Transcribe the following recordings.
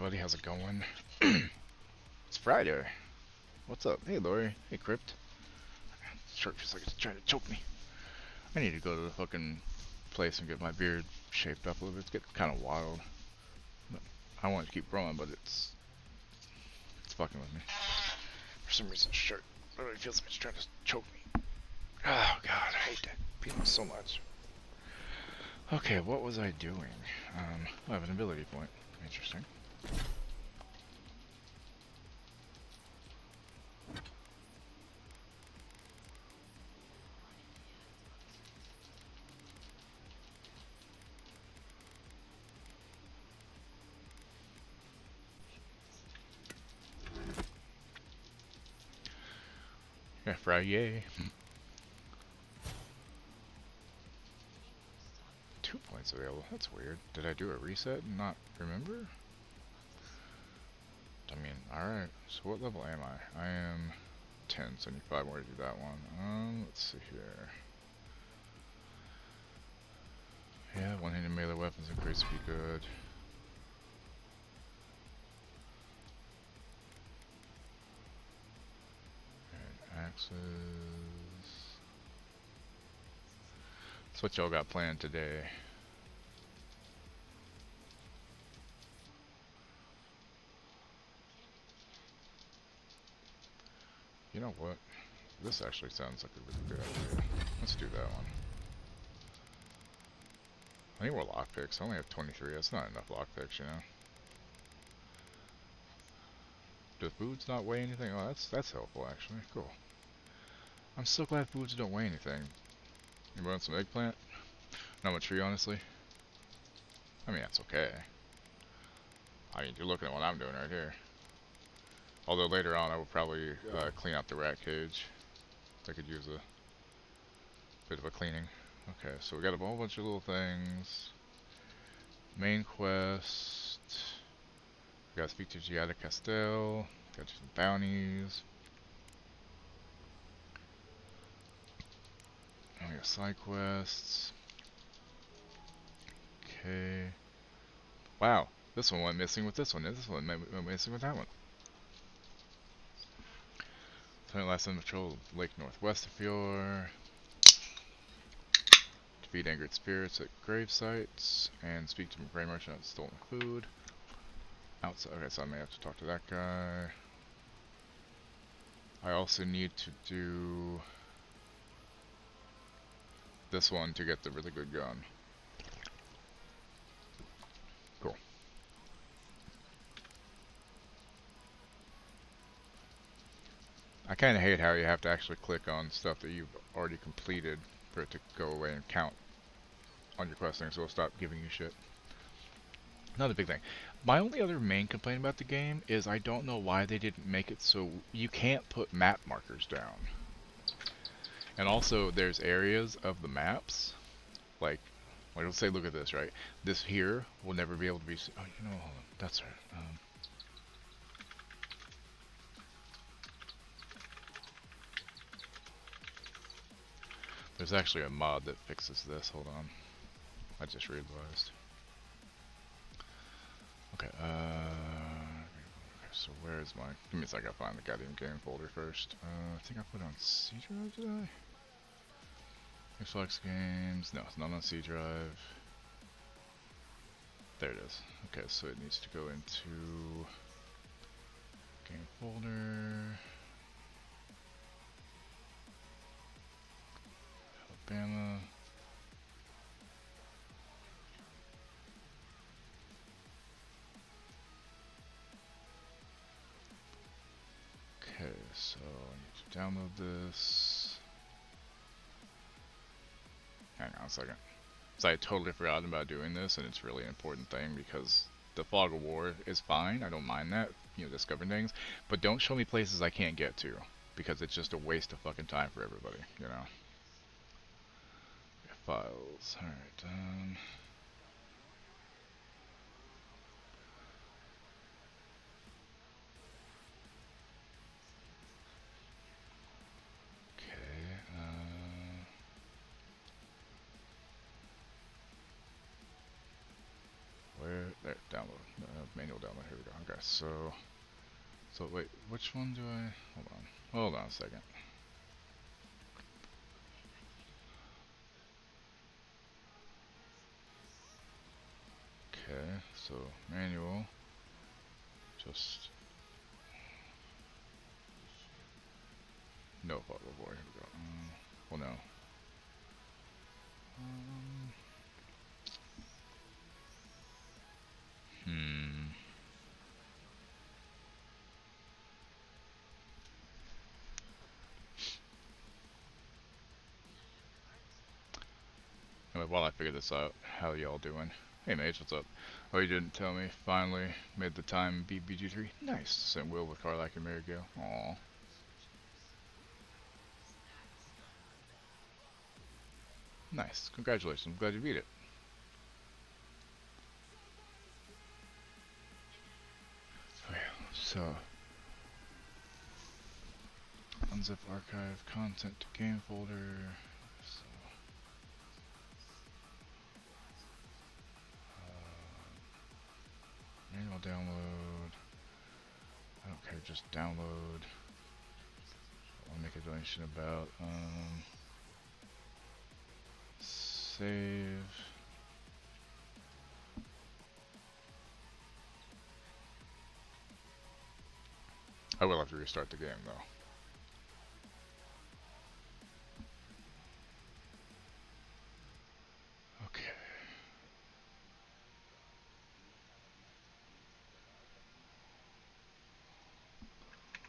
everybody? How's it going? It's Friday. What's up? Hey, Lori. Hey, Crypt. Shark feels like it's trying to choke me. I need to go to the fucking place and get my beard shaped up a little bit. It's getting kind of wild. But I want it to keep growing, but it's fucking with me. For some reason, Shark literally feels like it's trying to choke me. Oh, God. I hate that feeling so much. Okay, what was I doing? I have an ability point. Interesting. Yeah, Friday. 2 points available. That's weird. Did I do a reset and not remember? I mean, alright. So what level am I? I am 10, so I need 5 more to do that one. Let's see here. Yeah, one-handed melee weapons increase to be good. And axes. That's what y'all got planned today. You know what? This actually sounds like a really good idea. Let's do that one. I need more lockpicks. I only have 23. That's not enough lockpicks, you know. Does boots not weigh anything? Oh, that's helpful actually. Cool. I'm so glad boots don't weigh anything. You want some eggplant? Not much tree, honestly. I mean, that's okay. I mean, you're looking at what I'm doing right here. Although later on, I will probably clean out the rat cage. I could use a bit of a cleaning. Okay, so we got a whole bunch of little things. Main quest. We gotta speak to Giada Castell. Got some bounties. And we got side quests. Okay. Wow, this one went missing with this one. This one went missing with that one. Last time patrol Lake Northwest of Fjord. Defeat angered spirits at grave sites. And speak to grain merchant at stolen food. Outside. Okay, so I may have to talk to that guy. I also need to do this one to get the really good gun. Cool. I kind of hate how you have to actually click on stuff that you've already completed for it to go away and count on your questing, so it'll stop giving you shit. Another big thing. My only other main complaint about the game is I don't know why they didn't make it so you can't put map markers down. And also, there's areas of the maps, like let's say, look at this, right? This here will never be able to be. Oh, you know, hold on. That's right. There's actually a mod that fixes this. Hold on. I just realized. Okay, so where is my... Give me a second, I'll find the goddamn game folder first. I think I put it on C drive, did I? Xbox games... No, it's not on C drive. There it is. Okay, so it needs to go into... game folder... Alabama... Okay, so I need to download this. Hang on a second. So I totally forgot about doing this, and it's really an important thing because the fog of war is fine. I don't mind that, you know, discovering things. But don't show me places I can't get to, because it's just a waste of fucking time for everybody, you know. Files. Alright, where? There, download. Manual download, here we go. so wait, which one do I? Hold on a second. Okay, so manual, just no bottle boy. Here we go. Well, no. Um, hmm. Anyway, while I figure this out, how y'all doing? Hey Mage, what's up? Oh, you didn't tell me. Finally made the time beat BG3. Nice. Sent Will with Carlac and Marigo. Aw. Nice. Congratulations. I'm glad you beat it. Okay, so unzip archive content to game folder. So, manual download. I don't care, just download. I'll make a donation about save. I will have to restart the game though. Okay.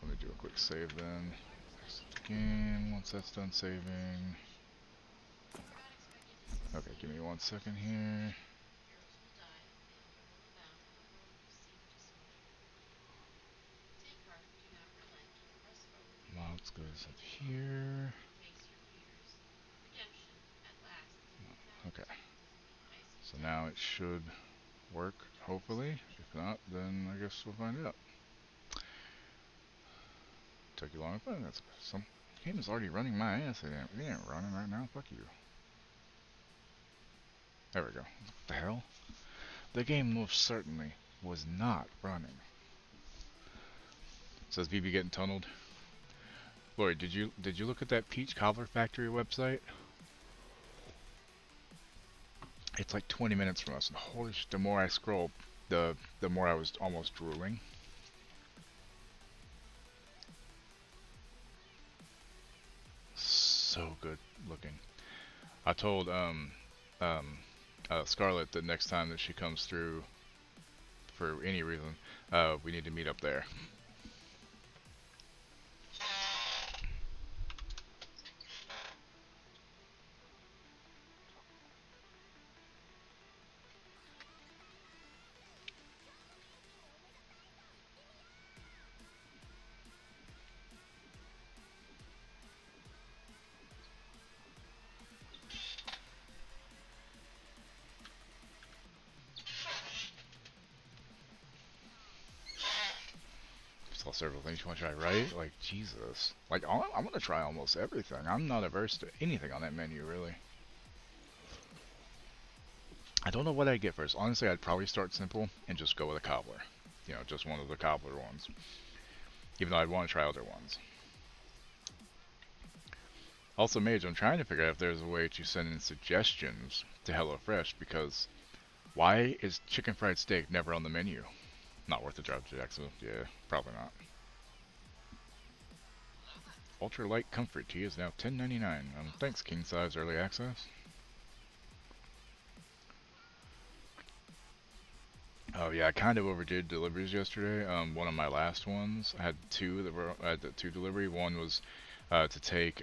Let me do a quick save then. Exit the game once that's done saving. Okay, give me 1 second here. Mods goes up here. Okay. So now it should work, hopefully. If not, then I guess we'll find out. Took you long, but that's some game is already running my ass. It ain't running right now. Fuck you. There we go. What the hell? The game most certainly was not running. Says BB getting tunneled. Lori, did you look at that Peach Cobbler Factory website? It's like 20 minutes from us, and holy shit, the more I scroll, the more I was almost drooling. So good looking. I told Scarlett that next time that she comes through for any reason, we need to meet up there. Saw several things you want to try, right? Like, Jesus. Like, I'm gonna try almost everything. I'm not averse to anything on that menu, really. I don't know what I'd get first. Honestly, I'd probably start simple and just go with a cobbler. You know, just one of the cobbler ones. Even though I'd want to try other ones. Also, Mage, I'm trying to figure out if there's a way to send in suggestions to HelloFresh, because why is chicken fried steak never on the menu? Not worth the drive to Jacksonville. Yeah, probably not. Ultra Light Comfort Tea is now $10.99. Thanks, King Size Early Access. Oh yeah, I kind of overdid deliveries yesterday. One of my last ones, I had two delivery. One was to take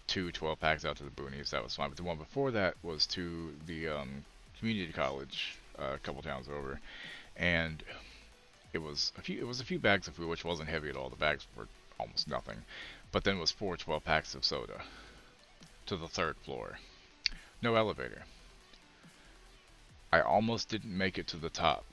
two 12 packs out to the boonies. That was fine. But the one before that was to the community college a couple towns over, and it was a few bags of food, which wasn't heavy at all. The bags were almost nothing, but then it was 12 packs of soda to the 3rd floor. No elevator. I almost didn't make it to the top.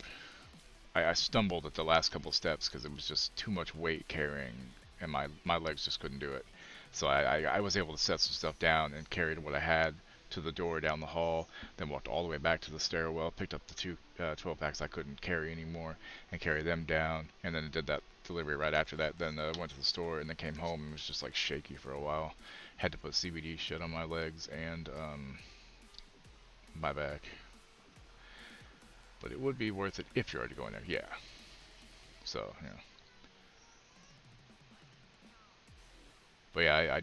I stumbled at the last couple steps because it was just too much weight carrying, and my legs just couldn't do it. So I was able to set some stuff down and carried what I had to the door down the hall, then walked all the way back to the stairwell, picked up the two 12 packs I couldn't carry anymore, and carried them down, and then did that delivery right after that. Then went to the store and then came home and was just like shaky for a while. Had to put CBD shit on my legs and my back. But it would be worth it if you're already going there. Yeah. So yeah. But yeah,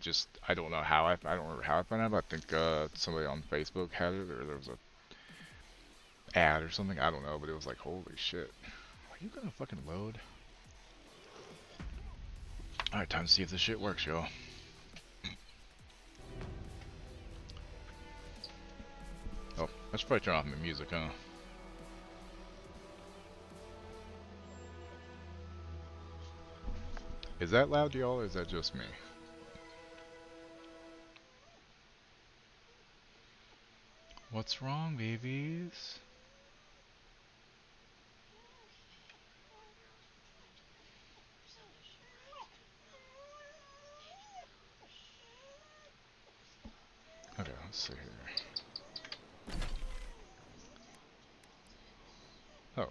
I don't know how I don't remember how I found out. But I think somebody on Facebook had it, or there was a ad or something. I don't know, but it was like, holy shit. Are you gonna fucking load? All right, time to see if this shit works, y'all. Oh, I should probably turn off my music, huh? Is that loud to y'all, or is that just me? What's wrong, babies? Okay, let's see here. Oh,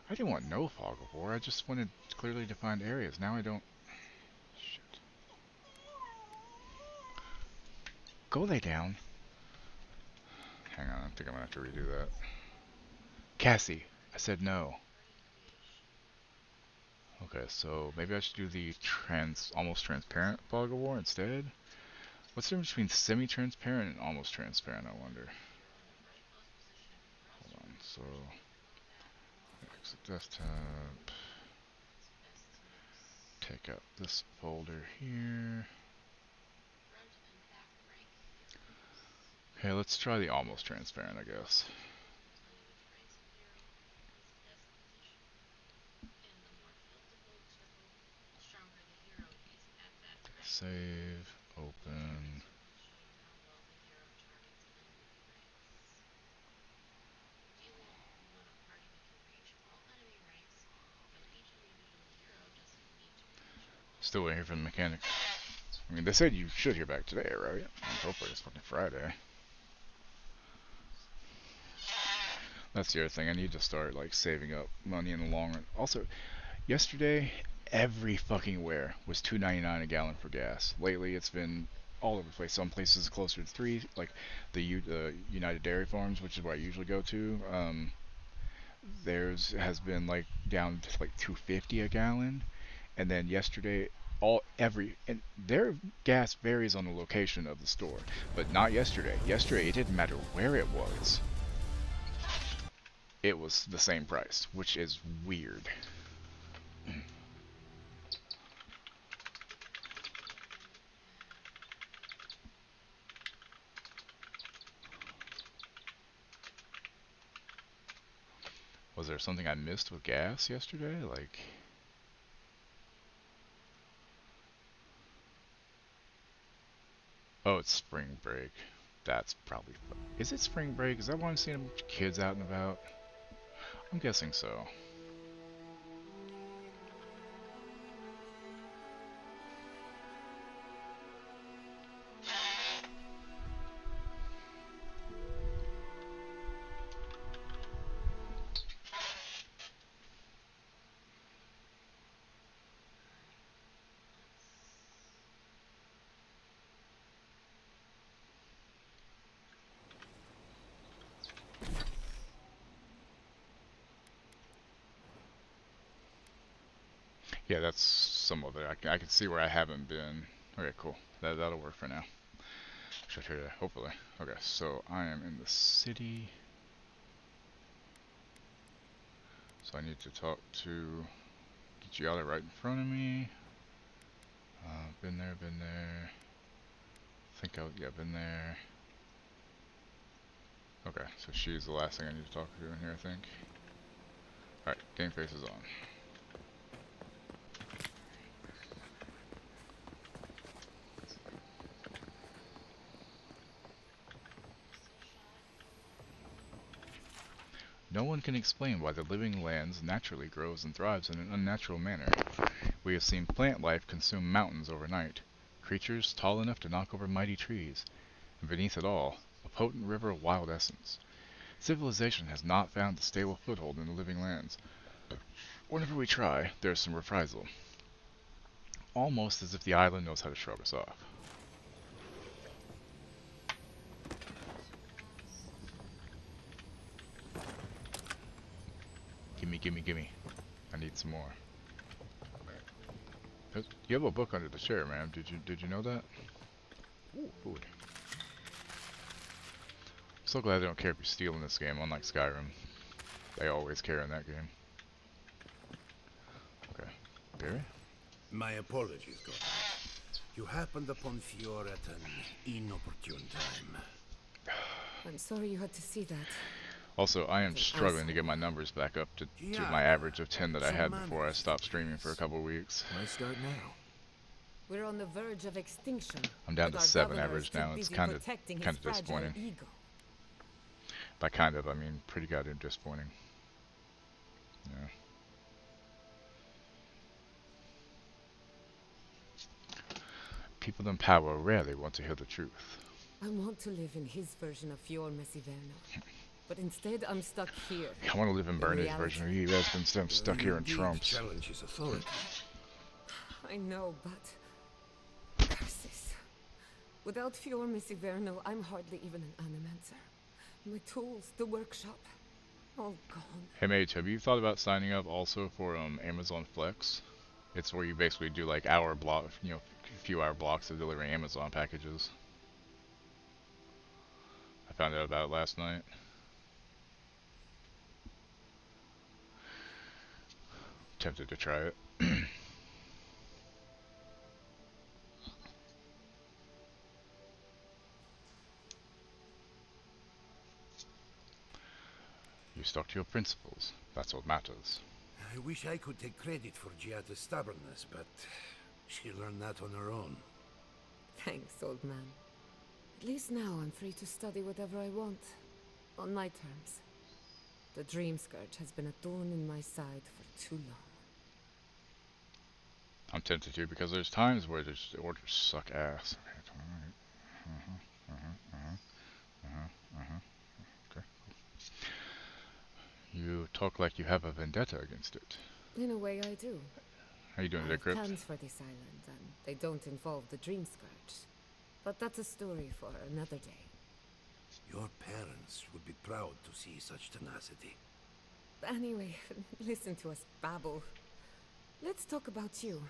I didn't want no fog of war. I just wanted clearly defined areas. Now I don't. Shit. Go lay down. Hang on, I think I'm gonna have to redo that. Cassie, I said no. Okay, so maybe I should do the almost transparent fog of war instead. What's the difference between semi-transparent and almost transparent, I wonder? Hold on, so exit desktop, take out this folder here. Okay, let's try the almost transparent, I guess. Save, open. Still waiting here for the mechanic. I mean, they said you should hear back today, right? Hopefully it's fucking Friday. That's the other thing. I need to start like saving up money in the long run. Also, yesterday, every fucking where was $2.99 a gallon for gas. Lately, it's been all over the place. Some places closer to three, like the United Dairy Farms, which is where I usually go to. Theirs has been like down to like 2.50 a gallon, and then yesterday, and their gas varies on the location of the store, but not yesterday. Yesterday, it didn't matter where it was. It was the same price, which is weird. Was there something I missed with gas yesterday? Like, oh, it's spring break. That's probably. Is it spring break? Is that why I'm seeing kids out and about? I'm guessing so. Yeah, that's some of it. I can see where I haven't been. Okay, cool. That'll work for now. Should hear that, hopefully. Okay, so I am in the city. So I need to talk to Giada right in front of me. Been there, been there. Yeah, been there. Okay, so she's the last thing I need to talk to in here, I think. Alright, game face is on. No one can explain why the living lands naturally grows and thrives in an unnatural manner. We have seen plant life consume mountains overnight, creatures tall enough to knock over mighty trees, And beneath it all, a potent river of wild essence. Civilization has not found a stable foothold in the living lands. Whenever we try, there's some reprisal. Almost as if the island knows how to shrug us off. Gimme, gimme, gimme. I need some more. You have a book under the chair, man. Did you know that? Ooh, food. I'm so glad they don't care if you steal in this game, unlike Skyrim. They always care in that game. Okay. Barry? My apologies, Godfrey. You happened upon Fiora at an inopportune time. I'm sorry you had to see that. Also, I am struggling to get my numbers back up to my average of 10 that I had before I stopped streaming for a couple of weeks. Why start now? We're on the verge of extinction. I'm down to 7 average now. It's kind of disappointing. Ego. By kind of, I mean pretty goddamn disappointing. Yeah. People in power rarely want to hear the truth. I want to live in his version of Fior Messiverno. But instead, I'm stuck here. I want to live in Bernie's version of you. Instead, I'm stuck here in Trump's. Challenge his authority. I know, but... curses. Without Fior Messiverno, I'm hardly even an animancer. My tools, the workshop, all gone. Hey mate, have you thought about signing up also for Amazon Flex? It's where you basically do like few hour blocks of delivering Amazon packages. I found out about it last night. Tempted to try it. You stuck to your principles. That's what matters. I wish I could take credit for Giada's stubbornness, but she learned that on her own. Thanks, old man. At least now I'm free to study whatever I want. On my terms. The Dream Scourge has been a thorn in my side for too long. I'm tempted to because there's times where the orders suck ass. Okay. You talk like you have a vendetta against it. In a way, I do. How you doing, I have Crypt? plans for this island, and they don't involve the Dream Scourge. But that's a story for another day. Your parents would be proud to see such tenacity. Anyway, listen to us babble. Let's talk about you.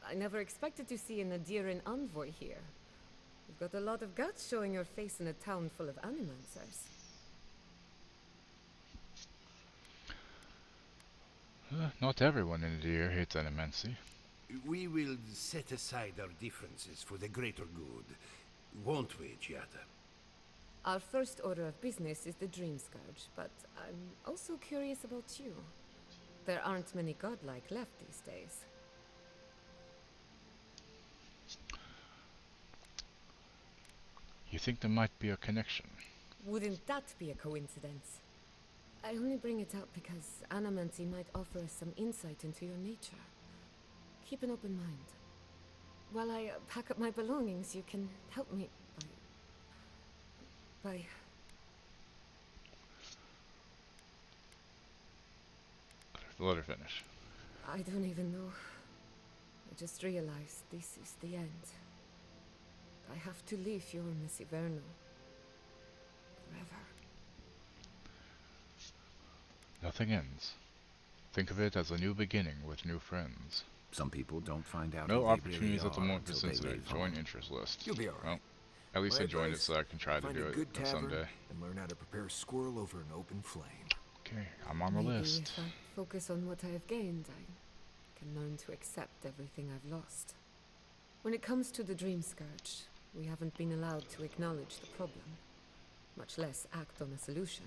I never expected to see an Nadiran envoy here. You've got a lot of guts showing your face in a town full of animancers. Not everyone in the year hates animancy. We will set aside our differences for the greater good, won't we, Giada? Our first order of business is the Dream Scourge, but I'm also curious about you. There aren't many godlike left these days. You think there might be a connection? Wouldn't that be a coincidence? I only bring it up because animancy might offer us some insight into your nature. Keep an open mind. While I pack up my belongings, you can help me by... Let her finish. I don't even know. I just realized this is the end. I have to leave your Messiverno. Forever. Nothing ends. Think of it as a new beginning with new friends. Some people don't find out. No who opportunities they at the really moment are for until they Cincinnati. leave Join home. interest list. You'll be all right. Well, at least My I joined it advice, so I can try to find do a it good tavern someday. and learn how to prepare squirrel over an open flame. Okay, I'm on the Maybe list. if I focus on what I have gained, I can learn to accept everything I've lost. When it comes to the Dream Scourge, we haven't been allowed to acknowledge the problem, much less act on a solution.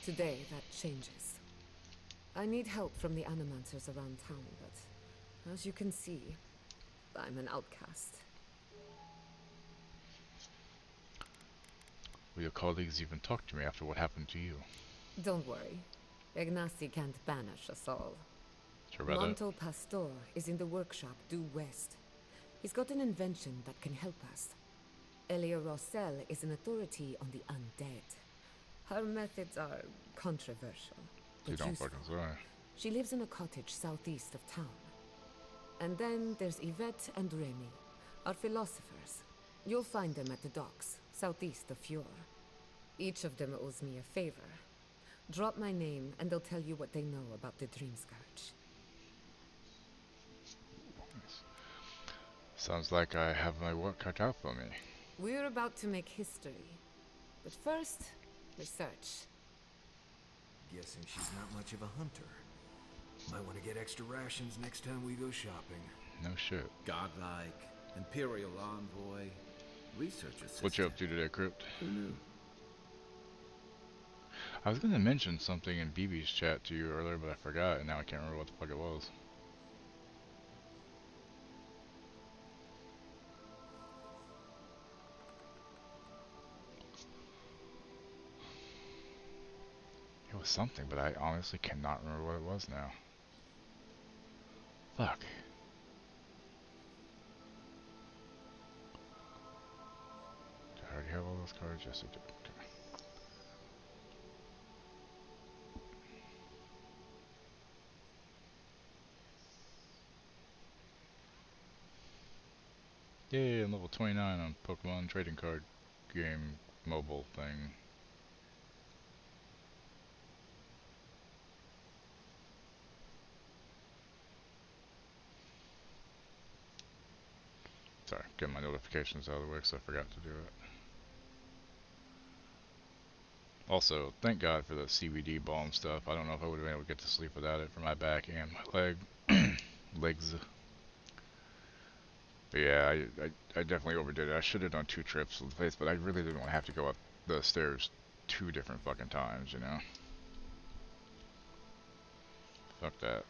Today, that changes. I need help from the animancers around town, but as you can see, I'm an outcast. Will your colleagues even talk to me after what happened to you? Don't worry. Ignasi can't banish us all. Sure about that? Monto Pastor is in the workshop due west. He's got an invention that can help us. Elia Rossell is an authority on the undead. Her methods are controversial, You but don't useful. fucking say. She lives in a cottage southeast of town. And then there's Yvette and Remy, our philosophers. You'll find them at the docks, southeast of Fjord. Each of them owes me a favor. Drop my name, and they'll tell you what they know about the Dream Scourge. Sounds like I have my work cut out for me. We're about to make history. But first, research. Guessing she's not much of a hunter. Might want to get extra rations next time we go shopping. No shit. Godlike, Imperial Envoy, Research Assistant. What you up to today, Crypt? Who knew? I was gonna mention something in BB's chat to you earlier, but I forgot, and now I can't remember what the fuck it was. It was something, but I honestly cannot remember what it was now. Fuck. Did I already have all those cards? Yes, I did. Okay. Yay, I'm level 29 on Pokemon trading card game mobile thing. Sorry, getting my notifications out of the way because I forgot to do it. Also, thank God for the CBD balm stuff. I don't know if I would have been able to get to sleep without it for my back and my legs. But yeah, I definitely overdid it. I should have done 2 trips to the place, but I really didn't want to have to go up the stairs 2 different fucking times, you know? Fuck that.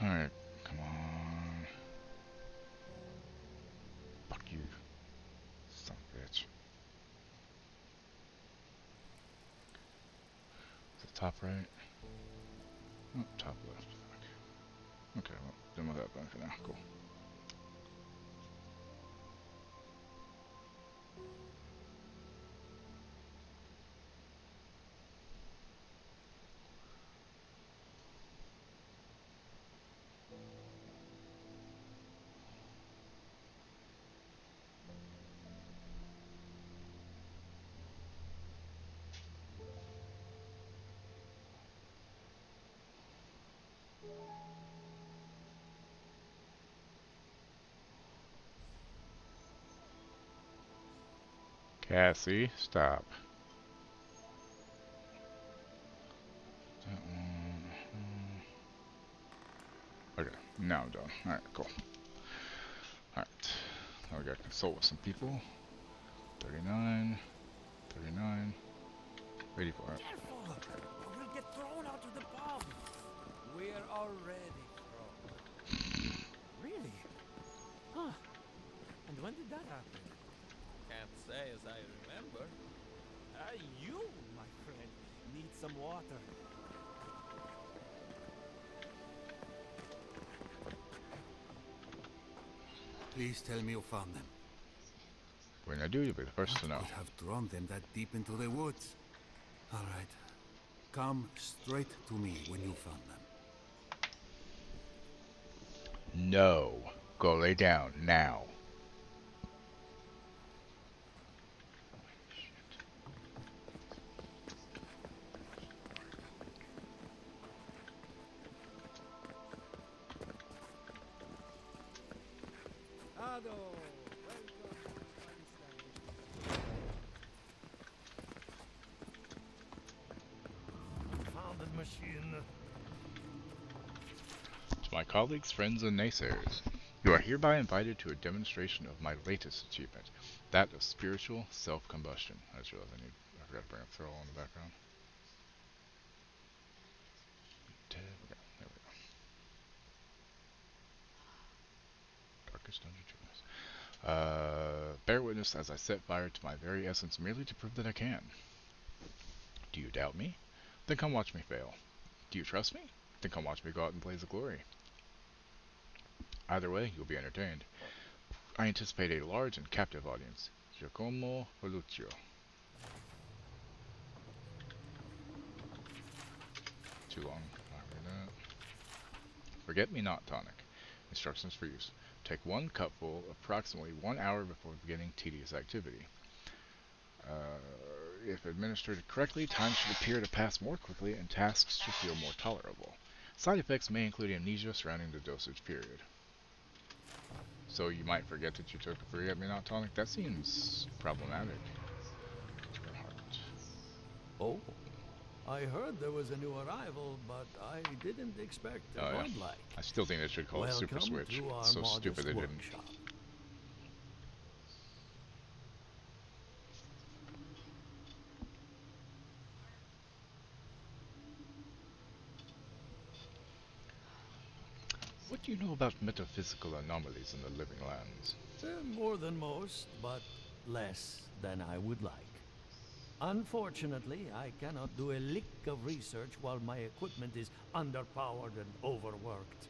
Alright, come on. Fuck you, son of a bitch. Is it top right? Oh, top left. Fuck. Okay, well, done with that then for now. Cool. Cassie, stop. That one. Okay, now I'm done. Alright, cool. Alright. Now we gotta consult with some people. 39, 39, 84. Careful! Or we'll get thrown out of the bomb! We're already thrown. Really? Huh. And when did that happen? Can't say as I remember. You, my friend, need some water. Please tell me you found them. When I do, you'll be the first to know. What could have drawn them that deep into the woods? All right. Come straight to me when you found them. No. Go lay down, now. Ado! Welcome. Confounded machine. my colleagues, friends, and naysayers. You are hereby invited to a demonstration of my latest achievement, that of spiritual self-combustion. I just realized I forgot to bring up Throw in the background. Okay, there we go. Darkest Dungeon Choice. Bear witness as I set fire to my very essence merely to prove that I can. Do you doubt me? Then come watch me fail. Do you trust me? Then come watch me go out in blaze of glory. Either way, you'll be entertained. I anticipate a large and captive audience. Giacomo Voluccio. Too long. I'll read that. Forget-me-not tonic. Instructions for use. Take 1 cupful approximately 1 hour before beginning tedious activity. If administered correctly, time should appear to pass more quickly and tasks should feel more tolerable. Side effects may include amnesia surrounding the dosage period. So you might forget that you took a forget-me-not tonic? That seems problematic. Oh, I heard there was a new arrival, but I didn't expect a godlike. I still think they should call it Super Switch. It's so stupid they didn't. What do you know about metaphysical anomalies in the living lands? More than most, but less than I would like. Unfortunately, I cannot do a lick of research while my equipment is underpowered and overworked.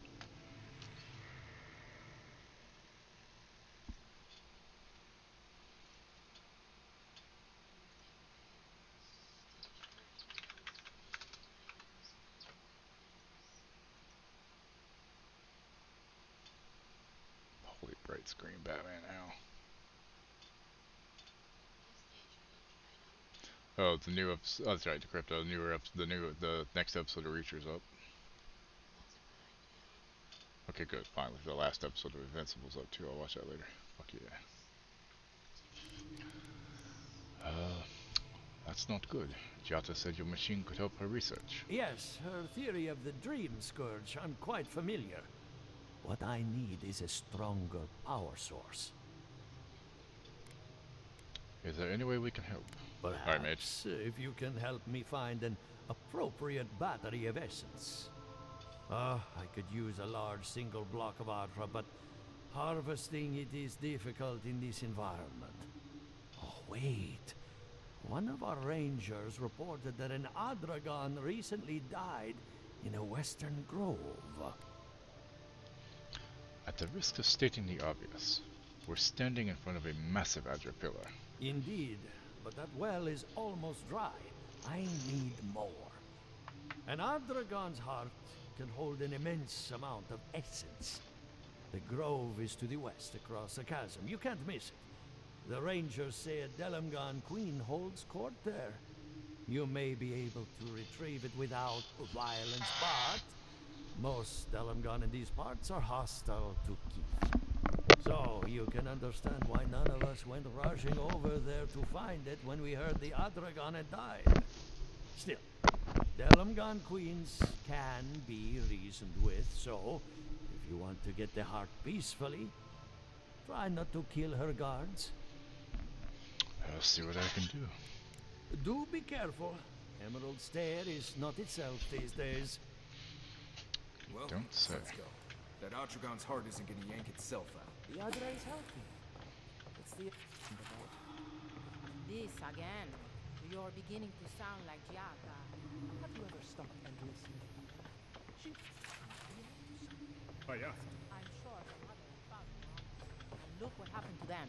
Holy bright screen Batman now. Oh, the new episode. Oh, that's right, the crypto. The next episode of Reacher's up. Okay, good. Finally, the last episode of Invincible's up too. I'll watch that later. Fuck yeah. That's not good. Giata said your machine could help her research. Yes, her theory of the dream scourge, I'm quite familiar. What I need is a stronger power source. Is there any way we can help? Perhaps, Alright, mate. If you can help me find an appropriate battery of essence. I could use a large single block of Adra, but harvesting it is difficult in this environment. Oh, wait. One of our rangers reported that an Adragon recently died in a western grove. At the risk of stating the obvious, we're standing in front of a massive Adra pillar. Indeed, but that well is almost dry. I need more. An Adragon's heart can hold an immense amount of essence. The grove is to the west across the chasm. You can't miss it. The rangers say a Delamgon queen holds court there. You may be able to retrieve it without violence, but most Delamgon in these parts are hostile to Keith. So you can understand why none of us went rushing over there to find it when we heard the Adragon had died. Still, Delamgon queens can be reasoned with, so if you want to get the heart peacefully, try not to kill her guards. I'll see what I can do. Do be careful. Emerald Stair is not itself these days. Well, Don't say. let's go. That Atragon's heart isn't gonna yank itself out. The Adra is healthy. It's the... This again. You're beginning to sound like Giata. Have you ever stopped and listened? She... Oh, yeah. I'm sure her mother and father were honest. And look what happened to them.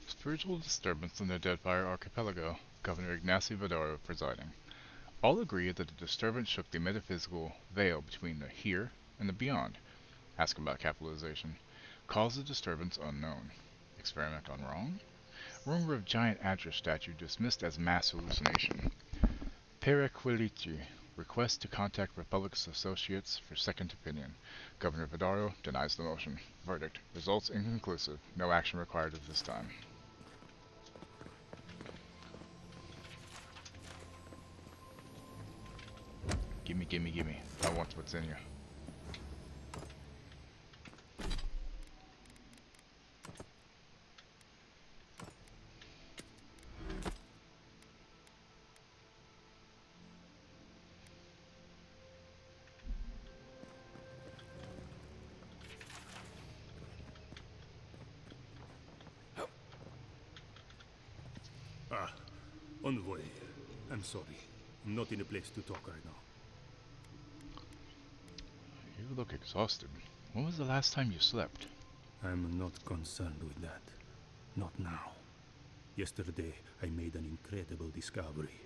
Spiritual disturbance in the Deadfire Archipelago, Governor Ignacio Vidaro presiding. All agree that the disturbance shook the metaphysical veil between the here and the beyond. Ask about capitalization. Cause of disturbance unknown. Experiment gone wrong? Rumor of giant Adra statue dismissed as mass hallucination. Perequilici. Request to contact Republic's associates for second opinion. Governor Vidaro denies the motion. Verdict. Results inconclusive. No action required at this time. Gimme, gimme, gimme. I want what's in you. Ah, envoy. I'm sorry. I'm not in a place to talk right now. You look exhausted. When was the last time you slept? I'm not concerned with that. Not now. Yesterday, I made an incredible discovery.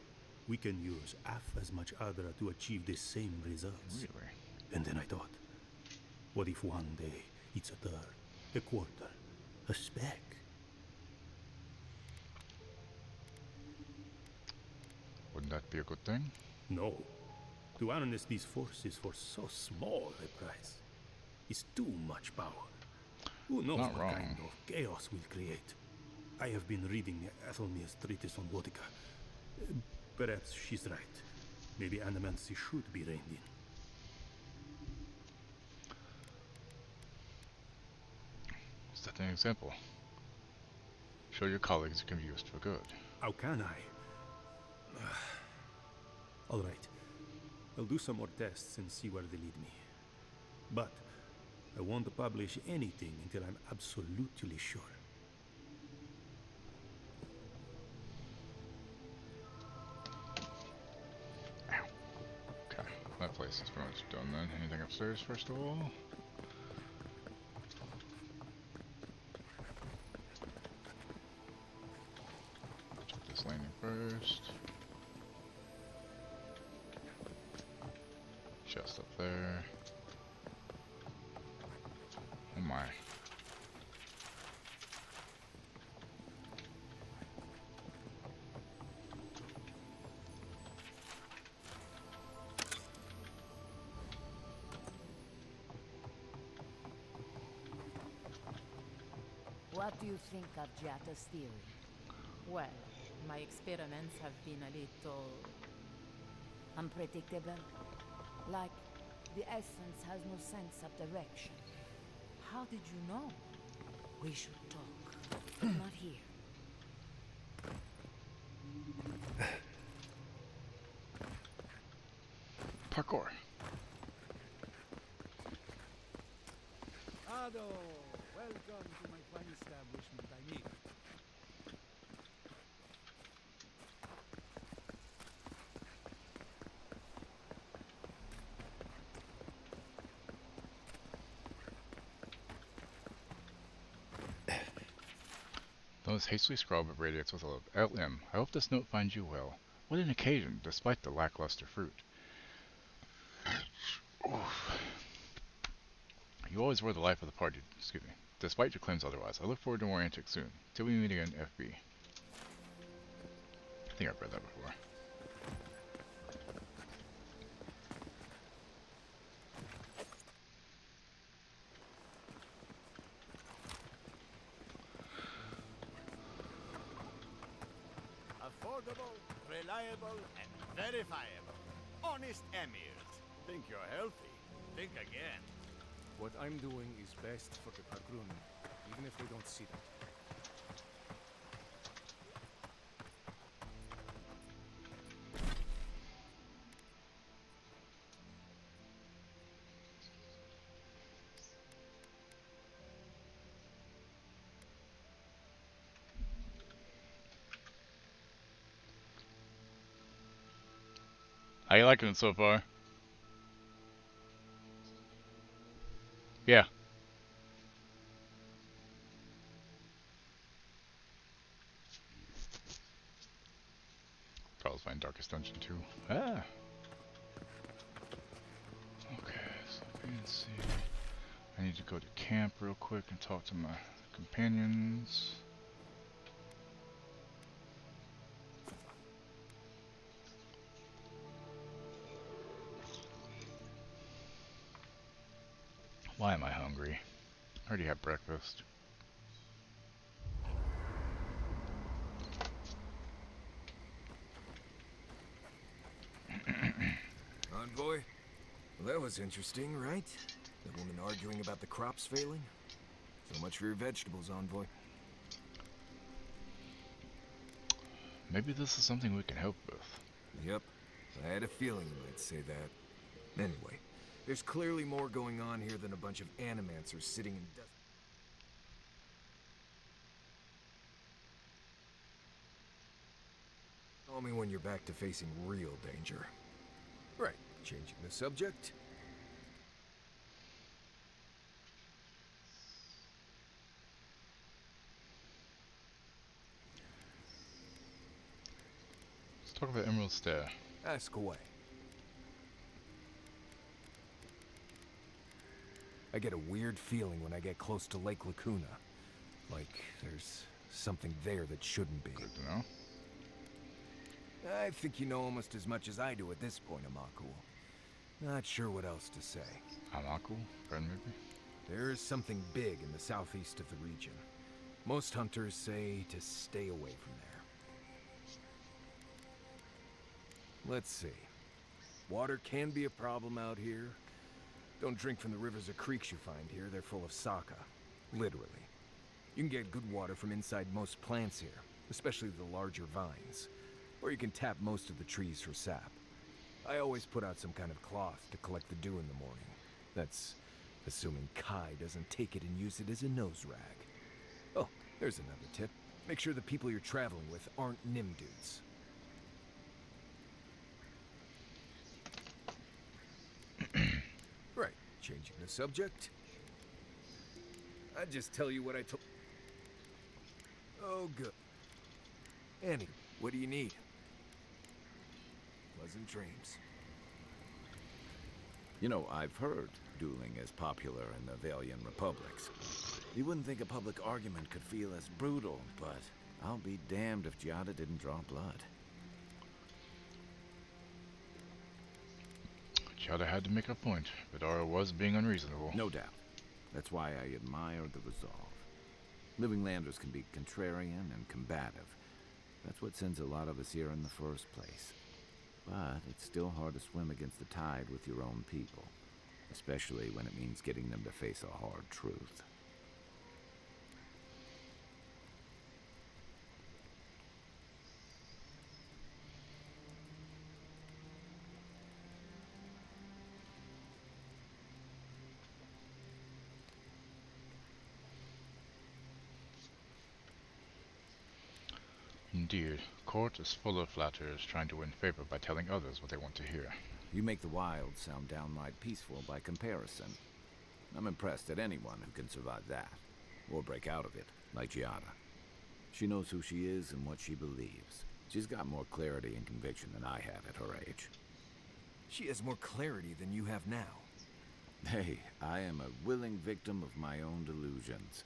We can use half as much Adra to achieve the same results. Really? And then I thought, what if one day it's a third, a quarter, a speck? Wouldn't that be a good thing? No. To harness these forces for so small a price is too much power. Who knows Not what wrong. kind of chaos we'll create? I have been reading Ethelmir's treatise on Wotica. Perhaps she's right. Maybe animancy should be reined in. Set an example. Show your colleagues it can be used for good. How can I? All right. I'll do some more tests and see where they lead me. But I won't publish anything until I'm absolutely sure. Ow. Okay, that place is pretty much done then. Anything upstairs first of all? Check this landing first. Chest up there. Oh my. What do you think of Jata's theory? Well, my experiments have been a little unpredictable. Like, the essence has no sense of direction. How did you know? We should talk, but not here. Parkour. Ado, welcome to my fine establishment, I mean. Those hastily scrawled but radiates with a love. LM, I hope this note finds you well. What an occasion, despite the lackluster fruit. Oof. You always were the life of the party, excuse me. Despite your claims otherwise, I look forward to more antics soon. Till we meet again, FB. I think I've read that before. Affordable, reliable, and verifiable. Honest emirs. Think you're healthy. Think again. What I'm doing is best for the Pagrun, even if they don't see that. How you liking it so far? Yeah. Probably find Darkest Dungeon too. Ah. Okay, so let's see. I need to go to camp real quick and talk to my companions. Why am I hungry? I already had breakfast. Envoy? Well, that was interesting, right? The woman arguing about the crops failing? So much for your vegetables, Envoy. Maybe this is something we can help with. Yep. I had a feeling you might say that. Anyway, there's clearly more going on here than a bunch of animancers sitting in dust. Call me when you're back to facing real danger. Right, changing the subject. Let's talk about Emerald Stair. Ask away. I get a weird feeling when I get close to Lake Lacuna. Like there's something there that shouldn't be. Good to know. I think you know almost as much as I do at this point, Amaku. Not sure what else to say. Amaku? Friend maybe? There is something big in the southeast of the region. Most hunters say to stay away from there. Let's see. Water can be a problem out here. Don't drink from the rivers or creeks you find here. They're full of saka. Literally. You can get good water from inside most plants here, especially the larger vines. Or you can tap most of the trees for sap. I always put out some kind of cloth to collect the dew in the morning. That's assuming Kai doesn't take it and use it as a nose rag. Oh, there's another tip. Make sure the people you're traveling with aren't Nim dudes. Right, changing the subject. I'd just tell you what I told. Oh, good. Annie, what do you need? Pleasant dreams. You know, I've heard dueling is popular in the Valian republics. You wouldn't think a public argument could feel as brutal, but I'll be damned if Giada didn't draw blood. Giada had to make a point, but Aura was being unreasonable. No doubt. That's why I admire the resolve. Living Landers can be contrarian and combative. That's what sends a lot of us here in the first place. But it's still hard to swim against the tide with your own people, especially when it means getting them to face a hard truth. Indeed, court is full of flatterers trying to win favor by telling others what they want to hear. You make the wild sound downright peaceful by comparison. I'm impressed at anyone who can survive that, or break out of it, like Giada. She knows who she is and what she believes. She's got more clarity and conviction than I had at her age. She has more clarity than you have now. Hey, I am a willing victim of my own delusions.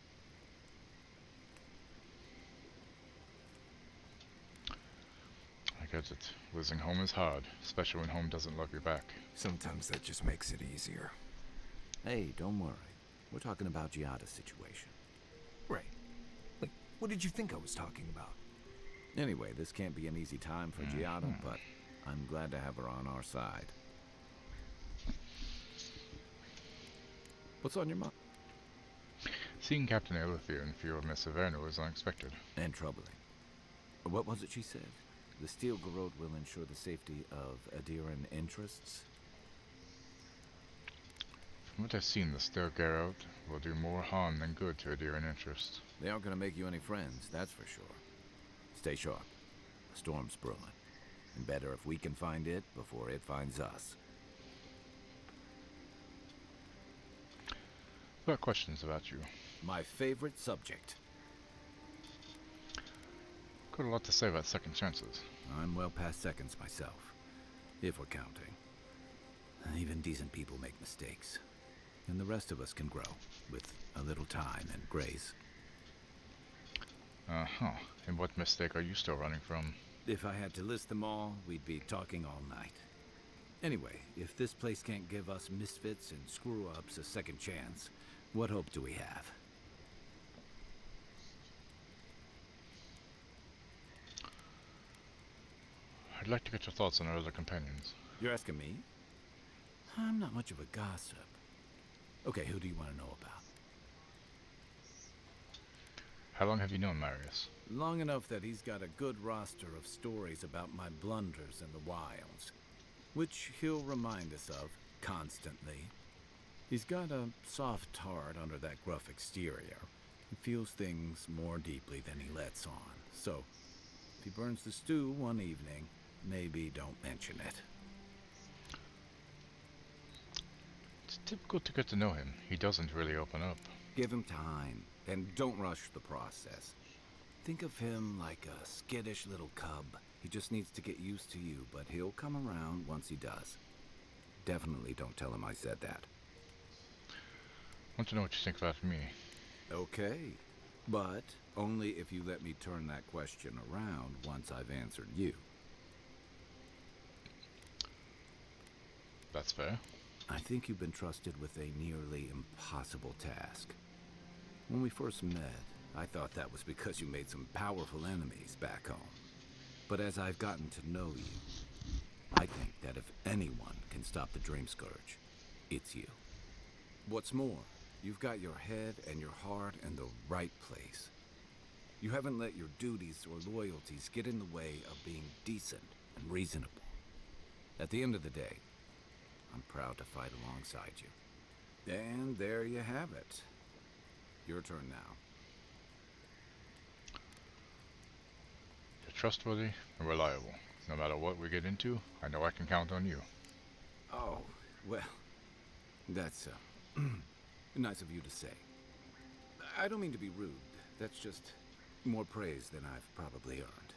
I get it. Losing home is hard, especially when home doesn't love you back. Sometimes that just makes it easier. Hey, don't worry. We're talking about Giada's situation. Right. Like, what did you think I was talking about? Anyway, this can't be an easy time for Giada, but I'm glad to have her on our side. What's on your mind? Seeing Captain Elithir in fear of Miss Averno was unexpected. And troubling. What was it she said? The Steel Garrote will ensure the safety of Adiran interests? From what I've seen, the Steel Garrote will do more harm than good to Adiran interests. They aren't going to make you any friends, that's for sure. Stay sharp. The storm's brewing. And better if we can find it before it finds us. I've got questions about you. My favorite subject. Got a lot to say about second chances. I'm well past seconds myself, if we're counting. Even decent people make mistakes. And the rest of us can grow, with a little time and grace. Uh-huh. And what mistake are you still running from? If I had to list them all, we'd be talking all night. Anyway, if this place can't give us misfits and screw-ups a second chance, what hope do we have? I'd like to get your thoughts on our other companions. You're asking me? I'm not much of a gossip. Okay, who do you want to know about? How long have you known Marius? Long enough that he's got a good roster of stories about my blunders in the wilds, which he'll remind us of constantly. He's got a soft heart under that gruff exterior. He feels things more deeply than he lets on. So, if he burns the stew one evening, maybe don't mention it. It's difficult to get to know him. He doesn't really open up. Give him time, and don't rush the process. Think of him like a skittish little cub. He just needs to get used to you, but he'll come around once he does. Definitely don't tell him I said that. I want to know what you think about me. Okay, but only if you let me turn that question around once I've answered you. That's fair. I think you've been trusted with a nearly impossible task. When we first met, I thought that was because you made some powerful enemies back home. But as I've gotten to know you, I think that if anyone can stop the Dream Scourge, it's you. What's more, you've got your head and your heart in the right place. You haven't let your duties or loyalties get in the way of being decent and reasonable. At the end of the day, I'm proud to fight alongside you. And there you have it. Your turn now. You're trustworthy and reliable. No matter what we get into, I know I can count on you. Oh, well, that's nice of you to say. I don't mean to be rude. That's just more praise than I've probably earned.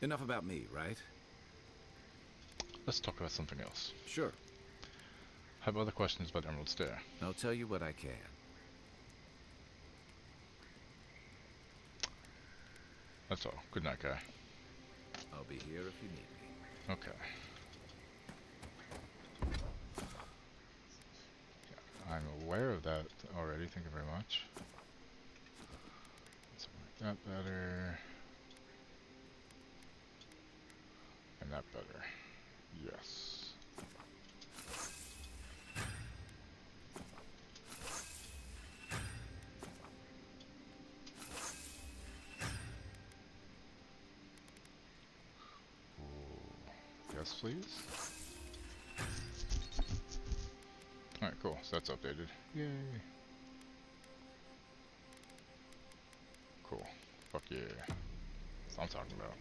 Enough about me, right? Let's talk about something else. Sure. I have other questions about Emerald Stair. I'll tell you what I can. That's all. Good night, guy. I'll be here if you need me. Okay. Yeah, I'm aware of that already. Thank you very much. Let's make that better. And that better. Yes. Yes, please. Alright, cool. So that's updated. Yay. Cool. Fuck yeah. That's what I'm talking about.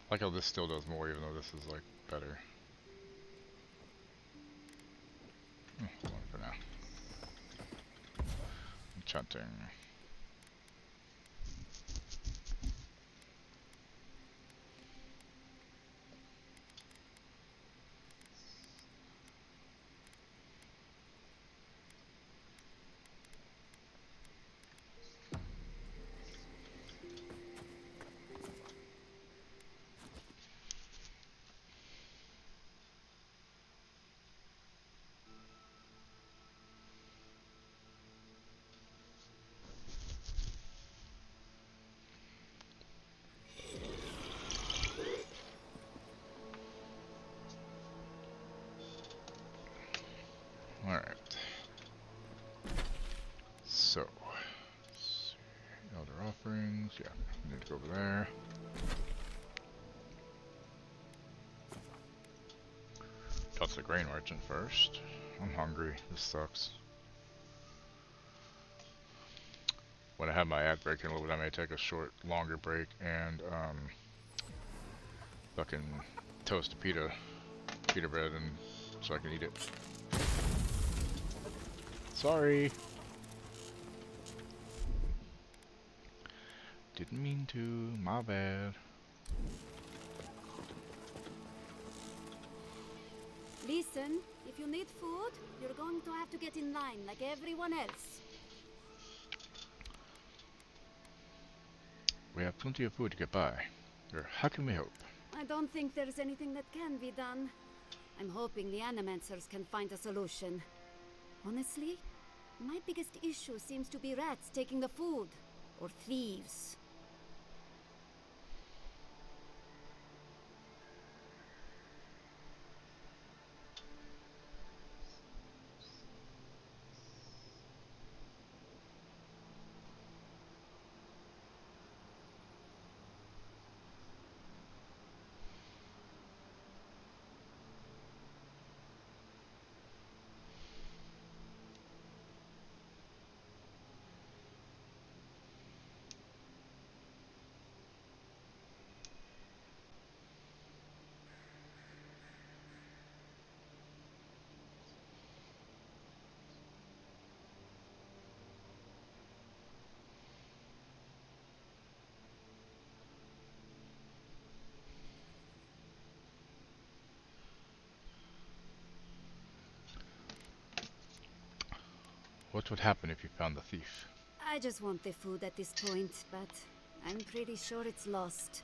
I like how this still does more, even though this is like better. Hold on for now. Enchanting. Alright. So. Elder offerings. Yeah, need to go over there. Talk to the grain merchant first. I'm hungry. This sucks. When I have my ad break in a little bit, I may take a longer break and fucking toast a pita bread and so I can eat it. Sorry. Didn't mean to. My bad. Listen, if you need food, you're going to have to get in line like everyone else. We have plenty of food to get by. How can we help? I don't think there's anything that can be done. I'm hoping the Animancers can find a solution. Honestly, my biggest issue seems to be rats taking the food. Or thieves. What would happen if you found the thief? I just want the food at this point, but I'm pretty sure it's lost.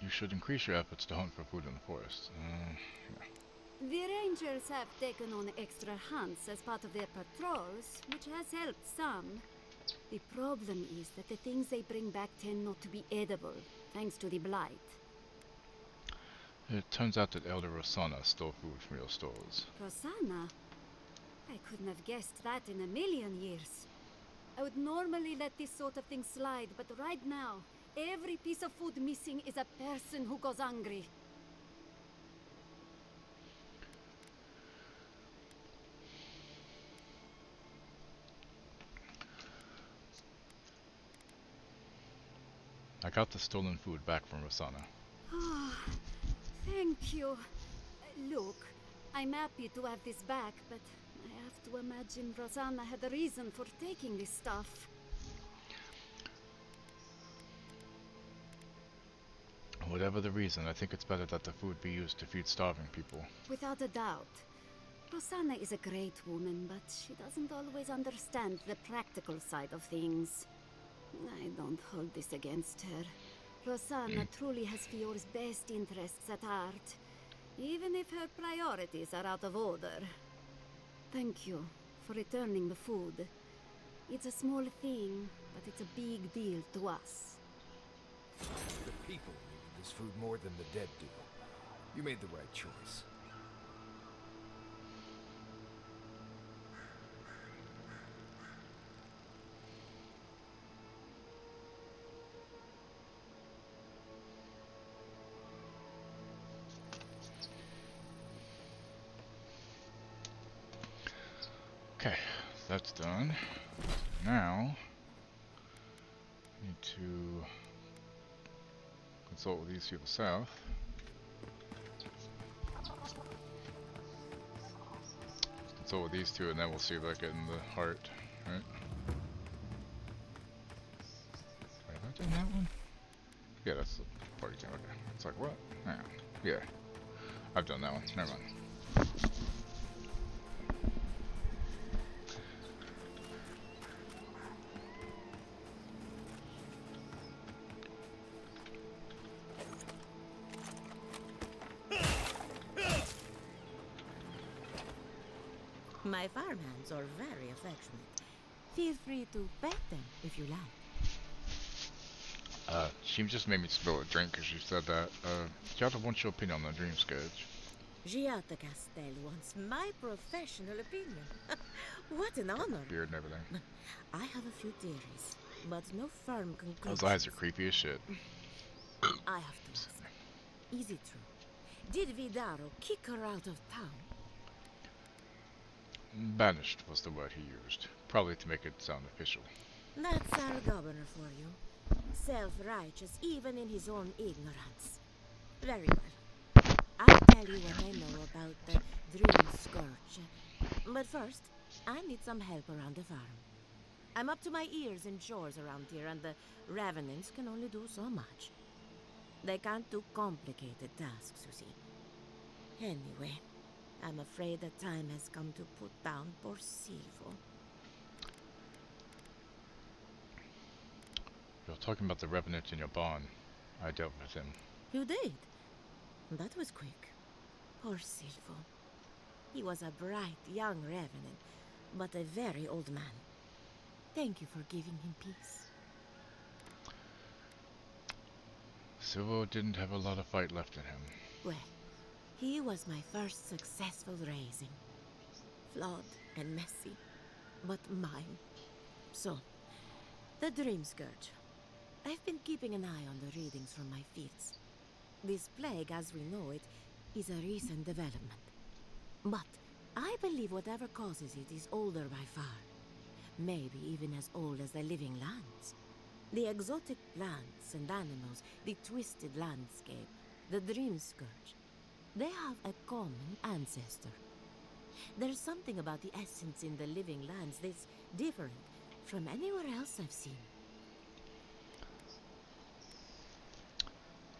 You should increase your efforts to hunt for food in the forest. Yeah. The rangers have taken on extra hunts as part of their patrols, which has helped some. The problem is that the things they bring back tend not to be edible, thanks to the blight. It turns out that Elder Rosanna stole food from your stores. Rosanna? I couldn't have guessed that in a million years. I would normally let this sort of thing slide, but right now, every piece of food missing is a person who goes hungry. I got the stolen food back from Rosanna. Ah, thank you. Look, I'm happy to have this back, but I have to imagine Rosanna had a reason for taking this stuff. Whatever the reason, I think it's better that the food be used to feed starving people. Without a doubt. Rosanna is a great woman, but she doesn't always understand the practical side of things. I don't hold this against her. Rosanna truly has Fior's best interests at heart, even if her priorities are out of order. Thank you for returning the food. It's a small thing, but it's a big deal to us. The people needed this food more than the dead do. You made the right choice. Okay, that's done. Now, need to consult with these people south. Consult with these two, and then we'll see if I get in the heart. Right? Wait, have I done that one? Yeah, that's the party team. Okay. It's like, what? Yeah. I've done that one. Never mind. My farmhands are very affectionate. Feel free to pet them if you like. She just made me spill a drink because she said that. Giada wants your opinion on the dream scourge. Giata Castel wants my professional opinion. What an honor. Beard and everything. I have a few theories, but no firm conclusions. Those eyes are creepy as shit. I have to ask. Is it true? Did Vidaro kick her out of town? Banished was the word he used. Probably to make it sound official. That's our governor for you. Self-righteous even in his own ignorance. Very well. I'll tell you what I know about the Dream Scourge. But first, I need some help around the farm. I'm up to my ears in chores around here, and the Revenants can only do so much. They can't do complicated tasks, you see. Anyway, I'm afraid the time has come to put down poor Silvo. You're talking about the Revenant in your barn. I dealt with him. You did? That was quick. Poor Silvo. He was a bright young Revenant, but a very old man. Thank you for giving him peace. Silvo didn't have a lot of fight left in him. Well, he was my first successful raising. Flawed and messy, but mine. So, the Dream Scourge. I've been keeping an eye on the readings from my fields. This plague, as we know it, is a recent development. But I believe whatever causes it is older by far. Maybe even as old as the living lands. The exotic plants and animals, the twisted landscape, the Dream Scourge. They have a common ancestor. There's something about the essence in the living lands that's different from anywhere else I've seen.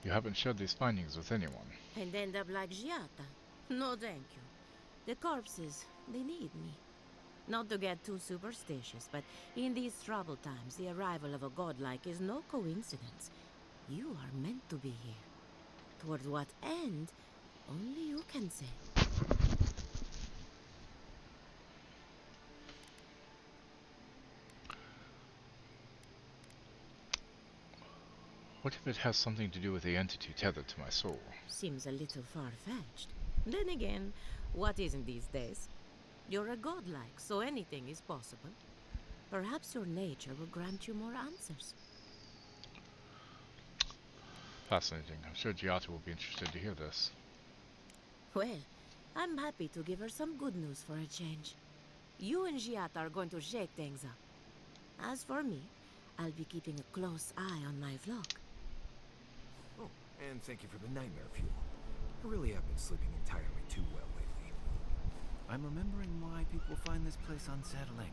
You haven't shared these findings with anyone. And end up like Giata. No, thank you. The corpses, They need me. Not to get too superstitious, but in these troubled times, the arrival of a godlike is no coincidence. You are meant to be here. Toward what end, only you can say. What if it has something to do with the entity tethered to my soul? Seems a little far-fetched. Then again, what isn't these days? You're a godlike, so anything is possible. Perhaps your nature will grant you more answers. Fascinating. I'm sure Giata will be interested to hear this. Well, I'm happy to give her some good news for a change. You and Giata are going to shake things up. As for me, I'll be keeping a close eye on my flock. Oh, and thank you for the nightmare fuel. I really have been sleeping entirely too well lately. I'm remembering why people find this place unsettling.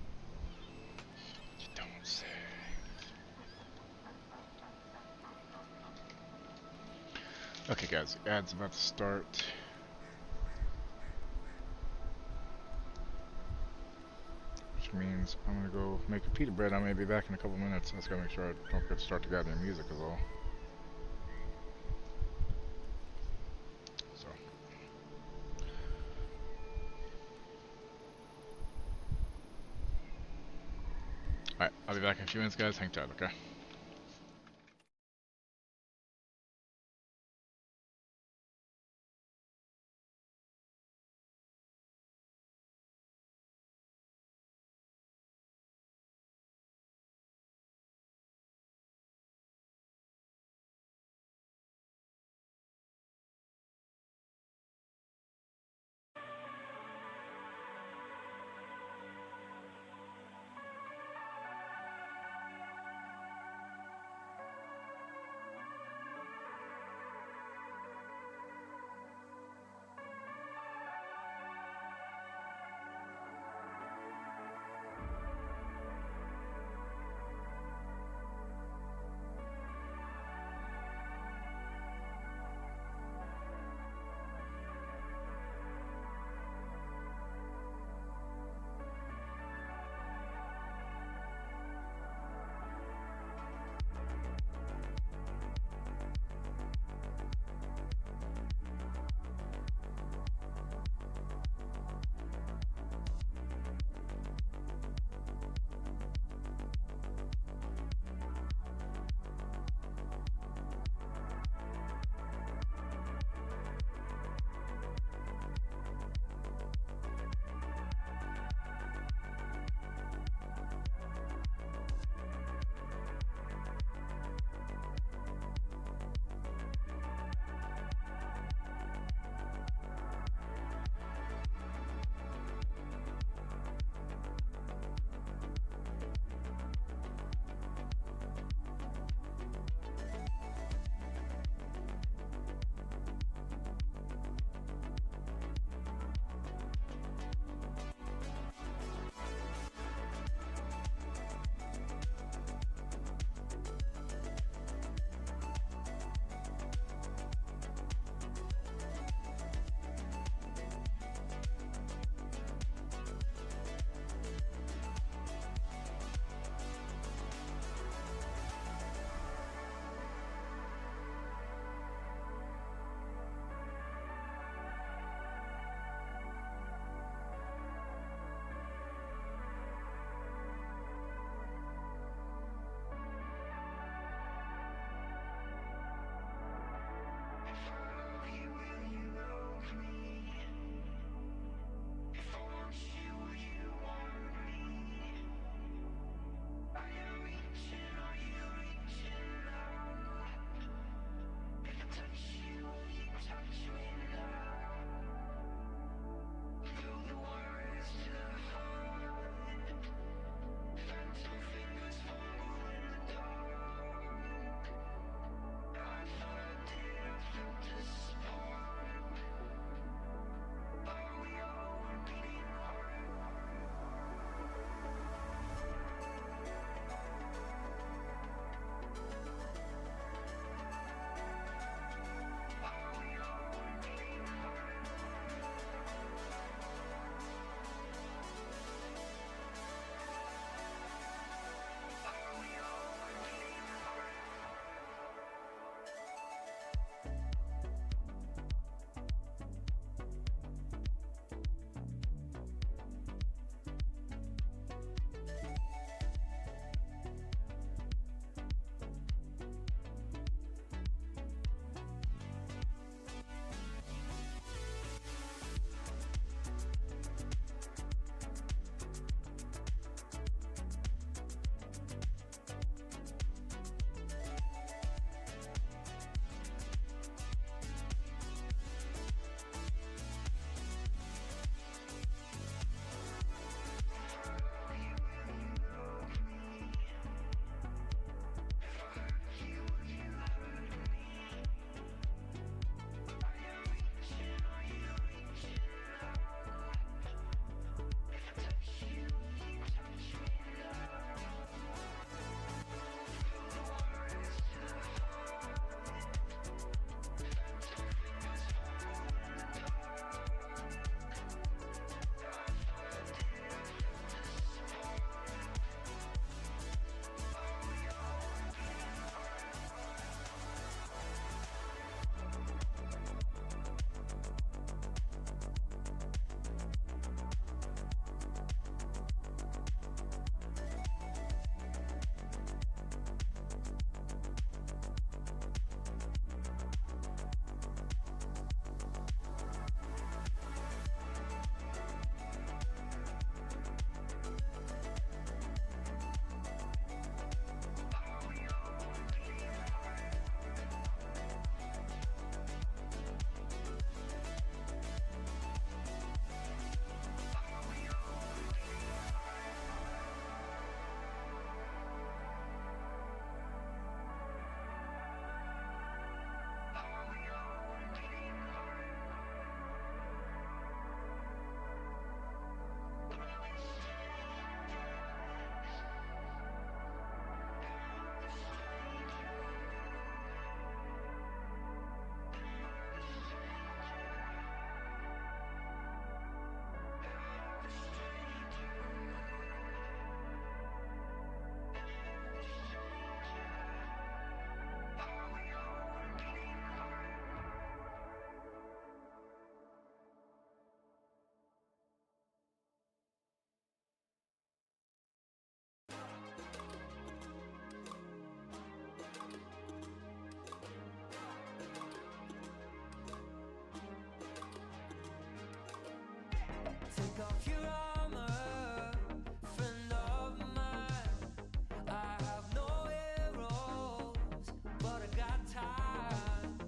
You don't say. Okay, guys, the ad's about to start. Which means I'm gonna go make a pita bread. I may be back in a couple minutes. I just gotta make sure I don't forget to start the goddamn music as well. So. Alright, I'll be back in a few minutes, guys. Hang tight, okay? off your armor, friend of mine. I have no arrows, but I got time.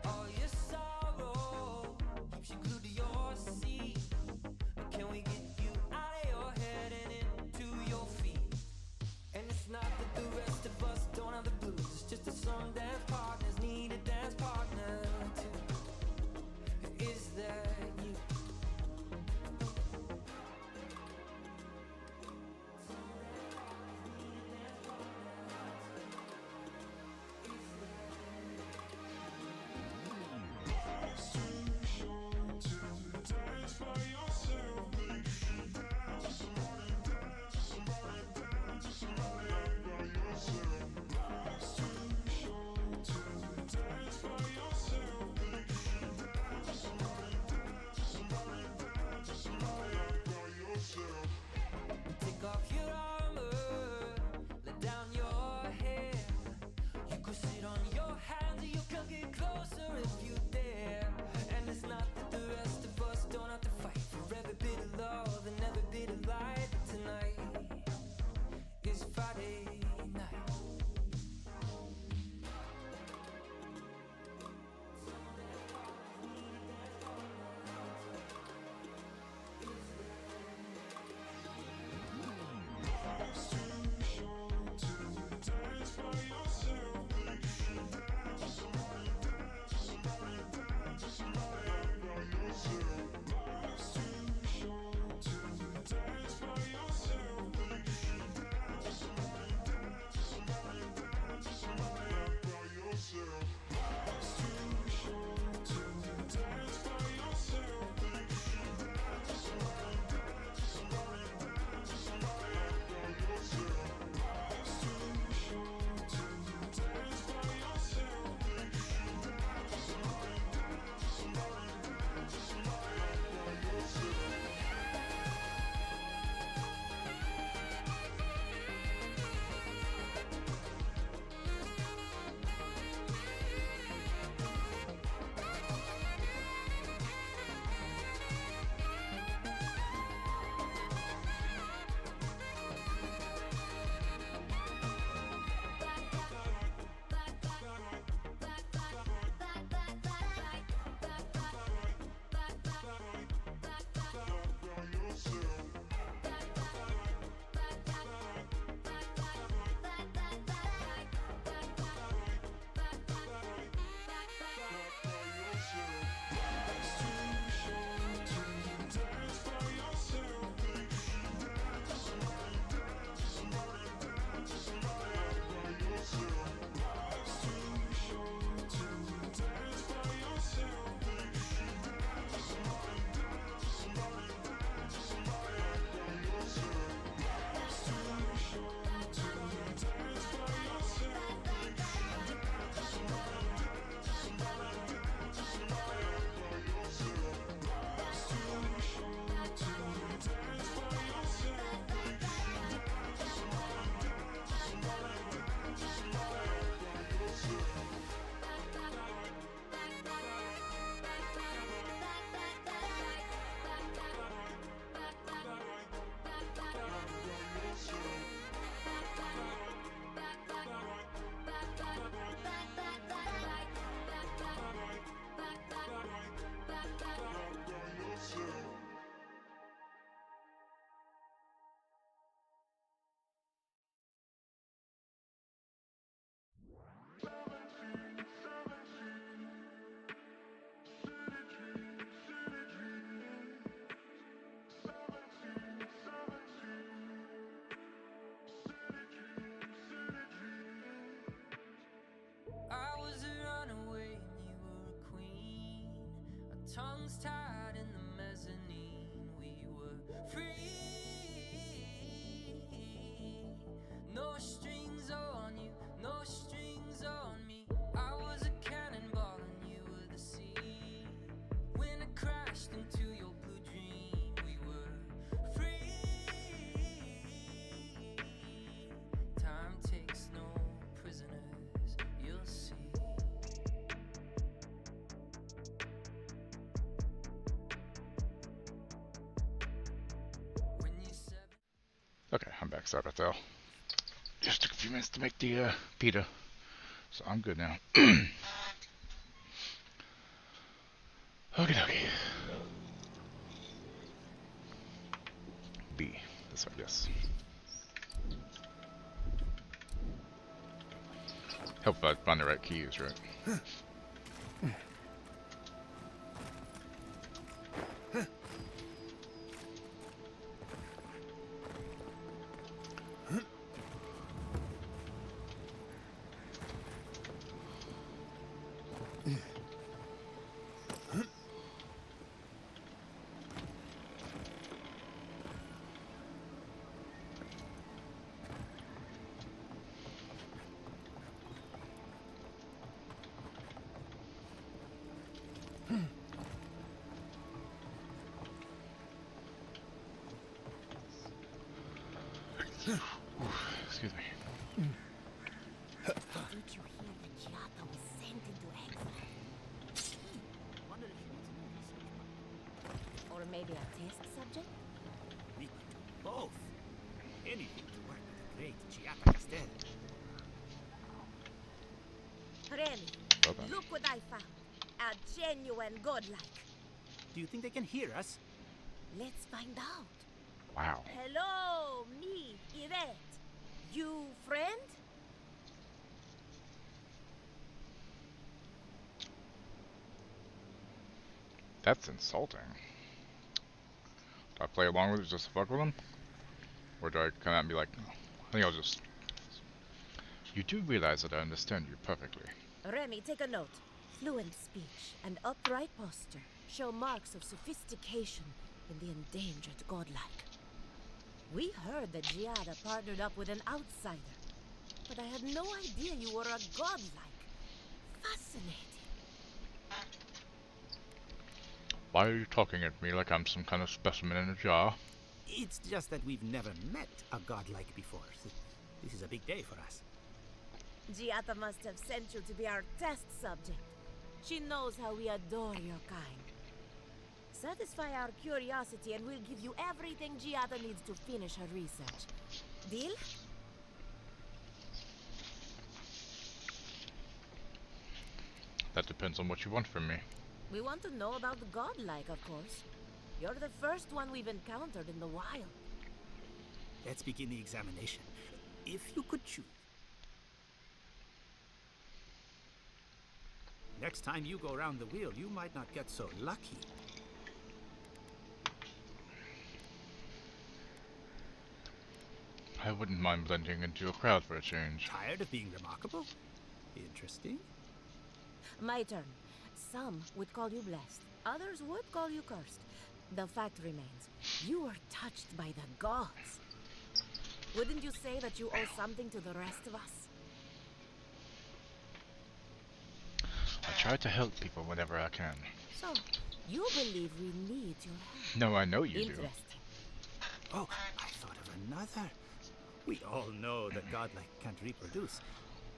All your sorrow keeps you glued to your seat. But can we get you out of your head and into your feet? And it's not that the rest of us don't have the blues. It's just that some dance partners need a dance partner too. Is that you? Take off your armor, let down your hair. You could sit on your hands or you could get closer if you dare. And it's not that the rest of us don't have to fight for every bit of love and every bit of light. But tonight is Friday night. I was a runaway and you were a queen. Our tongues tied in the mezzanine. We were free. No strings on you, no strings on me. I was a cannonball and you were the sea. When I crashed into your blue dream, we were free. Time takes no prisoners, you'll see. max out though. Just took a few minutes to make the pita, so I'm good now. Okie dokie. B. This way, yes. Hope I find the right keys, right? Excuse me. Did you hear that Giata was sent into exile? Wonder if she needs a new research. Or maybe a test subject? We could do both. Anything to work with the great Giata Castel. Remy, Well done. look what I found. A genuine godlike. Do you think they can hear us? Let's find out. Wow. Hello, me, Yvette. You friend? That's insulting. Do I play along with it just to fuck with them? Or do I come out and be like, no. I think I'll just... You do realize that I understand you perfectly. Remy, take a note. Fluent speech and upright posture show marks of sophistication in the endangered godlike. We heard that Giada partnered up with an outsider, but I had no idea you were a godlike. Fascinating. Why are you talking at me like I'm some kind of specimen in a jar? It's just that we've never met a godlike before. This is a big day for us. Giada must have sent you to be our test subject. She knows how we adore your kind. Satisfy our curiosity and we'll give you everything Giada needs to finish her research. Deal? That depends on what you want from me. We want to know about the godlike, of course. You're the first one we've encountered in the wild. Let's begin the examination. If you could choose. Next time you go around the wheel, you might not get so lucky. I wouldn't mind blending into a crowd for a change. Tired of being remarkable? Interesting. My turn. Some would call you blessed. Others would call you cursed. The fact remains, you were touched by the gods. Wouldn't you say that you owe something to the rest of us? I try to help people whenever I can. So, you believe we need your help? No, I know you do. Interesting. Oh, I thought of another. We all know that godlike can't reproduce.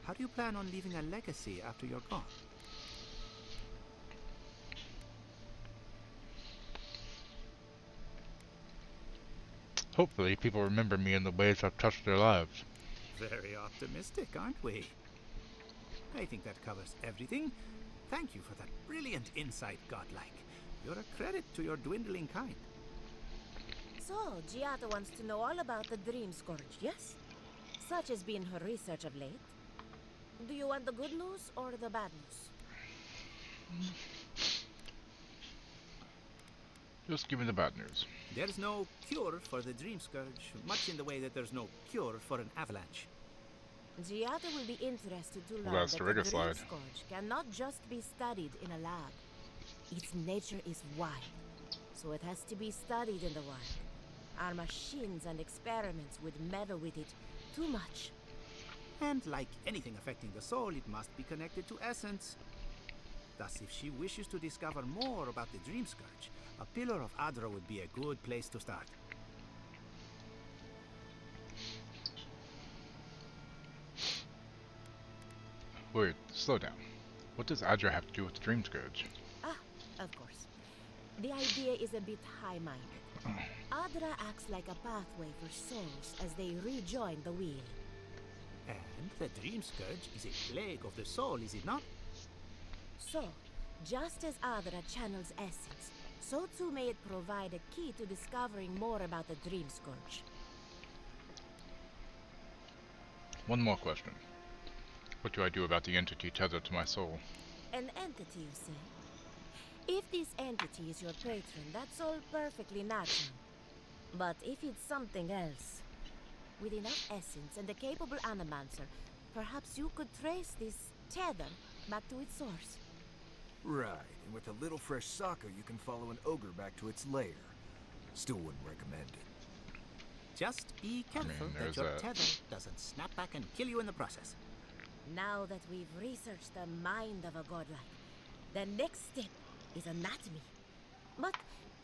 How do you plan on leaving a legacy after you're gone? Hopefully, people remember me in the ways I've touched their lives. Very optimistic, aren't we? I think that covers everything. Thank you for that brilliant insight, godlike. You're a credit to your dwindling kind. So, Giada wants to know all about the Dream Scourge, yes? Such has been her research of late. Do you want the good news or the bad news? Just give me the bad news. There's no cure for the Dream Scourge, much in the way that there's no cure for an avalanche. Giada will be interested to learn that's that the the rigor Dream slide. Scourge cannot just be studied in a lab. Its nature is wild, so it has to be studied in the wild. Our machines and experiments would meddle with it too much. And like anything affecting the soul, it must be connected to essence. Thus, if she wishes to discover more about the Dream Scourge, a pillar of Adra would be a good place to start. Wait, slow down. What does Adra have to do with the Dream Scourge? Ah, of course. The idea is a bit high-minded. Adra acts like a pathway for souls as they rejoin the wheel. And the Dream Scourge is a plague of the soul, is it not? So, just as Adra channels essence, so too may it provide a key to discovering more about the Dream Scourge. One more question. What do I do about the entity tethered to my soul? An entity, you say? If this entity is your patron, that's all perfectly natural. But if it's something else, with enough essence and a capable animancer, perhaps you could trace this tether back to its source. Right, and with a little fresh soccer, you can follow an ogre back to its lair. Still wouldn't recommend it. Just be careful that your tether doesn't snap back and kill you in the process. Now that we've researched the mind of a godlike, the next step is anatomy. But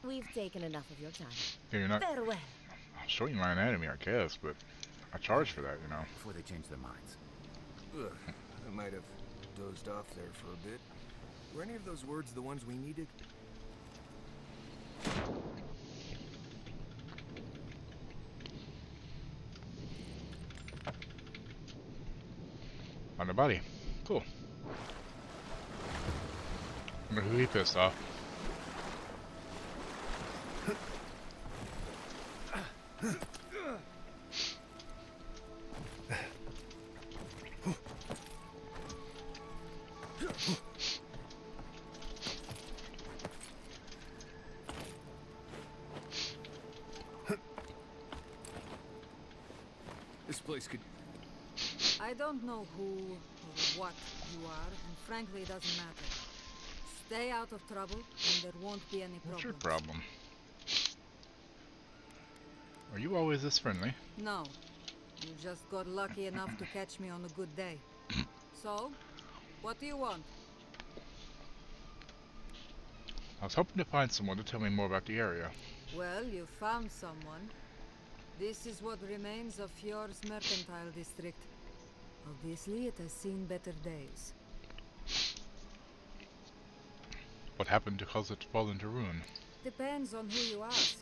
we've taken enough of your time. Yeah, you're not. Farewell. I'll show you my anatomy, I guess, but I charge for that, you know. Before they change their minds. Ugh, I might have dozed off there for a bit. Were any of those words the ones we needed? On the body. Cool. I'm really pissed off. This place could... I don't know who or what you are, and frankly it doesn't matter. Stay out of trouble, and there won't be any problems. What's your problem? Are you always this friendly? No. You just got lucky enough to catch me on a good day. So, what do you want? I was hoping to find someone to tell me more about the area. Well, you found someone. This is what remains of Fjord's mercantile district. Obviously, it has seen better days. What happened to cause it to fall into ruin? Depends on who you ask.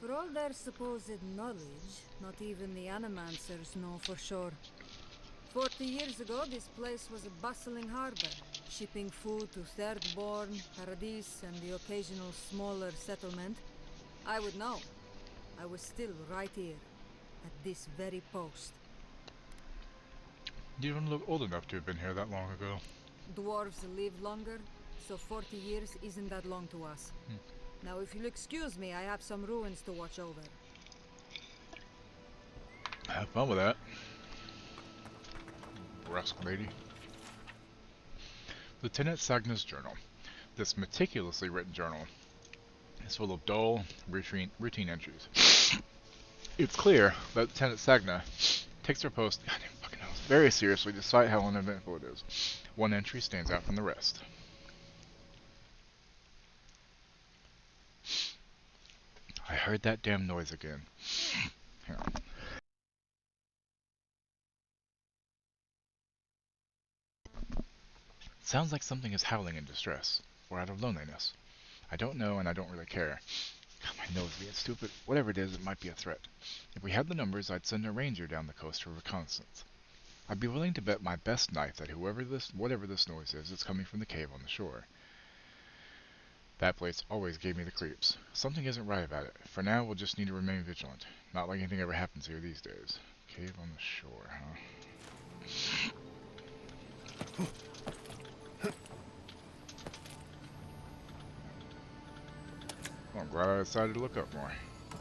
For all their supposed knowledge, not even the animancers know for sure. 40 years ago, this place was a bustling harbor, shipping food to Thirdborn, Paradis, and the occasional smaller settlement. I would know. I was still right here, at this very post. You don't look old enough to have been here that long ago. Dwarves live longer, so 40 years isn't that long to us. Now, if you'll excuse me, I have some ruins to watch over. Have fun with that. Rascal lady. Lieutenant Sagna's journal. This meticulously written journal is full of dull, routine entries. It's clear that Lieutenant Sagna takes her post very seriously despite how uneventful it is. One entry stands out from the rest. I heard that damn noise again. Hang on. It sounds like something is howling in distress, or out of loneliness. I don't know, and I don't really care. God, my nose being stupid. Whatever it is, it might be a threat. If we had the numbers, I'd send a ranger down the coast for reconnaissance. I'd be willing to bet my best knife that whatever this noise is, it's coming from the cave on the shore. That place always gave me the creeps. Something isn't right about it. For now, we'll just need to remain vigilant. Not like anything ever happens here these days. Cave on the shore, huh? Well, I'm glad I decided to look up more.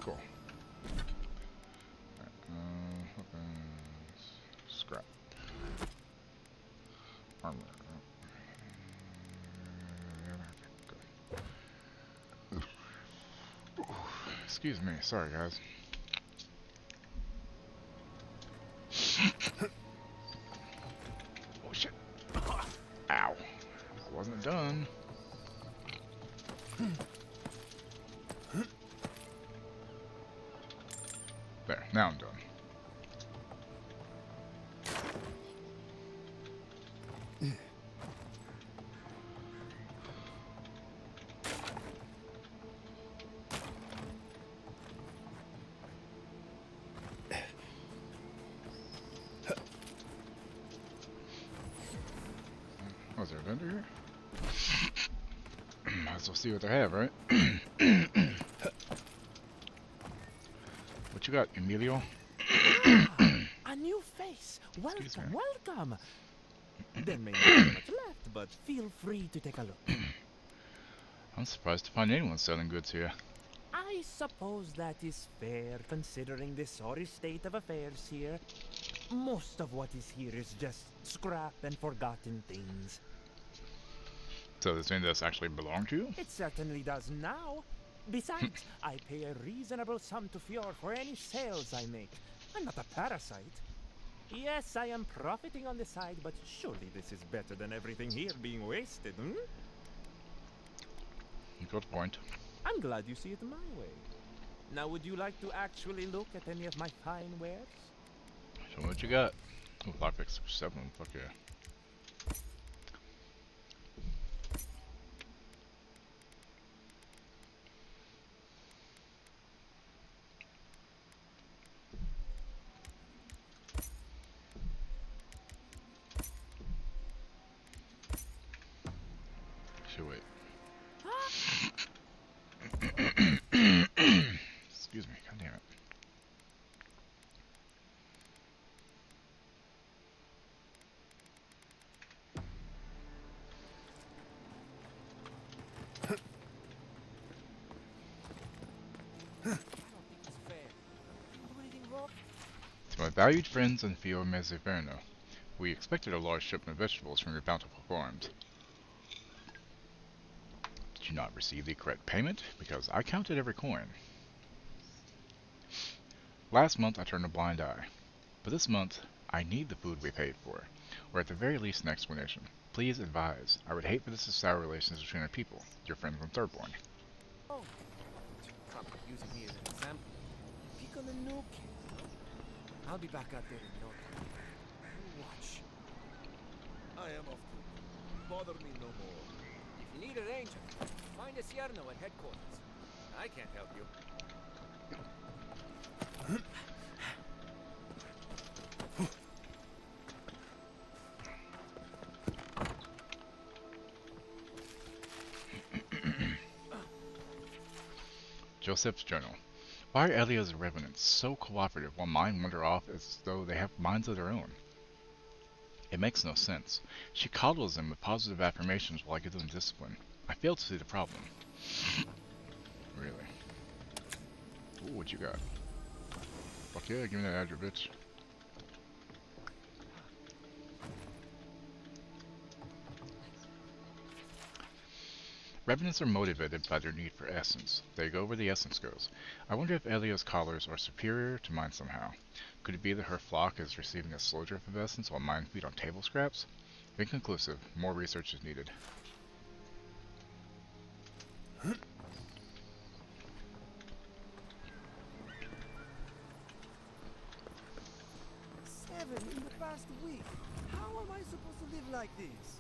Cool. Weapons. Scrap. Armor. Excuse me, sorry guys. Oh shit. Ow. I wasn't done. There, now I'm done. Oh, is there a vendor here? Might as well see what they have, right? What you got, Emilio? A new face. Excuse Welcome, me. welcome. There may not be much left, but feel free to take a look. I'm surprised to find anyone selling goods here. I suppose that is fair, considering the sorry state of affairs here. Most of what is here is just scrap and forgotten things. So this thing does actually belong to you? It certainly does now. Besides, I pay a reasonable sum to Fjord for any sales I make. I'm not a parasite. Yes, I am profiting on the side, but surely this is better than everything here being wasted, hmm? Good point. I'm glad you see it my way. Now, would you like to actually look at any of my fine wares? So what you got? Oh, lockpick 7. Fuck yeah. Should wait. Excuse me. God damn it. To my valued friends and Fio Mezzoverno, we expected a large shipment of vegetables from your bountiful farms. Did you not receive the correct payment? Because I counted every coin. Last month I turned a blind eye, but this month I need the food we paid for, or at the very least an explanation. Please advise. I would hate for this to sour relations between our people, your friends from Thirdborn. Oh, probably using me as an example. Pick on the new kid. I'll be back out there in no time. You watch. I am off to. Bother me no more. If you need a ranger, find a Cierno at headquarters. I can't help you. Joseph's journal. Why are Elia's revenants so cooperative while mine wander off as though they have minds of their own? It makes no sense. She coddles them with positive affirmations while I give them discipline. I fail to see the problem. Really? Ooh, what you got? Fuck yeah, give me that Adra, bitch. Revenants are motivated by their need for essence. They go where the essence goes. I wonder if Elia's collars are superior to mine somehow. Could it be that her flock is receiving a slow drift of essence while mine feed on table scraps? Inconclusive. More research is needed. 7 in the past week. How am I supposed to live like this?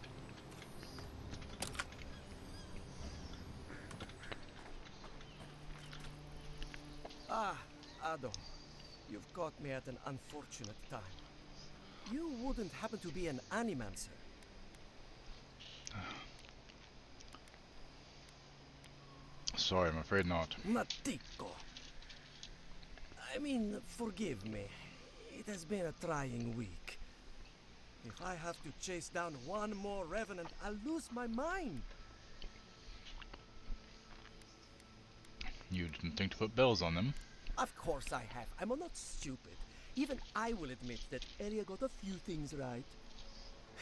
Ah, Ado. You've caught me at an unfortunate time. You wouldn't happen to be an animancer? Sorry, I'm afraid not. Matico. I mean, forgive me. It has been a trying week. If I have to chase down one more revenant, I'll lose my mind. You didn't think to put bells on them. Of course I have. I'm not stupid. Even I will admit that Elia got a few things right.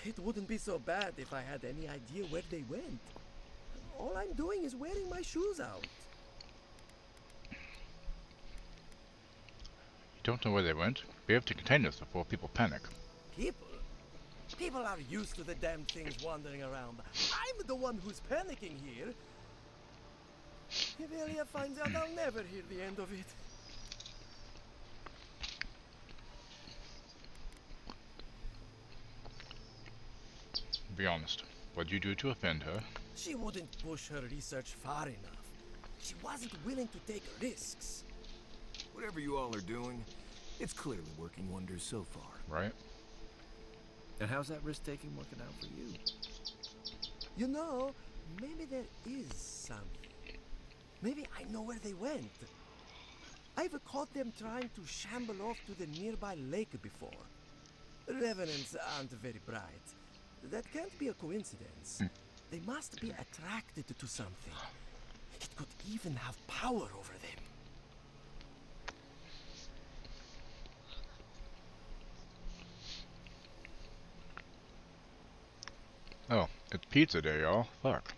It wouldn't be so bad if I had any idea where they went. All I'm doing is wearing my shoes out. You don't know where they went. We have to contain this before people panic. People? People are used to the damn things wandering around. I'm the one who's panicking here. If Elia finds out, I'll never hear the end of it. Be honest. What'd you do to offend her? She wouldn't push her research far enough. She wasn't willing to take risks. Whatever you all are doing, it's clearly working wonders so far. Right? And how's that risk-taking working out for you? You know, maybe there is something. Maybe I know where they went. I've caught them trying to shamble off to the nearby lake before. Revenants aren't very bright. That can't be a coincidence. They must be attracted to something. It could even have power over them. Oh, it's pizza day, y'all. Fuck.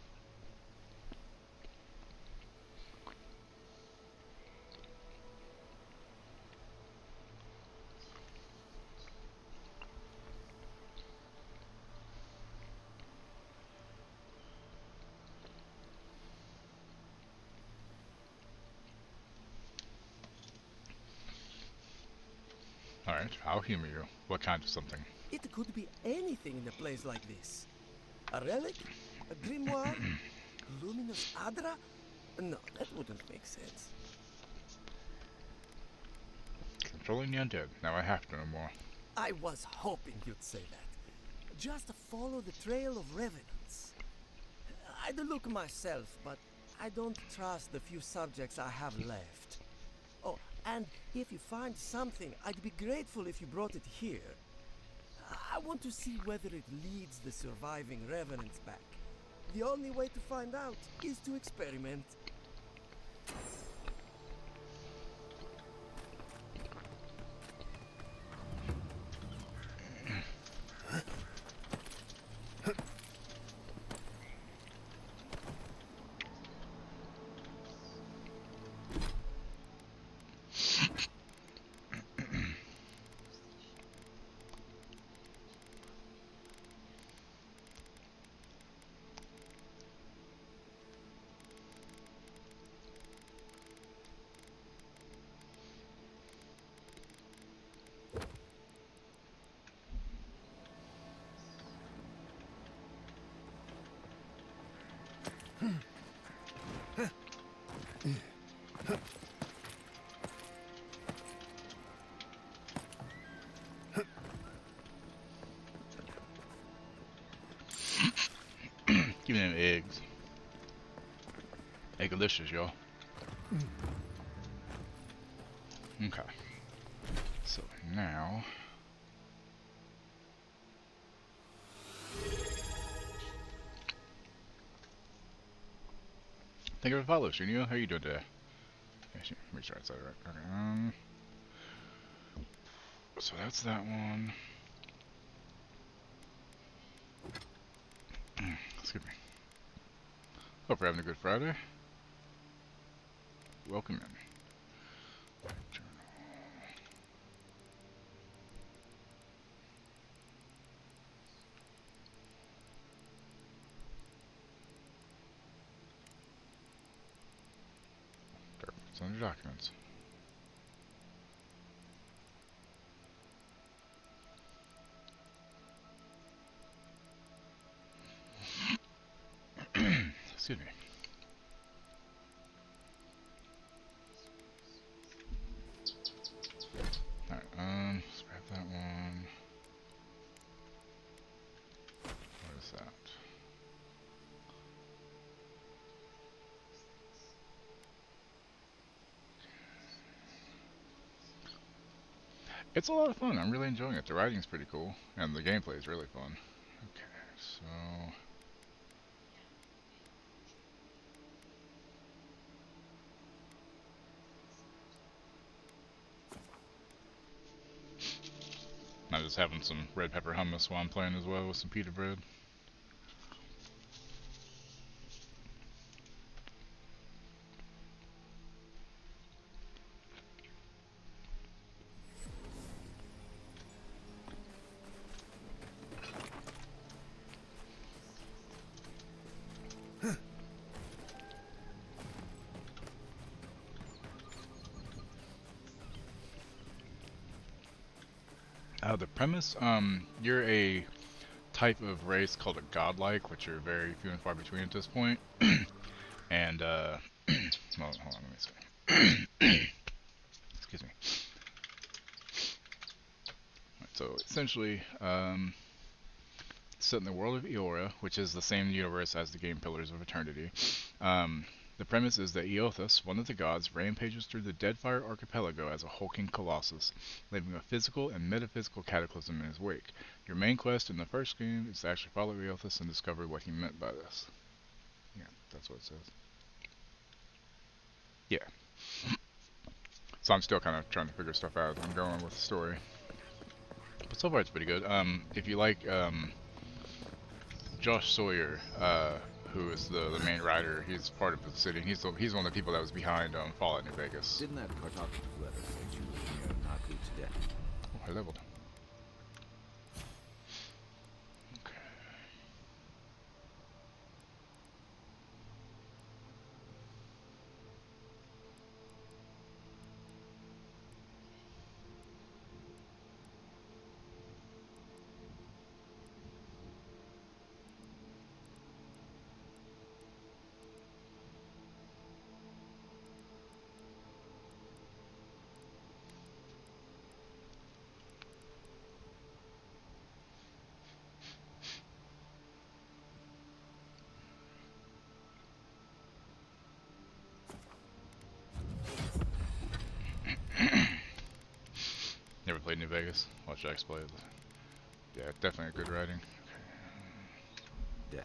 Alright, I'll humor you. What kind of something? It could be anything in a place like this. A relic? A grimoire? Luminous Adra? No, that wouldn't make sense. Controlling the undead. Now I have to know more. I was hoping you'd say that. Just follow the trail of revenants. I'd look myself, but I don't trust the few subjects I have left. Oh, and if you find something, I'd be grateful if you brought it here. I want to see whether it leads the surviving revenants back. The only way to find out is to experiment. Give me them eggs. Eggalicious, y'all. Okay. So now... Thank you for the follow, Shunio. How are you doing today? Make sure I said it right. Okay, so that's that one. Excuse me. Hope you're having a good Friday. Welcome in. Journal. There, it's on your documents. Excuse me. Alright, let's grab that one. What is that? It's a lot of fun. I'm really enjoying it. The writing's pretty cool, and the gameplay is really fun. Okay, so... I'm just having some red pepper hummus while I'm playing as well with some pita bread. The premise, you're a type of race called a godlike, which are very few and far between at this point. And, well, hold on, let me see. Excuse me. So, essentially, set in the world of Eora, which is the same universe as the game Pillars of Eternity. The premise is that Eothas, one of the gods, rampages through the Deadfire Archipelago as a hulking colossus, leaving a physical and metaphysical cataclysm in his wake. Your main quest in the first game is to actually follow Eothas and discover what he meant by this. Yeah, that's what it says. Yeah. So I'm still kind of trying to figure stuff out as I'm going with the story. But so far it's pretty good. If you like Josh Sawyer, who is the main writer, he's part of the city. He's one of the people that was behind Fallout New Vegas. Didn't that cartographer's letter say you were near Naku today? Oh, I leveled. Never played New Vegas. Watch Jax play it. Yeah, definitely a good writing. Yeah.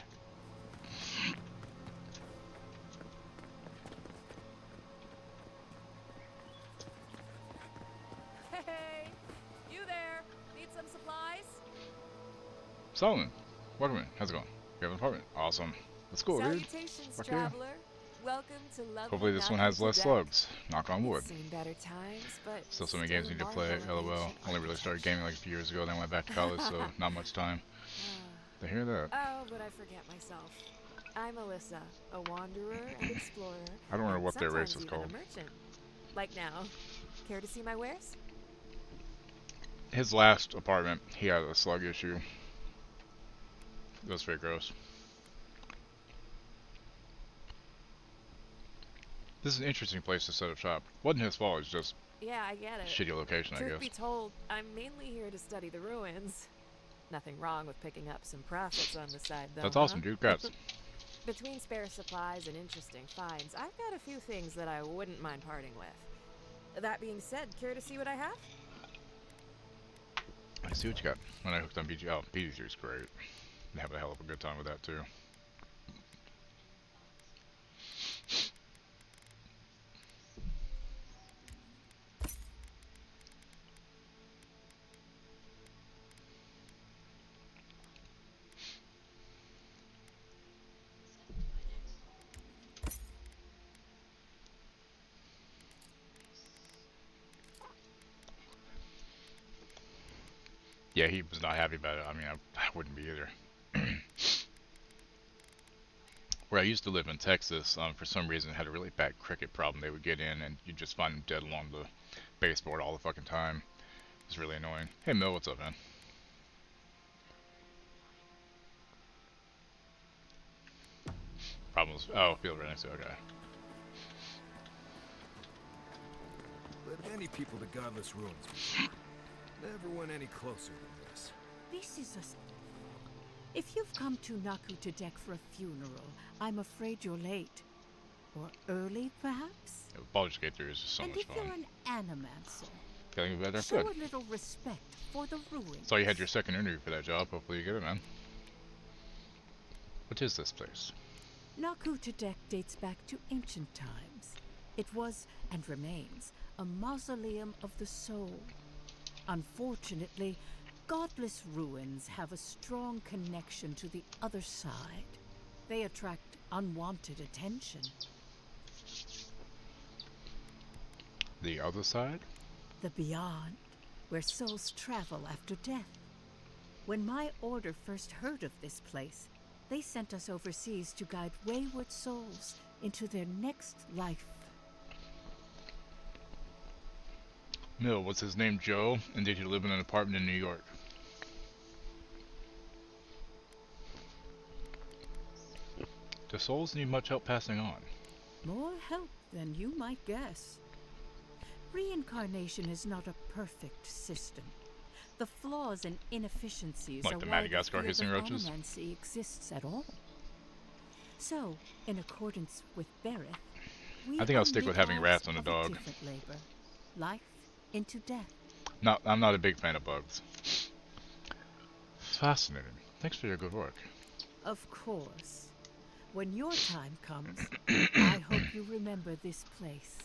Hey, you there? Need some supplies? Solomon, welcome in. How's it going? You have an apartment? Awesome. Let's go, dude. Salutations, Fuck yeah. traveler. Welcome to lovely Hopefully this one has less slugs. Knock on wood. Seen better times, but Still so many games need to play. LOL. Only really started gaming like a few years ago, then went back to college, so not much time. To hear that. Oh, but I forget myself. I'm Alyssa, a wanderer and explorer. I don't know what their race sometimes is even called. a merchant. Like now. Care to see my wares? His last apartment, he had a slug issue. It was very gross. This is an interesting place to set up shop. Wasn't his fault, it's just Yeah, I get it. shitty location, I Truth guess. be told, I'm mainly here to study the ruins. Nothing wrong with picking up some profits on the side, though. That's awesome, dude. Congrats. Between spare supplies and interesting finds, I've got a few things that I wouldn't mind parting with. That being said, care to see what I have? I see what you got. When I hooked on BG, oh, BG3 is great. They have a hell of a good time with that too. Yeah, he was not happy about it. I mean, I wouldn't be either. Where I used to live in Texas, for some reason, had a really bad cricket problem. They would get in, and you'd just find them dead along the baseboard all the fucking time. It was really annoying. Hey, Mill, what's up, man? Problems. Oh, field right next to. Okay. Led many people to godless ruins before. Never went any closer than this. This is a... If you've come to Naku to deck for a funeral, I'm afraid you're late. Or early, perhaps? Yeah, Baldur's Gate 3 is just so and much if fun. you're an animancer, Feeling better? show Good. a little respect for the ruins. So you had your second interview for that job. Hopefully you get it, man. What is this place? Naku to deck dates back to ancient times. It was, and remains, a mausoleum of the soul. Unfortunately, godless ruins have a strong connection to the other side. They attract unwanted attention. The other side? The beyond, where souls travel after death. When my order first heard of this place, they sent us overseas to guide wayward souls into their next life. Mill, was his name Joe? And did he live in an apartment in New York? Do souls need much help passing on? More help than you might guess. Reincarnation is not a perfect system. The flaws and inefficiencies Like are the why Madagascar the field hissing of roaches? animancy exists at all. So, in accordance with Berith, we I think I'll are stick with having midwives rats on a of dog. different labor. Life into death. I'm not a big fan of bugs. It's fascinating. Thanks for your good work. Of course. When your time comes, I hope you remember this place.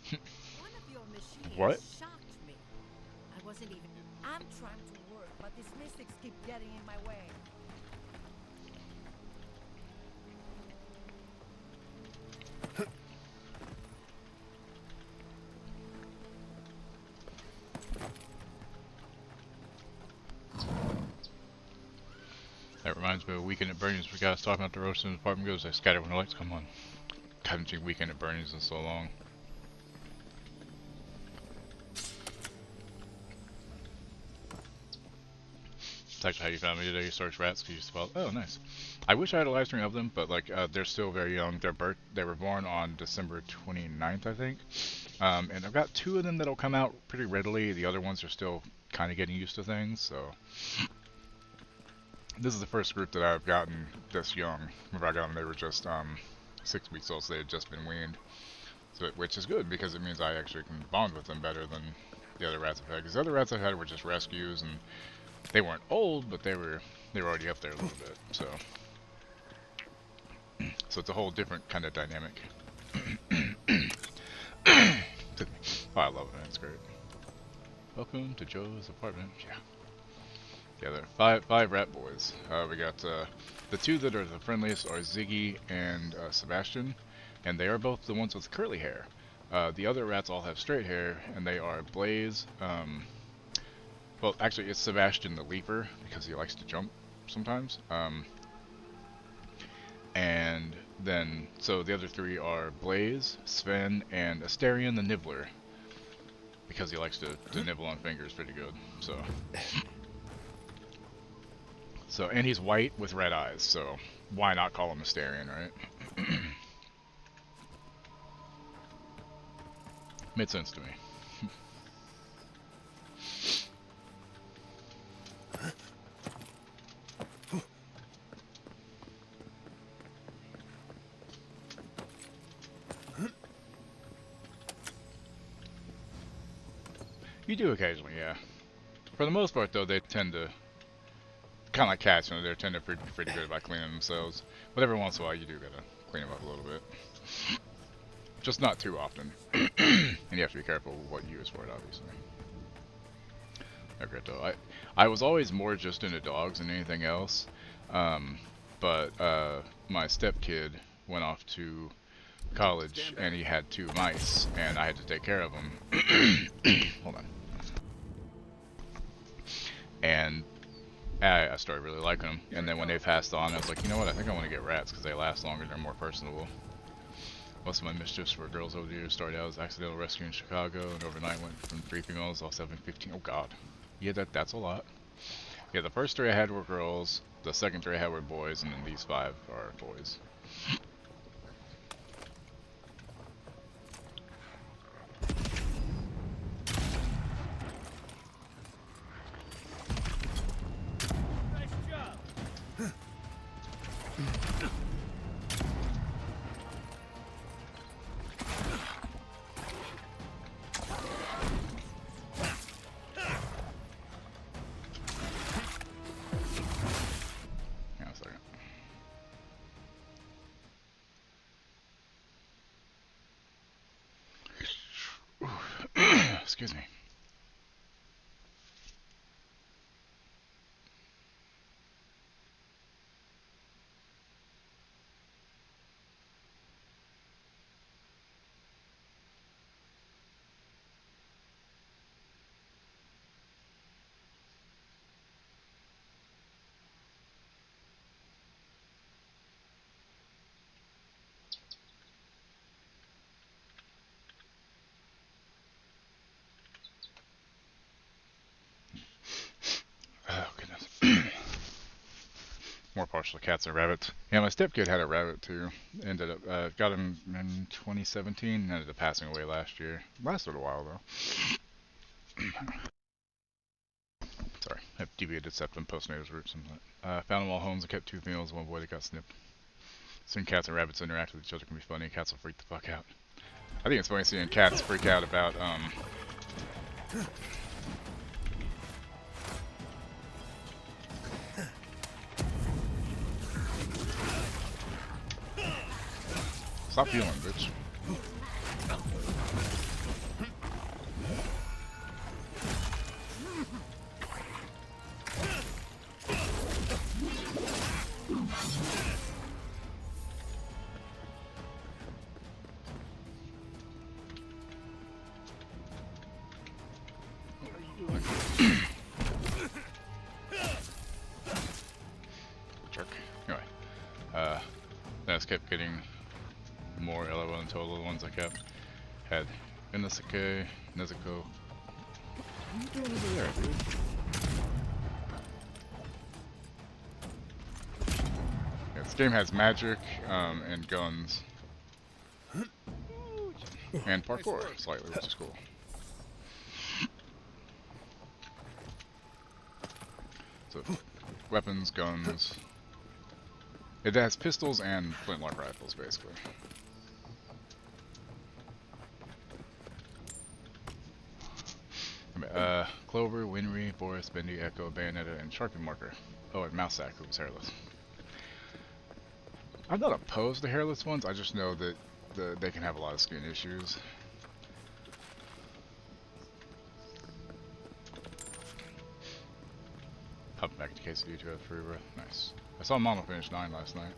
One of your machines What? shocked me. I wasn't even... I'm trying to work, but these mystics keep getting in my way. That reminds me of Weekend at Bernie's. We guys talking about the roast in the apartment goes, I scatter when the lights come on. Haven't seen Weekend at Bernie's in so long. Text how you found me today. You search rats because you spelled. Oh, nice. I wish I had a live stream of them, but like they're still very young. They were born on December 29th, I think. And I've got 2 of them that'll come out pretty readily. The other ones are still kind of getting used to things. So this is the first group that I've gotten this young. When I got them, they were just 6 weeks old, so they had just been weaned. So which is good because it means I actually can bond with them better than the other rats I've had. Because the other rats I've had were just rescues and they weren't old, but they were already up there a little bit, so it's a whole different kind of dynamic. Oh, I love it, it's great. Welcome to Joe's apartment. Yeah, there are five rat boys. We got the 2 that are the friendliest are Ziggy and Sebastian, and they are both the ones with curly hair. The other rats all have straight hair, and they are Blaze. Well, actually, it's Sebastian the Leaper, because he likes to jump sometimes. And then, so the other 3 are Blaze, Sven, and Asterion the Nibbler, because he likes to nibble on fingers pretty good, so. And he's white with red eyes, so why not call him Asterion, right? Made sense to me. You do occasionally, yeah. For the most part, though, they tend to, kind of like cats, you know, they tend to be pretty good about cleaning themselves. But every once in a while, you do gotta clean them up a little bit. Just not too often. And you have to be careful with what you use for it, obviously. Okay, though, I was always more just into dogs than anything else. But my stepkid went off to college, and he had 2 mice, and I had to take care of them. Hold on. And I started really liking them, and then when they passed on, I was like, you know what, I think I want to get rats, because they last longer and they're more personable. Most of my mischiefs for girls over the years started out as accidental rescue in Chicago, and overnight went from 3 females, all 7, 15, oh god. Yeah, that's a lot. Yeah, the first 3 I had were girls, the second 3 I had were boys, and then these 5 are boys. Excuse me. Oh, goodness. More partial to cats and rabbits. Yeah, my stepkid had a rabbit too. Ended up, got him in 2017, ended up passing away last year. Lasted a while though. deviated septum postnatal roots. Found them all homes and kept 2 females, 1 boy that got snipped. Seeing cats and rabbits interact with each other can be funny. Cats will freak the fuck out. I think it's funny seeing cats freak out about stop healing, bitch. Jerk. Anyway, then I just kept getting more LOL until the ones I kept had Inosuke, Nezuko. What are you doing over there, dude? Yeah, this game has magic and guns and parkour slightly, which is cool. So, weapons, guns. It has pistols and flintlock rifles, basically. Clover, Winry, Boris, Bendy, Echo, Bayonetta, and Sharpie Marker. Oh, and Mousesack, who was hairless. I'm not opposed to hairless ones, I just know that they can have a lot of skin issues. Popping back into KCD to have free breath. Nice. I saw Mama finish 9 last night.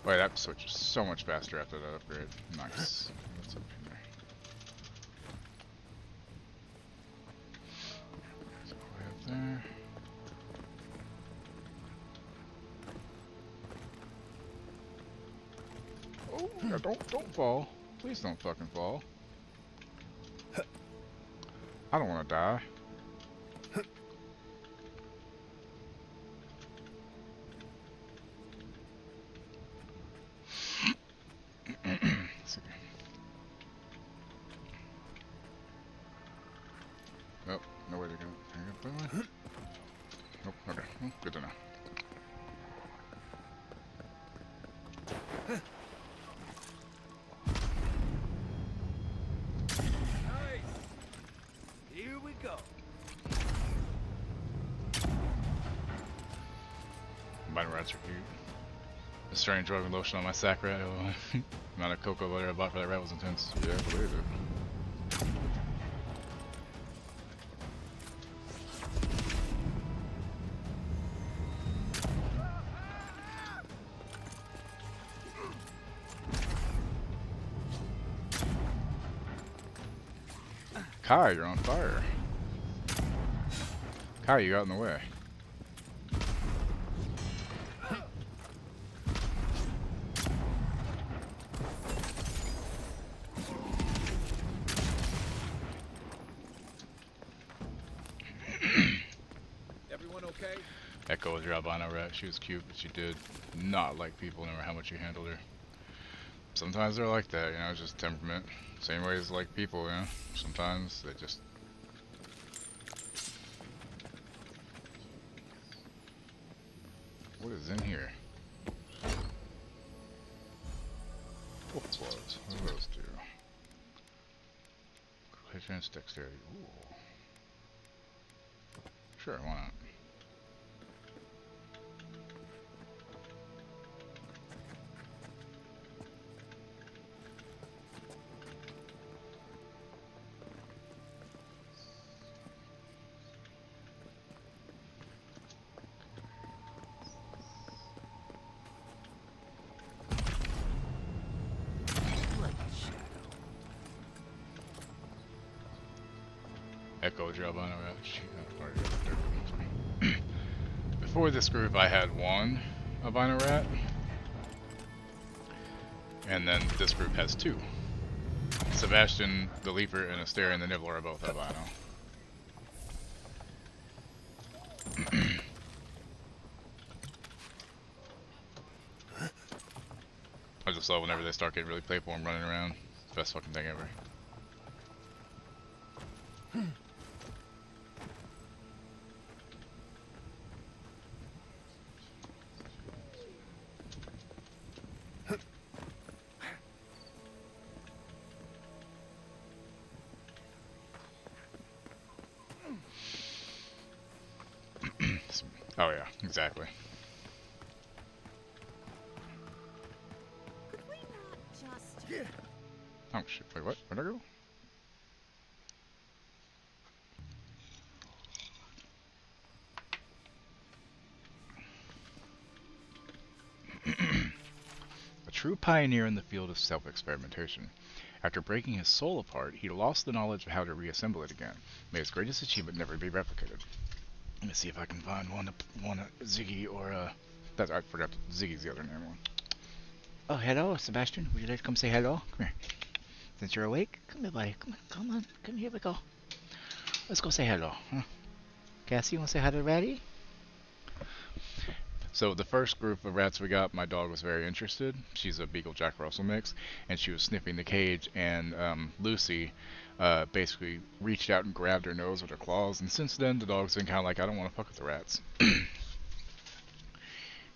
Wait, that switched so much faster after that upgrade. Nice. What's up here? So way up there. Oh, yeah, don't fall. Please don't fucking fall. I don't want to die. Nope, no way to go. Can I get that way? Nope, okay. Well, good to know. Nice. Here we go. Combined rats are cute. The strange rubbing lotion on my sack rat. Oh, the amount of cocoa butter I bought for that rat was intense. Yeah, I believe it. Kai, you're on fire. Kai, you got in the way. Everyone okay? Echo was your albino rat. She was cute, but she did not like people no matter how much you handled her. Sometimes they're like that, you know, it's just temperament. Same way as like people, you know. Sometimes they just... What is in here? What's what? What do those do? Quick chance dexterity. Ooh. Sure, why not? Echo job on it. Before this group, I had 1 albino rat, and then this group has 2. Sebastian, the Leaper, and Asteria and the Nibbler are both albino. I just love whenever they start getting really playful and running around. It's the best fucking thing ever. Oh yeah, exactly. Could we not just... Oh shit, wait, what? Where'd I go? A true pioneer in the field of self-experimentation. After breaking his soul apart, he lost the knowledge of how to reassemble it again. May his greatest achievement never be replicated. Let me see if I can find one Ziggy or that I forgot Ziggy's the other name one. Oh, hello, Sebastian. Would you like to come say hello? Come here. Since you're awake, come here, buddy. Come on. Here we go. Let's go say hello, huh? Cassie, you want to say hi to Ratty? So the first group of rats we got, my dog was very interested. She's a Beagle Jack Russell mix, and she was sniffing the cage, and Lucy basically reached out and grabbed her nose with her claws, and since then the dog's been kind of like, I don't want to fuck with the rats.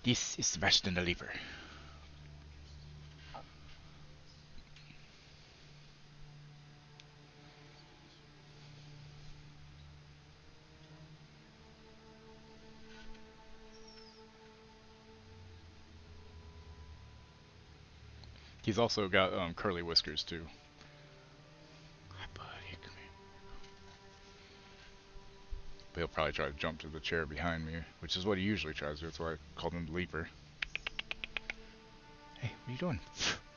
This is Sebastian the Leaper. He's also got curly whiskers too. Hi, buddy, come here. But he'll probably try to jump to the chair behind me, which is what he usually tries to do. That's why I called him the Leaper. Hey, what are you doing?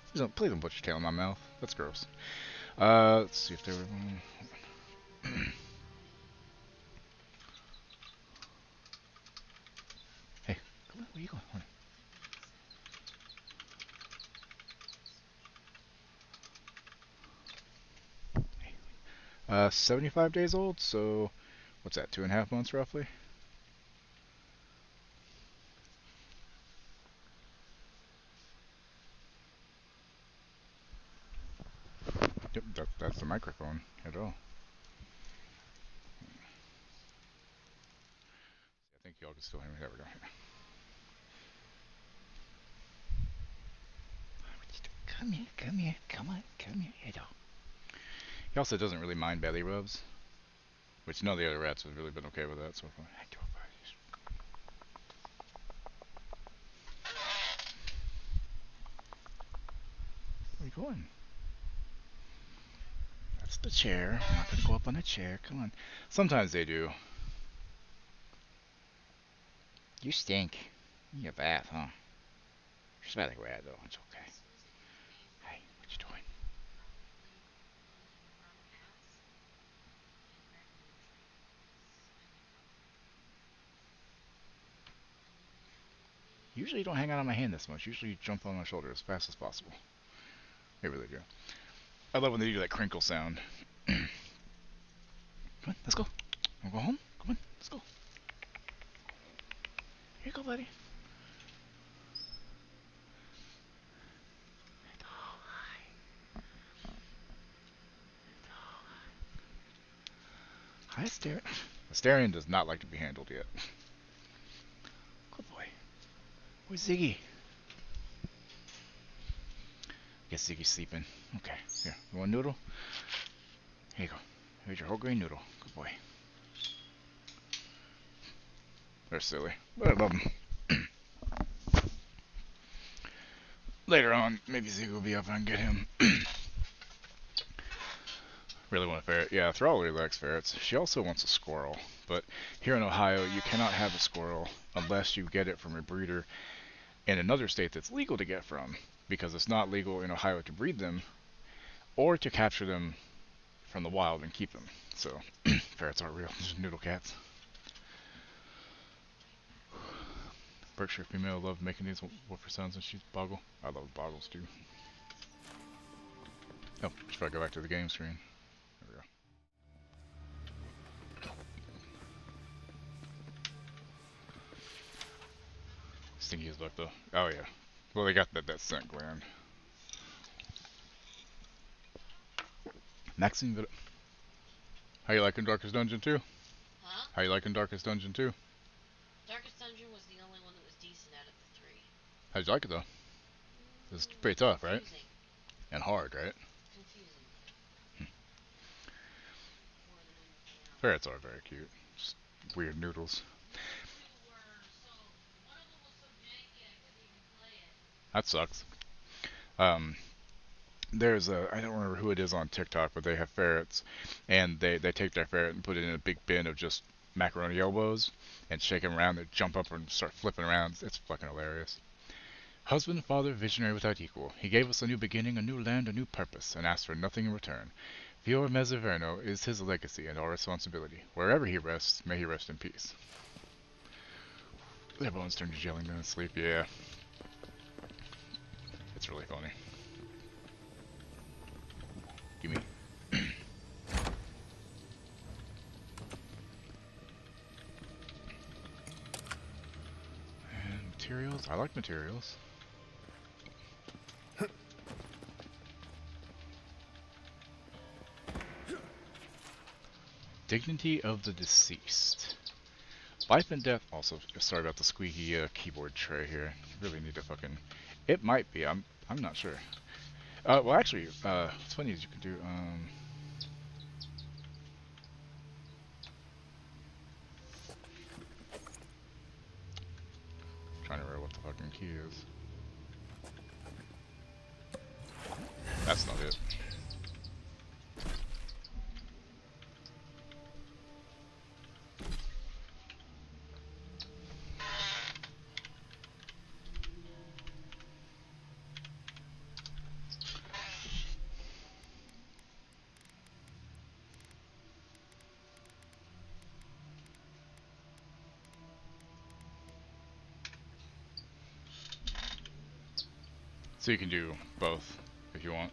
Please don't put your tail in my mouth. That's gross. Let's see if there were... Hey, come on, where you going? 75 days old, so what's that, 2.5 months roughly? Yep, that's the microphone at all. I think y'all can still hear me. There we go. Come here, come here. Hello. He also doesn't really mind belly rubs, which none of the other rats have really been okay with that so far. Where are you going? That's the chair. I'm not gonna go up on the chair. Come on. Sometimes they do. You stink. You need a bath, huh? You smell like a rat, though. It's okay. Hey, what you doing? Usually you don't hang out on my hand this much. Usually you jump on my shoulder as fast as possible. They really do. I love when they do that crinkle sound. Come on, let's go. Wanna go home? Come on, let's go. Here you go, buddy. Hi, Asterion. Asterion does not like to be handled yet. Good boy. Where's Ziggy? Guess Ziggy's sleeping. Okay, here. You want a noodle? Here you go. Here's your whole grain noodle. Good boy. They're silly, but I love them. Later on, maybe Ziggy will be up and get him. Really want a ferret. Yeah, Thrall really likes ferrets. She also wants a squirrel, but here in Ohio, you cannot have a squirrel unless you get it from a breeder in another state that's legal to get from, because it's not legal in Ohio to breed them or to capture them from the wild and keep them. So, ferrets aren't real, just noodle cats. Berkshire female loved making these woofer sounds and she's boggle. I love boggles too. Oh, should I go back to the game screen? There we go. Stinky as luck though. Oh yeah. Well, they got that scent gland. Maxine, how you liking Darkest Dungeon 2? Huh? How you liking Darkest Dungeon 2? Darkest Dungeon was the only one that was decent out of the three. How'd you like it though? It's pretty tough, right? Confusing. And hard, right? Confusing. Ferrets are very cute. Just weird noodles. That sucks. There's a, I don't remember who it is on TikTok, but they have ferrets, and they take their ferret and put it in a big bin of just macaroni elbows and shake them around. They jump up and start flipping around. It's fucking hilarious. Husband, father, visionary without equal. He gave us a new beginning, a new land, a new purpose, and asked for nothing in return. Fior Mezzaverno is his legacy and our responsibility. Wherever he rests, may he rest in peace. Their bones turn to gelling in sleep, yeah. It's really funny. Gimme. And materials? I like materials. Dignity of the deceased. Life and death. Also, sorry about the squeaky keyboard tray here. Really need to fucking. It might be. I'm not sure. Well, actually, what's funny is you can do trying to remember what the fucking key is. That's not it. So you can do both if you want.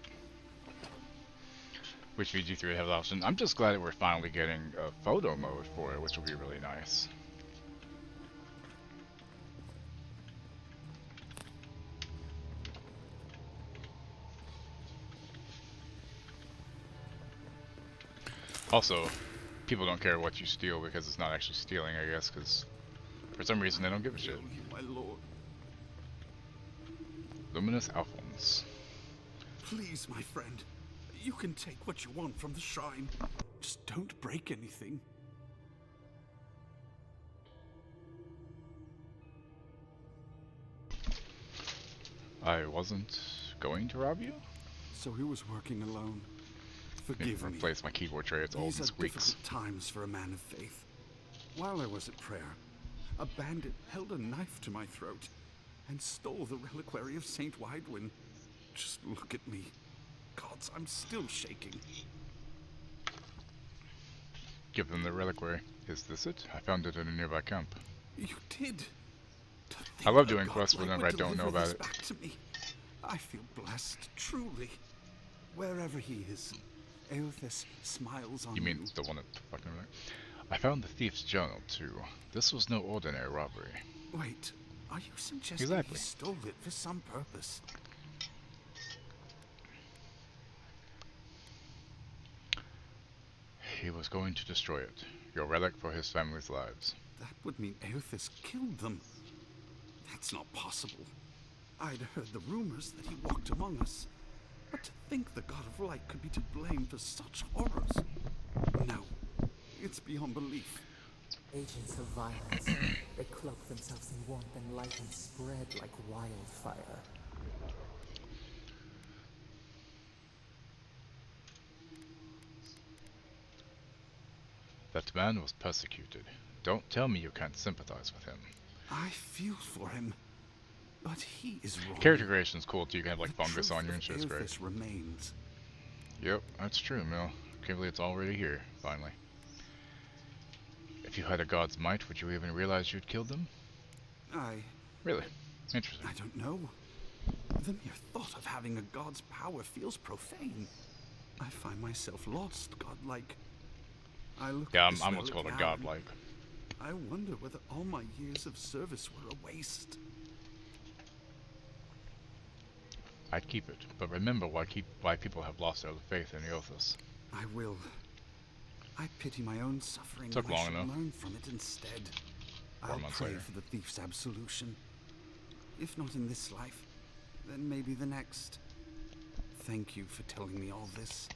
Which VG3 has option. I'm just glad that we're finally getting a photo mode for it, which will be really nice. Also, people don't care what you steal because it's not actually stealing, I guess, because for some reason they don't give a shit. My lord. Luminous Alphons. Please, my friend. You can take what you want from the shrine. Just don't break anything. I wasn't going to rob you? So he was working alone. Forgive me. Replace my keyboard tray, it's old and squeaks. These are difficult times for a man of faith. While I was at prayer, a bandit held a knife to my throat and stole the reliquary of Saint Widwin. Just look at me. Gods, I'm still shaking. Give them the reliquary. Is this it? I found it in a nearby camp. You did? I love doing quests whenever I don't know about it. Back to me. I feel blessed, truly. Wherever he is, Eothas smiles on you. You mean the one at fucking right? I found the thief's journal too. This was no ordinary robbery. Wait, are you suggesting he stole it for some purpose? He was going to destroy it. Your relic for his family's lives. That would mean Eothas killed them. That's not possible. I'd heard the rumors that he walked among us. But to think the God of Light could be to blame for such horrors. No, it's beyond belief. Agents of violence. They cloak themselves in warmth and light and spread like wildfire. That man was persecuted. Don't tell me you can't sympathize with him. I feel for him, but he is wrong. Character creation is cool too. You can have like fungus on you and shit. It's great. Remains. Yep, that's true, Mill. Can't believe it's already here, finally. If you had a god's might, would you even realize you'd killed them? Really? Interesting. I don't know. The mere thought of having a god's power feels profane. I find myself lost, godlike. I look yeah, at I'm what's called a godlike. I wonder whether all my years of service were a waste. I'd keep it, but remember why people have lost their faith in Eothas. I will. I pity my own suffering. Took long I should enough. learn from it instead. I'll pray for the thief's absolution. If not in this life, then maybe the next. Thank you for telling me all this.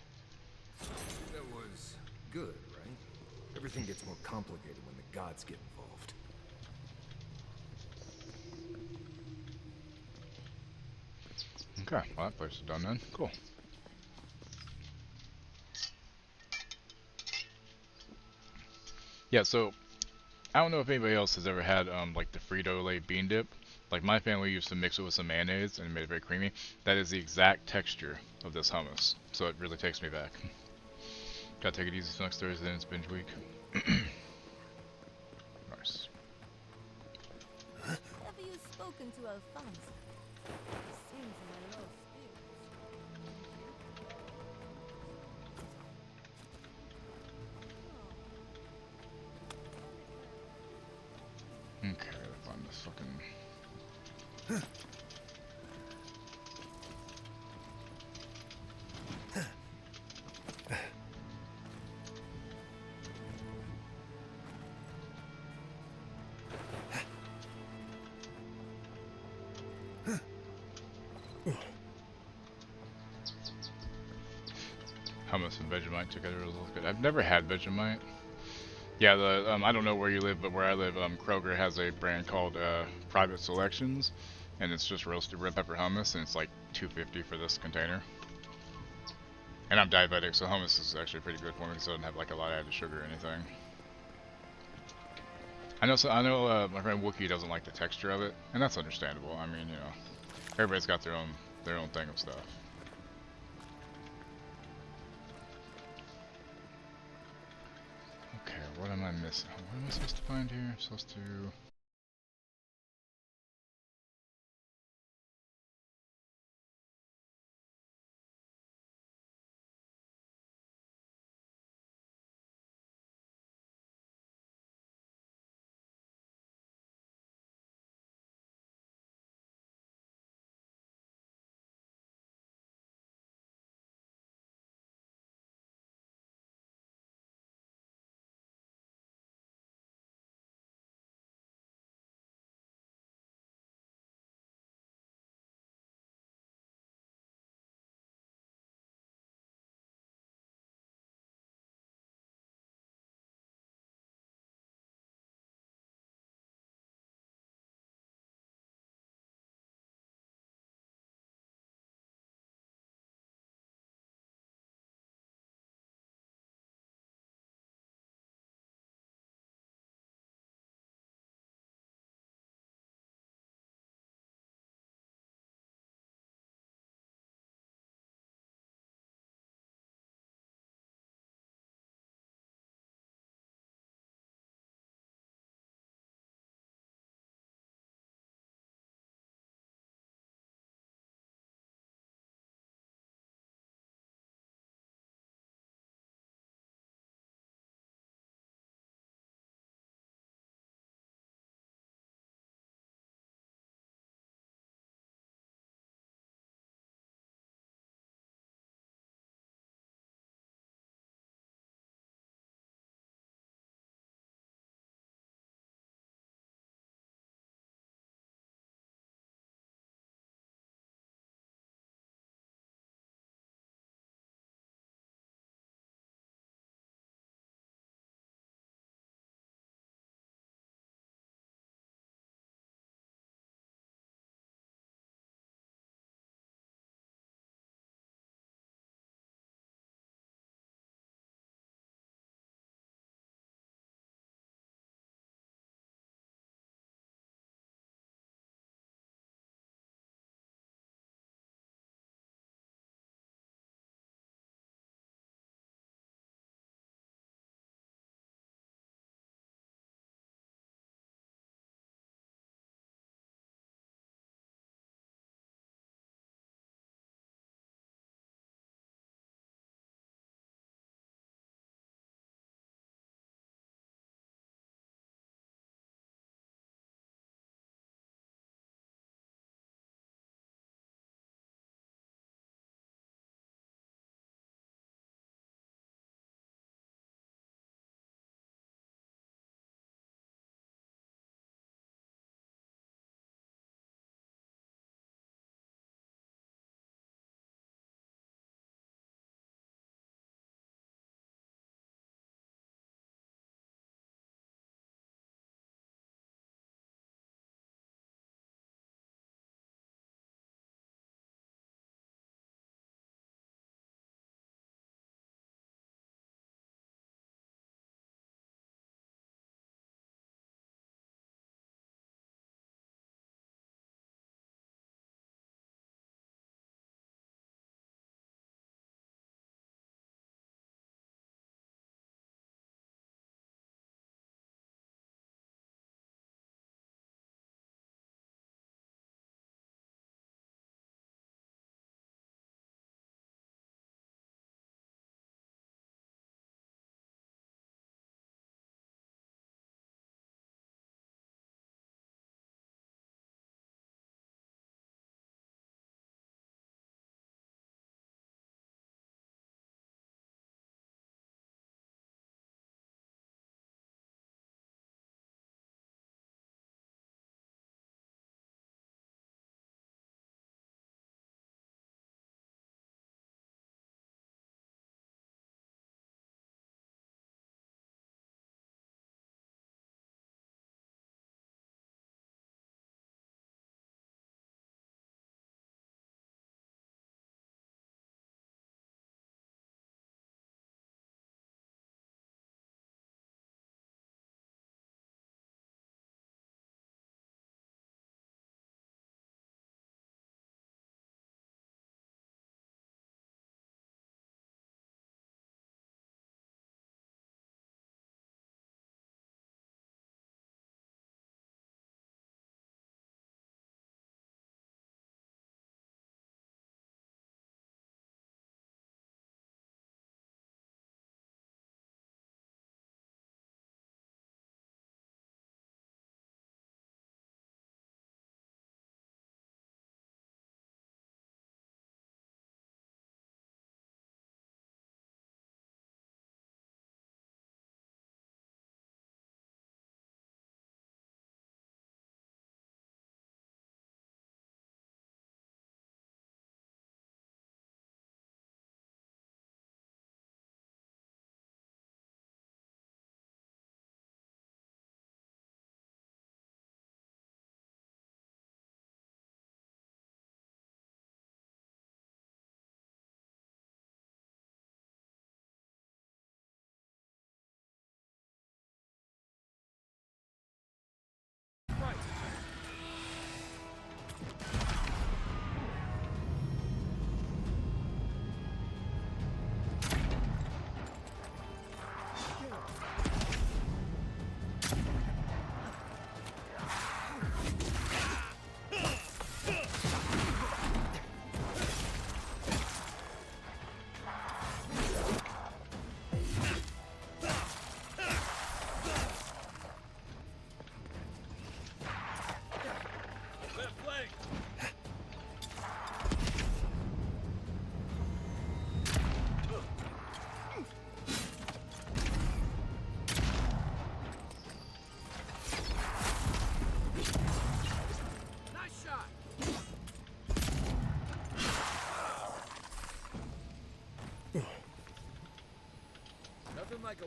That was good, right? Everything gets more complicated when the gods get involved. Okay, well that place is done then. Cool. Yeah, so I don't know if anybody else has ever had like the Frito-Lay bean dip. Like my family used to mix it with some mayonnaise and made it very creamy. That is the exact texture of this hummus, so it really takes me back. Gotta take it easy next Thursday, and it's binge week. Nice. Have you spoken to Alfonso? Seems in a low Okay, gotta find this fucking... Hummus and Vegemite together is good. I've never had Vegemite. Yeah, the I don't know where you live, but where I live, Kroger has a brand called Private Selections, and it's just roasted red pepper hummus, and it's like $2.50 for this container. And I'm diabetic, so hummus is actually pretty good for me because it doesn't have like a lot of added sugar or anything. I know my friend Wookie doesn't like the texture of it, and that's understandable. I mean, you know, everybody's got their own thing of stuff. Okay, what am I missing? What am I supposed to find here? I'm supposed to...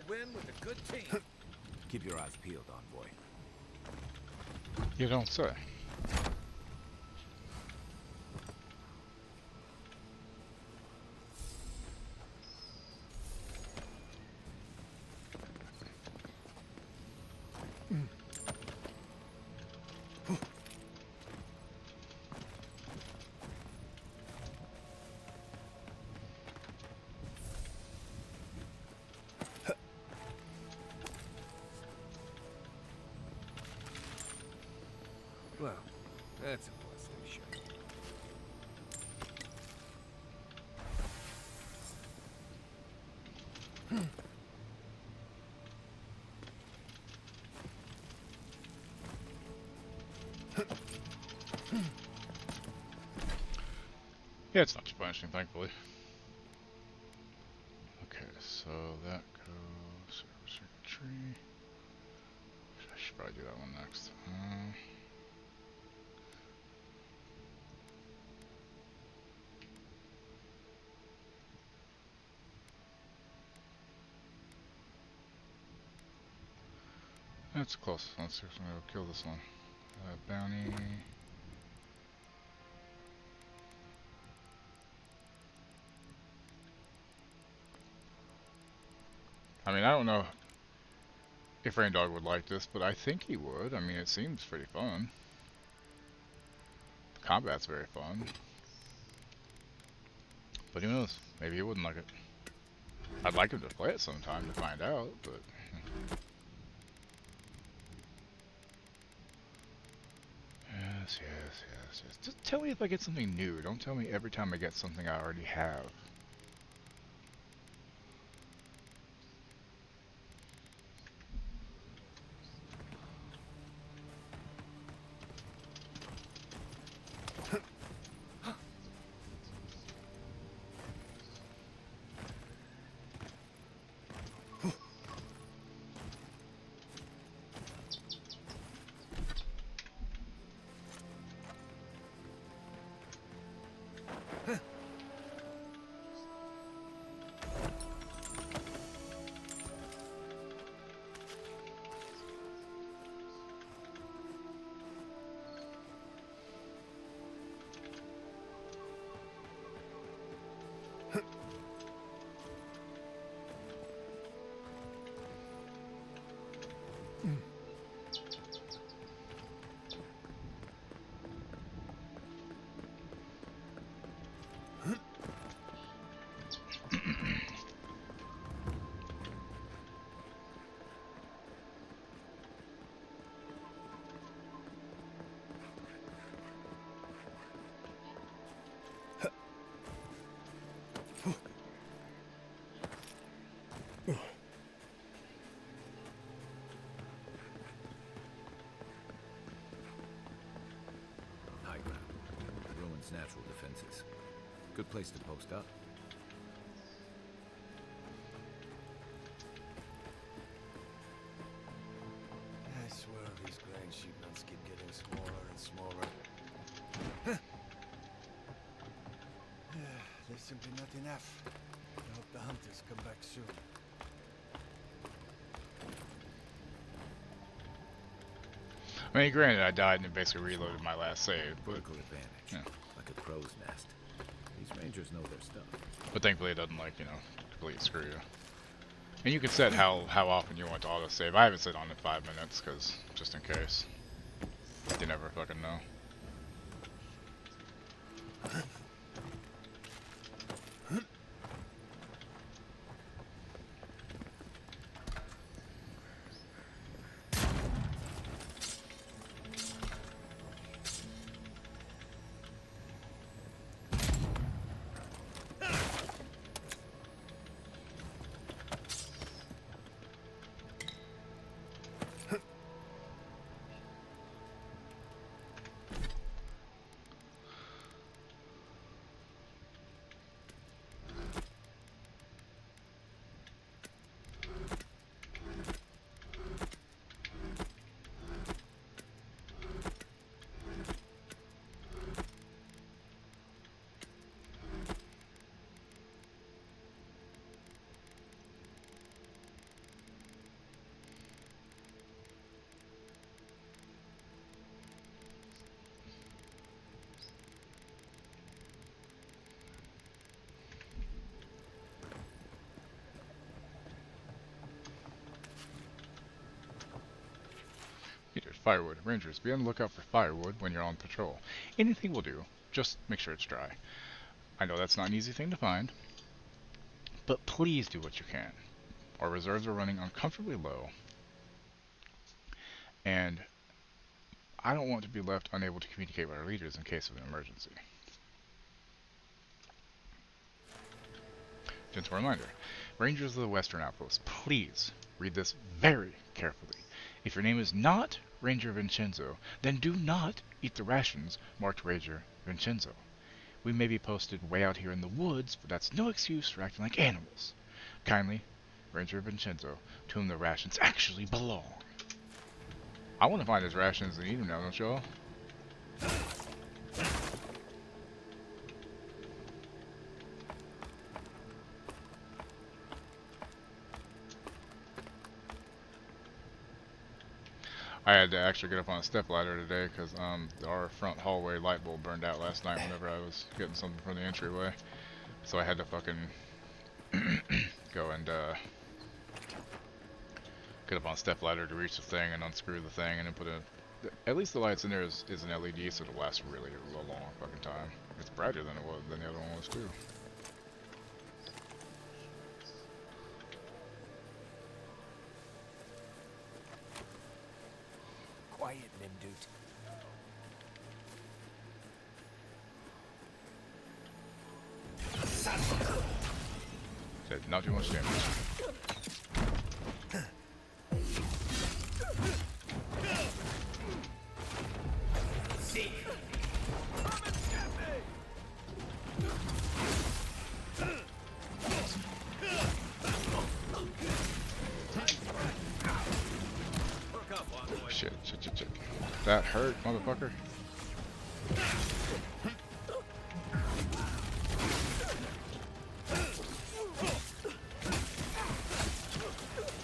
a win with a good team. Keep your eyes peeled, envoy. You don't say. Well, that's a blessing, sure. Yeah, it's not too punishing, thankfully. Okay, so that goes tree. I should probably do that one next. That's close. Let's see if I'm gonna kill this one. Bounty. I mean, I don't know if Rain Dog would like this, but I think he would. I mean, it seems pretty fun. The combat's very fun. But who knows? Maybe he wouldn't like it. I'd like him to play it sometime to find out, but... Yes. Just tell me if I get something new. Don't tell me every time I get something I already have. High ground. The ruins' natural defenses. Good place to post up. I swear these grain shipments keep getting smaller and smaller. There's simply not enough. I hope the hunters come back soon. I mean, granted, I died and it basically reloaded my last save, but... Vertical advantage. Yeah. Like a crow's nest. These rangers know their stuff. But thankfully it doesn't, like, you know, completely screw you. And you can set how often you want to autosave. I haven't set on it 5 minutes, because, just in case. You never fucking know. firewood. Rangers, be on the lookout for firewood when you're on patrol. Anything will do. Just make sure it's dry. I know that's not an easy thing to find, but please do what you can. Our reserves are running uncomfortably low, and I don't want to be left unable to communicate with our leaders in case of an emergency. Gentle reminder. Rangers of the Western Outpost, please read this very carefully. If your name is not Ranger Vincenzo, then do not eat the rations marked Ranger Vincenzo. We may be posted way out here in the woods, but that's no excuse for acting like animals. Kindly, Ranger Vincenzo, to whom the rations actually belong. I want to find his rations and eat them now, don't y'all? I had to actually get up on a step ladder today because our front hallway light bulb burned out last night whenever I was getting something from the entryway. So I had to fucking go and get up on a step ladder to reach the thing and unscrew the thing and then put in. At least the lights in there is an LED, so it'll last really a long fucking time. It's brighter than the other one was too. Quiet, Nimdut. Said not too much damage. Shit. That hurt, motherfucker.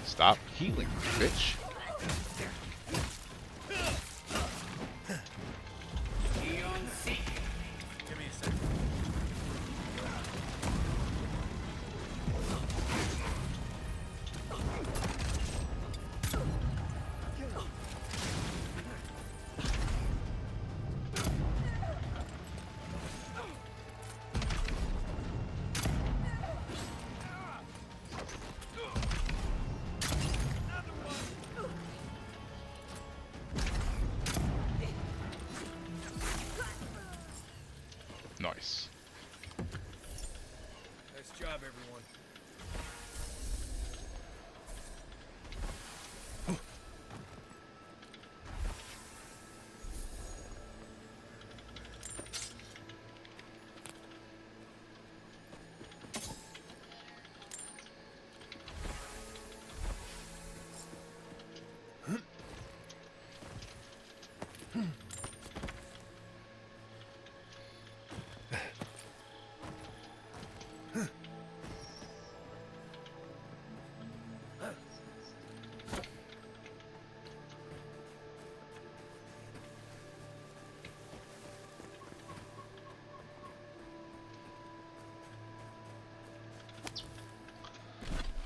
Stop healing, bitch. Give me a second. Nice. Nice job, everyone.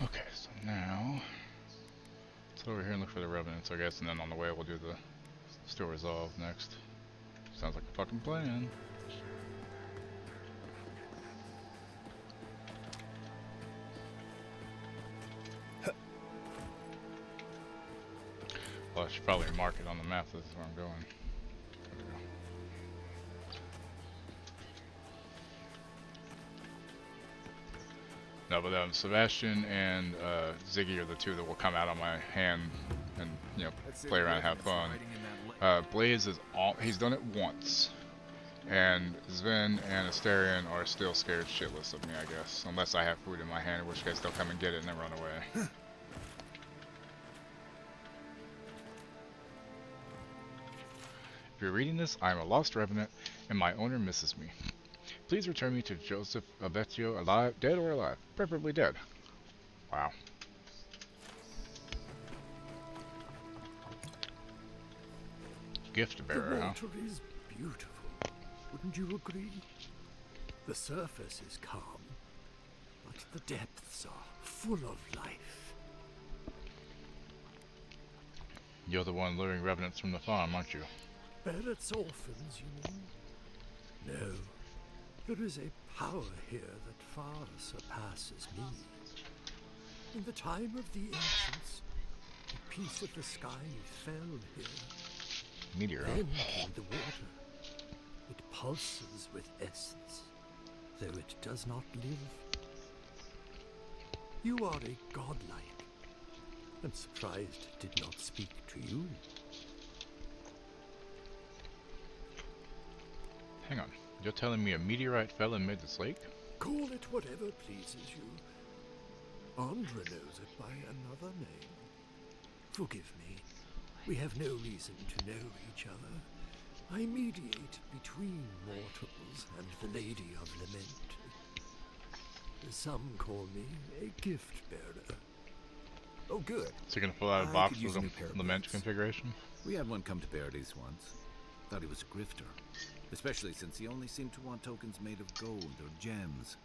Okay, so now let's go over here and look for the revenants, I guess, and then on the way we'll do the still resolve next. Sounds like a fucking plan. Well, I should probably mark it on the map. This is where I'm going. There we go. No, but Sebastian and Ziggy are the two that will come out on my hand and, you know, play around and have fun. Blaze is he's done it once. And Sven and Asterion are still scared shitless of me, I guess. Unless I have food in my hand, in which case they'll come and get it and then run away. If you're reading this, I am a lost revenant, and my owner misses me. Please return me to Joseph Abetio alive, dead or alive, preferably dead. Wow. Gift bearer, the huh? water is beautiful, wouldn't you agree? The surface is calm, but the depths are full of life. You're the one luring revenants from the farm, aren't you? Barrett's orphans, you mean? No. There is a power here that far surpasses me. In the time of the ancients, a piece of the sky fell here. Meteor. Then came the water. It pulses with essence, though it does not live. You are a godlike. I'm surprised it did not speak to you. Hang on. You're telling me a meteorite fell and made this lake? Call it whatever pleases you. Andra knows it by another name. Forgive me. We have no reason to know each other. I mediate between mortals and the Lady of Lament. Some call me a gift bearer. Oh, good. So you're gonna pull out a box with a lament configuration? We had one come to Paradise once. Thought he was a grifter. Especially since he only seemed to want tokens made of gold or gems.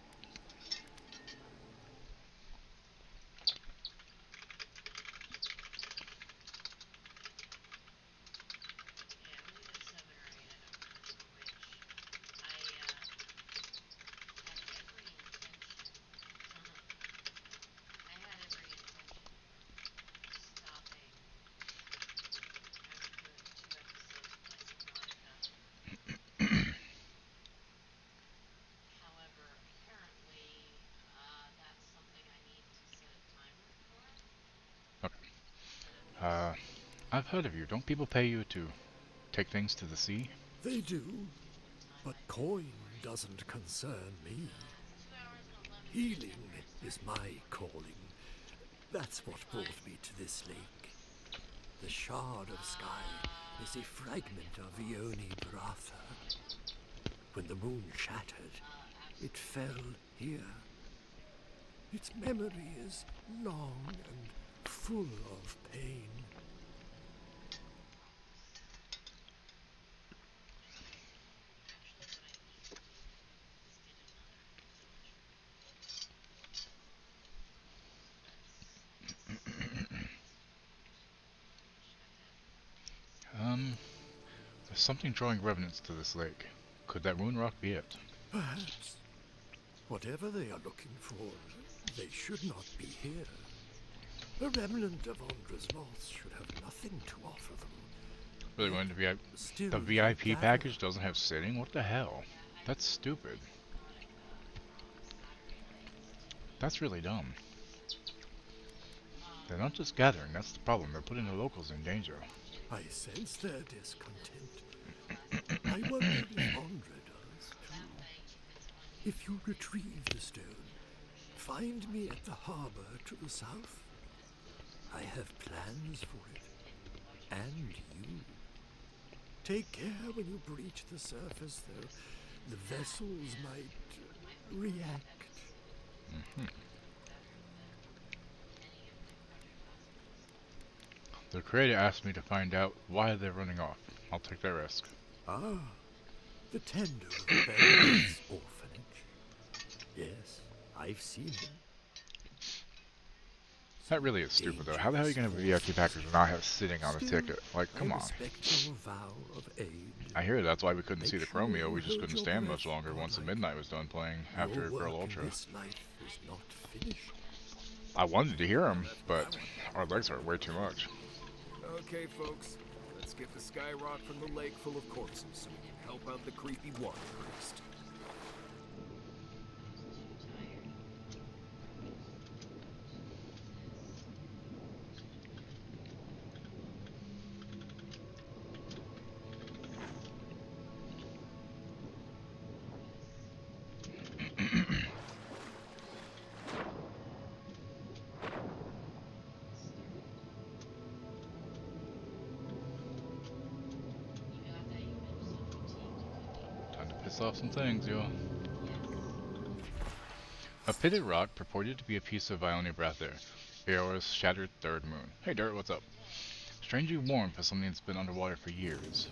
I've heard of you. Don't people pay you to take things to the sea? They do, but coin doesn't concern me. Healing is my calling. That's what brought me to this lake. The shard of sky is a fragment of Ione Bratha. When the moon shattered, it fell here. Its memory is long and full of pain. There's something drawing revenants to this lake. Could that moon rock be it? Perhaps. Whatever they are looking for, they should not be here. A remnant of Andra's loss should have nothing to offer them. Really going to VIP? The VIP package doesn't have sitting? What the hell? That's stupid. That's really dumb. They're not just gathering, that's the problem. They're putting the locals in danger. I sense their discontent. I wonder if Andra does, too. If you retrieve the stone, find me at the harbor to the south. I have plans for it. And you. Take care when you breach the surface, though. The vessels might react. The creator asked me to find out why they're running off. I'll take that risk. Ah, the tender of Barrett's orphanage. Yes, I've seen him. That really is stupid, though. How the hell are you going to have a VIP package and not have sitting on a ticket? Like, come on. I hear that's why we couldn't see the Chromio. We just couldn't stand much longer once the midnight was done playing after Pearl Ultra. I wanted to hear him, but our legs hurt way too much. Okay, folks. Let's get the sky rock from the lake full of corpses so we can help out the creepy water priest. Off some things, yo. A pitted rock purported to be a piece of Ione Bratha, Eora's shattered third moon. Hey Dirt, what's up? Strangely warm for something that's been underwater for years.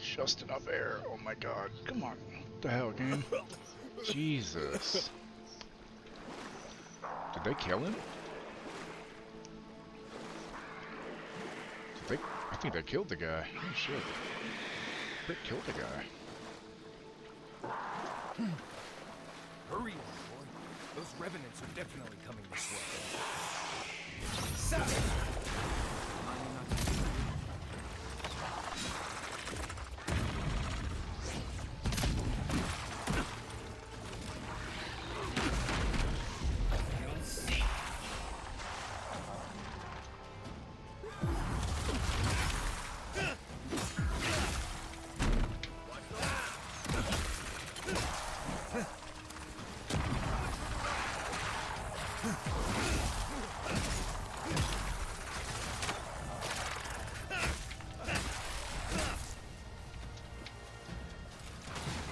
Just enough air. Oh my god. Come on. What the hell, game? Jesus. Did they kill him? I think they killed the guy. Oh shit. They killed the guy. Hurry, boy. Those revenants are definitely coming this way. Stop!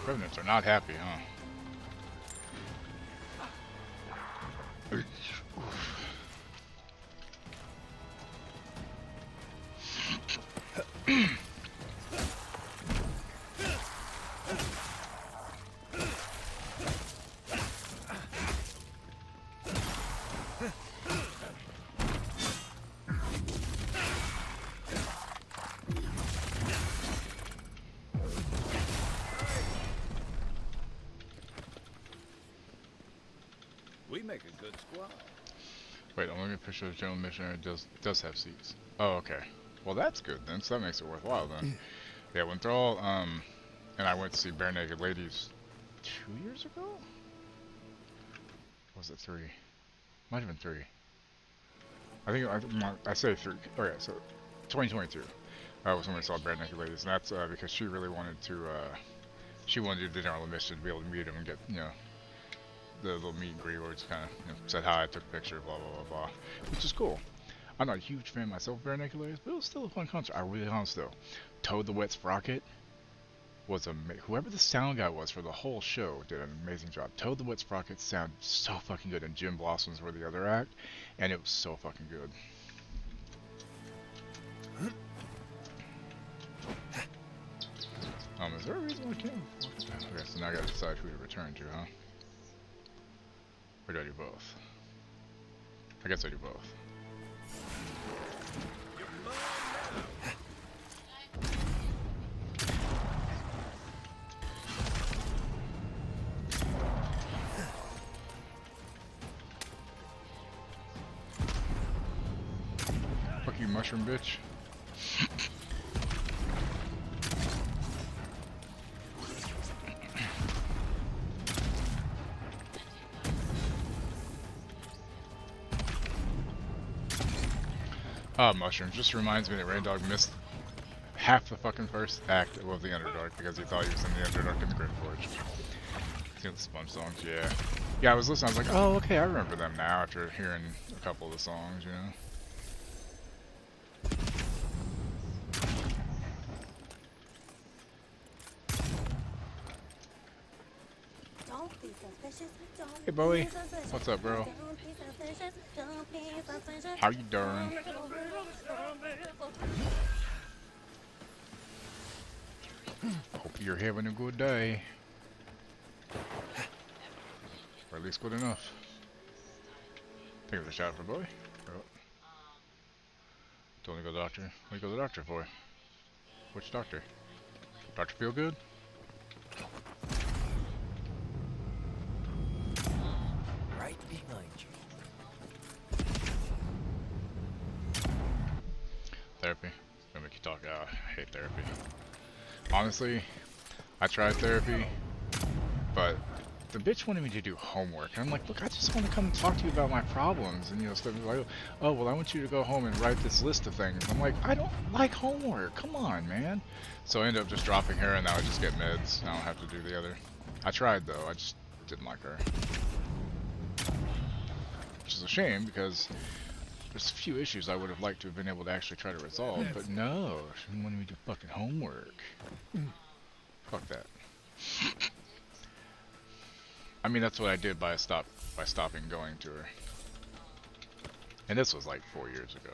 Revenants are not happy, huh? We make a good squad. Wait, I'm looking at a picture of the general missionary. Does have seats. Oh, okay. Well, that's good then. So that makes it worthwhile then. Yeah, when Thrall and I went to see Bare Naked Ladies 2 years ago. Or was it 3? Might have been 3. I say 3. Okay, so 2022 was when we saw Bare Naked Ladies, and that's because she really wanted to. She wanted to do the general mission to be able to meet him and get the little meet and greet where it's kind of said hi, took a picture, blah blah blah blah, which is cool. I'm not a huge fan myself of Bare Naked Ladies, but it was still a fun concert. I really honest though, Toad the Wet Sprocket was whoever the sound guy was for the whole show did an amazing job. Toad the Wet Sprocket sounded so fucking good, and Jim Blossoms were the other act, and it was so fucking good. Is there a reason I can't? Okay, so now I gotta decide who to return to, huh? Or do I do both? I guess I do both. Fuck you, mushroom bitch. Mushroom just reminds me that Rain Dog missed half the fucking first act of the Underdark because he thought he was in the Underdark in the Grim Forge. See the Sponge songs, yeah. Yeah, I was listening, I was like, oh, okay, I remember them now after hearing a couple of the songs, you know? Hey, Bowie. What's up, bro? How you doing? Hope you're having a good day. Or at least good enough. Think of a shot for Bowie. Oh. Don't go to the doctor. What do you go to the doctor for? Which doctor? Dr. Feelgood? Right behind you. Therapy. Gonna make you talk. I hate therapy. Honestly, I tried therapy, but the bitch wanted me to do homework. And I'm like, look, I just want to come and talk to you about my problems. And, you know, stuff like, oh, well, I want you to go home and write this list of things. I'm like, I don't like homework. Come on, man. So I ended up just dropping her, and now I just get meds. I don't have to do the other. I tried, though. I just didn't like her. Which is a shame, because there's a few issues I would have liked to have been able to actually try to resolve. But no, she didn't want me to do fucking homework. Fuck that. I mean, that's what I did by stopping going to her. And this was like 4 years ago.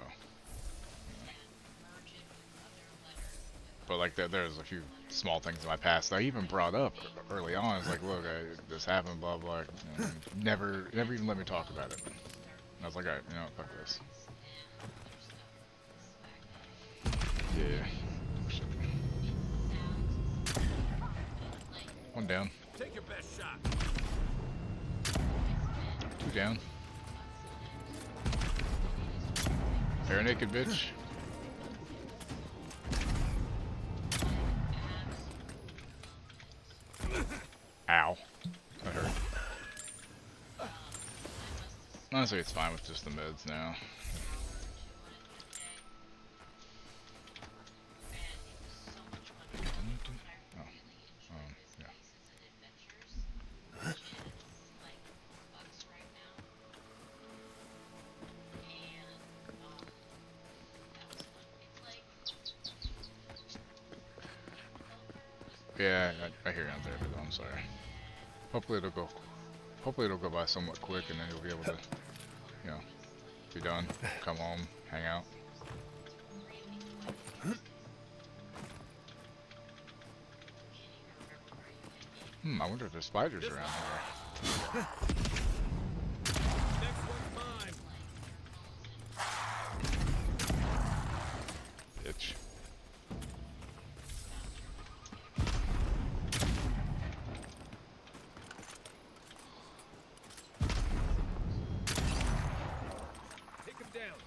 But like there's a few small things in my past that I even brought up early on. It's like, look, this happened, blah blah. And never even let me talk about it. I was like, alright, you know what, fuck this. Yeah. Oh, shit. One down. Take your best shot. Two down. Bare naked bitch. Ow. That hurt. Honestly, it's fine with just the meds now. Yeah. Yeah, I hear you out there, but I'm sorry. Hopefully it'll go. Hopefully it'll go by somewhat quick, and then you'll be able to, you know, be done, come home, hang out. I wonder if there's spiders around here. Next one's mine. Bitch. Take him down.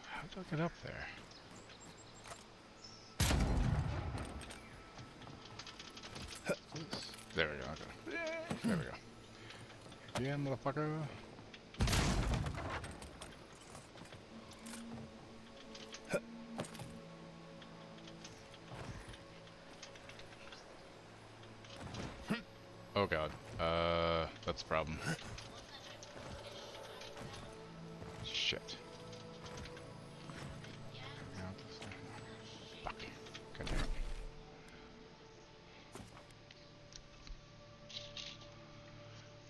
How do I get up there? There we go, okay. There we go. Yeah, motherfucker. Oh god. That's a problem. Shit. Fuck. God damn it.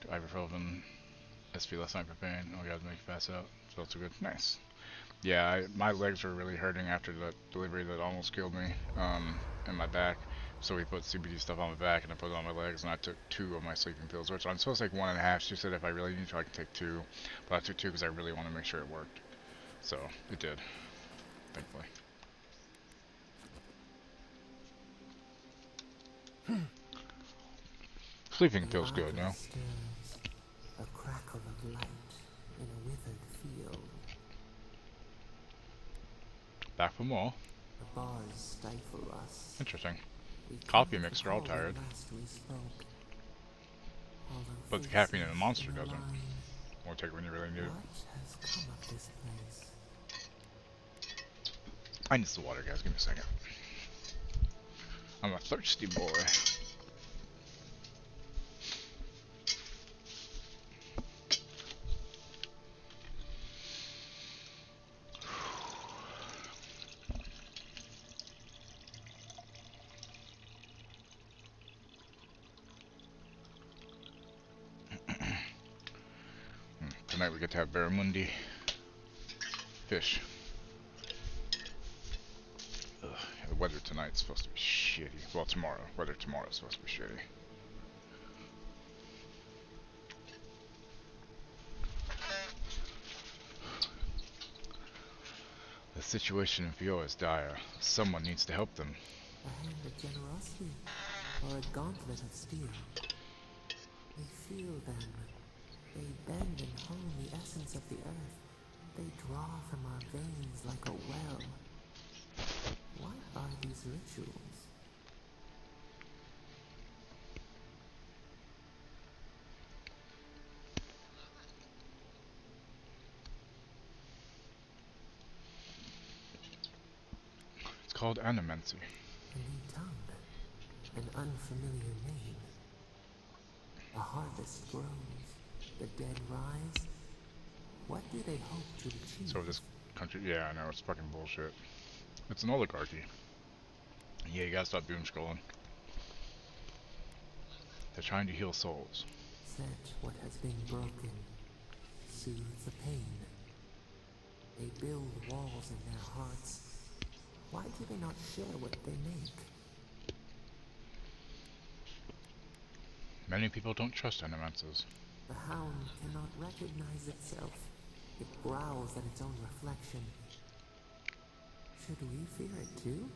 Ibuprofen. SP last night for pain. Oh god, make you pass out. Felt so good. Nice. Yeah, my legs were really hurting after the delivery that almost killed me. And my back. So we put CBD stuff on my back and I put it on my legs, and I took 2 of my sleeping pills, which I'm supposed to take 1.5. She said if I really need to I can take 2, but I took 2 because I really want to make sure it worked. So it did, thankfully. Sleeping feels good, no? A crackle of light in a withered field. Back for more. The bars stifle us. Interesting. Coffee makes her all tired. But the caffeine in the monster doesn't. Won't take it when you really need it. I need some water, guys. Give me a second. I'm a thirsty boy. Tonight we get to have barramundi fish. Ugh, the weather tonight's supposed to be shitty. Well, tomorrow. Weather tomorrow's supposed to be shitty. The situation in Fio is dire. Someone needs to help them. A hand of generosity, or a gauntlet of steel. We feel them. They bend and hone the essence of the earth. They draw from our veins like a well. What are these rituals? It's called animancy. A new tongue. An unfamiliar name. A harvest grows. The dead rise. What do they hope to achieve? So this country, yeah, I know, it's fucking bullshit. It's an oligarchy. Yeah, you gotta stop doom scrolling. They're trying to heal souls. Set what has been broken. Soothe the pain. They build walls in their hearts. Why do they not share what they make? Many people don't trust animenses. The hound cannot recognize itself. It growls at its own reflection. Should we fear it too?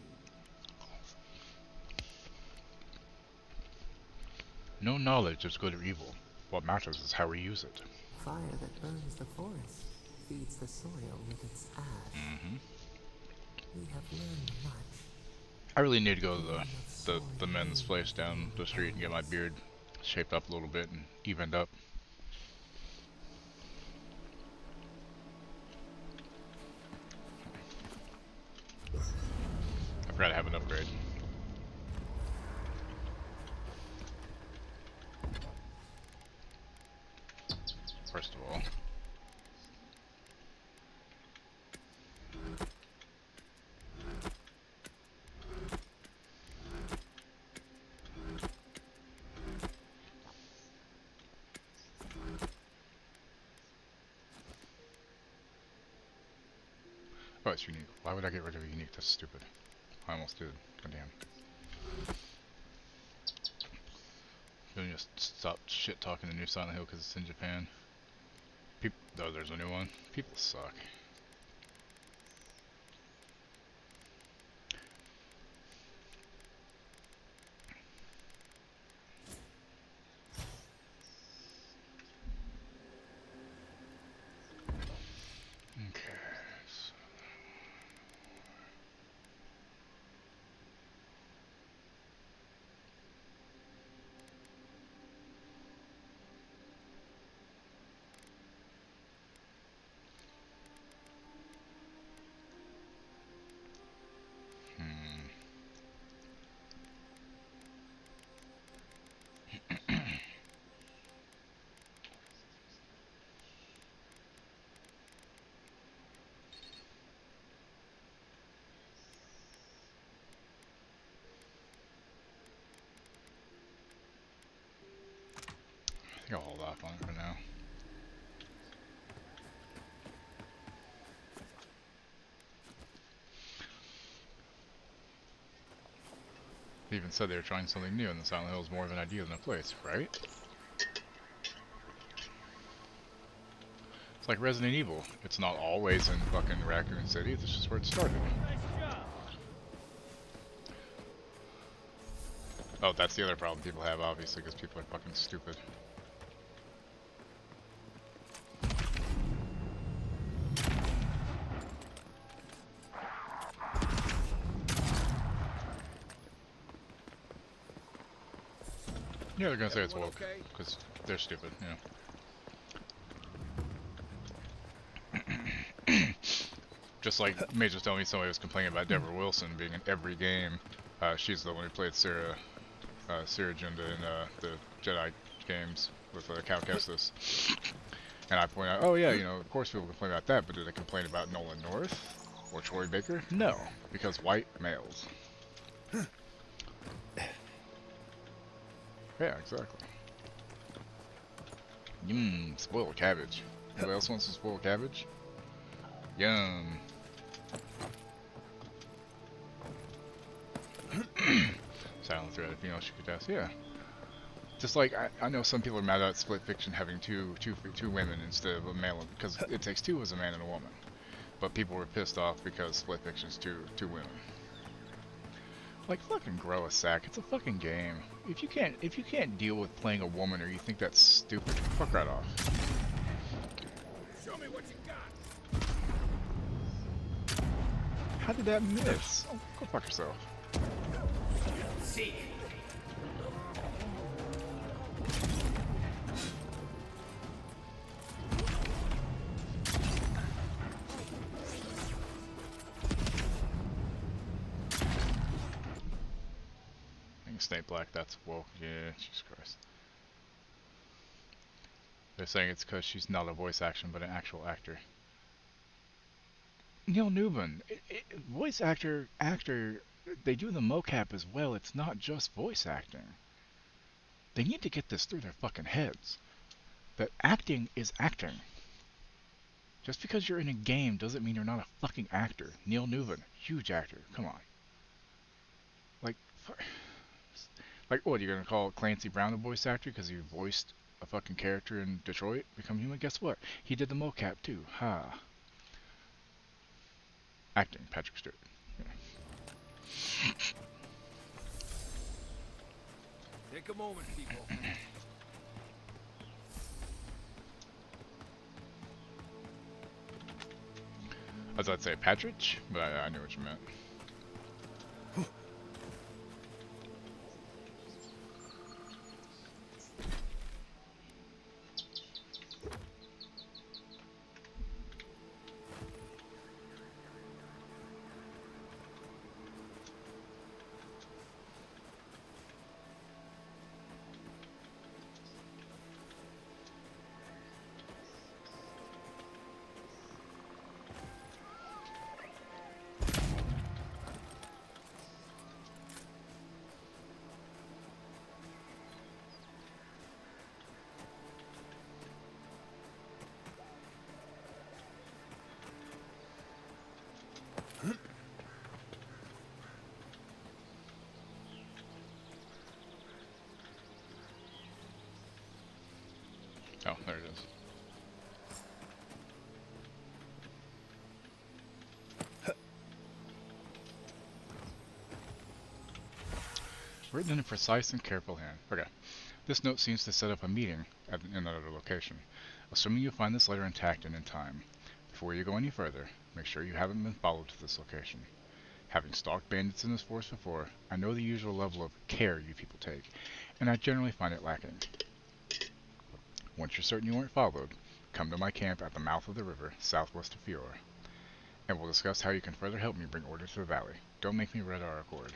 No knowledge is good or evil. What matters is how we use it. Fire that burns the forest feeds the soil with its ash. We have learned much. I really need to go to the men's place down the street and get my beard shaped up a little bit and evened up. I forgot to have an upgrade. First of all. Oh, it's unique. Why would I get rid of a unique? That's stupid. I almost did. Goddamn. You just stop shit talking the new Silent Hill because it's in Japan. Oh, there's a new one. People suck. Okay. I think I'll hold off on it for now. They even said they were trying something new, and the Silent Hill is more of an idea than a place, right? It's like Resident Evil. It's not always in fucking Raccoon City, it's just where it started. Oh, that's the other problem people have, obviously, because people are fucking stupid. Yeah, they're gonna say it's woke, because they're stupid, yeah. Just like Major telling me somebody was complaining about Deborah Wilson being in every game. She's the one who played Sarah Jinda in the Jedi games with Cal Kestis. And I point out, oh yeah, of course people complain about that, but do they complain about Nolan North or Troy Baker? No, because white males. Yeah, exactly. Spoiled cabbage. Anybody else wants some spoiled cabbage? Yum. Silent thread, if you know she could ask. Yeah. Just like, I know some people are mad at Split Fiction having two women instead of a male, because It Takes Two was a man and a woman. But people were pissed off because Split Fiction's two women. Like, fucking grow a sack. It's a fucking game. If you can't deal with playing a woman, or you think that's stupid, fuck right off. Show me what you got. How did that miss? Oh, go fuck yourself. Seek. Snake Black, that's woke. Yeah, Jesus Christ. They're saying it's because she's not a voice action, but an actual actor. Neil Newman, voice actor, they do the mocap as well. It's not just voice acting. They need to get this through their fucking heads. that acting is acting. Just because you're in a game doesn't mean you're not a fucking actor. Neil Newman, huge actor. Come on. Like, what, you're gonna call Clancy Brown a voice actor because he voiced a fucking character in Detroit Become Human? Guess what? He did the mocap too. Ha. Acting, Patrick Stewart. Yeah. Take a moment, people. I thought I'd say Patridge, but I knew what you meant. Oh, there it is. Written in a precise and careful hand. Okay. This note seems to set up a meeting at another location. Assuming you find this letter intact and in time. Before you go any further, make sure you haven't been followed to this location. Having stalked bandits in this forest before, I know the usual level of care you people take, and I generally find it lacking. Once you're certain you weren't followed, come to my camp at the mouth of the river, southwest of Fior, and we'll discuss how you can further help me bring order to the valley. Don't make me red our accord.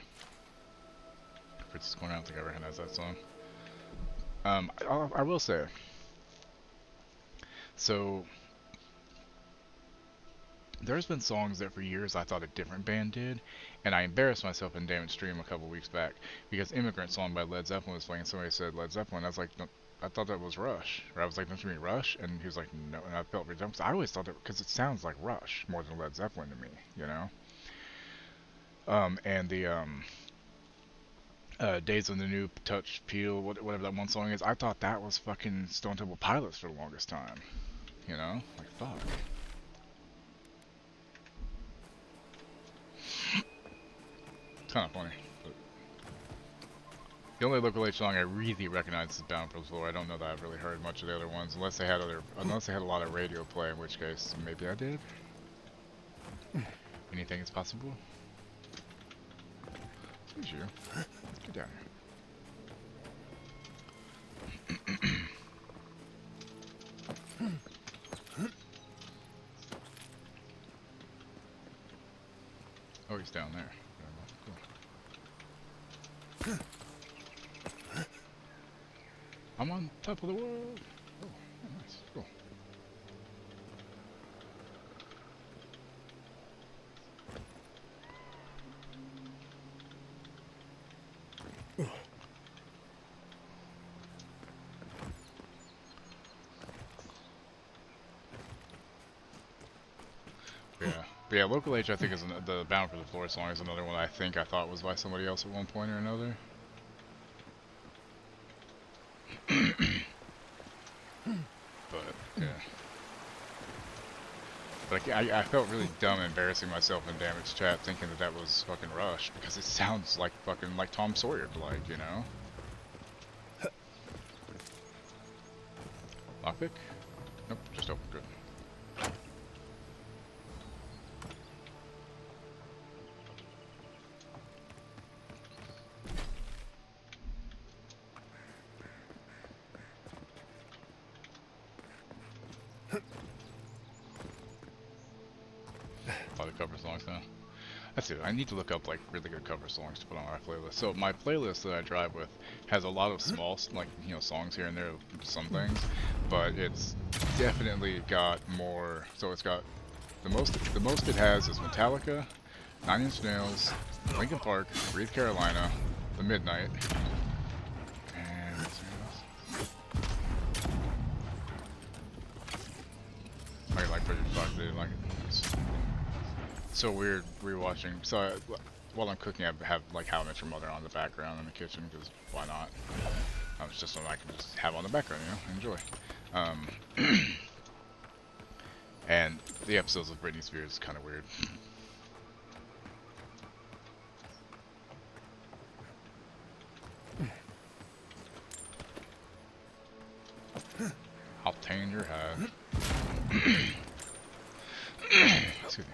Princess Corner, I don't think I recognize that song. I will say, so there's been songs that for years I thought a different band did, and I embarrassed myself in Damage Stream a couple weeks back because Immigrant Song by Led Zeppelin was playing, and somebody said Led Zeppelin. I was like, no, I thought that was Rush. Or I was like, don't you mean Rush? And he was like, no, and I felt redundant. I always thought that because it sounds like Rush more than Led Zeppelin to me, you know? And the Days of the New Touch Peel, whatever that one song is, I thought that was fucking Stone Temple Pilots for the longest time, you know? Like, fuck. Kind of funny. But the only local H song I really recognize is Bound for the Floor. I don't know that I've really heard much of the other ones, unless they had a lot of radio play, in which case maybe I did. Anything is possible. Excuse you. Get down here. Oh, he's down there. Cool. I'm on top of the world. Oh, nice. Cool. Yeah, Local H I think is the Bound for the Floor song is another one I think I thought was by somebody else at one point or another. But yeah. But I felt really dumb embarrassing myself in Damage Chat thinking that that was fucking Rush because it sounds like fucking like Tom Sawyer, like, you know? Lockpick? Nope, just open. Good. A lot of cover songs now. That's it. I need to look up like really good cover songs to put on my playlist. So my playlist that I drive with has a lot of small, like, you know, songs here and there, some things, but it's definitely got more. So it's got the most it has is Metallica, 9 Inch Nails, Linkin Park, Breathe Carolina, The Midnight, and pretty fucked, dude. Like, it's so weird rewatching. So while I'm cooking, I have like How I Met Your Mother on the background in the kitchen, because why not? It's just something I can just have on the background, you know, enjoy. And the episodes with Britney Spears is kind of weird. I'll tan your hide. Excuse me.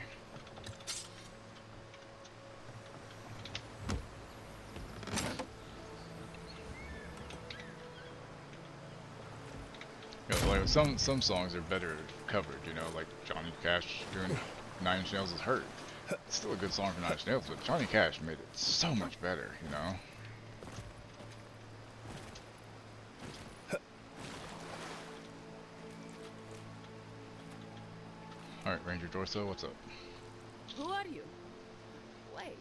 You know, like some songs are better covered, you know, like Johnny Cash doing Nine Inch Nails is Hurt. It's still a good song for Nine Inch Nails, but Johnny Cash made it so much better, you know. Alright, Ranger Dorso, what's up? Who are you? Wait.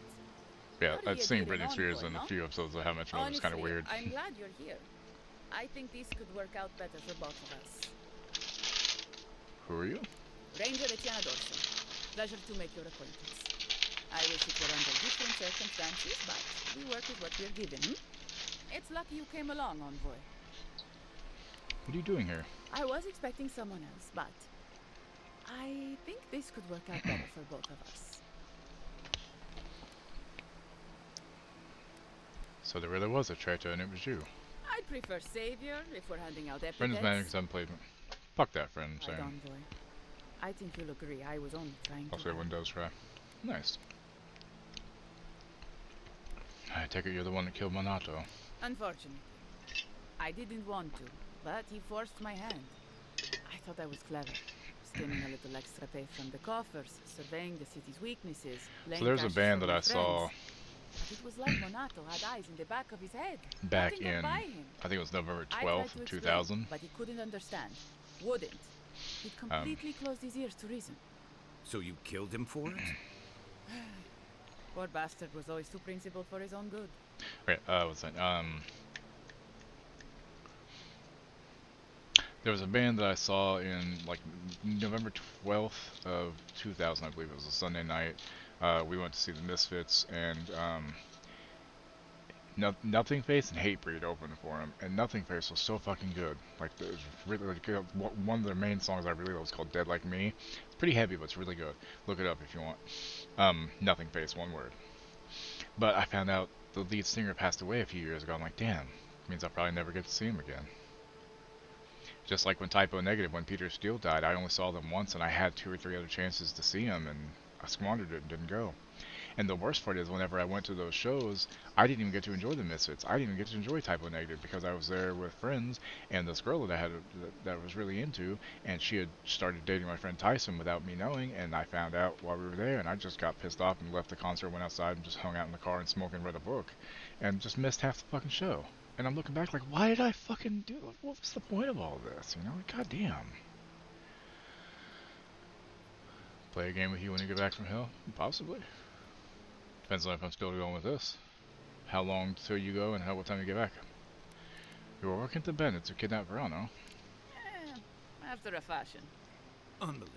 Yeah, I've seen Britney Spears in a few episodes of How Much Love. It's kind of weird. I'm glad you're here. I think this could work out better for both of us. Who are you? Ranger Etiana Dorso. Pleasure to make your acquaintance. I wish it were under different circumstances, but we work with what we're given. It's lucky you came along, Envoy. What are you doing here? I was expecting someone else, but I think this could work out better for both of us. So there really was a traitor, and it was you. I'd prefer Savior if we're handing out epithets. Friend is mad because I haven't played. Fuck that friend, Sam. Envoy. I think you'll agree. I was only trying to. Also, Windows try. Nice. I take it you're the one that killed Monato. Unfortunately, I didn't want to, but he forced my hand. I thought I was clever. Skimming a little extra pay from the coffers, surveying the city's weaknesses. So there's a band that I saw. But it was like Monato had eyes in the back of his head. Back in, I think it was November 12th, 2000. But he couldn't understand. Wouldn't. He'd completely closed his ears to reason. So you killed him for it? Poor bastard was always too principled for his own good. Okay, what's that? There was a band that I saw in like November 12th of 2000, I believe it was a Sunday night. We went to see the Misfits, and Nothing Face and Hatebreed opened for him, and Nothing Face was so fucking good. Like, it was really, like, one of their main songs I really love was called Dead Like Me. It's pretty heavy, but it's really good. Look it up if you want. Nothing Face, one word. But I found out the lead singer passed away a few years ago. I'm like, damn, means I'll probably never get to see him again. Just like when Typo Negative, when Peter Steele died, I only saw them once, and I had 2 or 3 other chances to see him, and I squandered it and didn't go. And the worst part is, whenever I went to those shows, I didn't even get to enjoy the Misfits. I didn't even get to enjoy Typo Negative because I was there with friends, and this girl that I had that I was really into, and she had started dating my friend Tyson without me knowing, and I found out while we were there, and I just got pissed off and left the concert, went outside, and just hung out in the car and smoked and read a book, and just missed half the fucking show. And I'm looking back like, why did I fucking do it? What was the point of all this? You know, like, goddamn. Play a game with you when you get back from hell? Possibly. Depends on if I'm still going with this. How long till you go and what time you get back? You were working at the Bennett's to kidnap Verano. After a fashion. Unbelievable.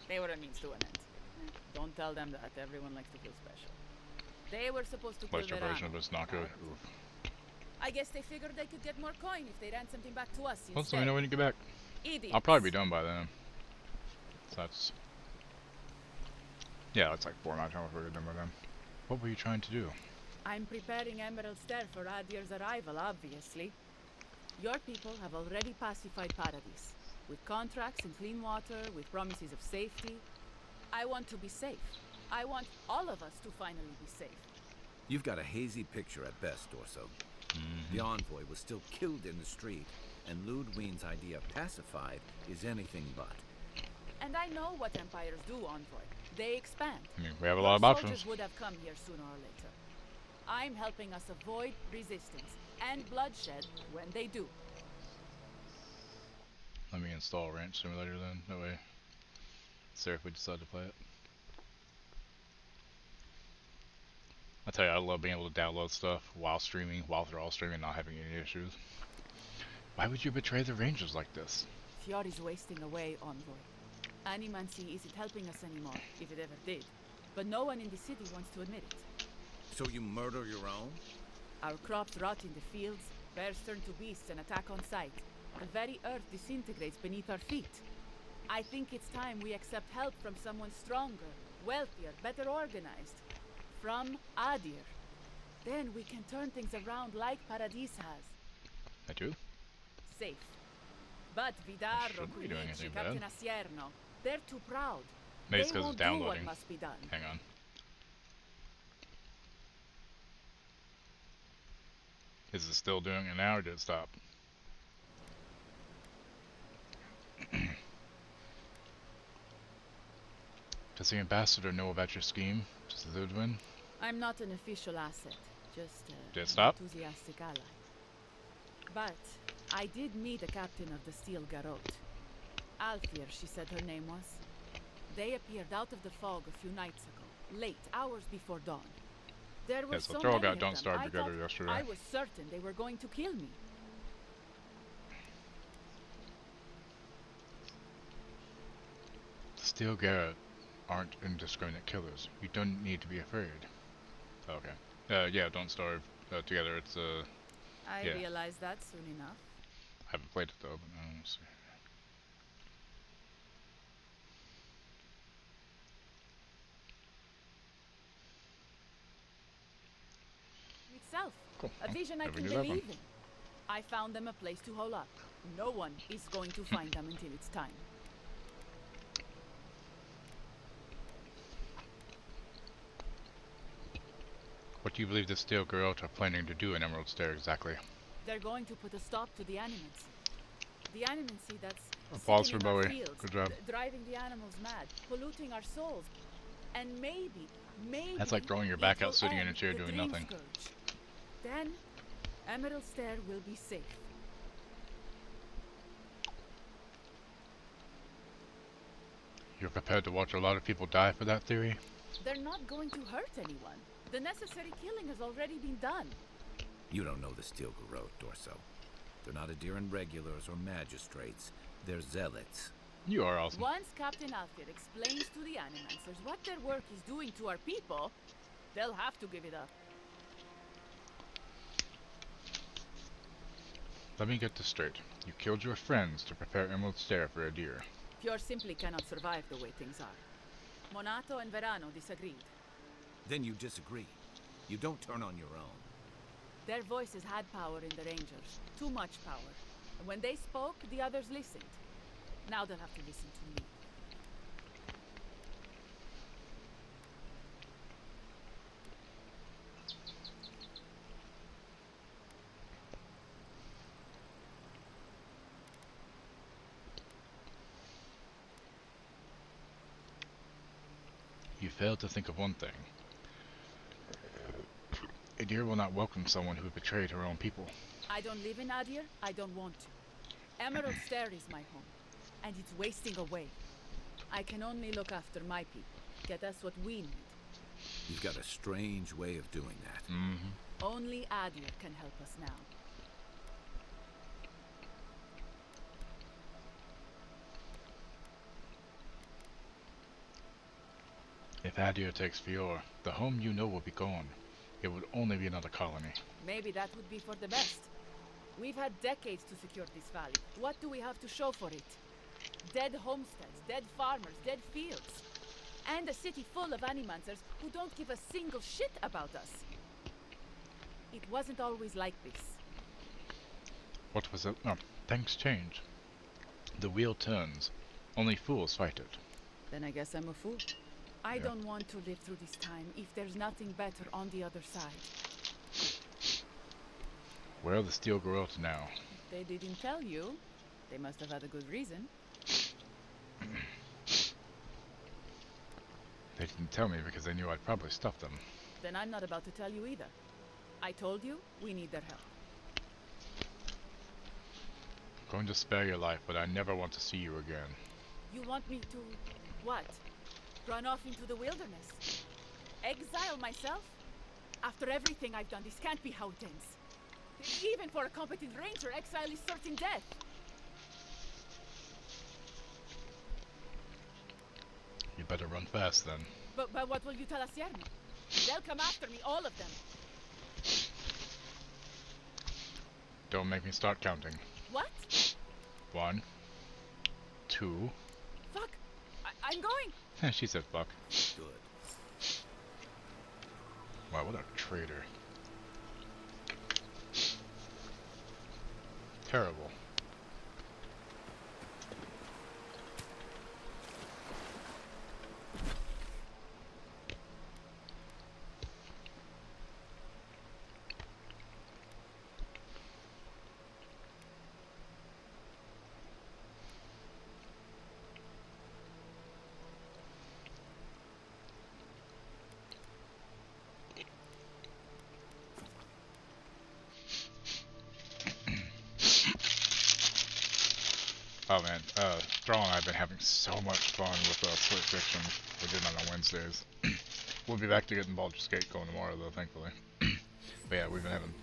They were a means to an end. Don't tell them that. Everyone likes to feel special. They were supposed to kill Western Verano. version of it's not good. Oof. I guess they figured they could get more coin if they ransomed him back to us instead. Let me know when you get back. Idiots. I'll probably be done by then. So that's... Yeah, it's like 4 months before we're done by then. What were you trying to do? I'm preparing Emerald Stair for Adir's arrival, obviously. Your people have already pacified Paradis. With contracts and clean water, with promises of safety. I want to be safe. I want all of us to finally be safe. You've got a hazy picture at best, Dorso. The Envoy was still killed in the street, and Ludwine's idea of pacified is anything but. And I know what empires do, Envoy. They expand. I mean, we have a lot of options. Soldiers would have come here sooner or later. I'm helping us avoid resistance and bloodshed when they do. Let me install Ranch Simulator then. That way, it's there if we decide to play it. I tell you, I love being able to download stuff while streaming, while they're all streaming, not having any issues. Why would you betray the Rangers like this? Fiori's wasting away, Envoy. Animancy isn't helping us anymore, if it ever did. But no one in the city wants to admit it. So you murder your own? Our crops rot in the fields, bears turn to beasts and attack on sight. The very earth disintegrates beneath our feet. I think it's time we accept help from someone stronger, wealthier, better organized. From Adir. Then we can turn things around like Paradis has. I do? Safe. But Vidarro, Shouldn't be doing Quinici, anything Captain bad. Asierno, they're too proud. Maybe it's They because won't it's do what downloading. must be done. Hang on. Is it still doing it now or did it stop? Does the ambassador know about your scheme? Does Ludwin? I'm not an official asset, just Did it an stop? enthusiastic ally. But I did meet the captain of the Steel Garrote. Alfir, she said her name was. They appeared out of the fog a few nights ago, late, hours before dawn. There were Yeah, so so Throw many got of Don't them, Starve I together thought yesterday. I was certain they were going to kill me. The Steel Garrett aren't indiscriminate killers. You don't need to be afraid. Okay. Yeah, Don't Starve together. It's I yeah. realized that soon enough. I haven't played it though, but let's see. Itself. Cool. A vision I Never can knew that one. believe in. I found them a place to hole up. No one is going to find them until it's time. What do you believe the Steel Garrote are planning to do in Emerald Stair exactly? They're going to put a stop to the animals. The animancy that's Applause for sickening our Bowie. fields, Good job. driving the animals mad, polluting our souls, and maybe That's like throwing your it back out will sitting in a end chair the doing Dream nothing. Scourge. Then, Emerald Stair will be safe. You're prepared to watch a lot of people die for that theory? They're not going to hurt anyone. The necessary killing has already been done. You don't know the Steel Garrote, Dorso. They're not Adiran regulars or magistrates. They're zealots. You are awesome. Once Captain Alfir explains to the Animancers what their work is doing to our people, they'll have to give it up. Let me get this straight. You killed your friends to prepare Emerald Stair for a deer. Pure simply cannot survive the way things are. Monato and Verano disagreed. Then you disagree. You don't turn on your own. Their voices had power in the Rangers. Too much power. And when they spoke, the others listened. Now they'll have to listen to me. You failed to think of one thing. A deer will not welcome someone who betrayed her own people. I don't live in Adir. I don't want to. Emerald Stair is my home, and it's wasting away. I can only look after my people, get us what we need. You've got a strange way of doing that. Mm-hmm. Only Adir can help us now. If Adir takes Fior, the home you know will be gone. It would only be another colony. Maybe that would be for the best. We've had decades to secure this valley. What do we have to show for it? Dead homesteads, dead farmers, dead fields. And a city full of animancers who don't give a single shit about us. It wasn't always like this. What was it? No, things change. The wheel turns. Only fools fight it. Then I guess I'm a fool. I Yeah. don't want to live through this time if there's nothing better on the other side. Where are the Steel Garrote now? They didn't tell you. They must have had a good reason. They didn't tell me because they knew I'd probably stuff them. Then I'm not about to tell you either. I told you, we need their help. I'm going to spare your life, but I never want to see you again. You want me to... what? Run off into the wilderness? Exile myself? After everything I've done, this can't be how it ends. Even for a competent ranger, exile is certain death. Better run fast then. But what will you tell Asierno? They'll come after me, all of them. Don't make me start counting. What? 1, 2. Fuck! I'm going! She said fuck. Good. Wow, what a traitor. Terrible. Oh man, Thrall and I have been having so much fun with Split Fiction. We did it on Wednesdays. We'll be back to getting Baldur's Gate going tomorrow though, thankfully. But yeah, we've been having...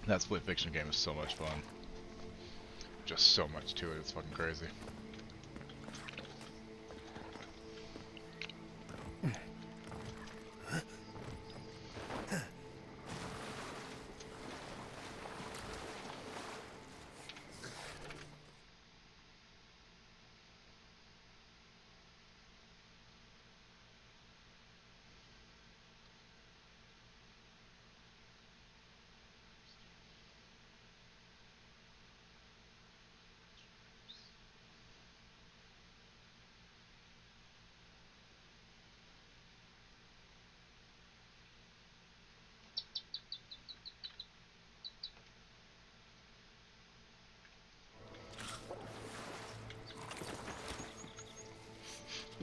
That Split Fiction game is so much fun. Just so much to it, it's fucking crazy.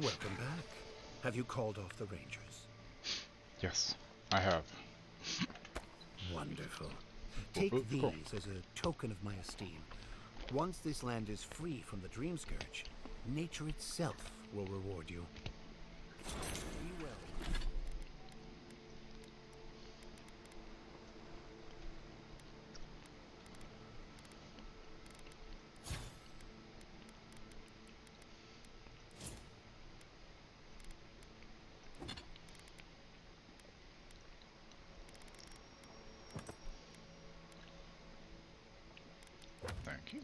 Welcome back. Have you called off the Rangers? Yes, I have. Wonderful. Take these as a token of my esteem. Once this land is free from the Dream Scourge, nature itself will reward you. Be well. Thank you.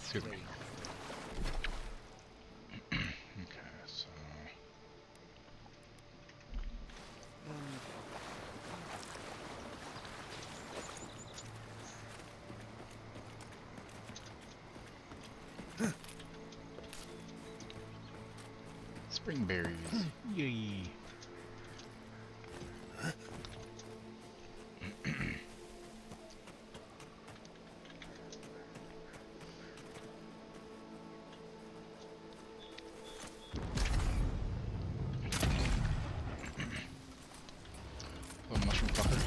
Excuse me. Okay, so... Spring berries. Yay. Little mushroom fucker.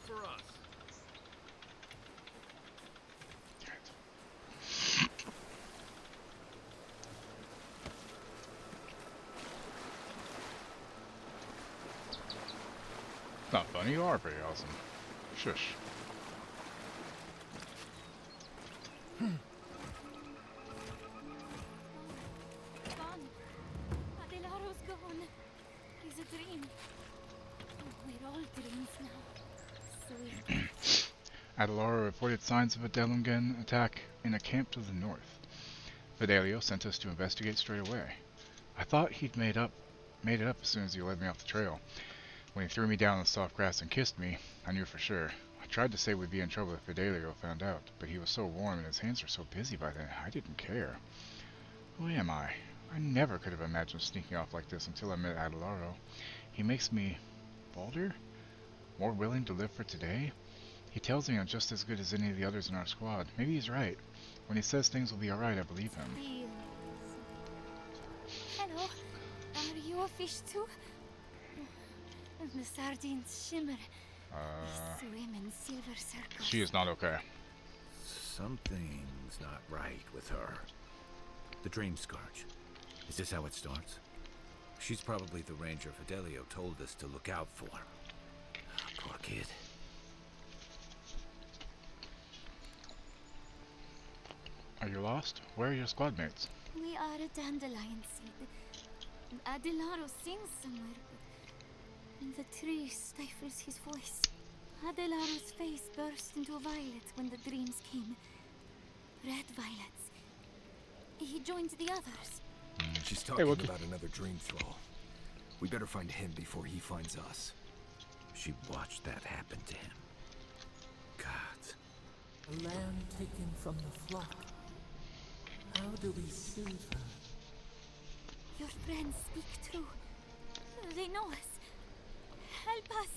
For us. Not funny, you are pretty awesome. Shush. Gone. Adelardo's gone. He's a dream. We're all dreams now. Sweet. Adelara reported signs of a Delungen attack in a camp to the north. Fidelio sent us to investigate straight away. I thought he'd made it up as soon as he led me off the trail. When he threw me down in the soft grass and kissed me, I knew for sure. I tried to say we'd be in trouble if Fidelio found out, but he was so warm and his hands were so busy by then, I didn't care. Who am I? I never could have imagined sneaking off like this until I met Adelaro. He makes me bolder? More willing to live for today? He tells me I'm just as good as any of the others in our squad. Maybe he's right. When he says things will be alright, I believe him. Hello. Are you a fish too? The sardines shimmer. They swim in silver circles. She is not okay. Something's not right with her. The dream scourge. Is this how it starts? She's probably the ranger Fidelio told us to look out for. Poor kid. Are you lost? Where are your squad mates? We are a dandelion seed. Adelaro sings somewhere, but the tree stifles his voice. Adelaro's face burst into violet when the dreams came. Red violets. He joined the others. She's talking about another dream thrall. We better find him before he finds us. She watched that happen to him. God. A lamb taken from the flock. How do we save her? Your friends speak true. They know us. Help us.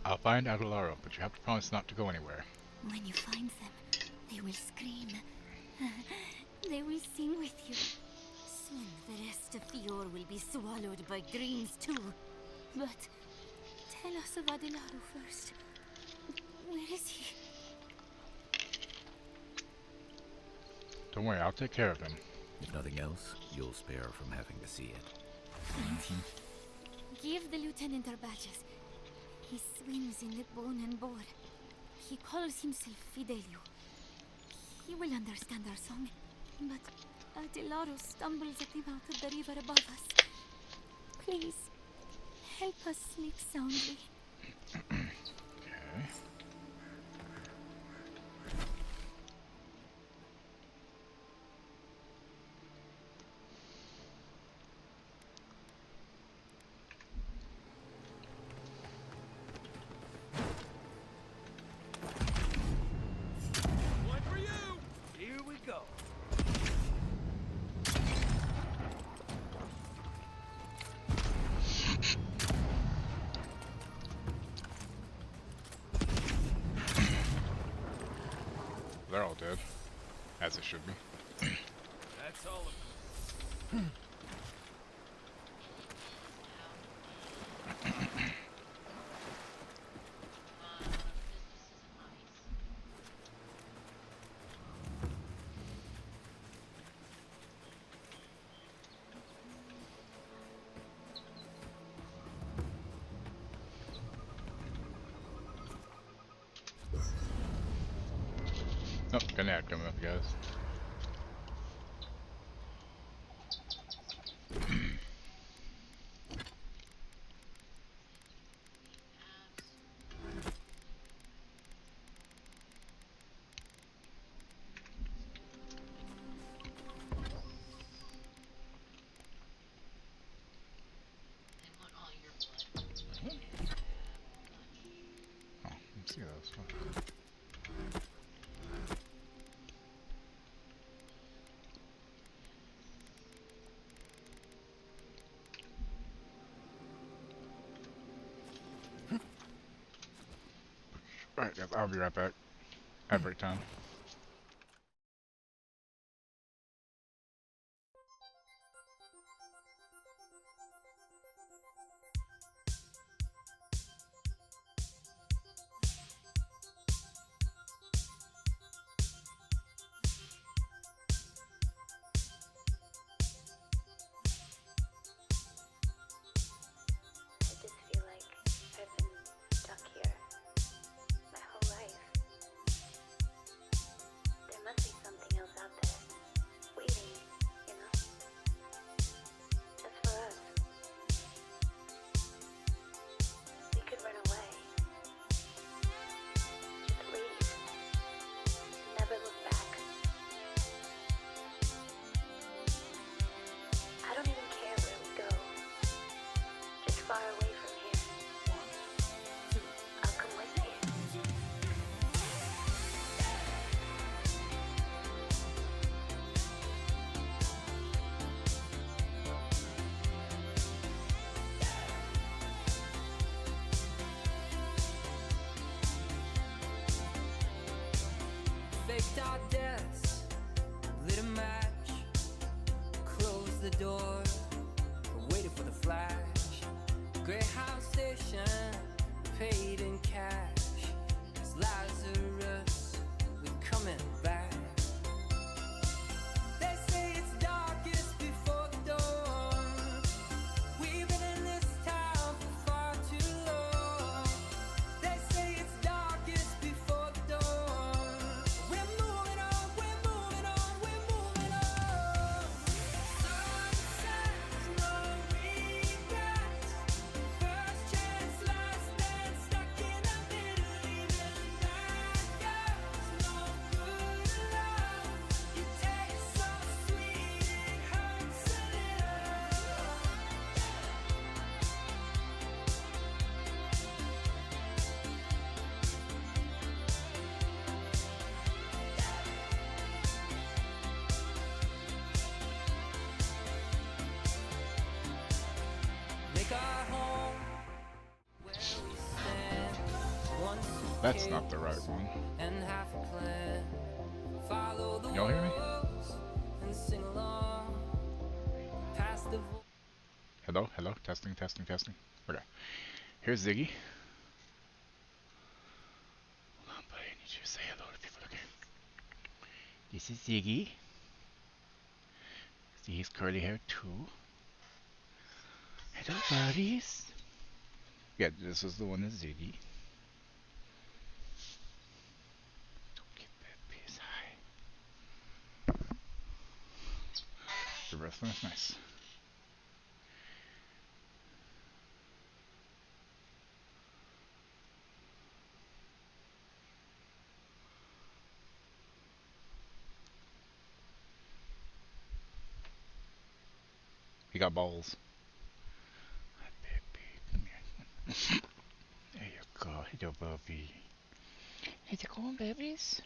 I'll find Adelaro, but you have to promise not to go anywhere. When you find them, they will scream. They will sing with you. Soon the rest of Fior will be swallowed by dreams too. But tell us of Adelaro first. Where is he? Don't worry, I'll take care of him. If nothing else, you'll spare her from having to see it. Give the lieutenant our badges. He swims in the bone and boar. He calls himself Fidelio. He will understand our song. But Adelaro stumbles at the mouth of the river above us. Please, help us sleep soundly. Okay. One for you! Here we go. They're all dead. As it should be. That's all of them. Oh, got an ad coming up, guys. Oh, let's see those. Alright, guys, I'll be right back. At break time. I just feel like I've been stuck here my whole life. faked our deaths, lit a match, closed the door, waited for the flash. Greyhound station, paid in cash. It's Lazarus, we're coming back. They say it's darkest before the dawn. We've been in this town for far too long. They say it's darkest before the dawn. We're moving on, we're moving on, we're moving on. Sunsets, no regrets. First chance, last dance, stuck in the middle, even bad girls, no good love. You taste so sweet, it hurts a little. Make our home where we stand. One That's not the right one. and half a plan. Follow the Y'all hear me? wolves and sing along. Past the Hello, hello, testing, testing, testing. Okay. Here's Ziggy. Hold on, buddy. I need you to say hello to people. Okay. This is Ziggy. Ziggy's curly hair too. Hello, buddies. Yeah, this is the one that's Ziggy. Don't get that piece high. The rest of them, nice. He got balls. Hi, baby. Come here. There you go. Hello, Bobby. How's it going, babies?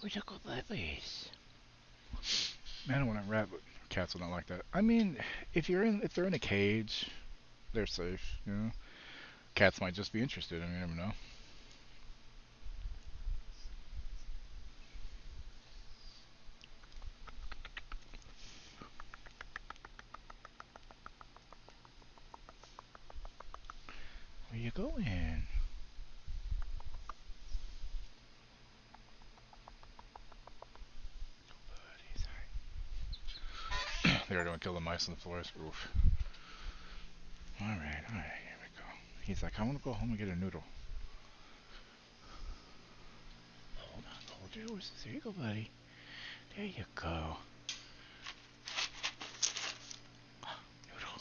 Where'd you go, babies? Man, I don't want to rat, but cats will not like that. I mean, if they're in a cage, they're safe. You know, cats might just be interested. I mean, you never know. Where you going? There, don't kill the mice on the floors. Oof. Alright, here we go. He's like, I want to go home and get a noodle. Hold on, hold your horses. There you go, buddy. There you go. Noodle.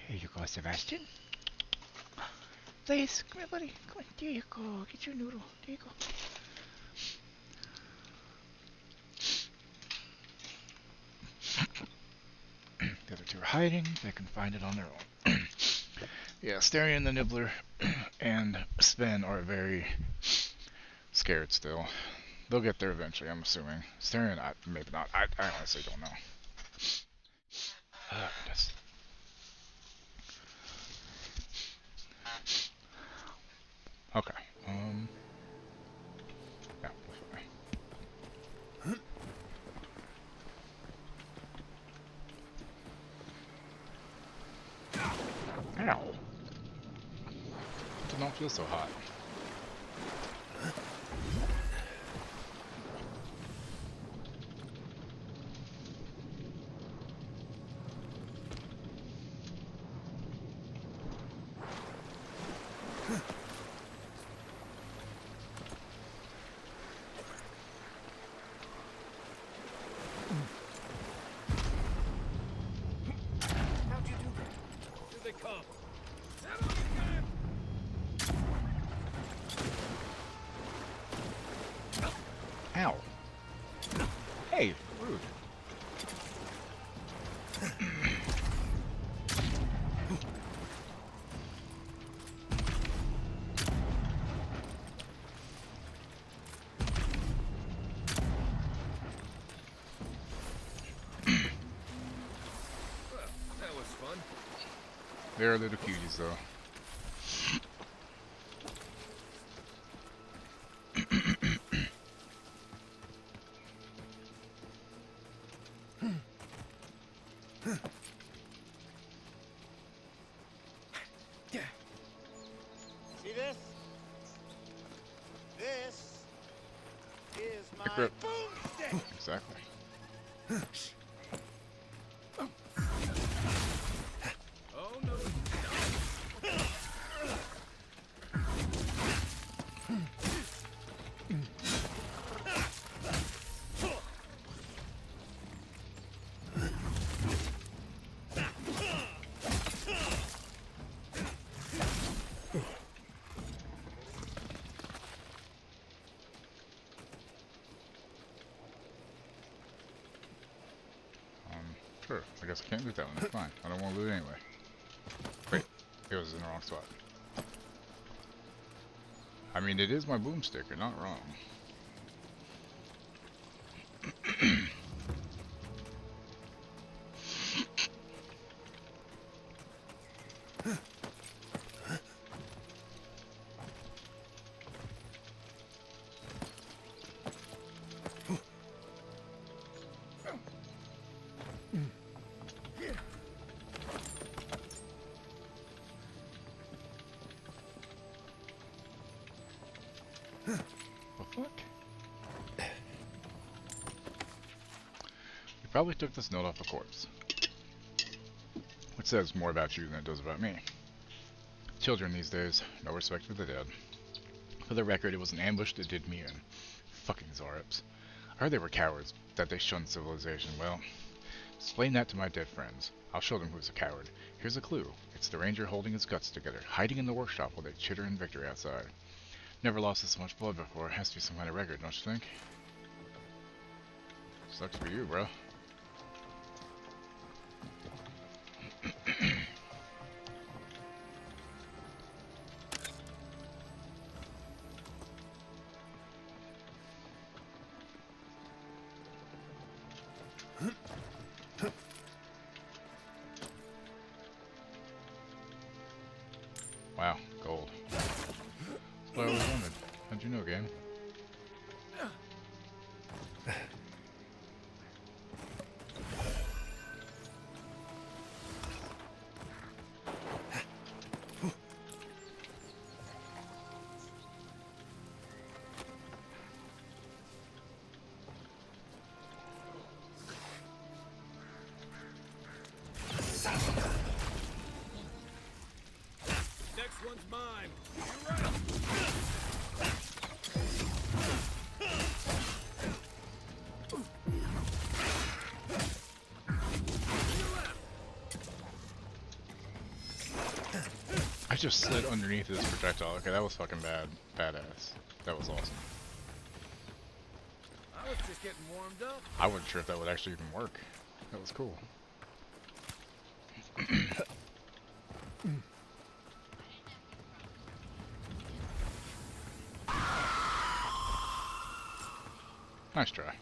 Here you go, Sebastian. Please, come here, buddy. Come on, there you go. Get your noodle. There you go. The other two are hiding. They can find it on their own. Yeah, Starion, the Nibbler, and Sven are very scared still. They'll get there eventually, I'm assuming. Starion, maybe not. I honestly don't know. Goodness. Okay. Yeah, ow. It don't feel so hot. How'd you do that? Here they come. Ow. Hey, rude. Well, that was fun. They are little cuties, though. See this? This is my Grip. boomstick. Exactly. Oh no. Sure. I guess I can't loot that one. That's fine. I don't want to loot anyway. Wait. It was in the wrong spot. I mean, it is my boomstick. You're not wrong. Probably took this note off a corpse. Which says more about you than it does about me. Children these days, no respect for the dead. For the record, it was an ambush that did me in. Fucking Zarips. I heard they were cowards, that they shunned civilization. Well, explain that to my dead friends. I'll show them who's a coward. Here's a clue. It's the ranger holding his guts together, hiding in the workshop while they chitter in victory outside. Never lost this much blood before. Has to be some kind of record, don't you think? Sucks for you, bro. Wow, gold. That's what I always wanted. How'd you know, game? Next one's mine. You're right. I just slid underneath this projectile. Okay, that was fucking badass. That was awesome. I was just getting warmed up. I wasn't sure if that would actually even work. That was cool. Nice try.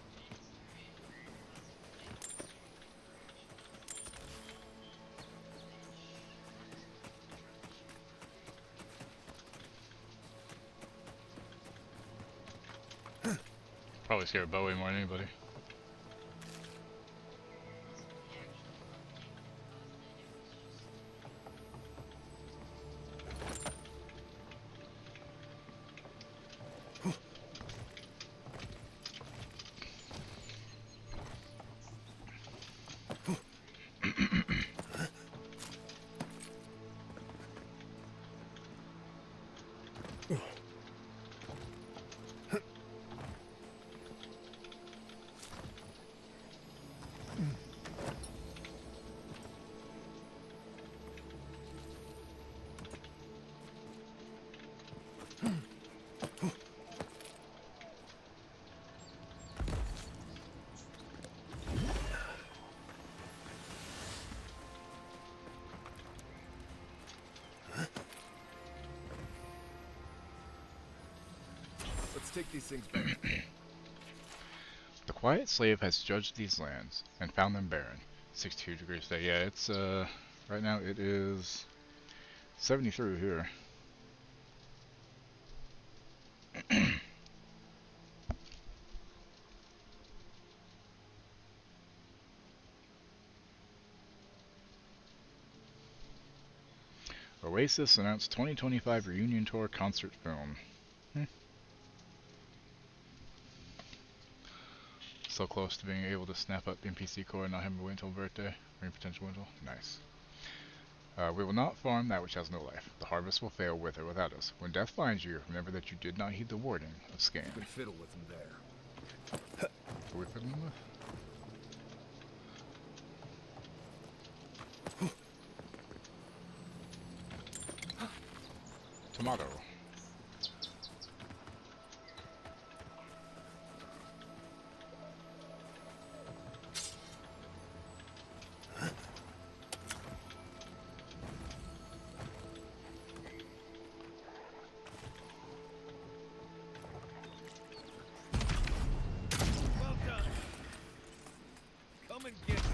Probably scared Bowie more than anybody. Let's take these things back. The quiet slave has judged these lands and found them barren. 62 degrees today. Yeah, it's right now it is 73 here. Oasis announced 2025 reunion tour concert film. So close to being able to snap up NPC core and not having to wait until birthday. Or any potential winter. Nice. We will not farm that which has no life. The harvest will fail with or without us. When death finds you, remember that you did not heed the warning of scan. You can fiddle with them there. What are we fiddling with? Tomato. Well done. Come and get me.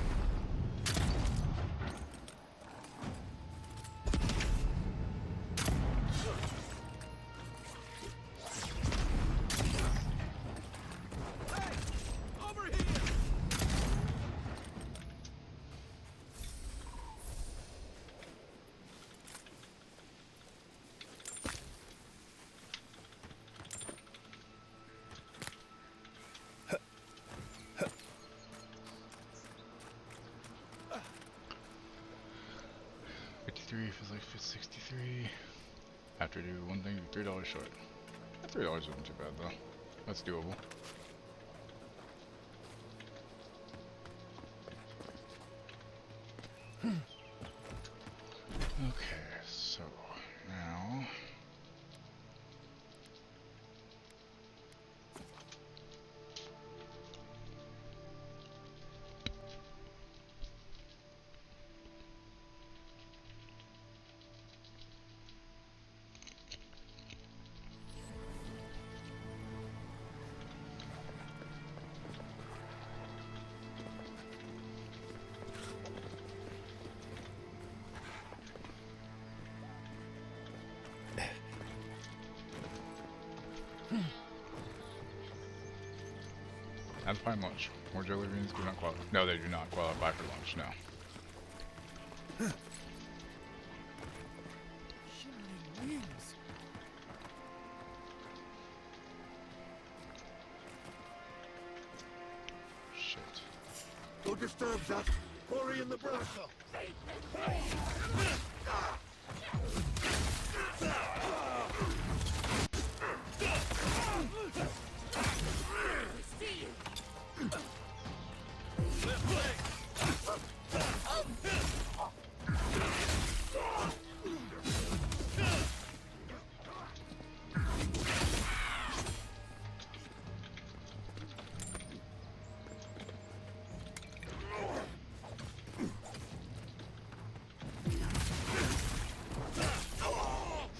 Feels like 63. Have to do one thing, $3 short. $3 isn't too bad though. That's doable. Okay, so now have to find lunch. More jelly beans do not qualify. No, they do not qualify for lunch now. Shimmering wings. Shit. Don't disturb that. Hurry in the brush.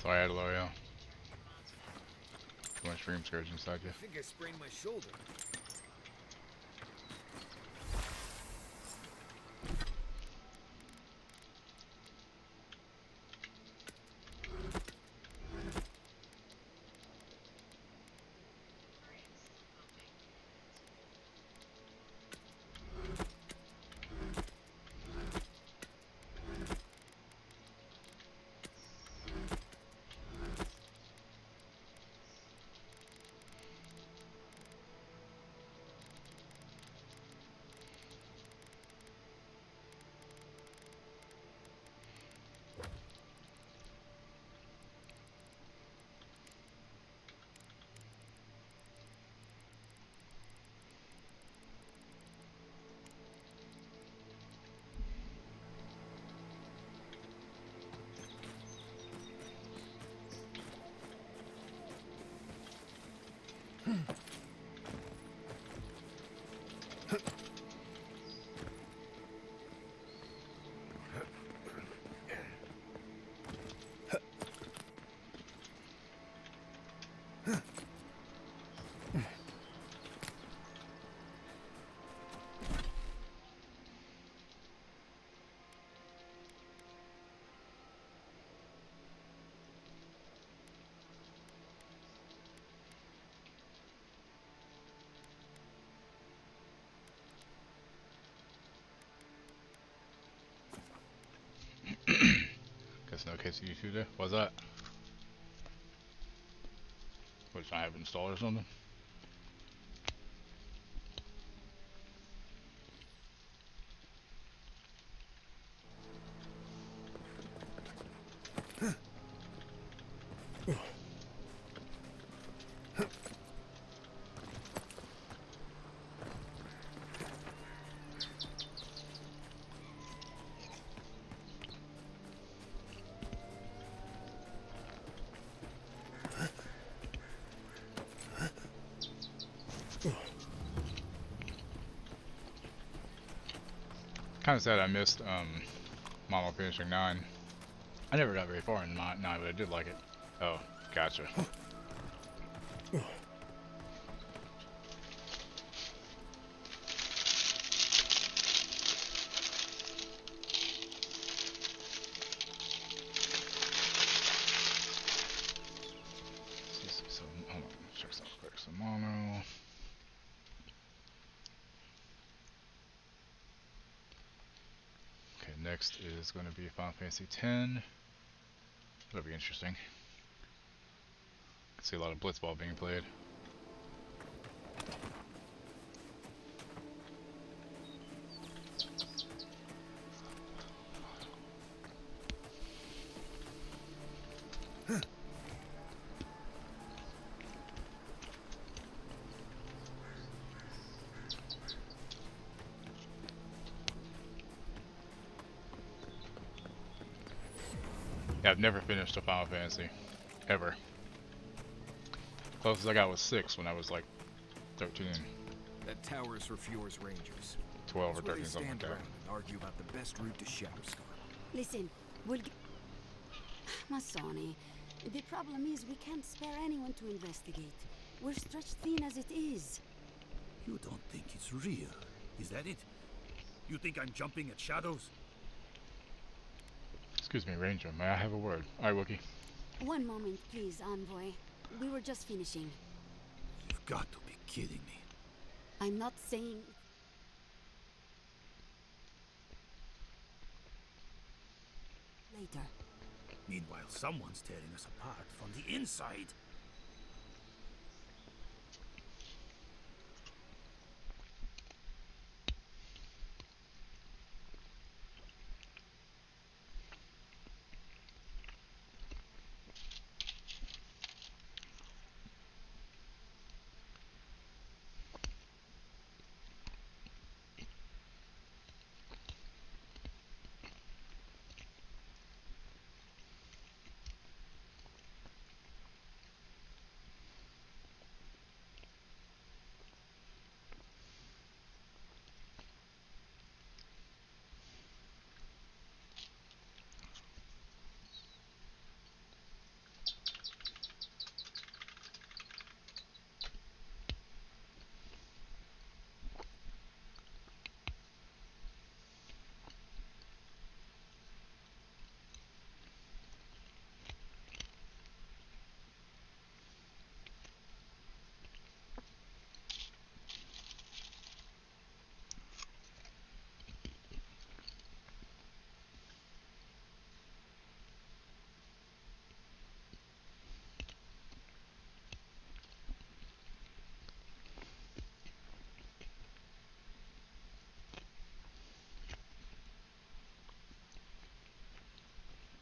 Sorry, Loyo. Too much dream scourge inside you. I think I sprained my shoulder. No KCU2 there? What's that? Which I have installed or something? Kinda sad I missed Mama finishing 9. I never got very far in 9, but I did like it. Oh, gotcha. So, hold on, check something quick. So, mono. Okay, next is going to be Final Fantasy X. That'll be interesting. I see a lot of blitzball being played. Yeah, I've never finished a Final Fantasy. Ever. Closest I got was 6 when I was like 13. That tower is for Fjord's Rangers. 12 or That's where 13, they something like stand that. around and argue about the best route to Shatterstar. Listen, we'll get... Masoni, the problem is we can't spare anyone to investigate. We're stretched thin as it is. You don't think it's real, is that it? You think I'm jumping at shadows? Excuse me, Ranger. May I have a word? Alright, Wookie. One moment, please, Envoy. We were just finishing. You've got to be kidding me. I'm not saying... Later. Meanwhile, someone's tearing us apart from the inside.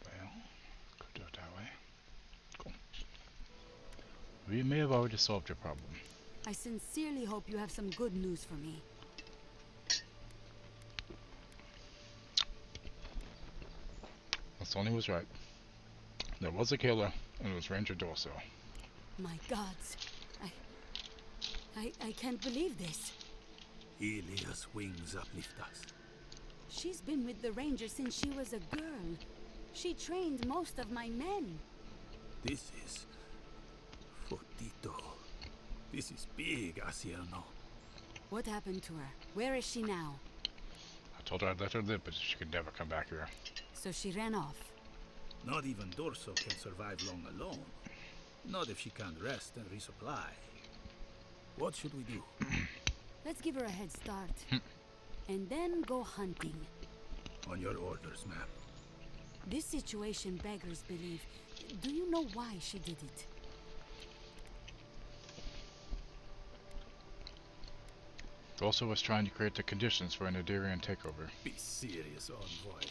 Well, could do it that way. Cool. We may have already solved your problem. I sincerely hope you have some good news for me. Sony was right. There was a killer, and it was Ranger Dorso. My gods. I can't believe this. Ilia's wings uplift us. She's been with the Rangers since she was a girl. She trained most of my men. This is... Fortito. This is big, Asiano. What happened to her? Where is she now? I told her I'd let her live, but she could never come back here. So she ran off. Not even Dorso can survive long alone. Not if she can't rest and resupply. What should we do? Let's give her a head start. And then go hunting. On your orders, ma'am. This situation beggars belief. Do you know why she did it? Also was trying to create the conditions for an Adirian takeover. Be serious, Envoy.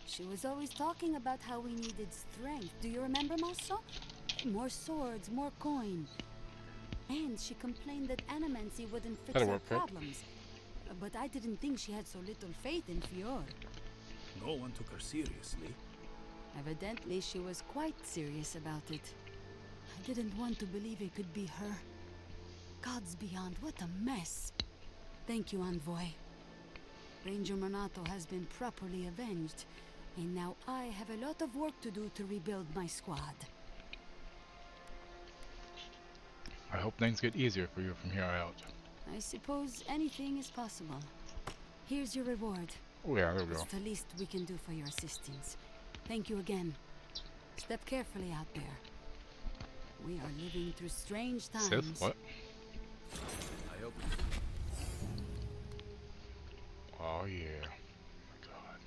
She was always talking about how we needed strength. Do you remember, Maso? More swords, more coin. And she complained that animancy wouldn't fix That'll her work, right? problems. But I didn't think she had so little faith in Fior. No one took her seriously. Evidently, she was quite serious about it. I didn't want to believe it could be her. Gods beyond, what a mess. Thank you, Envoy. Ranger Monato has been properly avenged, and now I have a lot of work to do to rebuild my squad. I hope things get easier for you from here out. I suppose anything is possible. Here's your reward. Oh yeah, there we go. It's the least we can do for your assistance. Thank you again. Step carefully out there. We are living through strange times. Sith, what? I hope. Oh yeah. Oh my god.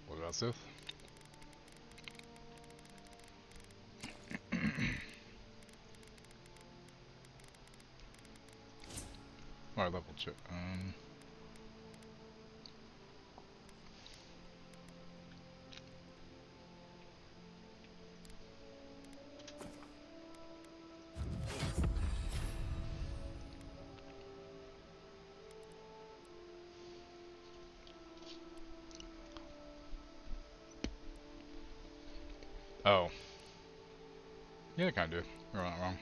What about Sith? Alright, level check. Oh. Yeah, kinda do. You're not wrong.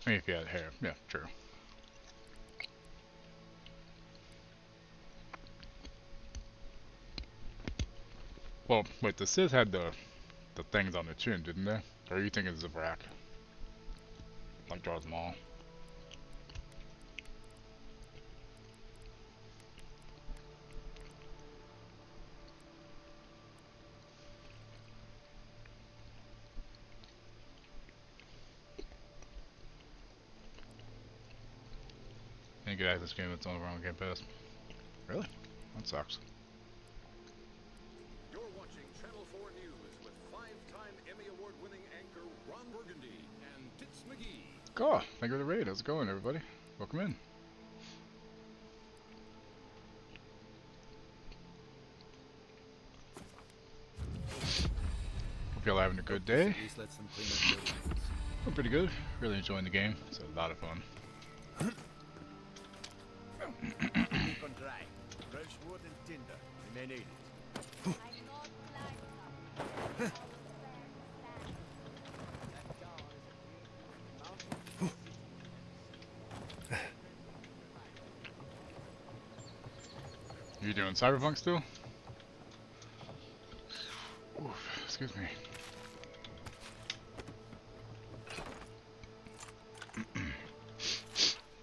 I mean, if you had hair, yeah, true. Well, wait, the Sith had the things on the chin, didn't they? Or are you thinking it's a Zabrak? Like Darth Maul. Ain't good at this game, it's on the wrong Game Pass. Really? That sucks. You're watching Channel 4 News with 5-time Emmy Award-winning anchor Ron Burgundy and Tits McGee. Cool. Thank you for the raid. How's it going, everybody? Welcome in. Hope y'all having a good day. At least let them clean up their lines. I'm pretty good. Really enjoying the game. It's a lot of fun. Keep on dry. Fresh wood and tinder. We may need it. You doing Cyberpunk still? Oof, excuse me.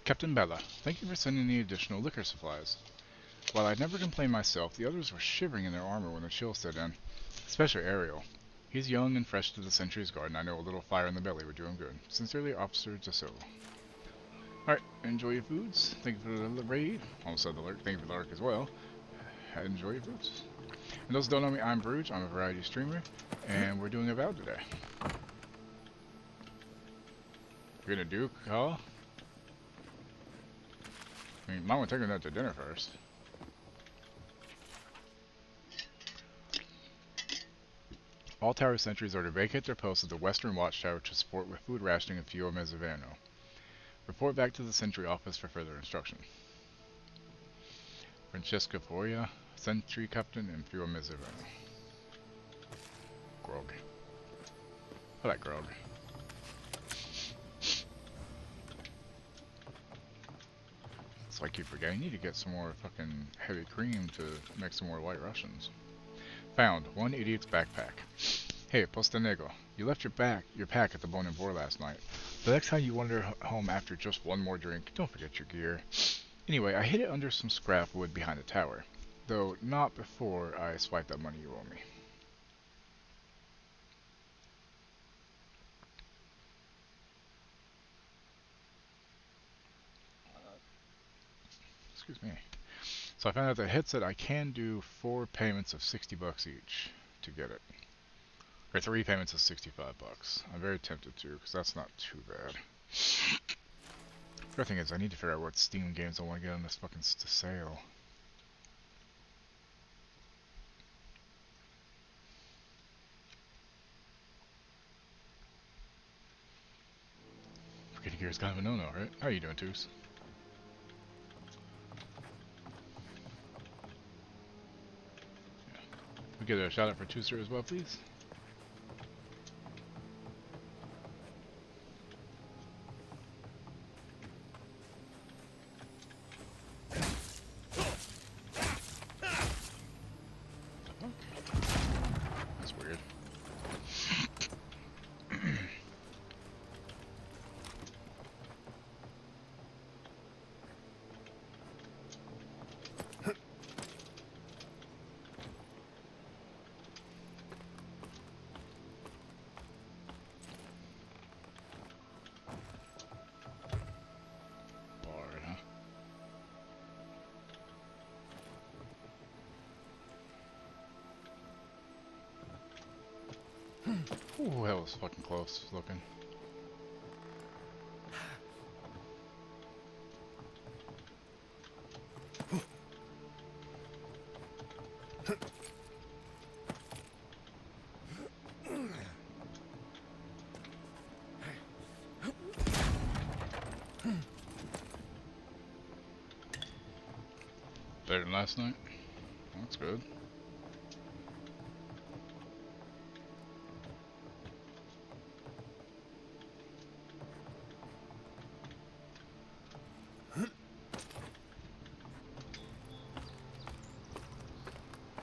Captain Bella, thank you for sending the additional liquor supplies. While I'd never complained myself, the others were shivering in their armor when the chill set in. Especially Ariel. He's young and fresh to the Sentry's Guard, and I know a little fire in the belly would do him good. Sincerely, Officer Jasso. Alright, enjoy your foods. Thank you for the raid. Almost said the lurk. Thank you for the lurk as well. Enjoy your foods. And those who don't know me, I'm Bruge. I'm a variety streamer, and we're doing Avowed today. You're gonna Duke, huh? I mean, might want to take her out to dinner first. All tower sentries are to vacate their posts at the western watchtower to support with food rationing and fuel mezzavano. Report back to the sentry office for further instruction. Francesca Poria, sentry captain, and fuel mezzavano. Grog. I like grog. So I keep forgetting. I need to get some more fucking heavy cream to make some more White Russians. Found one idiot's backpack. Hey, Postanego, you left your pack at the Bone and Boar last night. The next time you wander home after just one more drink, don't forget your gear. Anyway, I hid it under some scrap wood behind the tower. Though not before I swipe that money you owe me. Excuse me. So I found out that headset I can do 4 payments of $60 each to get it. Or 3 payments of $65. I'm very tempted to, because that's not too bad. The other thing is, I need to figure out what Steam games I want to get on this fucking sale. Forget gear is kind of a no-no, right? How are you doing, Toos? Yeah. We get a shout out for Tooster as well, please. That's weird. Bard, huh? Ooh, that was fucking close looking. Better than last night? That's good.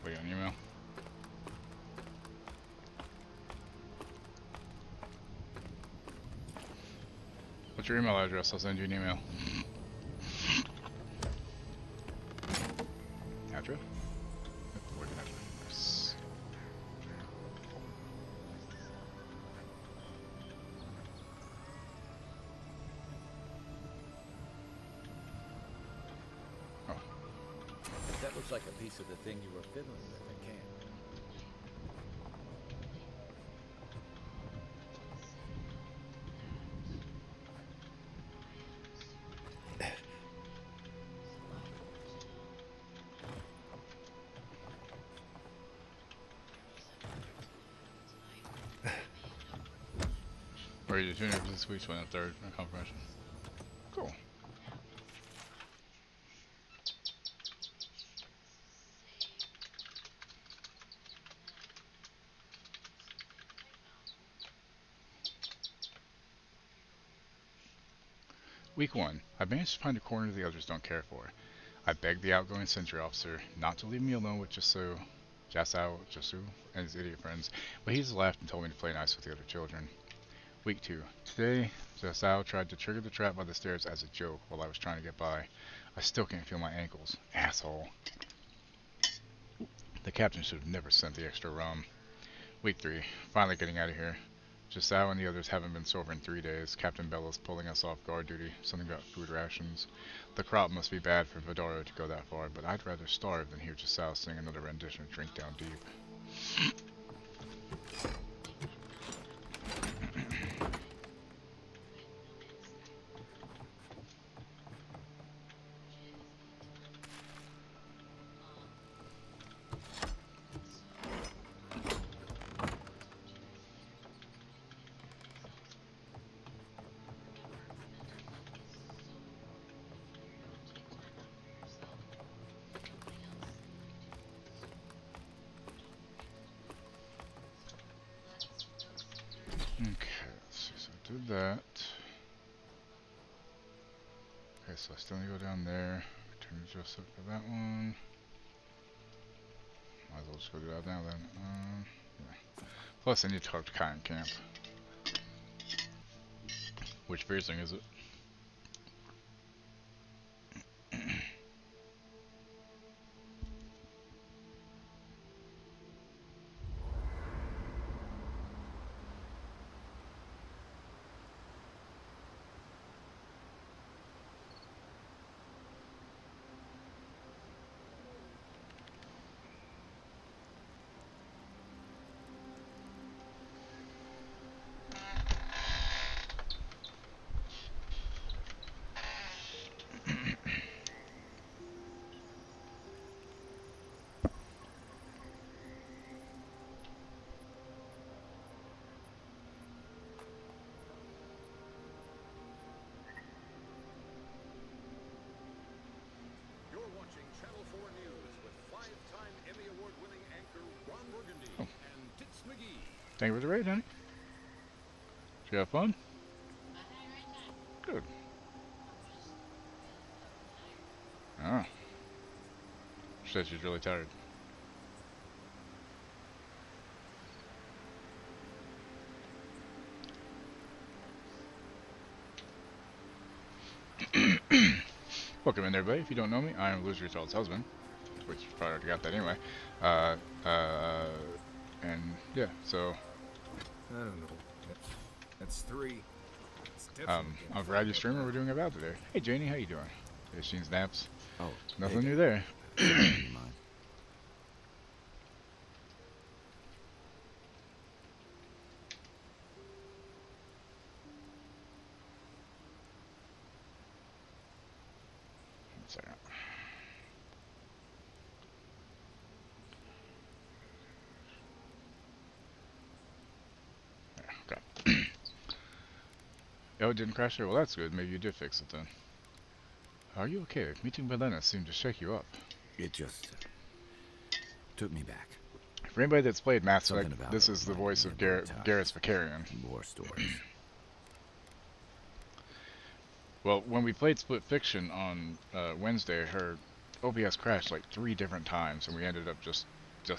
Wait on email. What's your email address? I'll send you an email. Address? Wait, address. Oh. That looks like a piece of the thing you were fiddling with at camp. Where are you tuning for this week's one and third confirmation? Cool. Week 1. I managed to find a corner the others don't care for. I begged the outgoing sentry officer not to leave me alone with Jasu, and his idiot friends, but he just laughed and told me to play nice with the other children. Week 2. Today, Jasao tried to trigger the trap by the stairs as a joke while I was trying to get by. I still can't feel my ankles. Asshole. The captain should have never sent the extra rum. Week 3. Finally getting out of here. Jasao and the others haven't been sober in 3 days. Captain Bella's pulling us off guard duty. Something about food rations. The crop must be bad for Vidaro to go that far, but I'd rather starve than hear Jasao sing another rendition of Drink Down Deep. Okay, let's see, so I did that. Okay, so I still need to go down there. Turn to Joseph for that one. Might as well just go do that now then. Yeah. Plus I need to talk to Cotton Camp. Which freezing is it? You're watching Channel 4 News with 5-time Emmy Award-winning anchor Ron Burgundy and Tits McGee. Thank you for the raid, honey. Did you have fun? Good. Oh. She said she's really tired. Welcome in, everybody. If you don't know me, I am Loser Child's husband, which you probably already got that anyway. And yeah, so I don't know. That's 3. It's definitely I'm a variety streamer. We're doing Avowed today. Hey, Janie, how you doing? Yeah, she snaps. Oh, nothing new there. Oh, it didn't crash there? Well, that's good. Maybe you did fix it then. Are you okay? Meeting Belena seemed to shake you up. It just took me back. For anybody that's played Mass Effect, this is the voice of Garrus Vakarian. War stories. Well, when we played Split Fiction on Wednesday, her OBS crashed like 3 different times, and we ended up just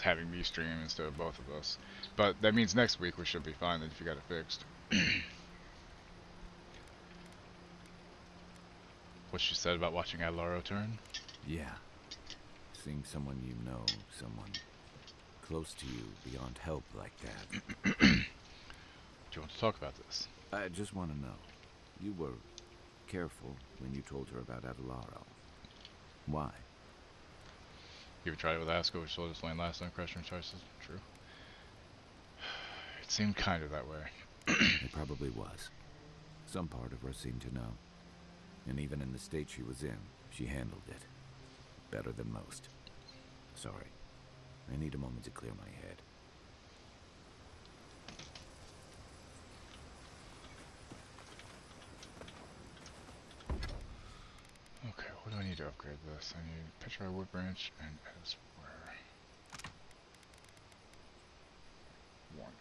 having me stream instead of both of us. But that means next week we should be fine then if you got it fixed. What she said about watching Adlaro turn? Yeah. Seeing someone you know, someone close to you beyond help like that. Do you want to talk about this? I just want to know. You were careful when you told her about Adlaro. Why? You ever tried it with Asko, which told us lane last time, Crusher and choices? True. It seemed kind of that way. It probably was. Some part of her seemed to know. And even in the state she was in, she handled it. Better than most. Sorry. I need a moment to clear my head. Okay, what do I need to upgrade this? I need Petra Wood Branch and Esware. 1.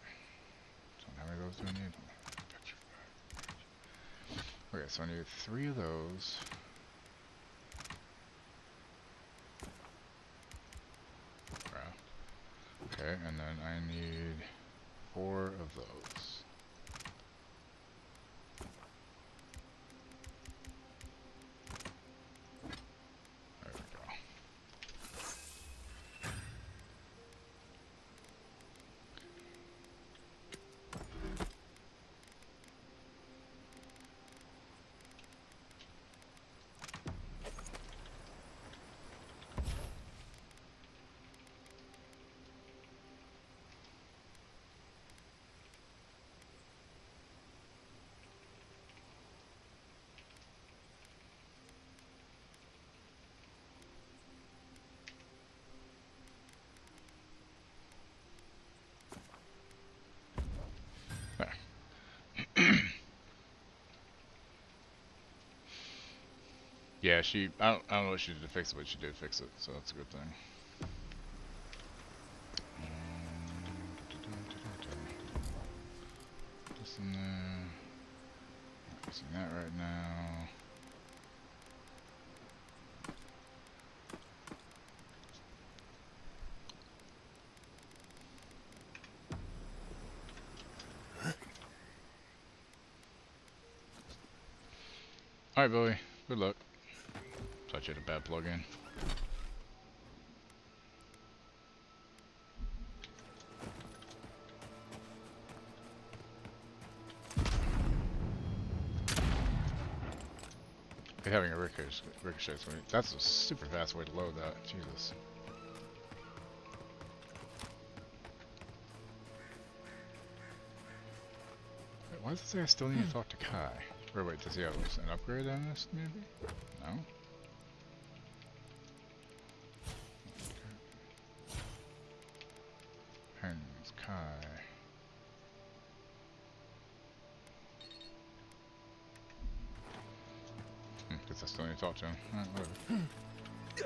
So how many of those do I need? Okay, so I need 3 of those. Okay, and then I need 4 of those. There we go. Yeah, I don't know what she did to fix it, but she did fix it, so that's a good thing. This in there. Not using that right now. Alright, Billy. Good luck. Thought you had a bad plug-in. Having a ricochet, that's a super fast way to load that. Jesus. Wait, why does it say I still need to talk to Kai? Or wait, does he have an upgrade on this, maybe? No? Hands, Kai. Guess I still need to talk to him. Alright, whatever.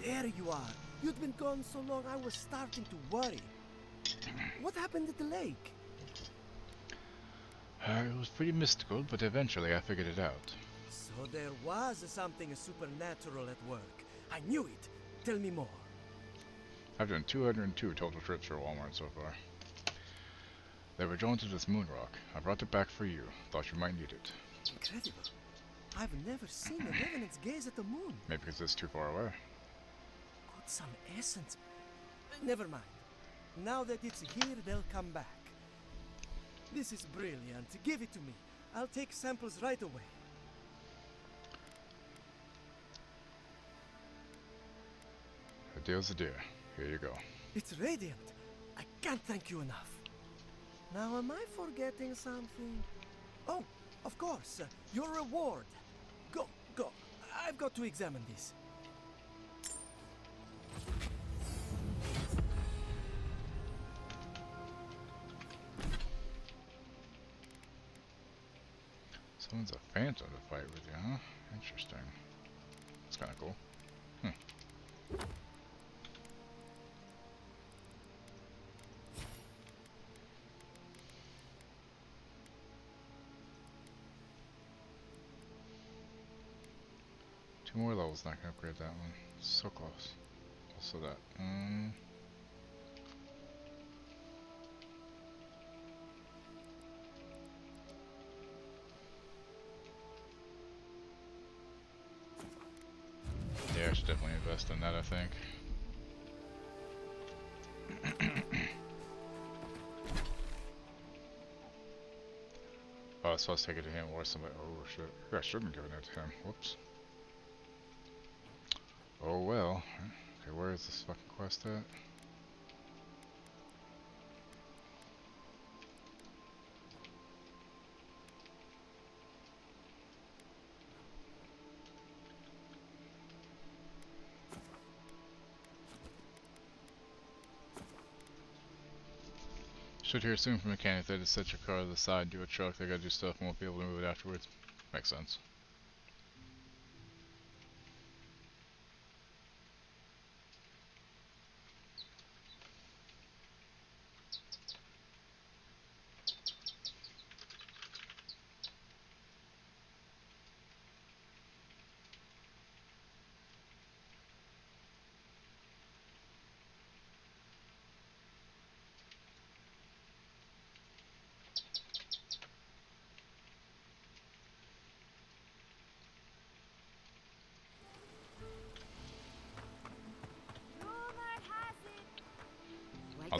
There you are. You'd been gone so long I was starting to worry. What happened at the lake? It was pretty mystical, but eventually I figured it out. So there was something supernatural at work. I knew it. Tell me more. I've done 202 total trips for Walmart so far. They were drawn to this moon rock. I brought it back for you. Thought you might need it. Incredible. I've never seen a revenant's gaze at the moon. Maybe because it's too far away. Got some essence. Never mind. Now that it's here, they'll come back. This is brilliant. Give it to me. I'll take samples right away. A deal's a deal. Here you go. It's radiant. I can't thank you enough. Now, am I forgetting something? Oh, of course. Your reward. Go. I've got to examine this. Someone's a phantom to fight with you, huh? Interesting. That's kind of cool. Two more levels, not gonna upgrade that one. So close. Also that. Yeah, I should definitely invest in that, I think. Oh, I was supposed to take it to him or somebody. Oh shit. I shouldn't give it to him. Whoops. Oh well. Okay, where is this fucking quest at? Should hear soon from a mechanic. They just set your car to the side, do a truck, they gotta do stuff and won't be able to move it afterwards. Makes sense.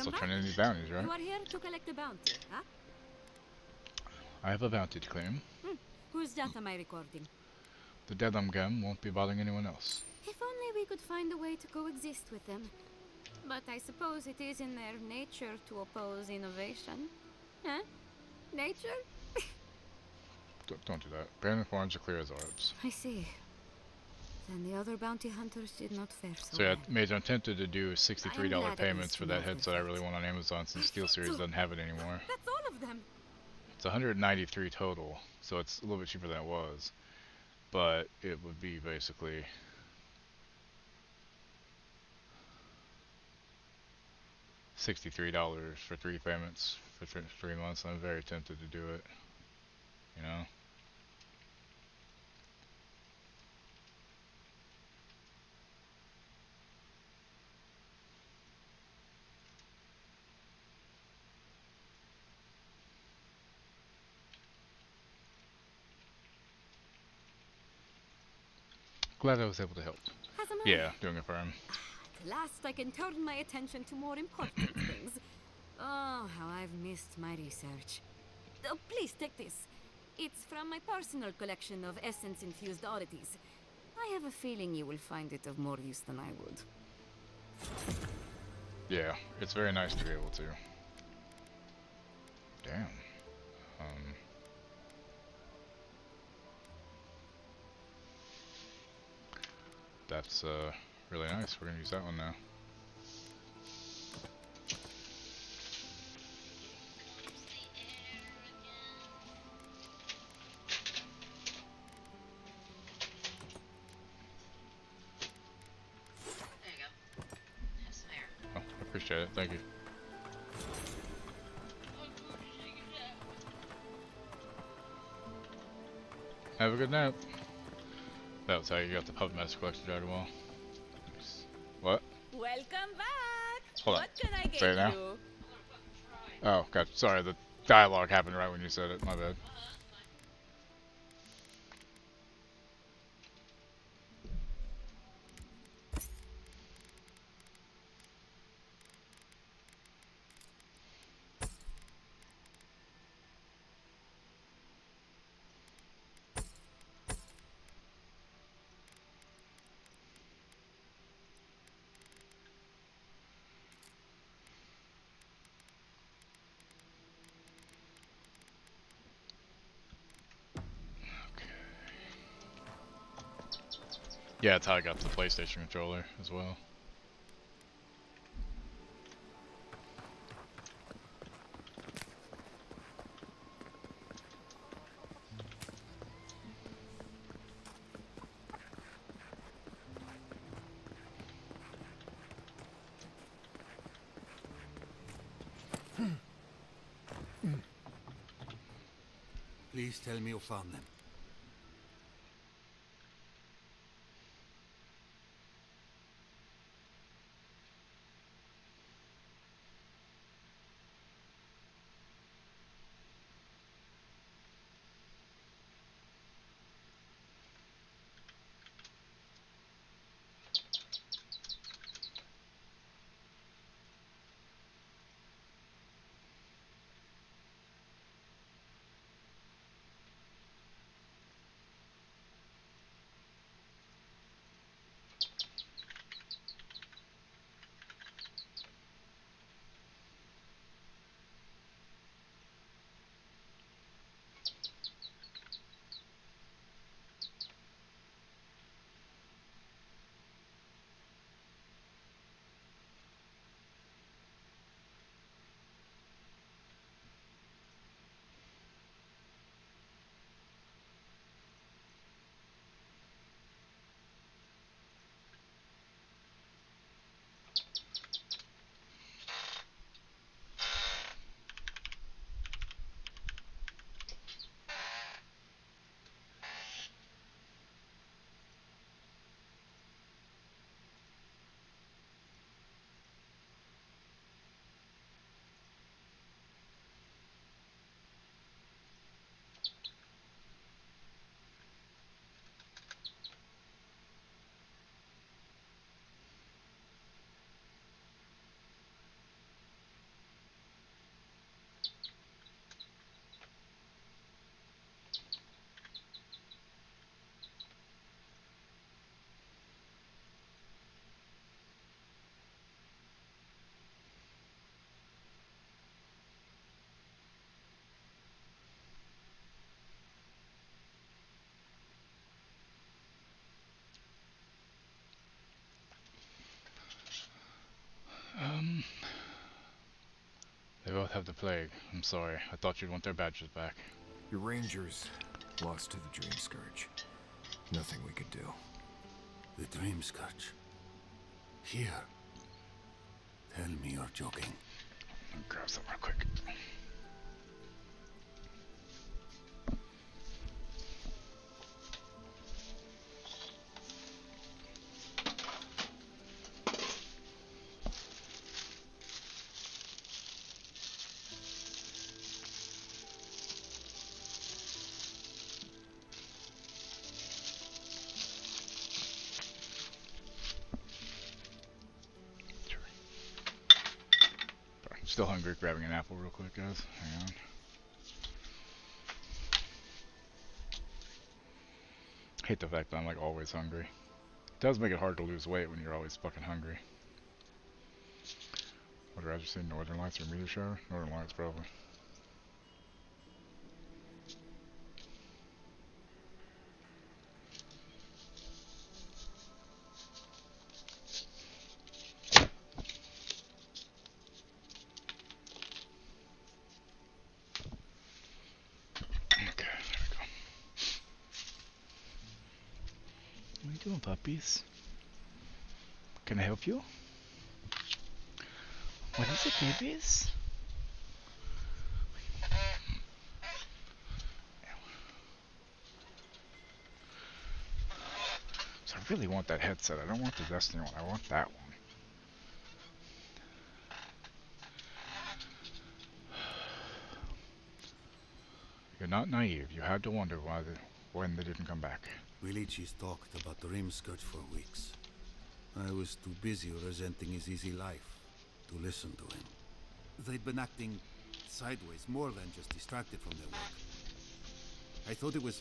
still turn in these bounties, right? You are here to collect a bounty, huh? I have a bounty to claim. Whose death am I recording? The Deadlam Gem won't be bothering anyone else. If only we could find a way to coexist with them. But I suppose it is in their nature to oppose innovation. Huh? Nature? Don't do that. Abandoned farms are clear as orbs. I see. Then the other bounty hunters did not fare so So yeah, well. Major, I'm tempted to do I am $63 glad at payments least for you that know headset I really want on Amazon since SteelSeries doesn't have it anymore. That's all of them. It's 193 total, so it's a little bit cheaper than it was. But it would be basically $63 for 3 payments for 3 months. I'm very tempted to do it. You know? Glad I was able to help. As am I. Yeah, doing a firm. At last I can turn my attention to more important things. Oh, how I've missed my research. Oh, please take this. It's from my personal collection of essence-infused oddities. I have a feeling you will find it of more use than I would. Yeah, it's very nice to be able to. Damn. That's really nice. We're gonna use that one now. There you go. Have some air. Oh, I appreciate it. Thank you. Have a good night. That was how you got the Puppet Master Collection Dragon Ball. Nice. What? Welcome back. Hold on. What can I get Say it now. you? Oh, God. Sorry, the dialogue happened right when you said it. My bad. Yeah, that's how I got the PlayStation controller as well. Please tell me you found them. South have the plague. I'm sorry. I thought you'd want their badges back. Your rangers lost to the Dream Scourge. Nothing we could do. The Dream Scourge. Here. Tell me you're joking. I'll grab some real quick. Still hungry, grabbing an apple real quick, guys. Hang on. Hate the fact that I'm like always hungry. It does make it hard to lose weight when you're always fucking hungry. Would I rather see Northern Lights or Meteor Shower? Northern Lights, probably. What are you doing, puppies? Can I help you? What is it, babies? So I really want that headset. I don't want the Destiny one. I want that one. You're not naive. You had to wonder when they didn't come back. Villagers talked about the Rim Scourge for weeks. I was too busy resenting his easy life to listen to him. They'd been acting sideways, more than just distracted from their work. I thought it was...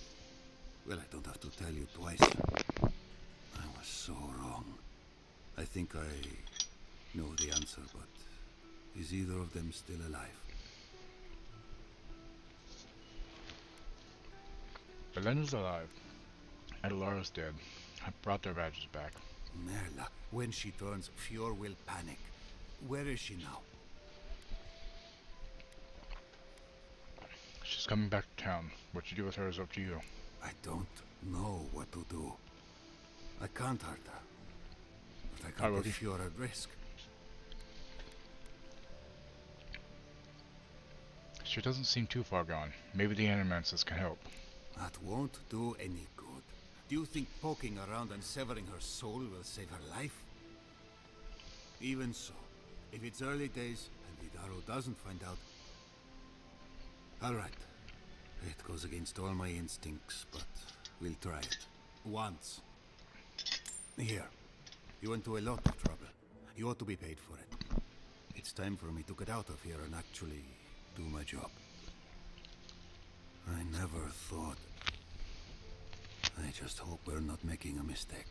Well, I don't have to tell you twice. I was so wrong. I think I know the answer, but is either of them still alive? Belena's alive. Adelara's dead. I brought their badges back. Merla, when she turns, Fjord will panic. Where is she now? She's coming back to town. What you do with her is up to you. I don't know what to do. I can't hurt her. But I can't put Fjord at risk. She doesn't seem too far gone. Maybe the Animances can help. That won't do any good. Do you think poking around and severing her soul will save her life? Even so, if it's early days and Vidaro doesn't find out... Alright. It goes against all my instincts, but we'll try it. Once. Here. You went to a lot of trouble. You ought to be paid for it. It's time for me to get out of here and actually do my job. I never thought... I just hope we're not making a mistake.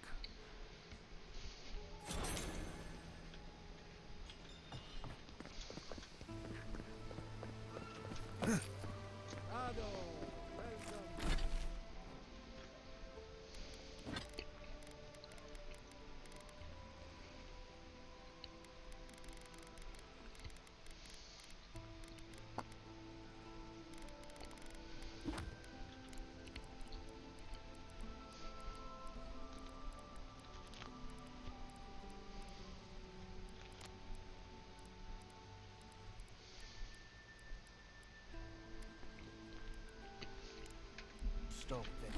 Stop there.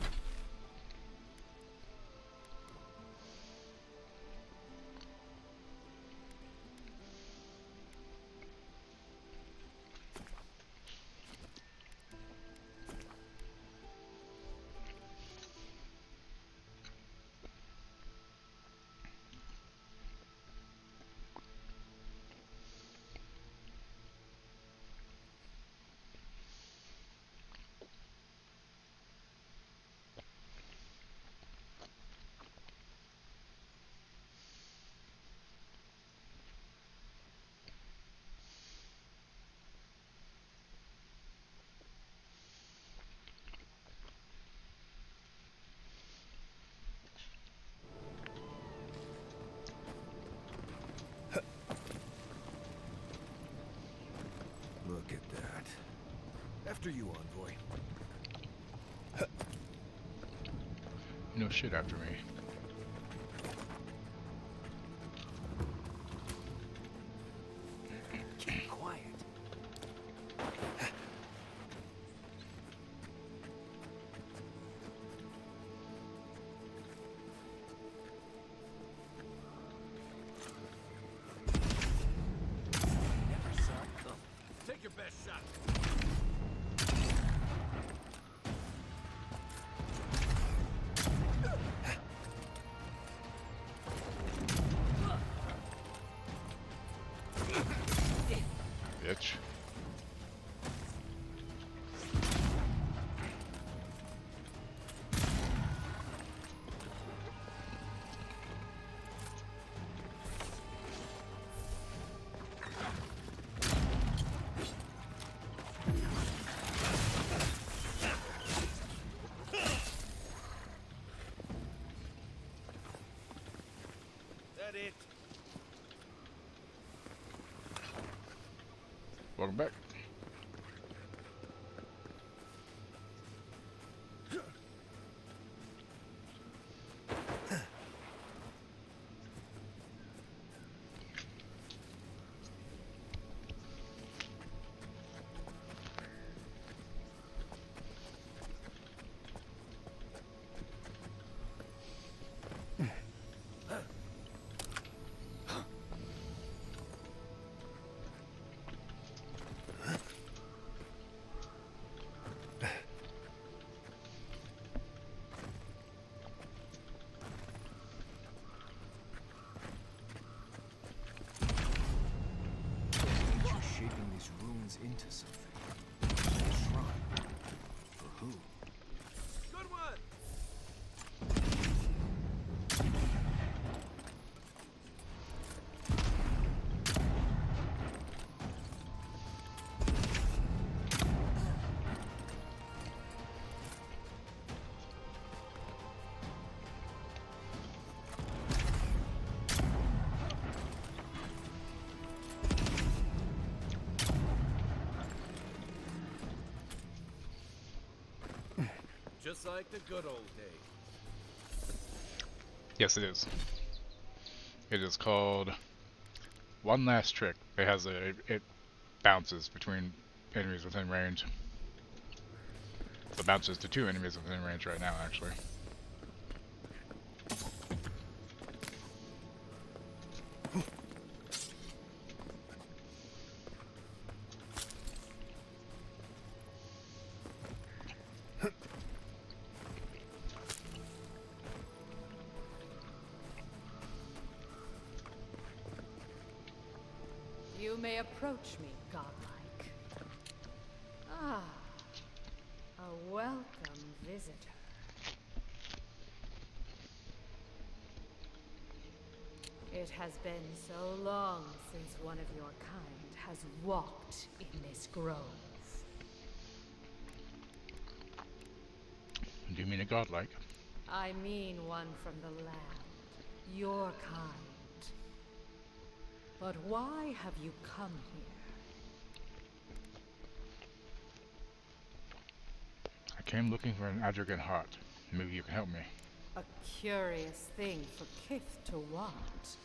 No shit after me. Keep quiet. Never saw it come. Take your best shot. Bitch. That it? Welcome back. You're shaping these ruins into something. A shrine. For who? Good one! Just like the good old days. Yes, it is. It is called One Last Trick. It has it bounces between enemies within range. So it bounces to 2 enemies within range right now, actually. You may approach me, godlike. Ah, a welcome visitor. It has been so long since one of your kind has walked in this grove. Do you mean a godlike? I mean one from the land, your kind. But why have you come here? I came looking for an Adrigan heart. Maybe you can help me. A curious thing for Kith to want.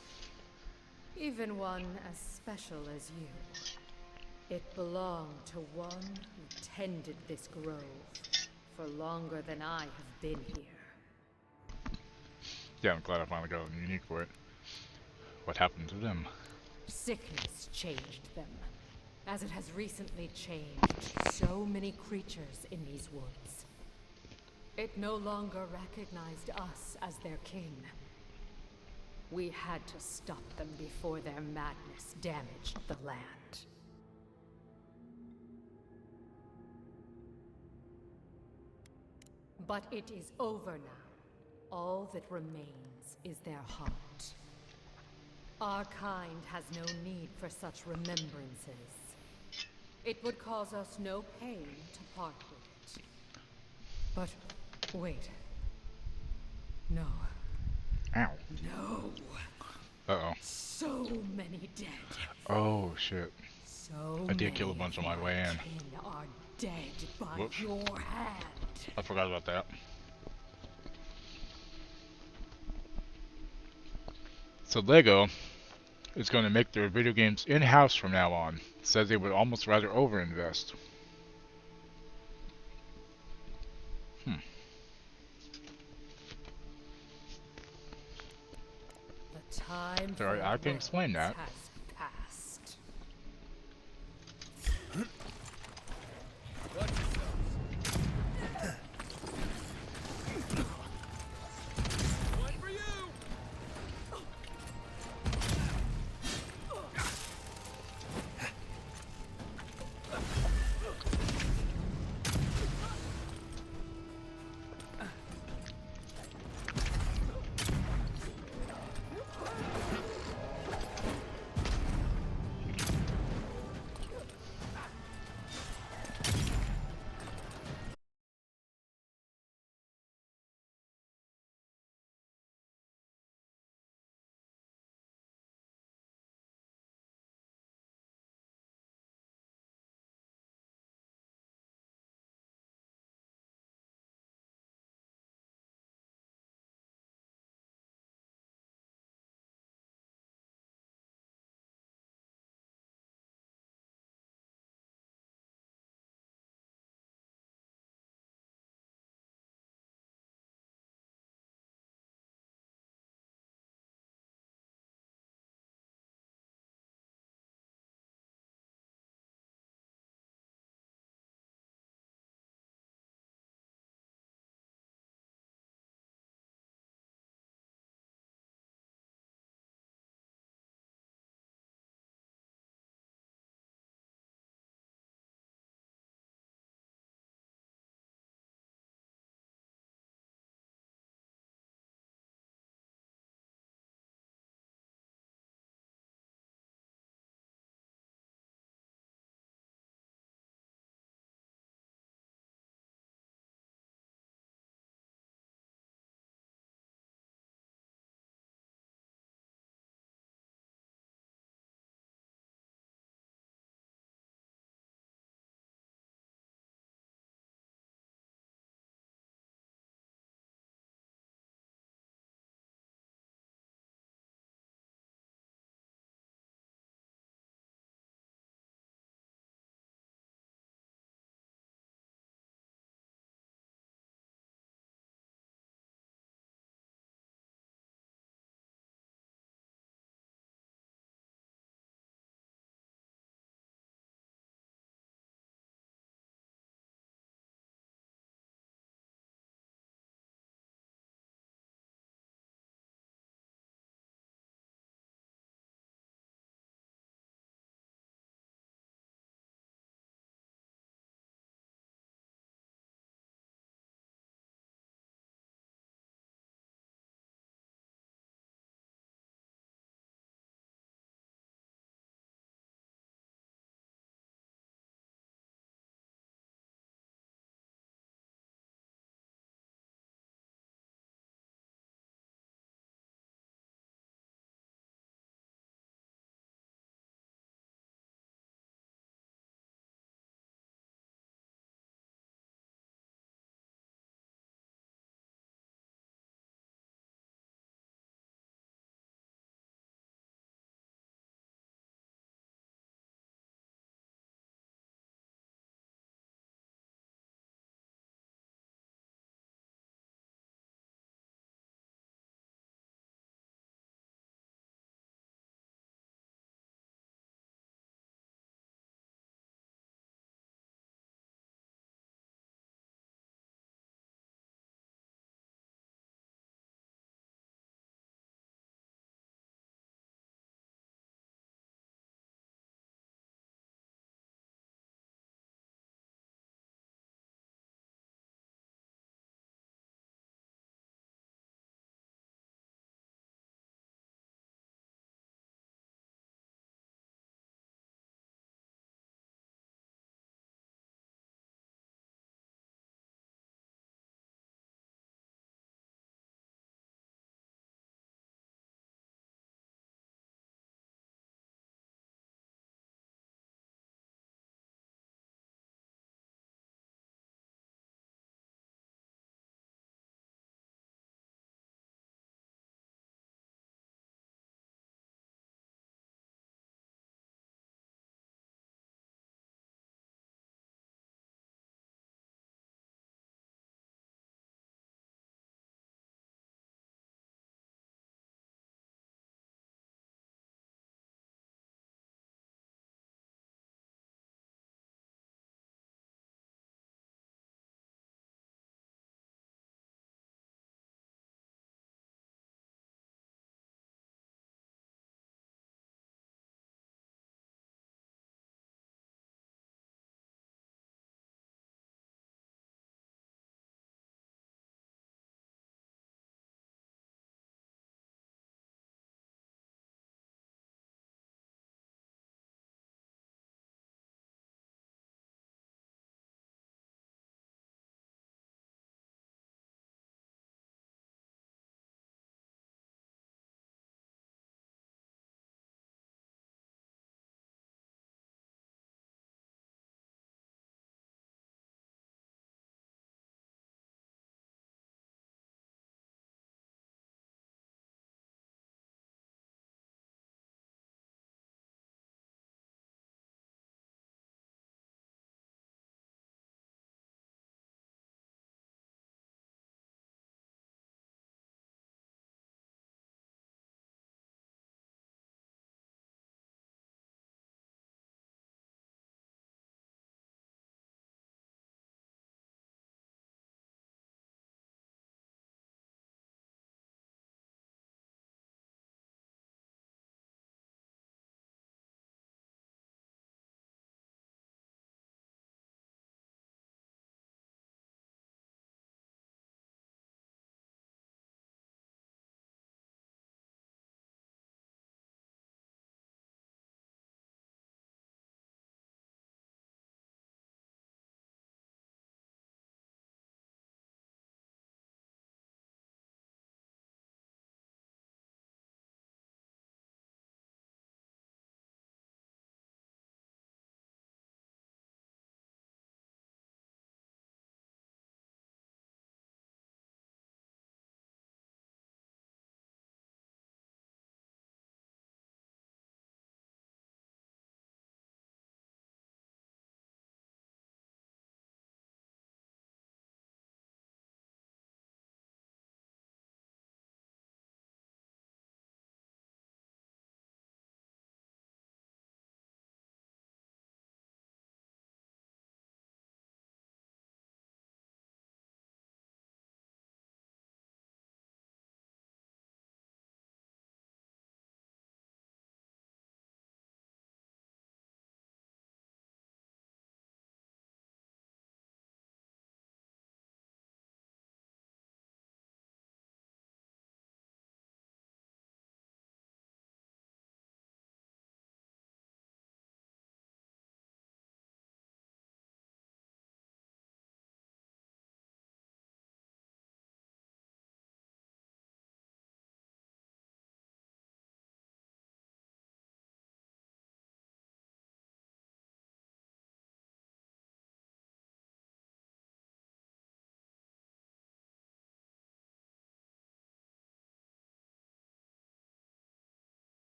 Even one as special as you. It belonged to one who tended this grove for longer than I have been here. Yeah, I'm glad I finally got one unique for it. What happened to them? Sickness changed them, as it has recently changed so many creatures in these woods. It no longer recognized us as their kin. We had to stop them before their madness damaged the land. But it is over now. All that remains is their heart. Our kind has no need for such remembrances. It would cause us no pain to part with it. But wait. No. Ow. No. Uh-oh. So many dead. Oh, shit. So I did kill a bunch on my way in. kin are dead by Whoops. your hand. I forgot about that. So Lego is going to make their video games in-house from now on. It says they would almost rather overinvest. The time Sorry, for I can explain words that. has passed. Watch yourselves. One for you!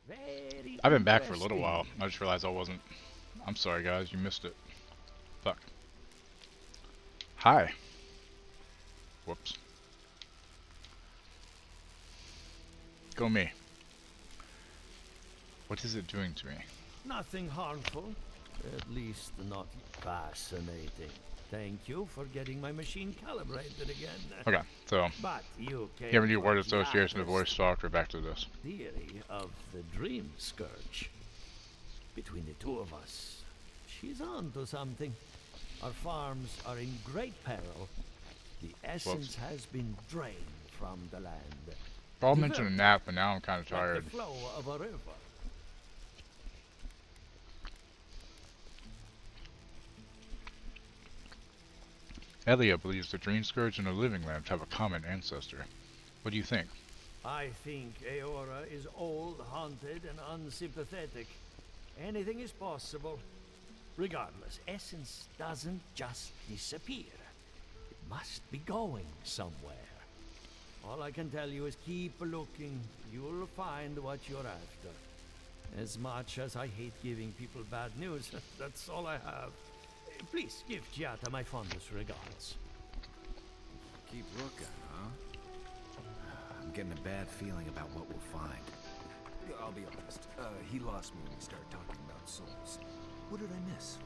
Very I've been back for a little interesting. while. I just realized I wasn't. I'm sorry, guys. You missed it. Fuck. Hi. Whoops. Go me. What is it doing to me? Nothing harmful. At least not fascinating. Thank you for getting my machine calibrated again. Okay, so But you you have a new came word for association to Giada's voice talk or back to this. theory of the dream scourge. Between the two of us, she's on to something. Our farms are in great peril. The essence has been drained from the land. Paul mentioned a nap, but now I'm kind of Like tired. the flow of a river. Elia believes the Dream Scourge and the Living Lamp have a common ancestor. What do you think? I think Eora is old, haunted, and unsympathetic. Anything is possible. Regardless, essence doesn't just disappear. It must be going somewhere. All I can tell you is keep looking. You'll find what you're after. As much as I hate giving people bad news, that's all I have. Please give Giada my fondest regards. Keep looking, huh? I'm getting a bad feeling about what we'll find. I'll be honest. He lost me when we started talking about souls. What did I miss?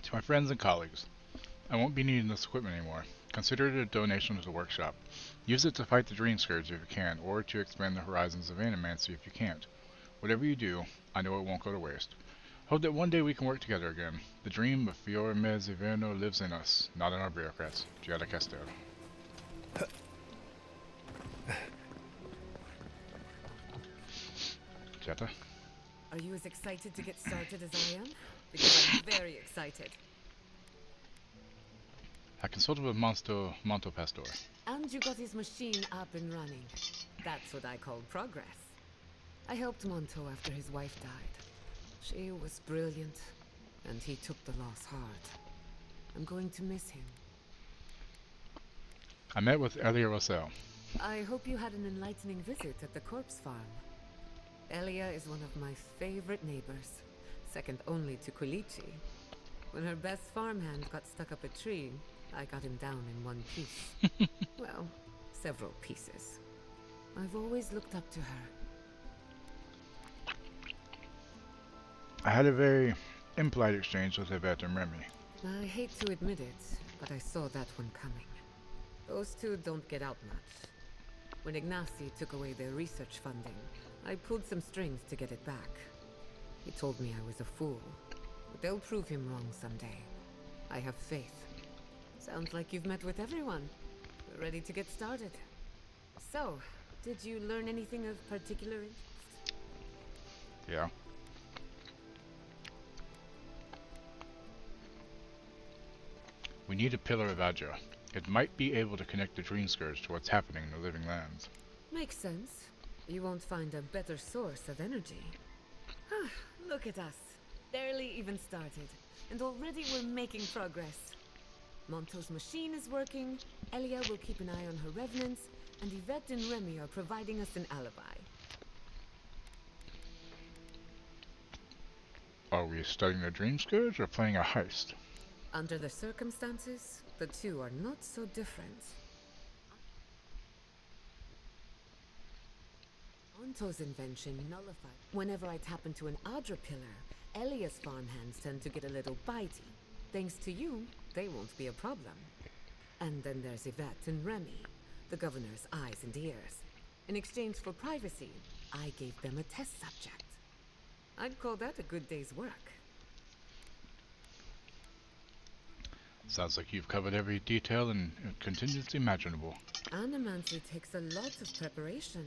To my friends and colleagues, I won't be needing this equipment anymore. Consider it a donation to the workshop. Use it to fight the Dream Scourge if you can, or to expand the horizons of Animancy if you can't. Whatever you do, I know it won't go to waste. Hope that one day we can work together again. The dream of Fiore Mezziverno lives in us, not in our bureaucrats. Giada Castell. Giada? Are you as excited to get started as I am? Because I'm very excited. I consulted with Monto Pastor. And you got his machine up and running. That's what I call progress. I helped Monto after his wife died. She was brilliant, and he took the loss hard. I'm going to miss him. I met with Elia Rossell. I hope you had an enlightening visit at the corpse farm. Elia is one of my favorite neighbors, second only to Quilici. When her best farmhand got stuck up a tree, I got him down in one piece. Well, several pieces. I've always looked up to her. I had a very impolite exchange with Yvette and Remy. I hate to admit it, but I saw that one coming. Those two don't get out much. When Ignacy took away their research funding, I pulled some strings to get it back. He told me I was a fool, but they'll prove him wrong someday. I have faith. Sounds like you've met with everyone. We're ready to get started. So, did you learn anything of particular interest? Yeah. We need a Pillar of Adja. It might be able to connect the Dream Scourge to what's happening in the Living Lands. Makes sense. You won't find a better source of energy. Look at us. Barely even started. And already we're making progress. Monto's machine is working, Elia will keep an eye on her revenants, and Yvette and Remy are providing us an alibi. Are we studying the Dream Scourge or playing a heist? Under the circumstances, the two are not so different. Monto's invention nullified. Whenever I tap into an Adra pillar, Elia's farmhands tend to get a little bitey. Thanks to you, they won't be a problem. And then there's Yvette and Remy, the governor's eyes and ears. In exchange for privacy, I gave them a test subject. I'd call that a good day's work. Sounds like you've covered every detail and contingency imaginable. Animancy takes a lot of preparation.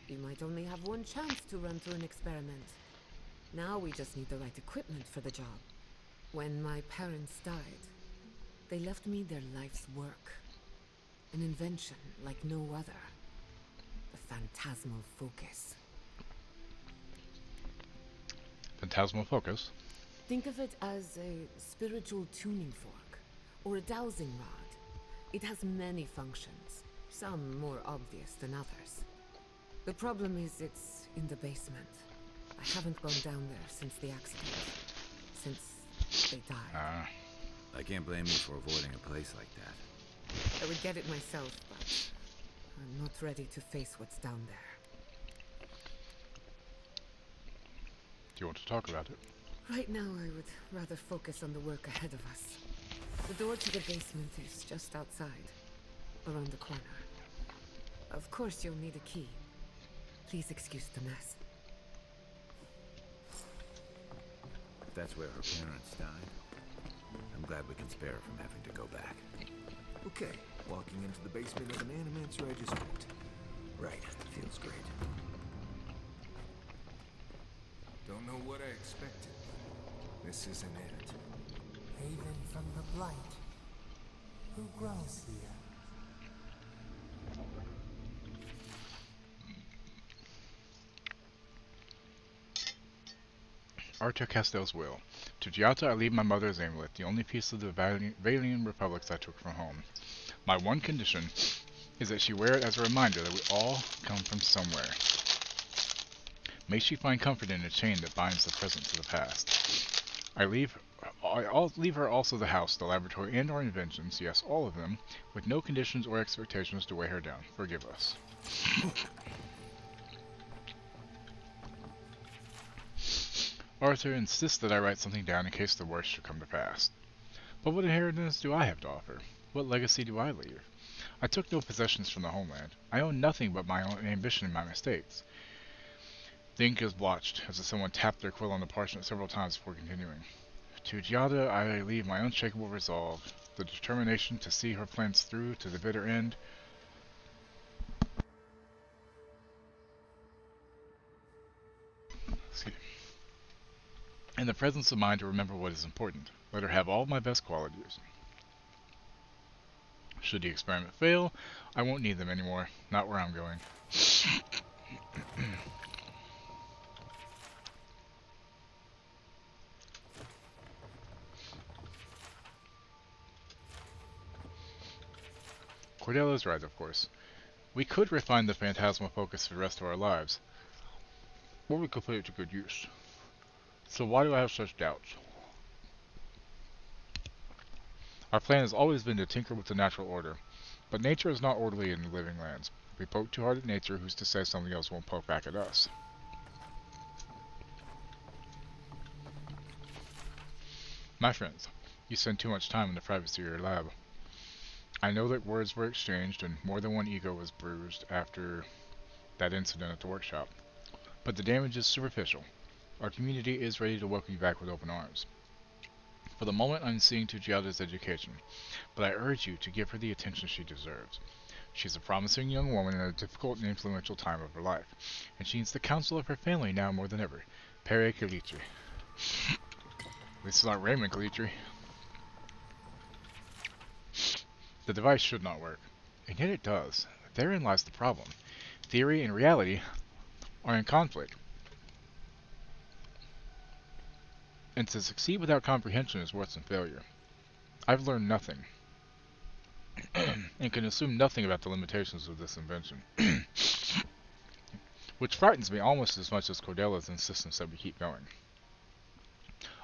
You might only have one chance to run through an experiment. Now we just need the right equipment for the job. When my parents died, they left me their life's work. An invention like no other. The phantasmal focus. phantasmal focus. Think of it as a spiritual tuning fork, or a dowsing rod. It has many functions, some more obvious than others. The problem is it's in the basement. I haven't gone down there since the accident. Since they died. I can't blame you for avoiding a place like that. I would get it myself, but I'm not ready to face what's down there. Do you want to talk about it? Right now, I would rather focus on the work ahead of us. The door to the basement is just outside, around the corner. Of course, you'll need a key. Please excuse the mess. If that's where her parents died, I'm glad we can spare her from having to go back. Okay, walking into the basement of an Animancer I just met. Right, feels great. Don't know what I expected, but this isn't it. Haven from the blight. Who grows here? Arthur Castell's will. To Giata I leave my mother's amulet, the only piece of the Valiant Republics I took from home. My one condition is that she wear it as a reminder that we all come from somewhere. May she find comfort in a chain that binds the present to the past. I'll leave her also the house, the laboratory, and our inventions, yes, all of them, with no conditions or expectations to weigh her down. Forgive us. Arthur insists that I write something down in case the worst should come to pass. But what inheritance do I have to offer? What legacy do I leave? I took no possessions from the homeland. I own nothing but my own ambition and my mistakes. The ink is blotched, as if someone tapped their quill on the parchment several times before continuing. To Giada I leave my unshakable resolve, the determination to see her plans through to the bitter end. And the presence of mind to remember what is important. Let her have all my best qualities. Should the experiment fail, I won't need them anymore. Not where I'm going. Cordelia's right, of course. We could refine the phantasmal focus for the rest of our lives, or we could put it to good use. So why do I have such doubts? Our plan has always been to tinker with the natural order, but nature is not orderly in the living lands. If we poke too hard at nature, who's to say something else won't poke back at us? My friends, you spend too much time in the privacy of your lab. I know that words were exchanged and more than one ego was bruised after that incident at the workshop, but the damage is superficial. Our community is ready to welcome you back with open arms. For the moment, I'm seeing to Giada's education, but I urge you to give her the attention she deserves. She's a promising young woman in a difficult and influential time of her life, and she needs the counsel of her family now more than ever. Pere Calitri. At least it's not Raymond Calitri. The device should not work, and yet it does. Therein lies the problem. Theory and reality are in conflict. And to succeed without comprehension is worse than failure. I've learned nothing, and can assume nothing about the limitations of this invention. Which frightens me almost as much as Cordelia's insistence that we keep going.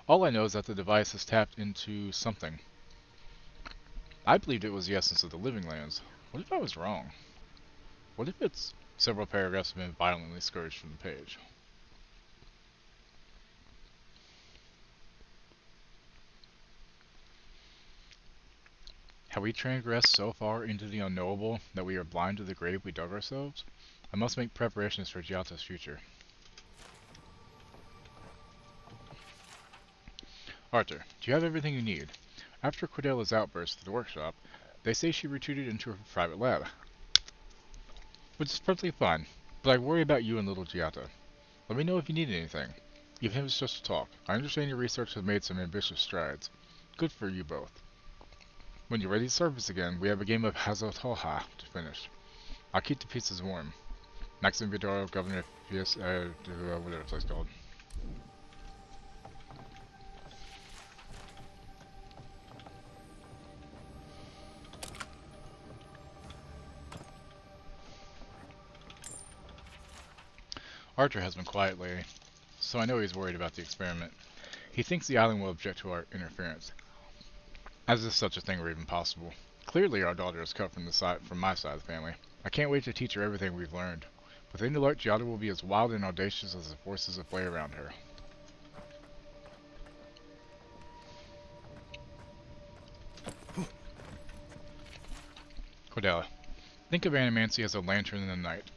All I know is that the device has tapped into something. I believed it was the essence of the living lands. What if I was wrong? What if its several paragraphs have been violently scourged from the page? Have we transgressed so far into the unknowable that we are blind to the grave we dug ourselves? I must make preparations for Giata's future. Arthur, do you have everything you need? After Cordelia's outburst at the workshop, they say she retreated into her private lab. Which is perfectly fine, but I worry about you and little Giata. Let me know if you need anything, even if it's just a talk. I understand your research has made some ambitious strides. Good for you both. When you're ready to surface again, we have a game of Hazotoha to finish. I'll keep the pieces warm. Maxim Vidaro, Governor Fies, whatever the place called. Archer has been quiet lately, so I know he's worried about the experiment. He thinks the island will object to our interference, as if such a thing were even possible. Clearly our daughter is cut from my side of the family. I can't wait to teach her everything we've learned. Within the light, Giada will be as wild and audacious as the forces at play around her. Cordelia. Think of animancy as a lantern in the night.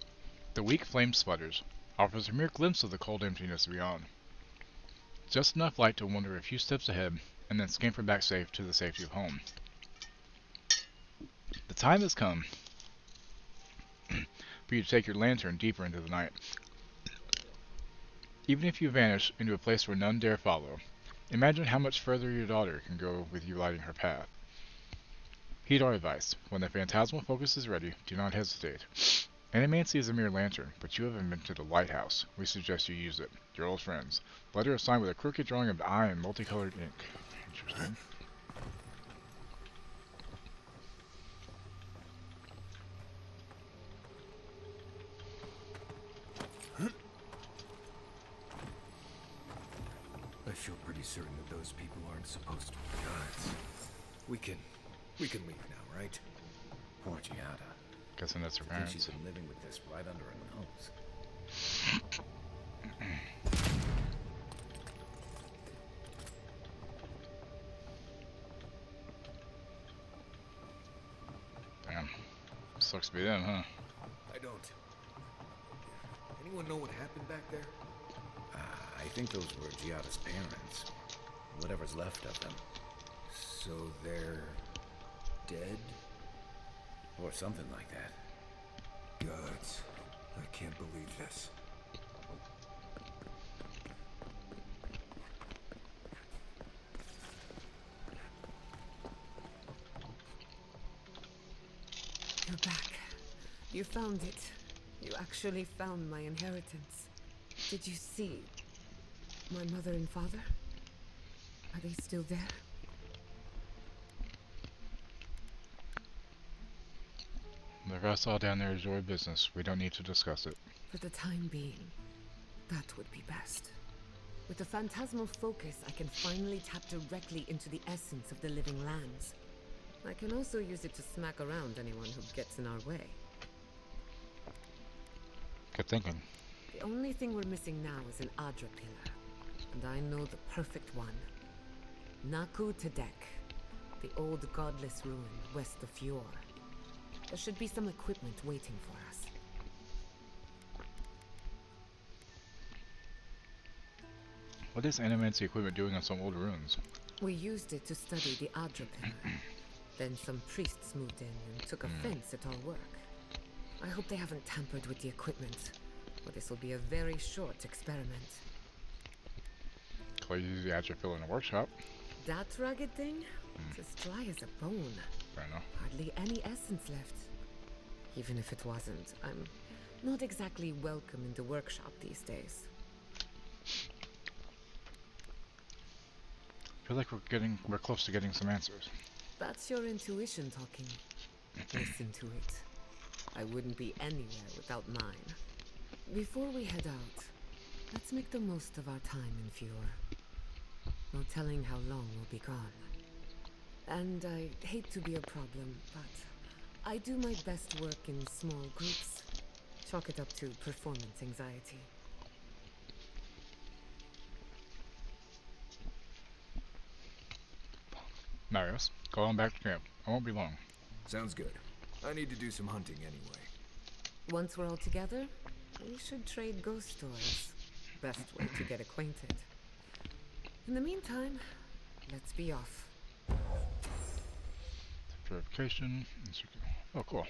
The weak flame sputters, offers a mere glimpse of the cold emptiness beyond. Just enough light to wander a few steps ahead, and then scamper back safe to the safety of home. The time has come for you to take your lantern deeper into the night. Even if you vanish into a place where none dare follow, imagine how much further your daughter can go with you lighting her path. Heed our advice. When the phantasmal focus is ready, do not hesitate. Animancy is a mere lantern, but you have invented a lighthouse. We suggest you use it. Your old friends. Letter is signed with a crooked drawing of the eye in multicolored ink. Interesting. I feel pretty certain that those people aren't supposed to be guards. We can leave now, right? Poor Giada. Guessing that's her I think she's parents. been living with this right under her nose. Damn. Sucks to be them, huh? I don't. Anyone know what happened back there? I think those were Giada's parents. Whatever's left of them. So they're dead? Or something like that. Gods, I can't believe this. You're back. You found it. You actually found my inheritance. Did you see my mother and father? Are they still there? The rest all down there is your business. We don't need to discuss it. For the time being, that would be best. With the phantasmal focus, I can finally tap directly into the essence of the living lands. I can also use it to smack around anyone who gets in our way. Good thinking. The only thing we're missing now is an Adra pillar. And I know the perfect one. Naku Tedek, the old godless ruin west of Fjord. There should be some equipment waiting for us. What is animancy equipment doing on some old ruins? We used it to study the Adra pillar. Then some priests moved in and took offense at our work. I hope they haven't tampered with the equipment, or this will be a very short experiment. Clay uses the atrophy in a workshop. That rugged thing? It's as dry as a bone. Fair enough. Hardly any essence left. Even if it wasn't, I'm not exactly welcome in the workshop these days. I feel like we're close to getting some answers. That's your intuition talking. Listen to it. I wouldn't be anywhere without mine. Before we head out, let's make the most of our time in Fjord. No telling how long we'll be gone. And I hate to be a problem, but I do my best work in small groups. Chalk it up to performance anxiety. Marius, go on back to camp. I won't be long. Sounds good. I need to do some hunting anyway. Once we're all together, we should trade ghost stories. Best way to get acquainted. In the meantime, let's be off. Verification. Oh, cool.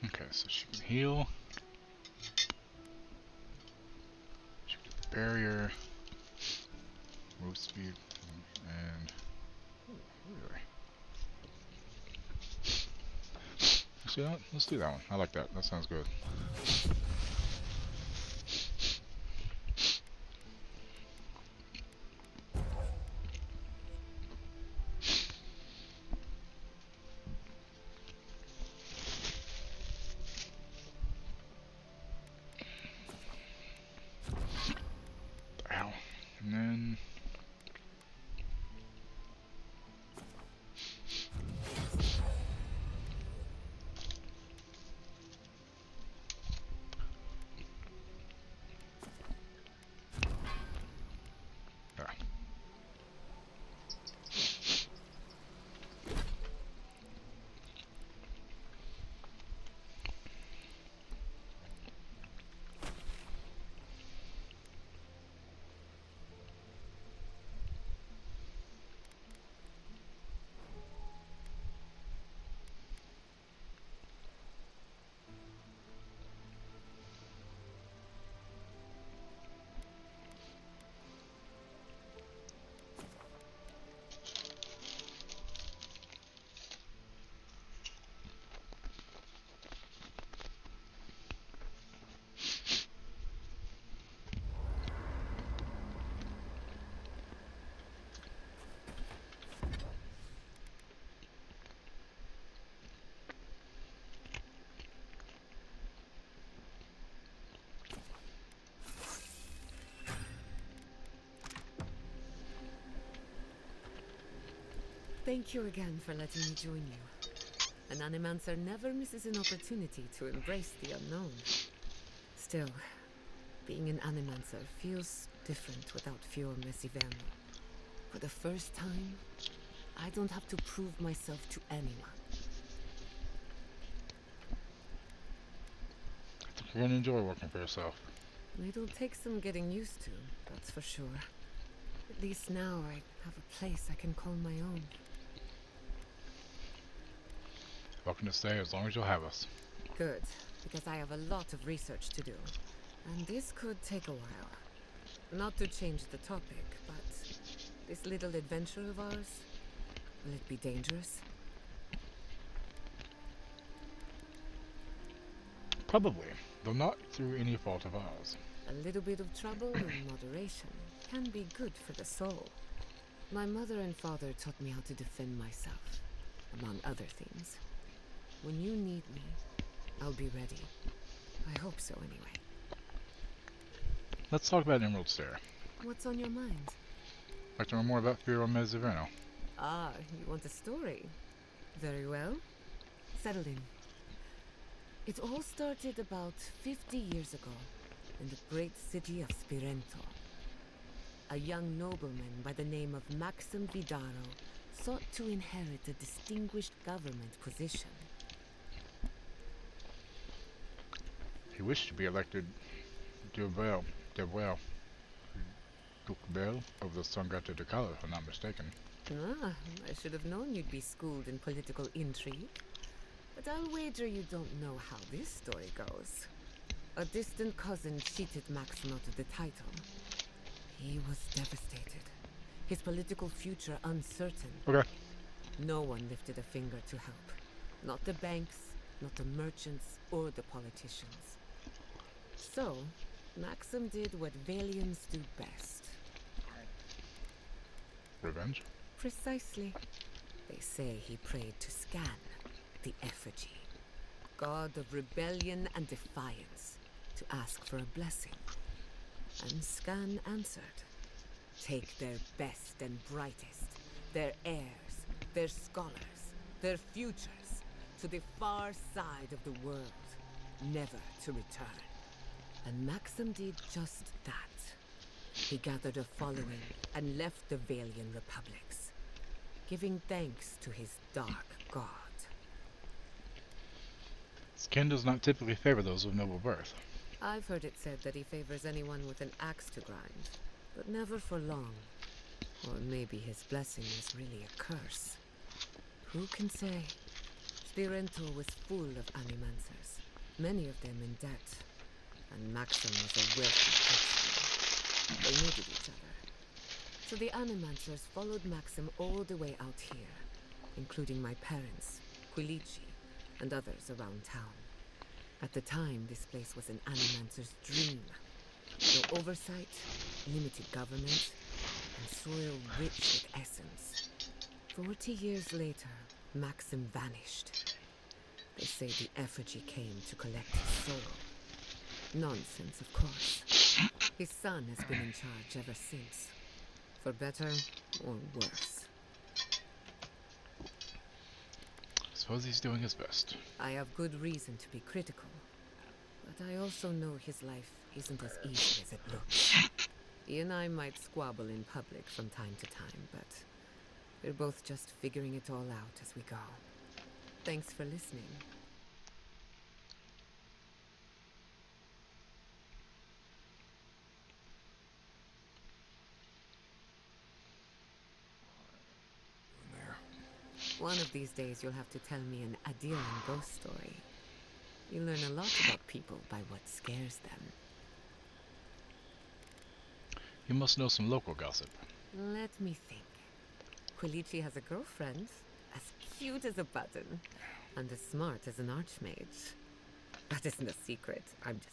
Okay, so she can heal. She can barrier. Move speed. And... Ooh, really? Actually, you know what? Let's do that one. I like that. That sounds good. Ow. And then... Ah. Thank you again for letting me join you. An animancer never misses an opportunity to embrace the unknown. Still, being an animancer feels different without Fior Mesiverno. For the first time, I don't have to prove myself to anyone. I think you're gonna enjoy working for yourself. It'll take some getting used to, that's for sure. At least now I have a place I can call my own. Welcome to stay as long as you'll have us. Good, because I have a lot of research to do. And this could take a while. Not to change the topic, but this little adventure of ours, will it be dangerous? Probably, though not through any fault of ours. A little bit of trouble in moderation can be good for the soul. My mother and father taught me how to defend myself, among other things. When you need me, I'll be ready. I hope so, anyway. Let's talk about Emerald Stair. What's on your mind? I'd like to know more about Fior Mesiverno. Ah, you want a story? Very well. Settle in. It all started about 50 years ago, in the great city of Spirento. A young nobleman by the name of Maxim Vidaro sought to inherit a distinguished government position. He wished to be elected Duvel of the Sangata de Cala, if I'm not mistaken. Ah, I should have known you'd be schooled in political intrigue. But I'll wager you don't know how this story goes. A distant cousin cheated Maxim out of the title. He was devastated. His political future uncertain. Okay. No one lifted a finger to help. Not the banks, not the merchants, or the politicians. So, Maxim did what Valians do best. Revenge? Precisely. They say he prayed to Scan, the effigy, god of rebellion and defiance, to ask for a blessing. And Scan answered. Take their best and brightest, their heirs, their scholars, their futures, to the far side of the world, never to return. And Maxim did just that. He gathered a following and left the Valian republics, giving thanks to his dark god. Skin does not typically favor those of noble birth. I've heard it said that he favors anyone with an axe to grind, but never for long. Or maybe his blessing is really a curse. Who can say? Spirento was full of animancers, many of them in debt, and Maxim was a wealthy craftsman. They needed each other. So the animancers followed Maxim all the way out here, including my parents, Quilici, and others around town. At the time, this place was an animancer's dream. No oversight, limited government, and soil rich with essence. 40 years later, Maxim vanished. They say the effigy came to collect his soul. Nonsense, of course. His son has been in charge ever since. For better or worse. Suppose he's doing his best. I have good reason to be critical. But I also know his life isn't as easy as it looks. He and I might squabble in public from time to time, but we're both just figuring it all out as we go. Thanks for listening. One of these days you'll have to tell me an Adiran ghost story. You learn a lot about people by what scares them. You must know some local gossip. Let me think. Quilici has a girlfriend, as cute as a button, and as smart as an archmage. That isn't a secret, I'm just...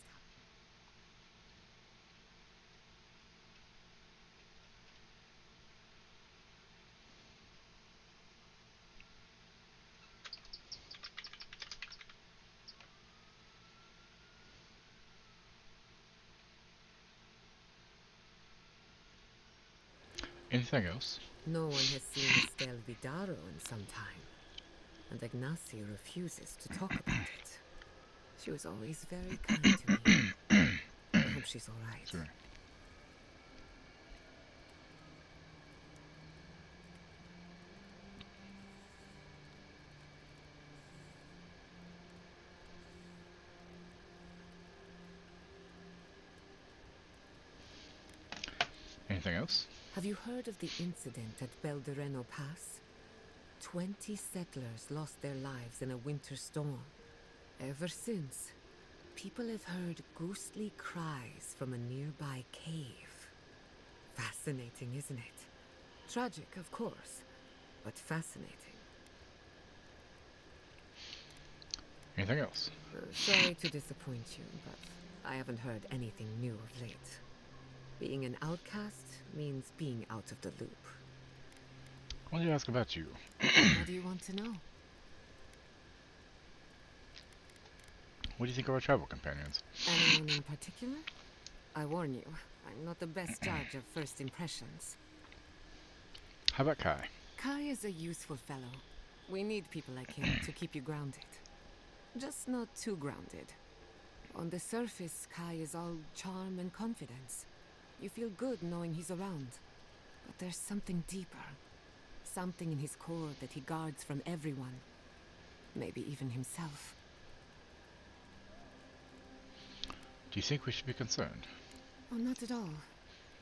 Anything else? No one has seen Estel Vidaro in some time, and Ignacio refuses to talk about it. She was always very kind to me. I hope she's all right. Sure. Anything else? Have you heard of the incident at Beldereno Pass? 20 settlers lost their lives in a winter storm. Ever since, people have heard ghostly cries from a nearby cave. Fascinating, isn't it? Tragic, of course, but fascinating. Anything else? Sorry to disappoint you, but I haven't heard anything new of late. Being an outcast means being out of the loop. I wanted to ask about you. What do you want to know? What do you think of our travel companions? Anyone in particular? I warn you, I'm not the best judge of first impressions. How about Kai? Kai is a useful fellow. We need people like him to keep you grounded. Just not too grounded. On the surface, Kai is all charm and confidence. You feel good knowing he's around. But there's something deeper. Something in his core that he guards from everyone. Maybe even himself. Do you think we should be concerned? Oh, not at all.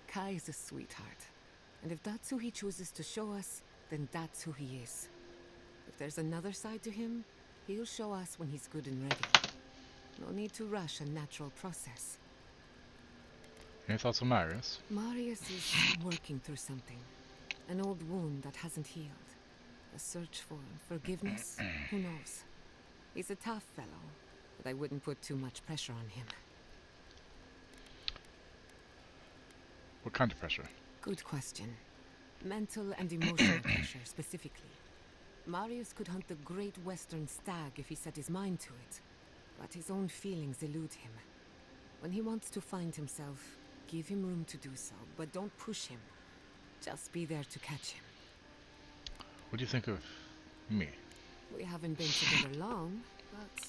Kai is a sweetheart. And if that's who he chooses to show us, then that's who he is. If there's another side to him, he'll show us when he's good and ready. No need to rush a natural process. Any thoughts on Marius? Marius is working through something. An old wound that hasn't healed. A search for forgiveness? Who knows? He's a tough fellow, but I wouldn't put too much pressure on him. What kind of pressure? Good question. Mental and emotional pressure, specifically. Marius could hunt the great western stag if he set his mind to it, but his own feelings elude him. When he wants to find himself, give him room to do so, but don't push him. Just be there to catch him. What do you think of me? We haven't been together long, but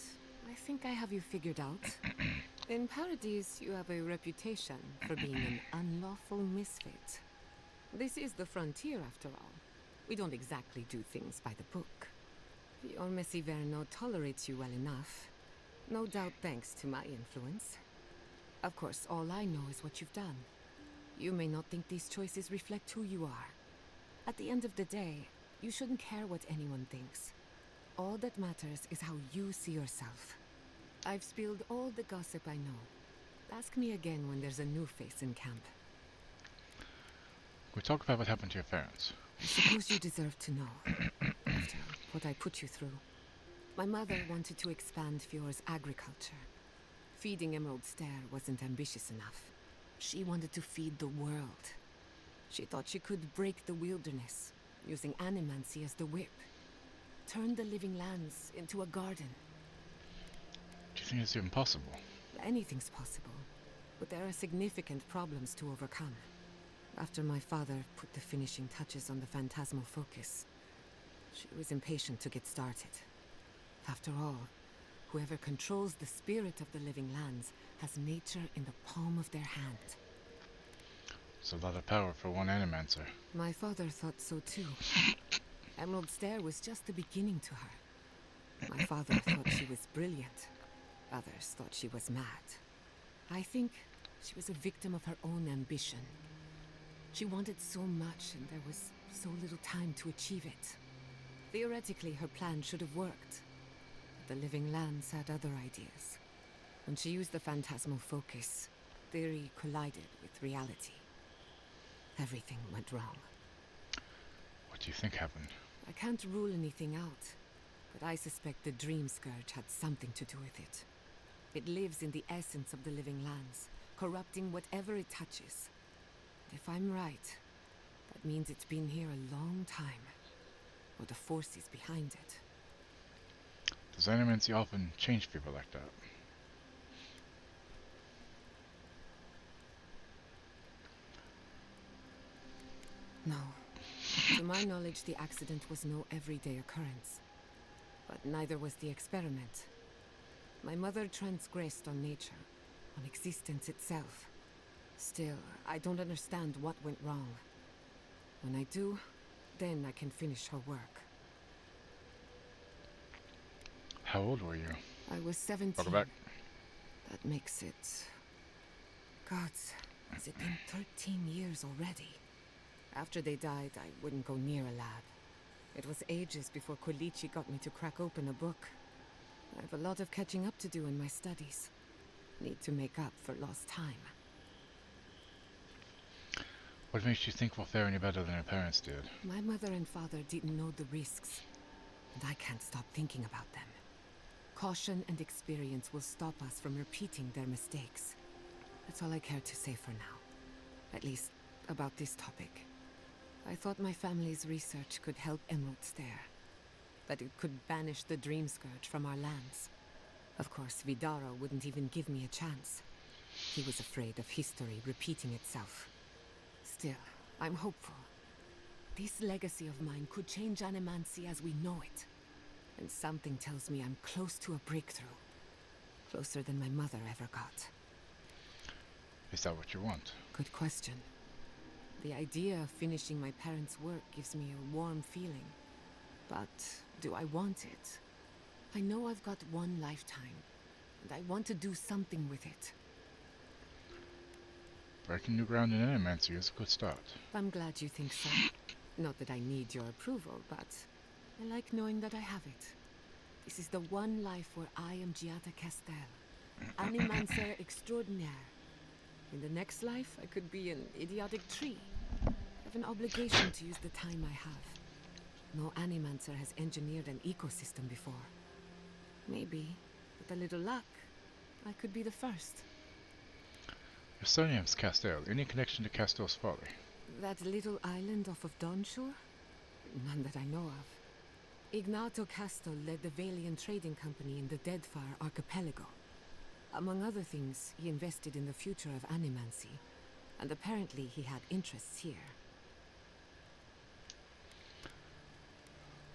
I think I have you figured out. In Paradise, you have a reputation for being an unlawful misfit. This is the frontier, after all. We don't exactly do things by the book. Your Messiverno tolerates you well enough. No doubt thanks to my influence. Of course, all I know is what you've done. You may not think these choices reflect who you are. At the end of the day, you shouldn't care what anyone thinks. All that matters is how you see yourself. I've spilled all the gossip I know. Ask me again when there's a new face in camp. We talk about what happened to your parents. I suppose you deserve to know, after what I put you through. My mother wanted to expand Fjord's agriculture. Feeding Emerald Stair wasn't ambitious enough. She wanted to feed the world. She thought she could break the wilderness, using animancy as the whip. Turn the living lands into a garden. Do you think it's even possible? Anything's possible, but there are significant problems to overcome. After my father put the finishing touches on the phantasmal focus, she was impatient to get started. After all, whoever controls the spirit of the living lands has nature in the palm of their hand. It's a lot of power for one animancer. My father thought so too. Emerald Stair was just the beginning to her. My father thought she was brilliant. Others thought she was mad. I think she was a victim of her own ambition. She wanted so much and there was so little time to achieve it. Theoretically, her plan should have worked. But the living lands had other ideas. When she used the phantasmal focus, theory collided with reality. Everything went wrong. What do you think happened? I can't rule anything out, but I suspect the Dream Scourge had something to do with it. It lives in the essence of the living lands, corrupting whatever it touches. And if I'm right, that means it's been here a long time, or the forces behind it. Does animancy often change people like that? No. To my knowledge, the accident was no everyday occurrence. But neither was the experiment. My mother transgressed on nature, on existence itself. Still, I don't understand what went wrong. When I do, then I can finish her work. How old were you? I was 17. Welcome back. That makes it... Gods, has it been 13 years already? After they died, I wouldn't go near a lab. It was ages before Kolichi got me to crack open a book. I have a lot of catching up to do in my studies. Need to make up for lost time. What makes you think we'll fare any better than our parents did? My mother and father didn't know the risks, and I can't stop thinking about them. Caution and experience will stop us from repeating their mistakes. That's all I care to say for now. At least, about this topic. I thought my family's research could help Emerald Stair. That it could banish the Dream Scourge from our lands. Of course, Vidaro wouldn't even give me a chance. He was afraid of history repeating itself. Still, I'm hopeful. This legacy of mine could change animancy as we know it. And something tells me I'm close to a breakthrough. Closer than my mother ever got. Is that what you want? Good question. The idea of finishing my parents' work gives me a warm feeling. But do I want it? I know I've got one lifetime, and I want to do something with it. Breaking new ground in animancy is a good start. I'm glad you think so. Not that I need your approval, but I like knowing that I have it. This is the one life where I am Giada Castel, animancer extraordinaire. In the next life, I could be an idiotic tree. I have an obligation to use the time I have. No animancer has engineered an ecosystem before. Maybe, with a little luck, I could be the first. Your surname's Castell. Any connection to Castell's father? That little island off of Dawnshore? None that I know of. Ignato Castel led the Valian trading company in the Deadfire archipelago. Among other things, he invested in the future of animancy, and apparently he had interests here.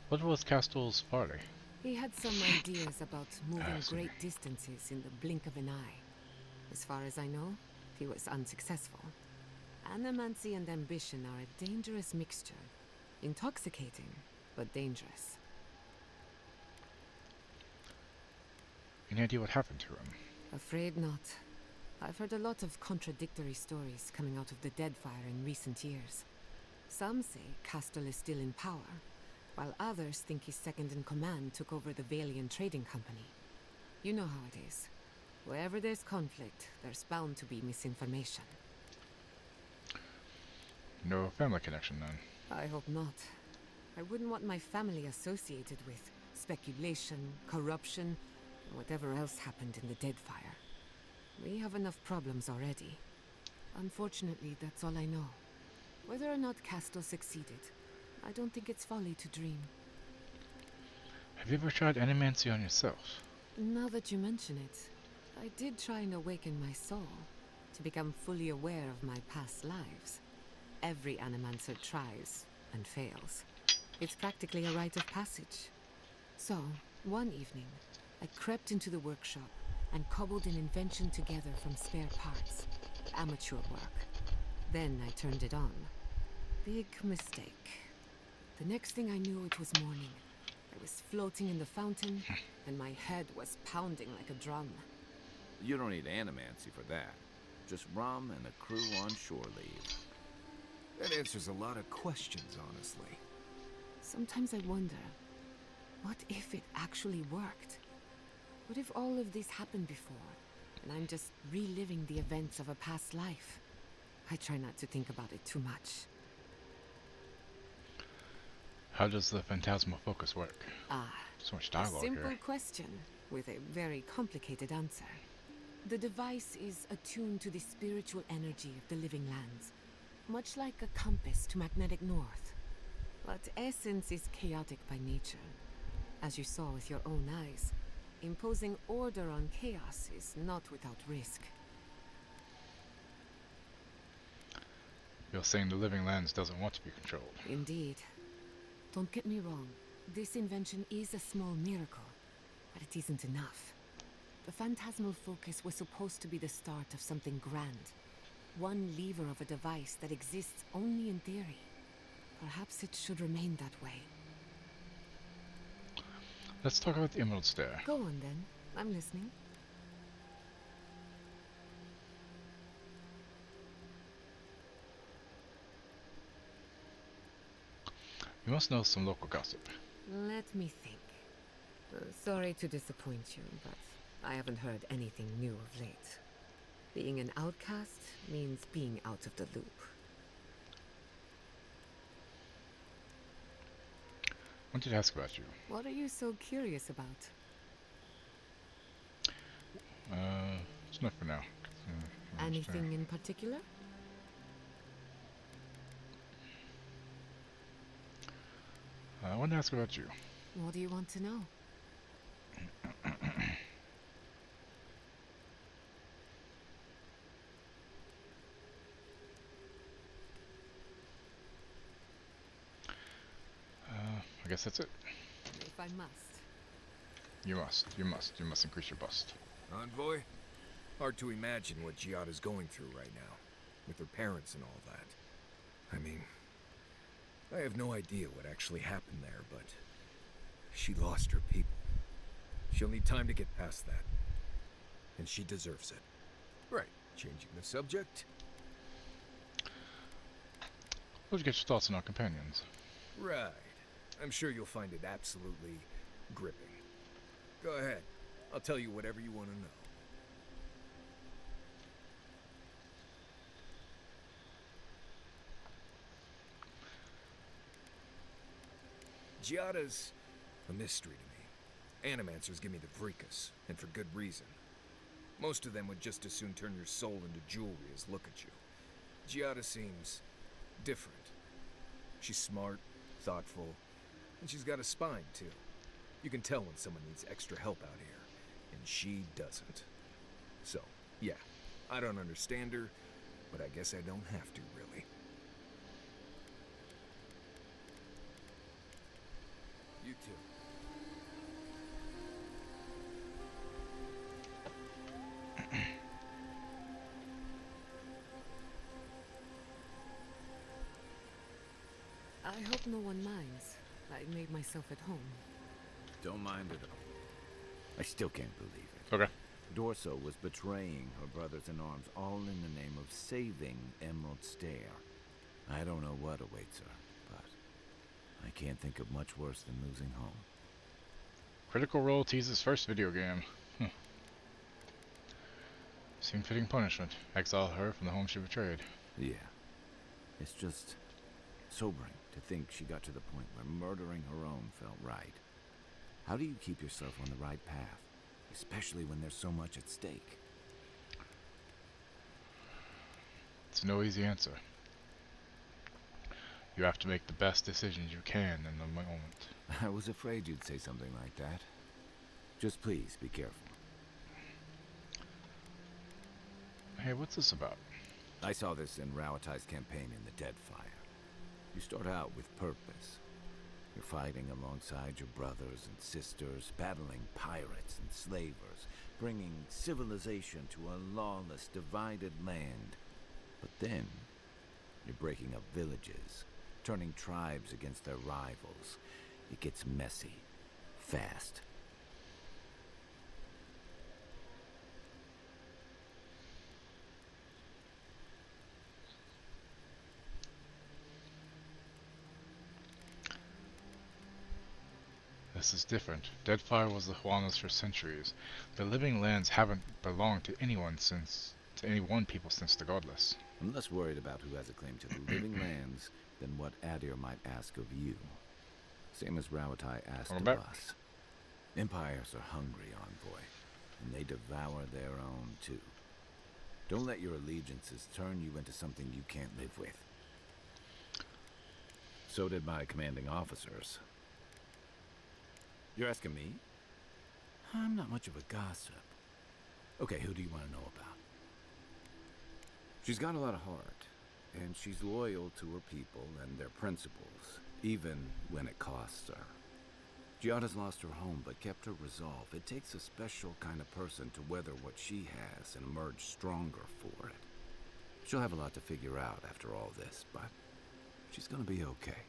What was Castell's father? He had some ideas about moving great distances in the blink of an eye. As far as I know, he was unsuccessful. Animancy and ambition are a dangerous mixture. Intoxicating, but dangerous. Any idea what happened to him? Afraid not. I've heard a lot of contradictory stories coming out of the Deadfire in recent years. Some say Castel is still in power, while others think his second-in-command took over the Valiant Trading Company. You know how it is. Wherever there's conflict, there's bound to be misinformation. No family connection, then. I hope not. I wouldn't want my family associated with speculation, corruption, and whatever else happened in the Deadfire. We have enough problems already. Unfortunately, that's all I know. Whether or not Castle succeeded, I don't think it's folly to dream. Have you ever tried animancy on yourself? Now that you mention it, I did try and awaken my soul to become fully aware of my past lives. Every animancer tries and fails. It's practically a rite of passage. So, one evening, I crept into the workshop and cobbled an invention together from spare parts. Amateur work. Then I turned it on. Big mistake. The next thing I knew, it was morning. I was floating in the fountain, and my head was pounding like a drum. You don't need animancy for that. Just rum and a crew on shore leave. That answers a lot of questions, honestly. Sometimes I wonder, what if it actually worked? What if all of this happened before, and I'm just reliving the events of a past life? I try not to think about it too much. How does the phantasmal focus work? So much dialogue a simple here. question with a very complicated answer. The device is attuned to the spiritual energy of the living lands, much like a compass to magnetic north. But essence is chaotic by nature. As you saw with your own eyes, imposing order on chaos is not without risk. You're saying the living lands doesn't want to be controlled. Indeed. Don't get me wrong, this invention is a small miracle, but it isn't enough. The phantasmal focus was supposed to be the start of something grand. One lever of a device that exists only in theory. Perhaps it should remain that way. Let's talk about the Emerald Stair. Go on then. I'm listening. You must know some local gossip. Let me think. Sorry to disappoint you, but I haven't heard anything new of late. Being an outcast means being out of the loop. I wanted to ask about you. What are you so curious about? It's not for now. Anything in particular? I wanted to ask about you. What do you want to know? I guess that's it. If I must. You must. You must. You must increase your bust. Envoy? Hard to imagine what Giada's going through right now, with her parents and all that. I mean, I have no idea what actually happened there, but she lost her people. She'll need time to get past that. And she deserves it. Right, changing the subject? Let's get your thoughts on our companions. Right. I'm sure you'll find it absolutely gripping. Go ahead. I'll tell you whatever you want to know. Giada's a mystery to me. Animancers give me the freakus, and for good reason. Most of them would just as soon turn your soul into jewelry as look at you. Giada seems different. She's smart, thoughtful, and she's got a spine, too. You can tell when someone needs extra help out here, and she doesn't. So, yeah, I don't understand her, but I guess I don't have to, really. You too. I hope no one minds. I made myself at home. Don't mind at all. I still can't believe it. Okay. Dorso was betraying her brothers-in-arms, all in the name of saving Emerald Stair. I don't know what awaits her, but I can't think of much worse than losing home. Critical Role teases first video game. Seemed fitting punishment. Exile her from the home she betrayed. Yeah. It's just sobering to think she got to the point where murdering her own felt right. How do you keep yourself on the right path, especially when there's so much at stake? It's no easy answer. You have to make the best decisions you can in the moment. I was afraid you'd say something like that. Just please be careful. Hey, what's this about? I saw this in Rauatai's campaign in the Deadfire. You start out with purpose. You're fighting alongside your brothers and sisters, battling pirates and slavers, bringing civilization to a lawless, divided land. But then, you're breaking up villages, turning tribes against their rivals. It gets messy, fast. This is different. Deadfire was the Huanas for centuries. The living lands haven't belonged to any one people since the Godless. I'm less worried about who has a claim to the living lands than what Adir might ask of you. Same as Rauatai asked of us. Empires are hungry, envoy, and they devour their own too. Don't let your allegiances turn you into something you can't live with. So did my commanding officers. You're asking me? I'm not much of a gossip. Okay, who do you want to know about? She's got a lot of heart, and she's loyal to her people and their principles, even when it costs her. Giada's lost her home, but kept her resolve. It takes a special kind of person to weather what she has and emerge stronger for it. She'll have a lot to figure out after all this, but she's gonna be okay.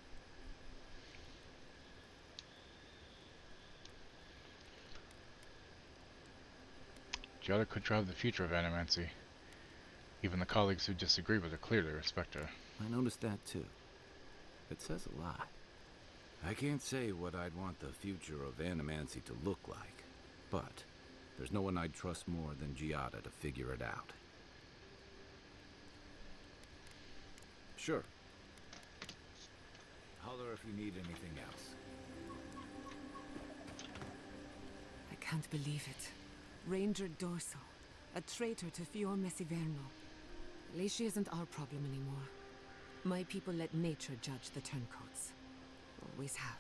Giada could drive the future of Animancy. Even the colleagues who disagree with her clearly respect her. I noticed that too. It says a lot. I can't say what I'd want the future of Animancy to look like, but there's no one I'd trust more than Giada to figure it out. Sure. Holler if you need anything else. I can't believe it. Ranger Dorso, a traitor to Fior Messiverno. At least she isn't our problem anymore. My people let nature judge the turncoats. Always have.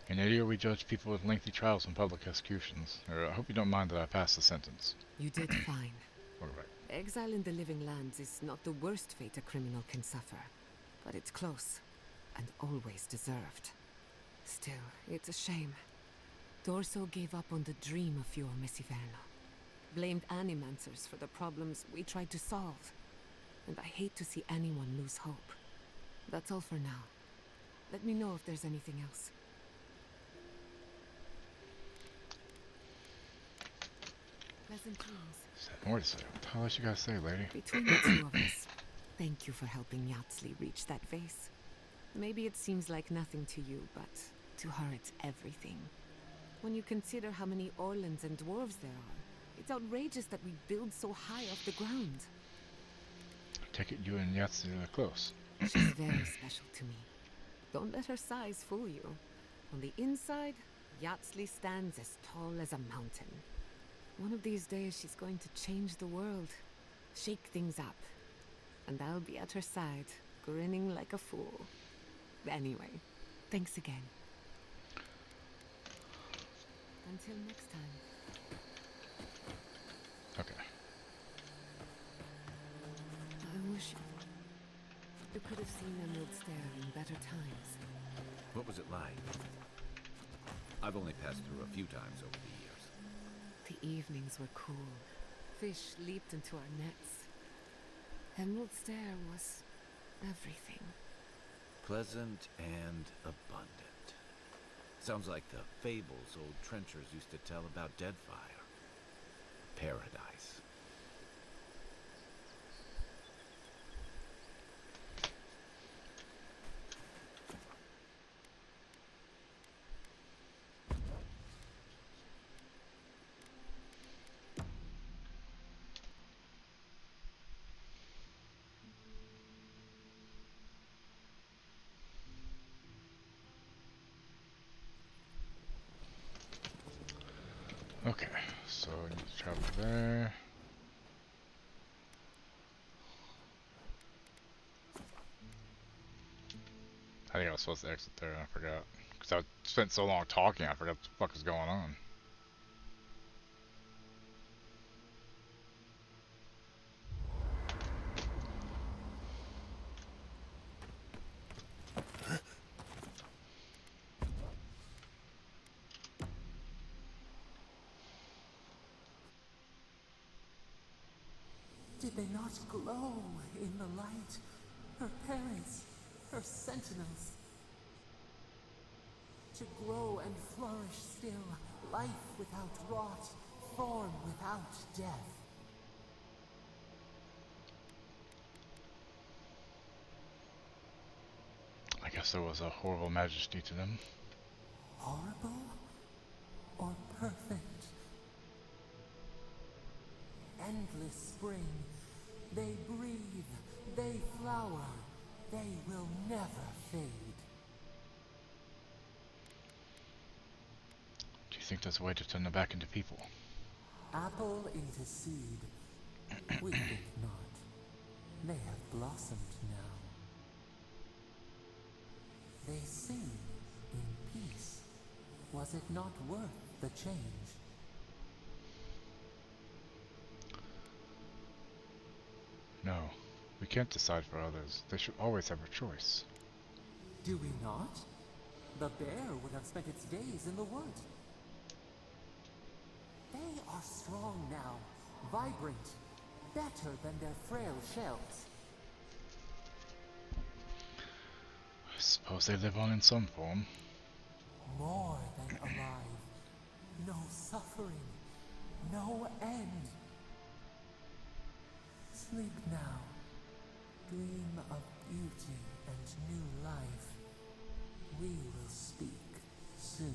In Adir, we judge people with lengthy trials and public executions. I hope you don't mind that I passed the sentence. You did fine. Alright. Exile in the living lands is not the worst fate a criminal can suffer, but it's close, and always deserved. Still, it's a shame. Dorso gave up on the dream of Fior Messiverno. Blamed Animancers for the problems we tried to solve. And I hate to see anyone lose hope. That's all for now. Let me know if there's anything else. Pleasant dreams. More to say. What the hell else you gotta say, lady? Between the two of us, thank you for helping Yatsli reach that vase. Maybe it seems like nothing to you, but to her it's everything. When you consider how many Orlans and dwarves there are, it's outrageous that we build so high off the ground. I take it you and Yatsli are close. She's very special to me. Don't let her size fool you. On the inside, Yatsli stands as tall as a mountain. One of these days she's going to change the world, shake things up. And I'll be at her side, grinning like a fool. Anyway, thanks again. Until next time. Okay. I wish you could have seen Emerald Stair in better times. What was it like? I've only passed through a few times over the years. The evenings were cool. Fish leaped into our nets. Emerald Stair was everything. Pleasant and abundant. Sounds like the fables old trenchers used to tell about Deadfire. paradise. Okay, so I need to travel there. I think I was supposed to exit there, I forgot. Because I spent so long talking, I forgot what the fuck was going on. Did they not glow in the light? Her parents, her sentinels. To grow and flourish still, life without rot, form without death. I guess there was a horrible majesty to them. Horrible or perfect? Endless spring. They breathe, they flower, they will never fade. Do you think there's a way to turn them back into people? Apple into seed. We think not. They have blossomed now. They sing in peace. Was it not worth the change? No. We can't decide for others. They should always have a choice. Do we not? The bear would have spent its days in the wood. They are strong now, vibrant, better than their frail shells. I suppose they live on in some form. More than alive. No suffering, no end. Sleep now. Dream of beauty and new life. We will speak soon.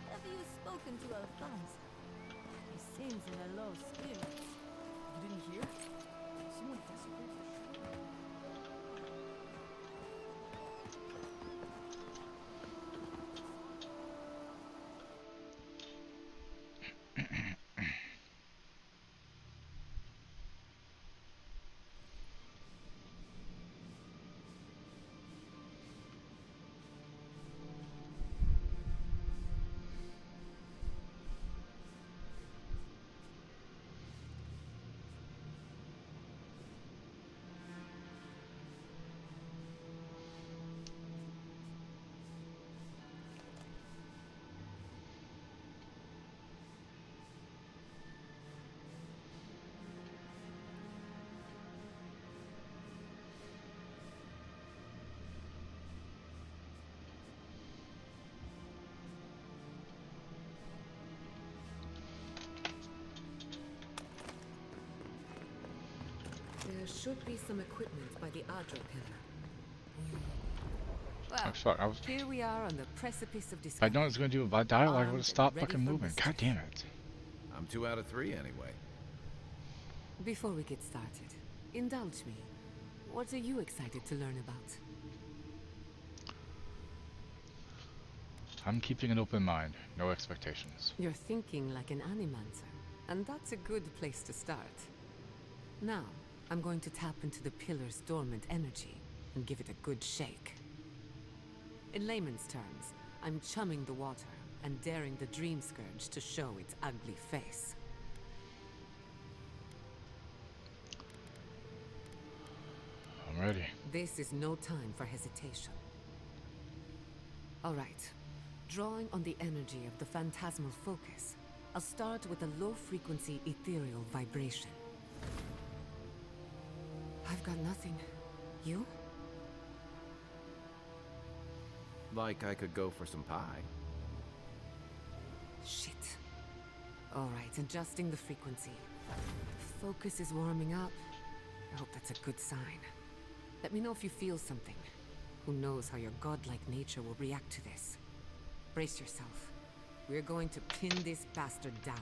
Have you spoken to Alphonse? He seems in a low spirits. You didn't hear? Someone desecrated the shrine. There should be some equipment by the Adra pillar. Oh, Well, fuck, I was... here we are on the precipice of If discovery. I'd known it was going to do a dialogue, I would Armed have stopped and ready fucking for moving. mischief. God damn it. I'm 2 out of 3 anyway. Before we get started, indulge me. What are you excited to learn about? I'm keeping an open mind. No expectations. You're thinking like an animancer, and that's a good place to start. Now, I'm going to tap into the pillar's dormant energy and give it a good shake. In layman's terms, I'm chumming the water and daring the Dream Scourge to show its ugly face. I'm ready. This is no time for hesitation. All right. Drawing on the energy of the phantasmal focus, I'll start with a low-frequency ethereal vibration. I've got nothing. You? Like I could go for some pie. Shit. All right, adjusting the frequency. The focus is warming up. I hope that's a good sign. Let me know if you feel something. Who knows how your godlike nature will react to this. Brace yourself. We're going to pin this bastard down.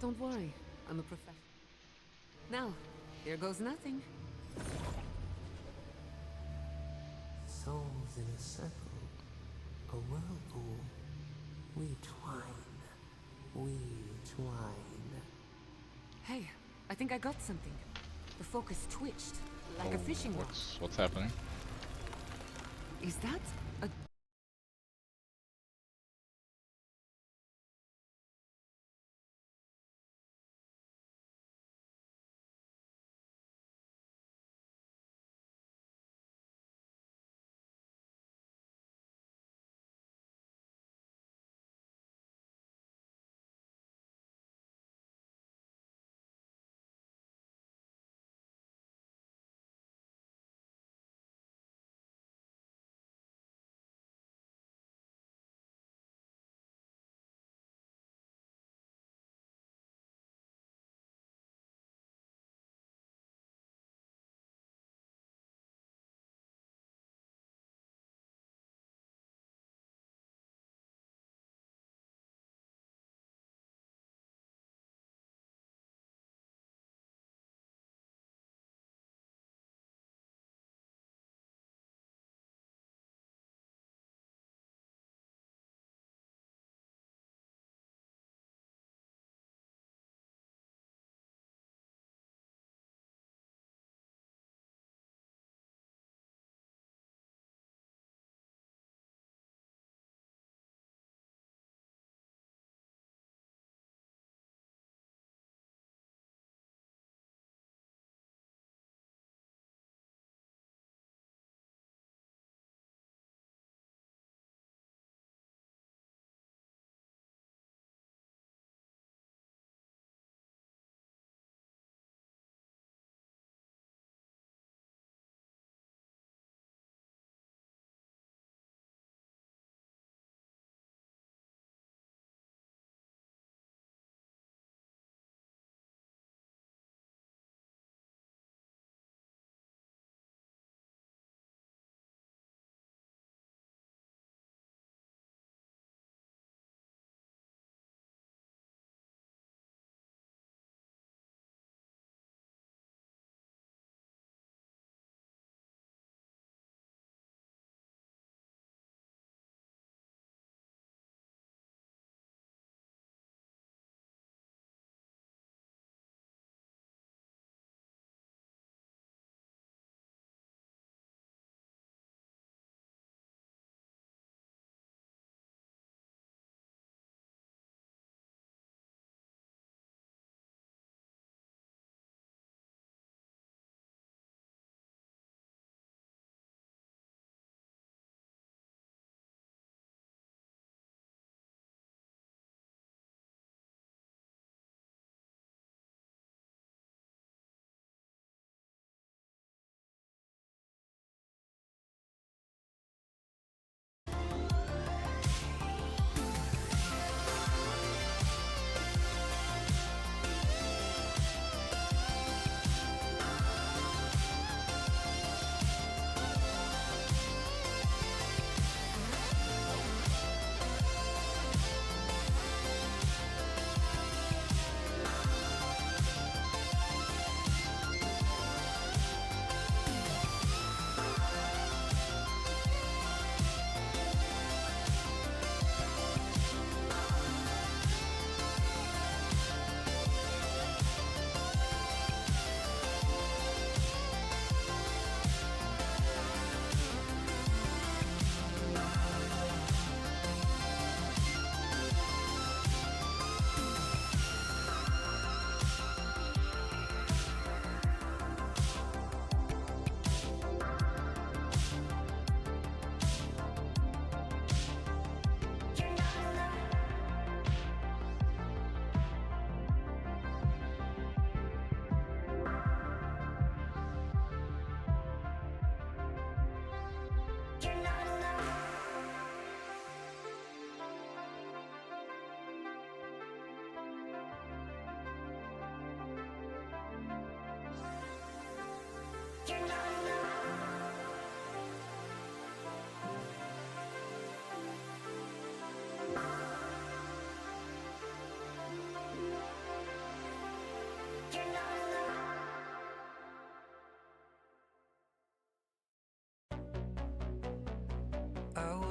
Don't worry, I'm a professional. Now, here goes nothing. Souls in a circle, a whirlpool. We twine, we twine. Hey, I think I got something. The focus twitched, like a fishing rod. What's happening? Is that a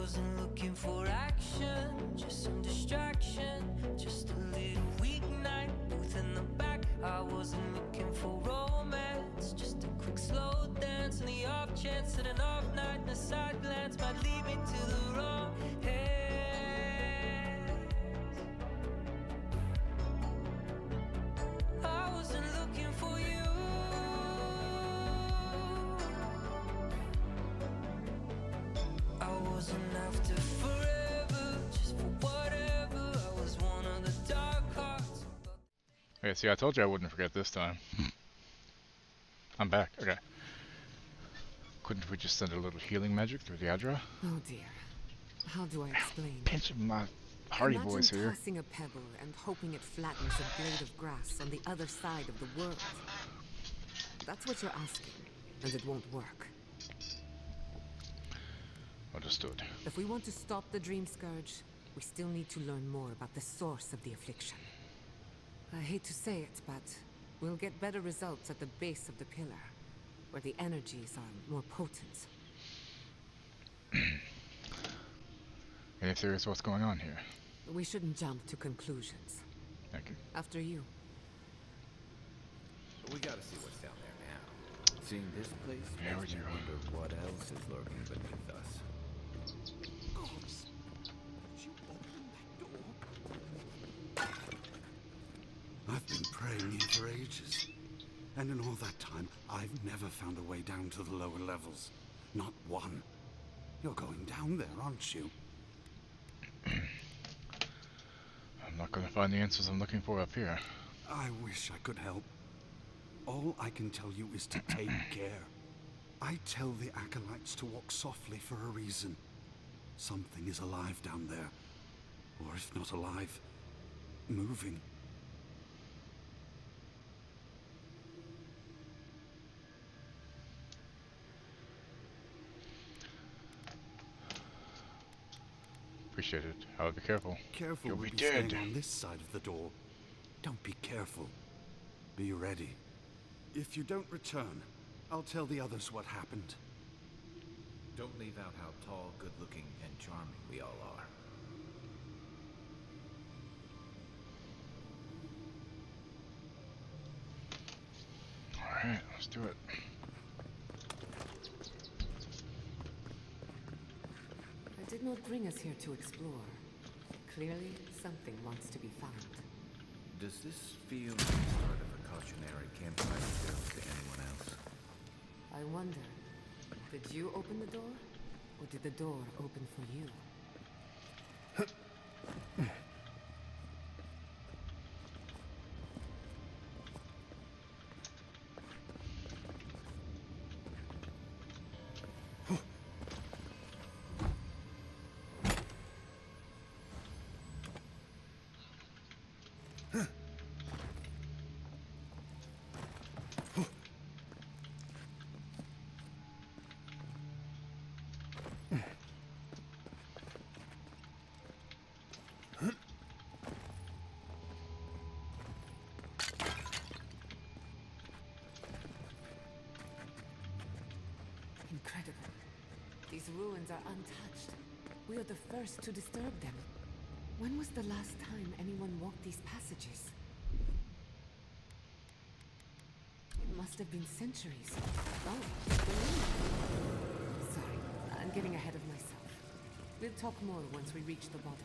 wasn't looking for action, just some distraction, just a little weeknight, booth in the back. I wasn't looking for romance, just a quick slow dance, and the off chance that an off night and a side glance might lead me to the wrong hands. I wasn't looking for you. I wasn't after forever, just for whatever. I was one of the dark hearts. Okay, see, I told you I wouldn't forget this time. I'm back. Okay. Couldn't we just send a little healing magic through the Adra? Oh dear. How do I explain? Pinch of my Hardy Imagine boys here. tossing a pebble and hoping it flattens a blade of grass on the other side of the world. That's what you're asking, and it won't work. Understood. If we want to stop the Dream Scourge, we still need to learn more about the source of the affliction. I hate to say it, but we'll get better results at the base of the pillar, where the energies are more potent. Any theories what's going on here? We shouldn't jump to conclusions. Thank you. After you. We gotta see what's down there now. Seeing this place There makes we me go. wonder what else is lurking beneath us. Gods, did you open that door? I've been praying here for ages. And in all that time, I've never found a way down to the lower levels. Not one. You're going down there, aren't you? I'm not going to find the answers I'm looking for up here. I wish I could help. All I can tell you is to take care. I tell the acolytes to walk softly for a reason. Something is alive down there. Or if not alive, moving. Appreciate it. I would be careful. Careful, You'll we'll be be dead. staying on this side of the door. Don't be careful. Be ready. If you don't return, I'll tell the others what happened. Don't leave out how tall, good-looking, and charming we all are. Alright, let's do it. I did not bring us here to explore. Clearly, something wants to be found. Does this feel like the start of a cautionary campfire tale to anyone else? I wonder, did you open the door? Or did the door open for you? Incredible. These ruins are untouched. We are the first to disturb them. When was the last time anyone walked these passages? It must have been centuries. Oh, sorry, I'm getting ahead of myself. We'll talk more once we reach the bottom.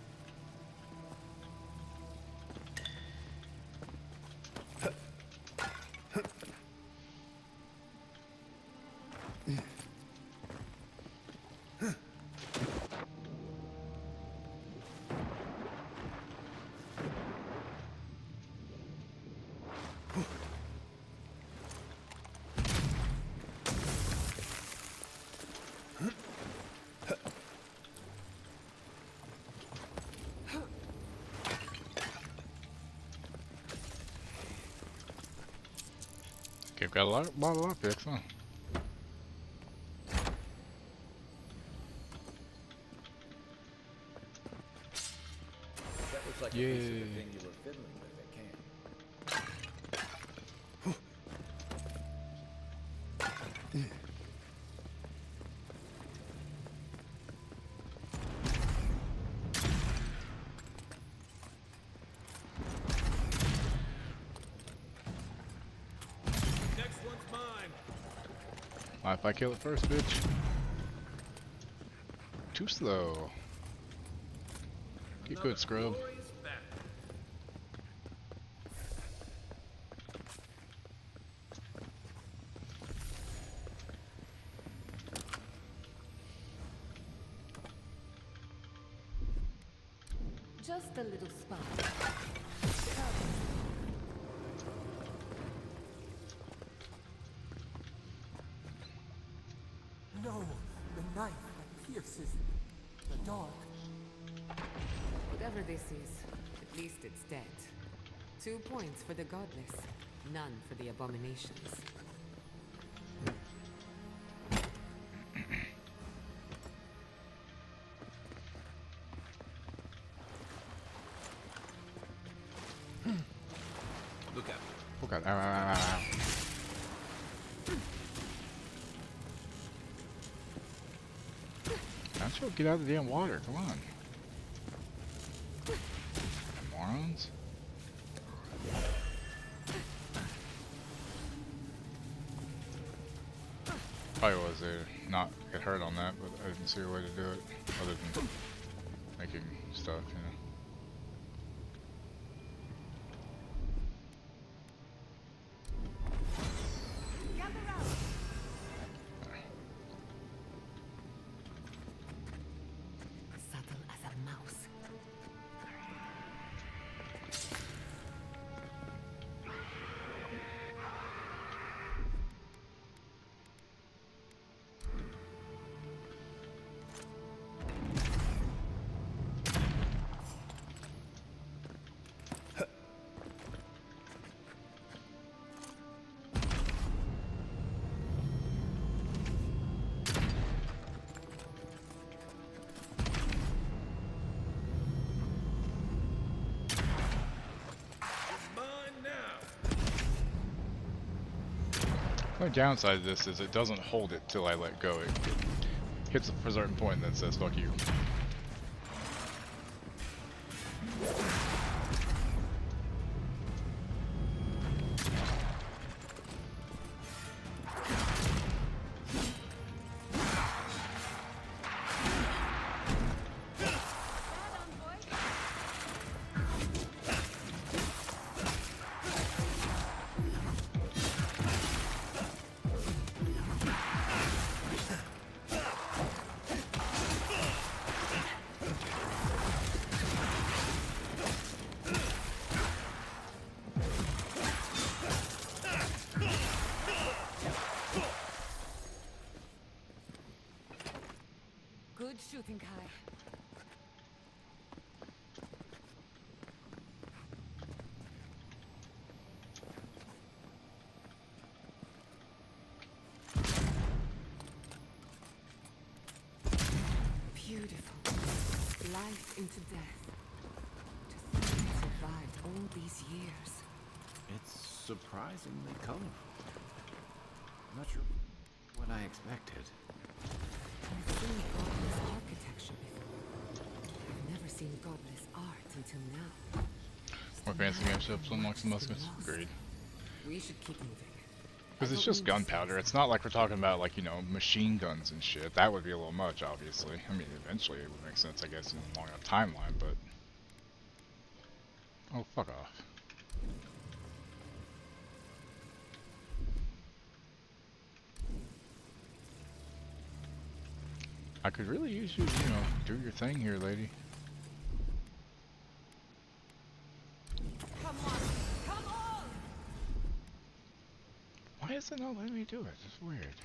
You've got a lot of lockpicks, huh? That looks like a piece of the thing you were fiddling with at camp. If I kill it first, bitch. Too slow. Get good, scrub. Just a little spark. No, the knife that pierces the dark. Whatever this is, at least it's dead. 2 points for the godless, none for the abominations. Look out. Oh god, ow, ow, ow, ow, ow. Nacho, get out of the damn water, come on. Morons. Probably was there not get hurt on that, but I didn't see a way to do it other than making stuff, you know. Subtle as a mouse. The only downside of this is it doesn't hold it till I let go. It hits a certain point and then says, fuck you. Good shooting, Kai. Beautiful. Life into death. To think it survived all these years. It's surprisingly colorful. I'm not sure what I expected. I've seen godless architecture before. I've never seen godless art until now. More fancy game ships unlocks the muskets. Agreed. We should keep moving. Because it's just gunpowder. It's not like we're talking about, like, you know, machine guns and shit. That would be a little much, obviously. I mean, eventually it would make sense, I guess, in a long enough timeline, but... Oh, fuck off. I could really use you, you know, do your thing here, lady. Come on! Come on! Why is it not letting me do it? It's weird.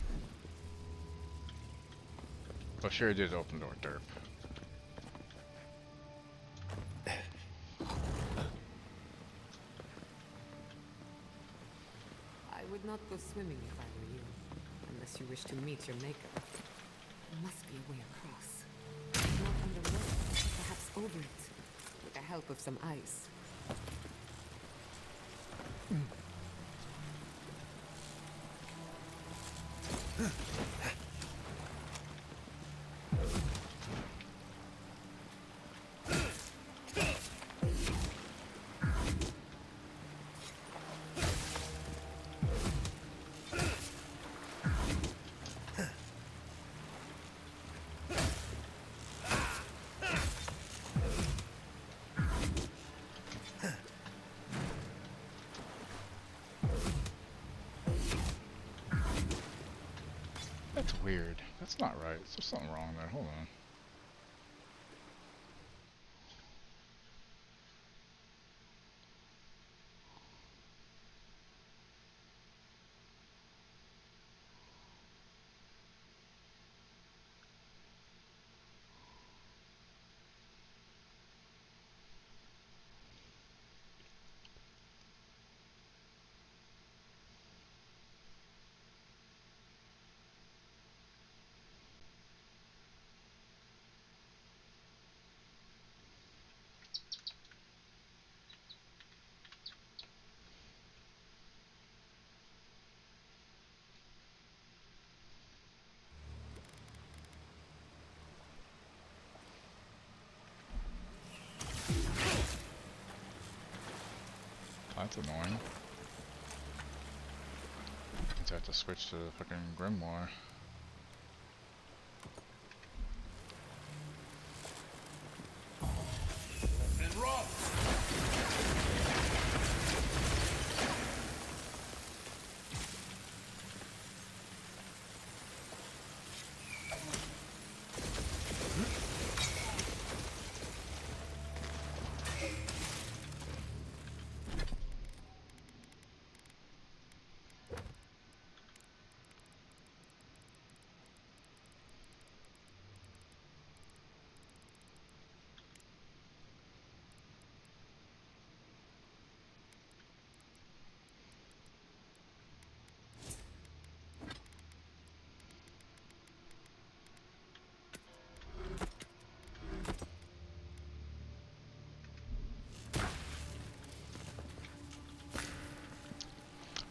Oh, sure it did open door, derp. I would not go swimming if I were you, unless you wish to meet your maker. There must be a way across. Not underwater, perhaps over it, with the help of some ice. That's weird. That's not right. There's something wrong there. Hold on. That's annoying. Means I have to switch to the fucking Grimoire. And Rob!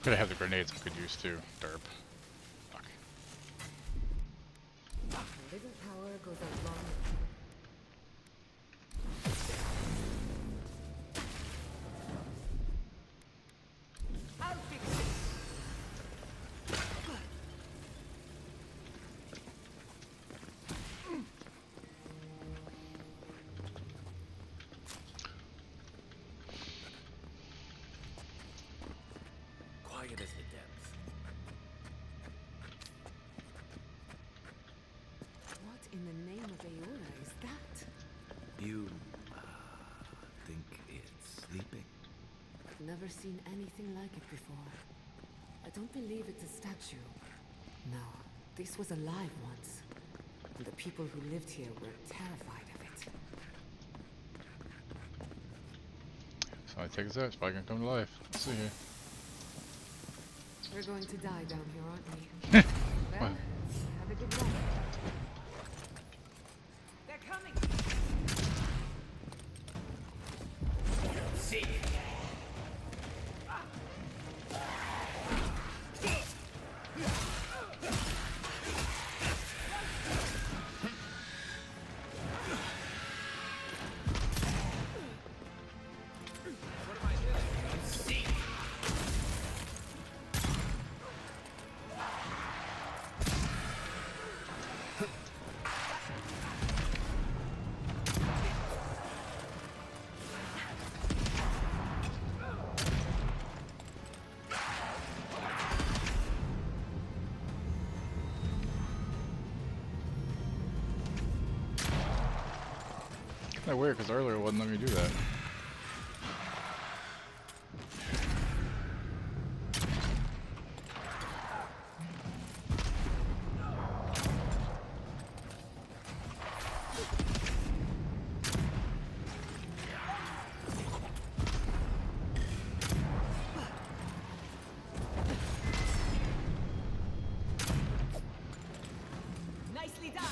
Could have the grenades we could use too. Derp. Fuck. A little power goes a long I'll fix it. Quiet as the depths. What in the name of Aura is that? You, think it's sleeping? I've never seen anything like it before. I don't believe it's a statue. No, this was alive once. And the people who lived here were terrified of it. So I take a search, probably gonna come to life. Let's see here. We're going to die down here, aren't we? Well, Wow. have a good run. They're coming. See. Kinda weird, because earlier it wouldn't let me do that. Nicely done.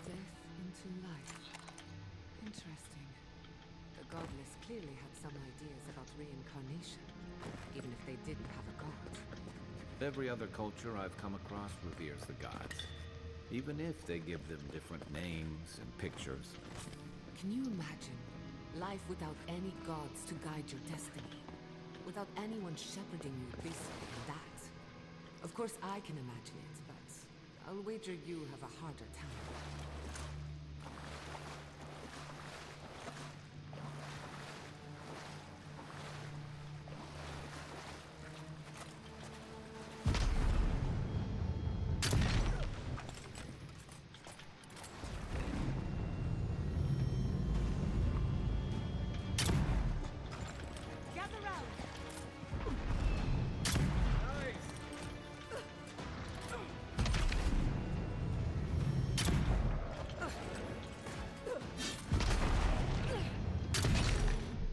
Death into life. Interesting. Godless clearly had some ideas about reincarnation, even if they didn't have a god. Every other culture I've come across reveres the gods, even if they give them different names and pictures. Can you imagine life without any gods to guide your destiny? Without anyone shepherding you this and that? Of course I can imagine it, but I'll wager you have a harder time.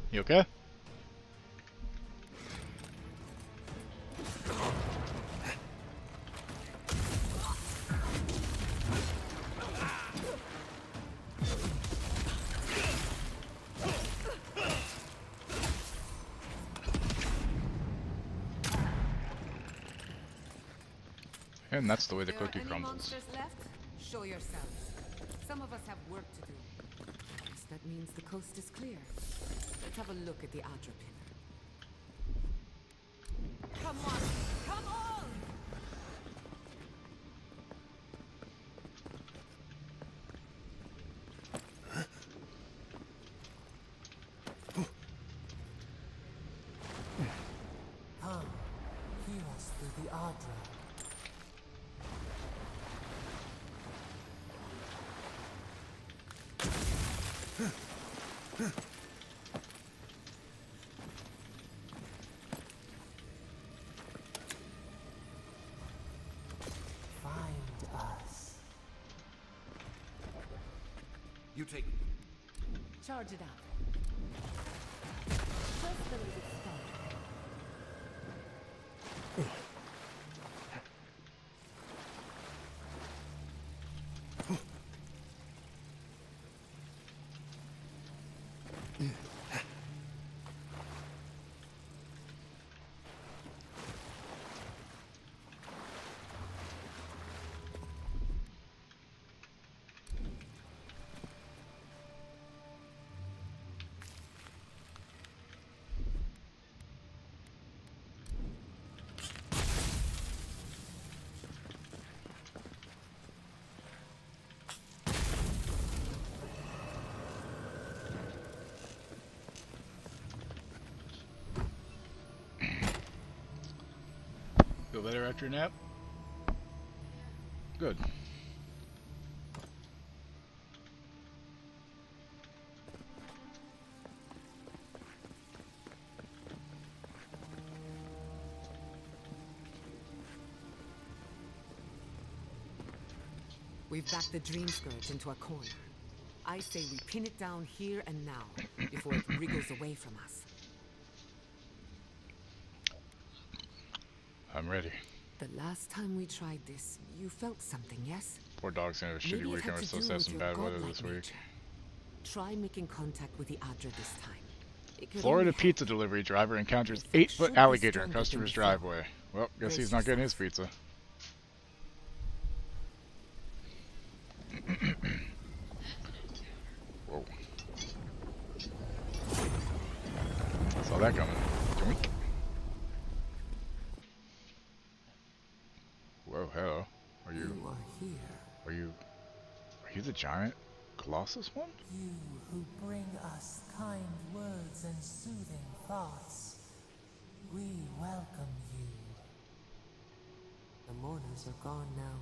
You okay? And that's the way the cookie crumbles. Monsters left? Show yourselves. Some of us have work to do. Guess that means the coast is clear. Let's have a look at the Adra pin. Come on! Come on! Come, heal us through the Adra. Find us. You take. Charge it up. Just a little spell. Feel better after your nap? Good. We've backed the Dream Scourge into a corner. I say we pin it down here and now, before it wriggles away from us. I'm ready. The last time we tried this, you felt something, yes? Poor dog's gonna have a shitty Maybe it weekend. had We're to supposed do to have with some your bad weather godlike this week. nature. Try making contact with the Adra this time. It could Florida only pizza delivery driver encounters It 8-foot should be alligator in stronger than customer's before. driveway. Well, guess Brace he's not getting his pizza. Whoa. Saw that coming. Doink. Whoa, hello. Are you are here. Are you the giant Colossus one? You who bring us kind words and soothing thoughts. We welcome you. The mourners are gone now.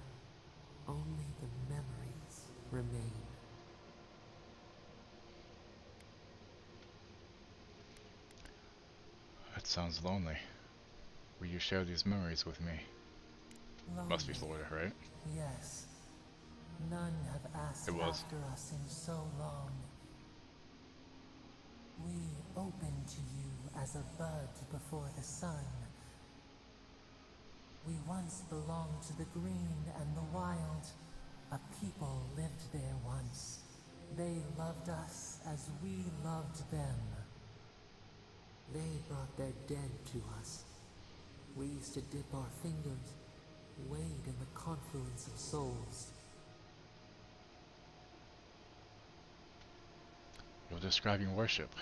Only the memories remain. That sounds lonely. Will you share these memories with me? Must be Florida, right? Yes. None have asked It was. after us in so long. We open to you as a bud before the sun. We once belonged to the green and the wild. A people lived there once. They loved us as we loved them. They brought their dead to us. We used to dip our fingers, wade in the confluence of souls. You're describing worship.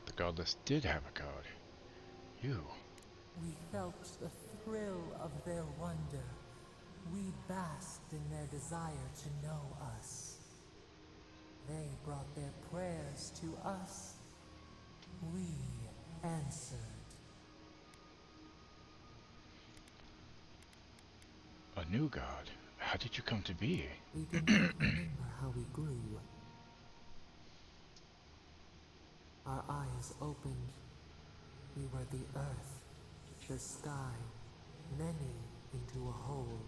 The godless did have a god. You. We felt the thrill of their wonder. We basked in their desire to know us. They brought their prayers to us. We answered. A new god? How did you come to be? We do not remember how we grew. Our eyes opened. We were the earth, the sky, many into a whole.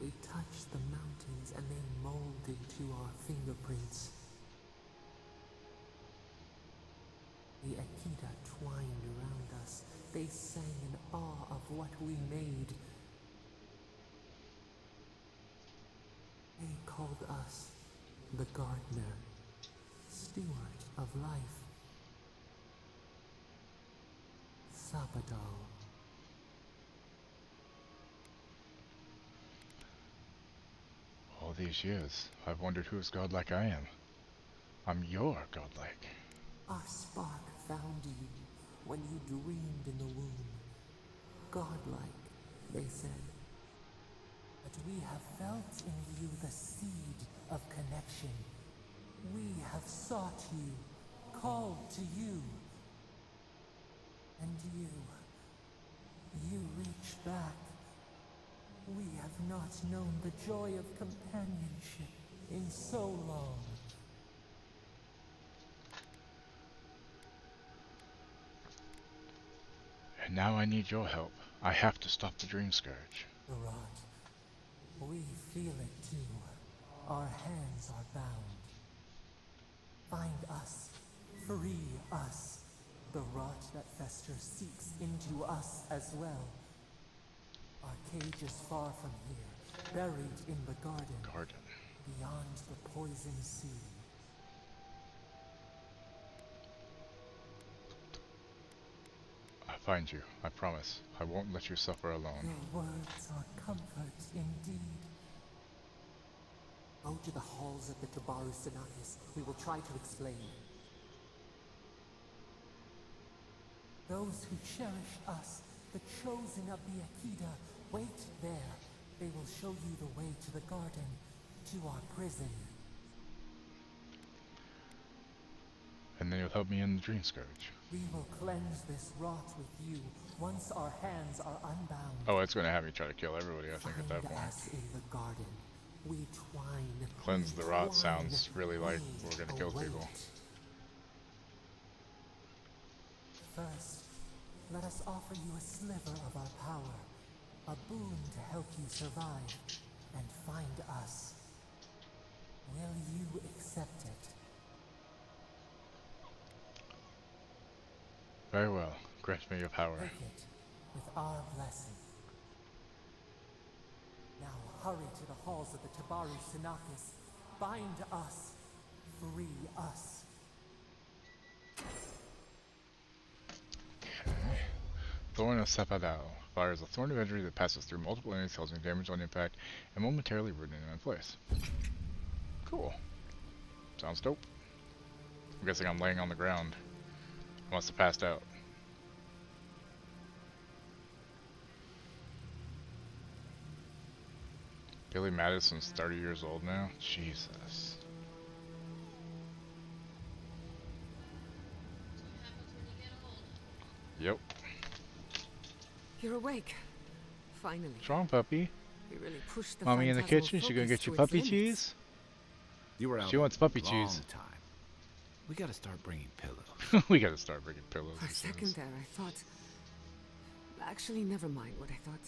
We touched the mountains and they molded to our fingerprints. The Akita twined around us. They sang in awe of what we made. They called us the gardener, steward of life. Sabado. All these years, I've wondered whose godlike I am. I'm your godlike. Our spark found you when you dreamed in the womb. Godlike, they said. But we have felt in you the seed of connection. We have sought you, called to you. And you reach back. We have not known the joy of companionship in so long. And now I need your help. I have to stop the Dream Scourge. The rot. We feel it too. Our hands are bound. Find us. Free us. The rot that festers seeks into us as well. Our cage is far from here, buried in the garden. Beyond the poison sea. I'll find you, I promise. I won't let you suffer alone. Your words are comfort indeed. Go to the halls of the Tabaru Sinakis. We will try to explain. Those who cherish us, the chosen of the Akita, wait there. They will show you the way to the garden, to our prison. And then you'll help me in the Dream Scourge. We will cleanse this rot with you once our hands are unbound. Oh, it's gonna have me try to kill everybody, I think, at that Find point. us in the garden. We twine. Cleanse the rot sounds really like we we're gonna kill await. people. First, let us offer you a sliver of our power, a boon to help you survive and find us. Will you accept it? Very well. Grant me your power. Take it with our blessing. Now hurry to the halls of the Tabaru Sinakis. Bind us. Free us. Thorn of Seppadal fires a thorn of energy that passes through multiple enemies, causing damage on impact and momentarily rooting them in place. Cool. Sounds dope. I'm guessing I'm laying on the ground. I must have passed out. Billy Madison's 30 years old now? Jesus. Yep. You're awake. Finally. Strong puppy. We really pushed the Mommy in the phantasmal kitchen, she gonna focus get you to its puppy limits. cheese? You were out She wants a puppy long cheese. time. We gotta start bringing pillows. We gotta start bringing pillows. For a he second says. there, I thought... Actually, never mind what I thought.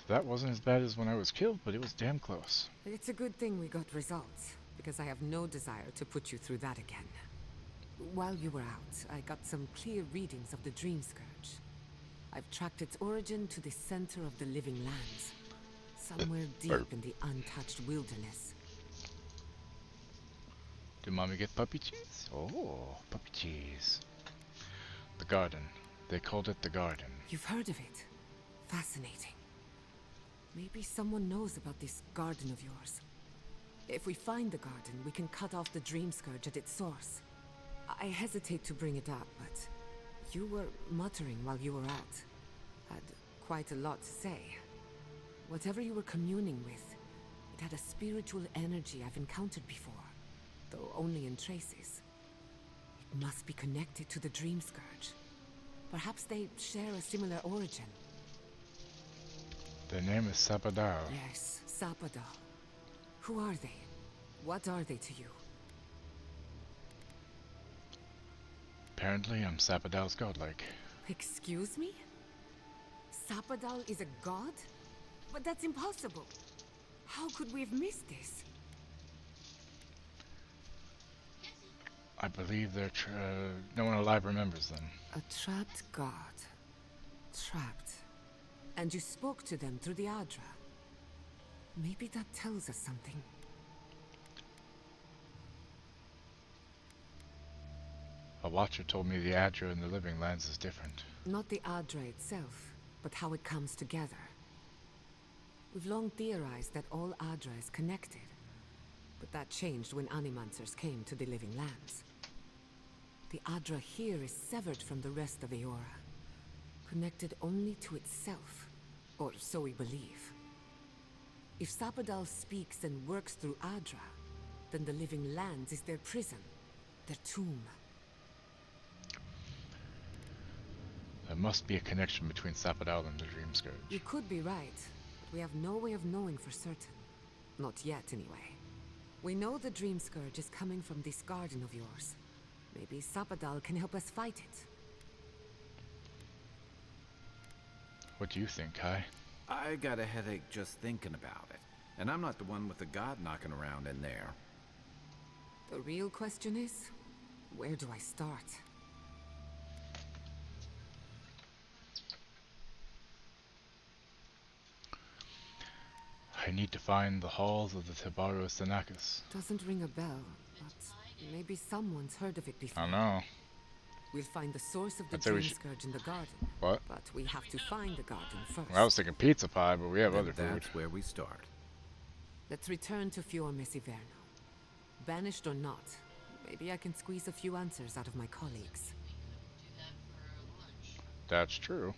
That wasn't as bad as when I was killed, but it was damn close. It's a good thing we got results, because I have no desire to put you through that again. While you were out, I got some clear readings of the Dream Scourge. I've tracked its origin to the center of the living lands. Somewhere deep in the untouched wilderness. Did mommy get puppy cheese? Oh, puppy cheese. The garden. They called it the garden. You've heard of it? Fascinating. Maybe someone knows about this garden of yours. If we find the garden, we can cut off the dream scourge at its source. I hesitate to bring it up, but you were muttering while you were out. Had quite a lot to say. Whatever you were communing with, it had a spiritual energy I've encountered before, though only in traces. It must be connected to the dream scourge. Perhaps they share a similar origin. Their name is Sapadao. Yes, Sapadao. Who are they? What are they to you? Apparently, I'm Sapadao's godlike. Excuse me? Sapadao is a god? But that's impossible. How could we have missed this? I believe they're no one alive remembers them. A trapped god. Trapped. And you spoke to them through the Adra. Maybe that tells us something. A watcher told me the Adra in the Living Lands is different. Not the Adra itself, but how it comes together. We've long theorized that all Adra is connected, but that changed when Animancers came to the Living Lands. The Adra here is severed from the rest of Eora, connected only to itself, or so we believe. If Sapadal speaks and works through Adra, then the Living Lands is their prison, their tomb. There must be a connection between Sapadal and the Dream Scourge. You could be right, but we have no way of knowing for certain. Not yet, anyway. We know the Dream Scourge is coming from this garden of yours. Maybe Sapadal can help us fight it. What do you think, Kai? I got a headache just thinking about it. And I'm not the one with the god knocking around in there. The real question is, where do I start? I need to find the halls of the Tabaro Sanakas. Doesn't ring a bell, but maybe someone's heard of it before. I know. We'll find the source of the I'd say we Dream should- Scourge in the garden. What? But we have to find the garden first. Well, I was thinking pizza pie, but we have And other food. that's where we start. Let's return to Fior Messiverno. Banished or not, maybe I can squeeze a few answers out of my colleagues. That's true.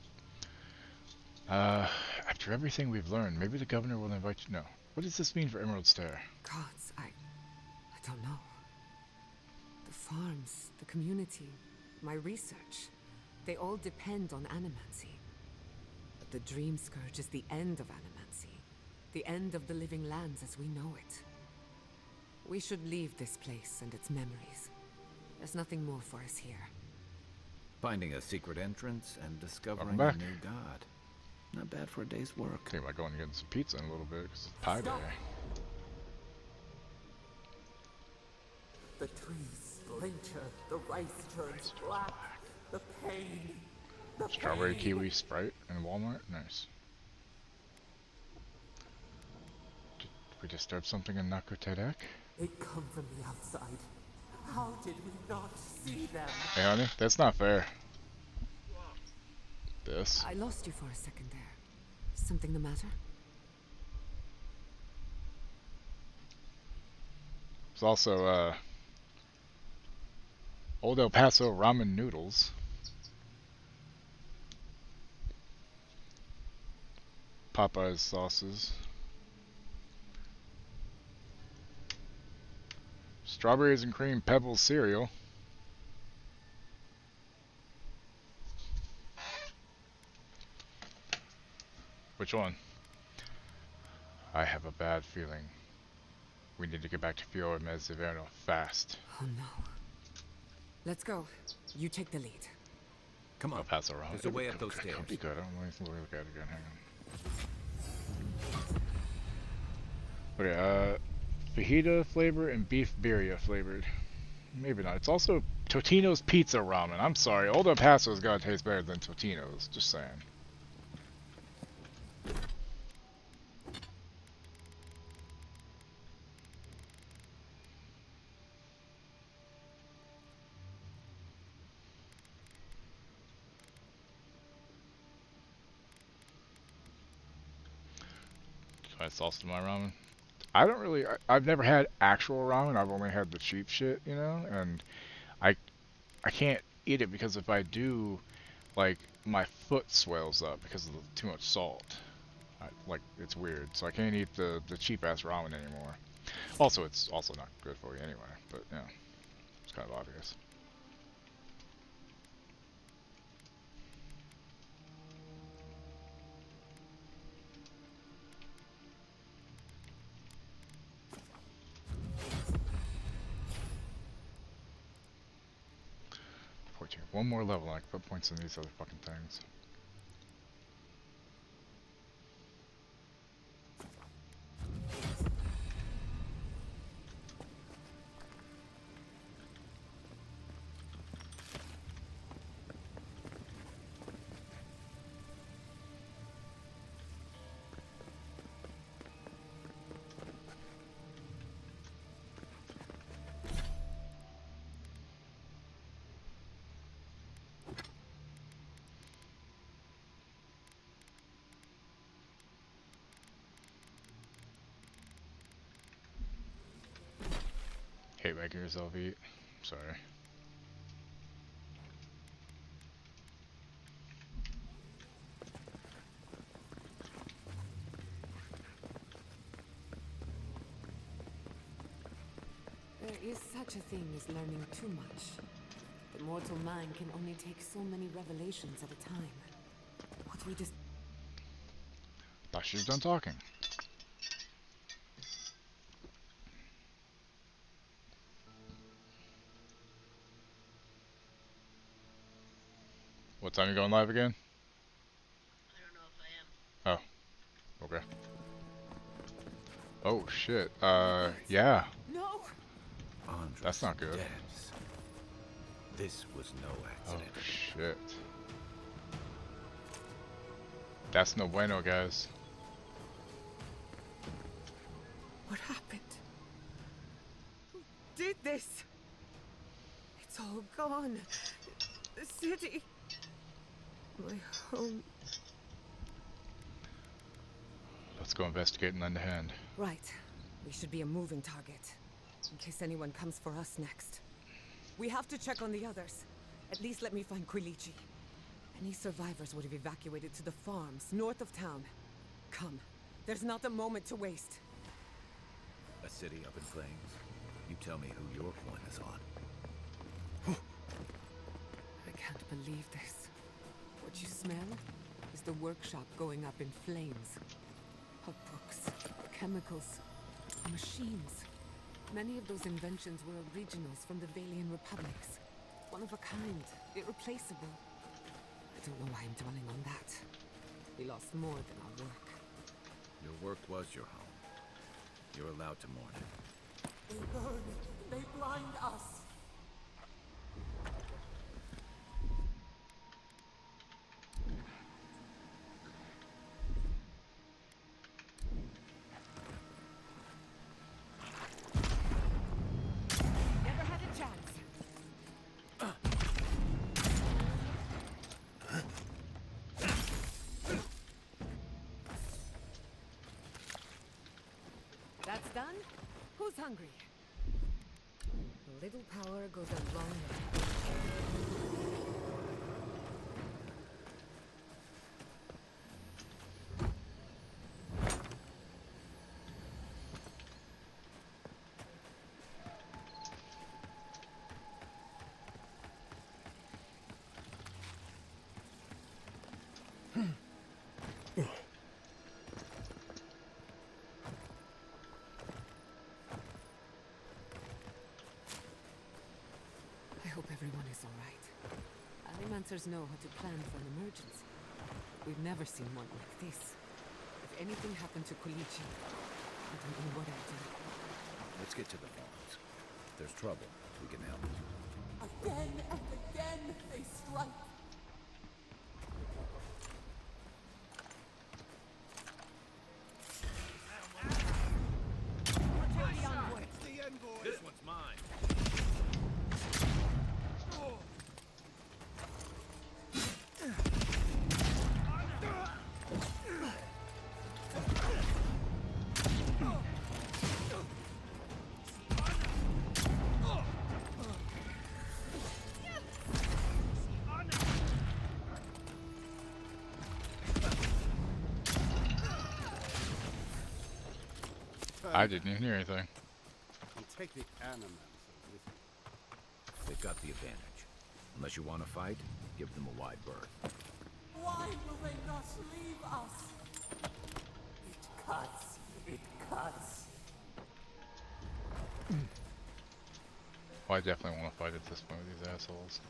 After everything we've learned, maybe the governor will invite you. No. What does this mean for Emerald Stair? Gods, I don't know. The farms, the community, my research, they all depend on animancy. But the Dream Scourge is the end of animancy. The end of the Living Lands as we know it. We should leave this place and its memories. There's nothing more for us here. Finding a secret entrance and discovering a back. new god. Not bad for a day's work. Think about going and getting some pizza in a little bit, 'cause it's pie day. The trees splinter, the rice turns black, the pain, the Strawberry pain. kiwi Sprite in Walmart? Nice. Did we disturb something in Nakoterek? They come from the outside. How did we not see them? Hey honey, that's not fair. This. I lost you for a second there. Something the matter? There's also, Old El Paso ramen noodles. Popeye's sauces. Strawberries and cream pebbles cereal. Which one? I have a bad feeling. We need to get back to Fior Mezziverno fast. Oh no. Let's go. You take the lead. Come on. I'll pass around. There's a way up those Could stairs. be good. I don't know anything to look at it again. Hang on. Okay, fajita flavor and beef birria flavored. Maybe not. It's also Totino's pizza ramen. I'm sorry. Old El Paso's gotta taste better than Totino's. Just saying. Add sauce to my ramen. I don't really. I've never had actual ramen. I've only had the cheap shit, you know. And I I can't eat it because if I do, like my foot swells up because of too much salt. Like it's weird. So I can't eat the cheap ass ramen anymore. Also, it's also not good for you anyway. But yeah, it's kind of obvious. One more level, and I can put points in these other fucking things. Hate making yourself eat. Sorry. There is such a thing as learning too much. The mortal mind can only take so many revelations at a time. What we just... Thought she was done talking. What time you going live again? I don't know if I am. Oh. Okay. Oh shit. Yeah. No. That's not good. Debs. This was no accident. Oh shit. That's no bueno, guys. What happened? Who did this? It's all gone. The city. My home. Let's go investigate and lend a hand. Right. We should be a moving target. In case anyone comes for us next. We have to check on the others. At least let me find Quilichi. Any survivors would have evacuated to the farms north of town. Come. There's not a moment to waste. A city up in flames. You tell me who your coin is on. I can't believe this. What you smell is the workshop going up in flames. Books, chemicals, machines. Many of those inventions were originals from the Valian republics. One of a kind, irreplaceable. I don't know why I'm dwelling on that. We lost more than our work. Your work was your home. You're allowed to mourn it. They burn. They blind us. Never had a chance. That's done? Who's hungry? A little power goes a long way. I hope everyone is all right. Alimenters know how to plan for an emergency. We've never seen one like this. If anything happened to Quilichi, I don't know what I'd do. Let's get to the farms. If there's trouble, we can help. Again and again they strike. This one's mine. I didn't even hear anything. And take the animals with you. They've got the advantage. Unless you want to fight, give them a wide berth. Why will they not leave us? It cuts. It cuts. Well, I definitely want to fight at this point with these assholes.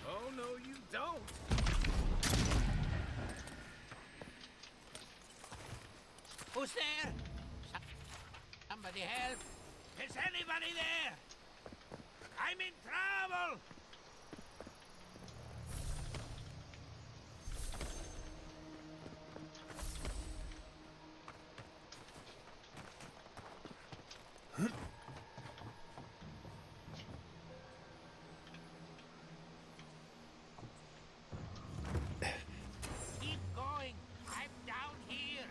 Oh, no, you don't. Who's there? Somebody help! Is anybody there? I'm in trouble! Keep going. I'm down here.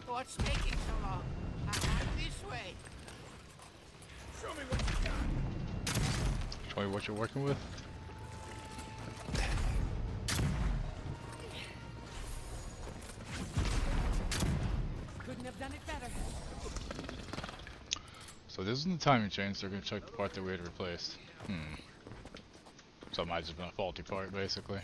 What's taking so long? I'm this way. Show me what you got. Show me what you're working with. Couldn't have done it better. So this isn't the timing chain, so they're gonna check the part that we had replaced. So it might have just been a faulty part, basically.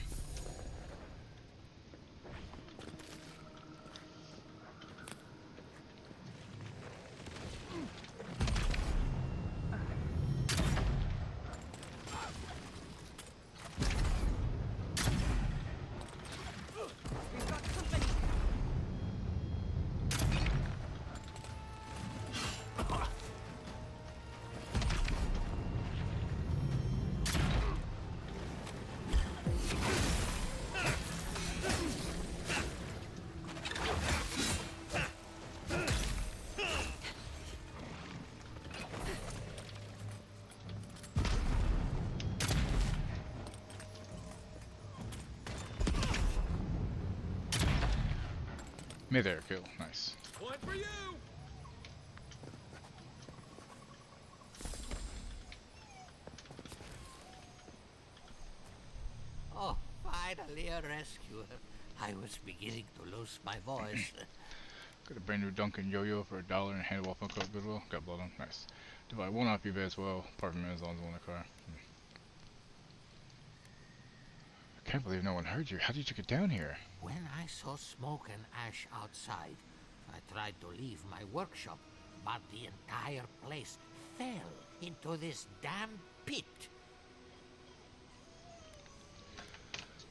Mid-air kill, nice. Point for you! Oh, finally a rescuer. I was beginning to lose my voice. Got a brand new Duncan yo-yo for $1 and handle off Funko at Goodwill. Got blood on, nice. Divide one off eBay as well, apart from Amazon's one in the car. I can't believe no one heard you. How did you get down here? When I saw smoke and ash outside, I tried to leave my workshop, but the entire place fell into this damn pit.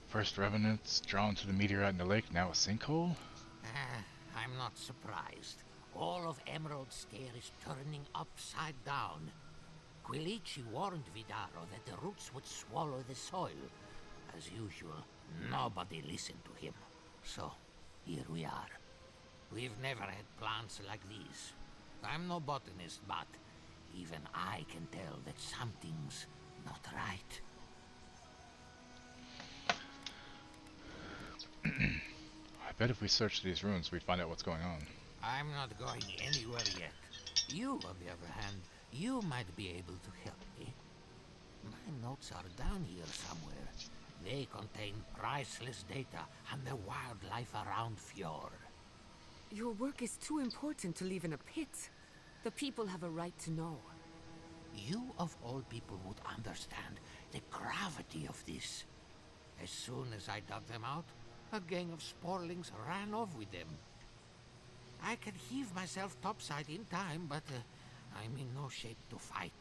First revenants drawn to the meteorite in the lake, now a sinkhole? I'm not surprised. All of Emerald Stair is turning upside down. Quilici warned Vidaro that the roots would swallow the soil. As usual, nobody listened to him. So, here we are. We've never had plants like these. I'm no botanist, but even I can tell that something's not right. I bet if we searched these ruins, we'd find out what's going on. I'm not going anywhere yet. You, on the other hand, you might be able to help me. My notes are down here somewhere. They contain priceless data on the wildlife around Fjord. Your work is too important to leave in a pit. The people have a right to know. You, of all people, would understand the gravity of this. As soon as I dug them out, a gang of sporlings ran off with them. I can heave myself topside in time, but I'm in no shape to fight.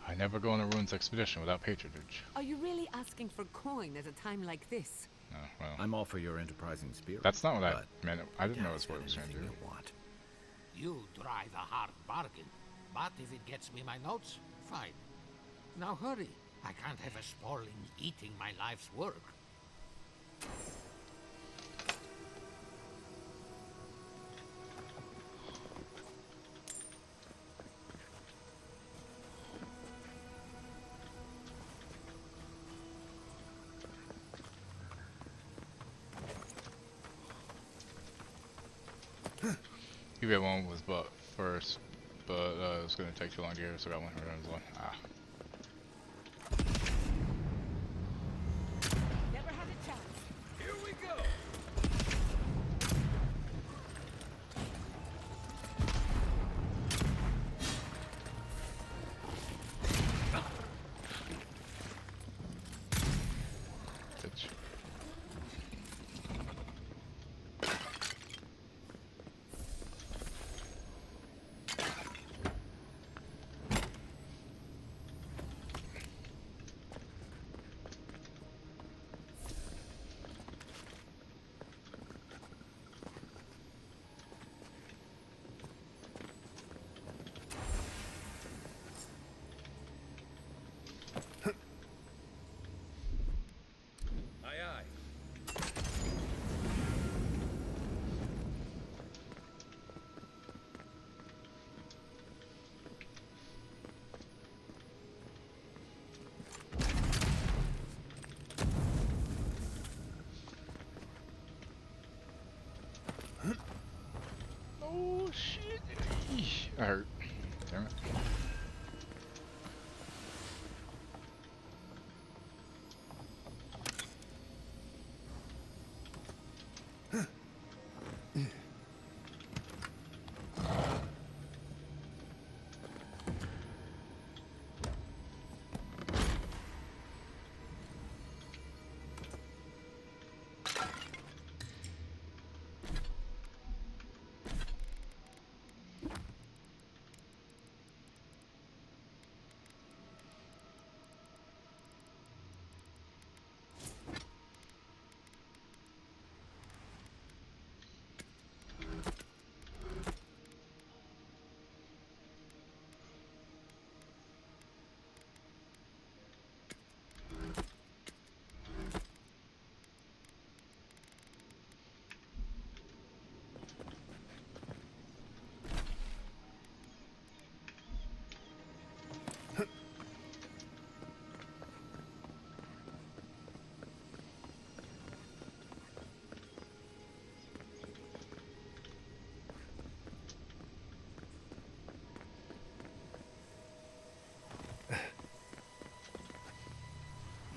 I never go on a ruins expedition without patronage. Are you really asking for coin at a time like this? No, well... I'm all for your enterprising spirit. That's not what I meant. I didn't know that's what it was going to do. You drive a hard bargain, but if it gets me my notes, fine. Now hurry. I can't have a sporling eating my life's work. You get one was but first, but it was gonna take too long to get, so I got one runs one. Ah. Never had a chance. Here we go. Bitch. Aye, aye. Oh shit! Eesh. I hurt. Damn it.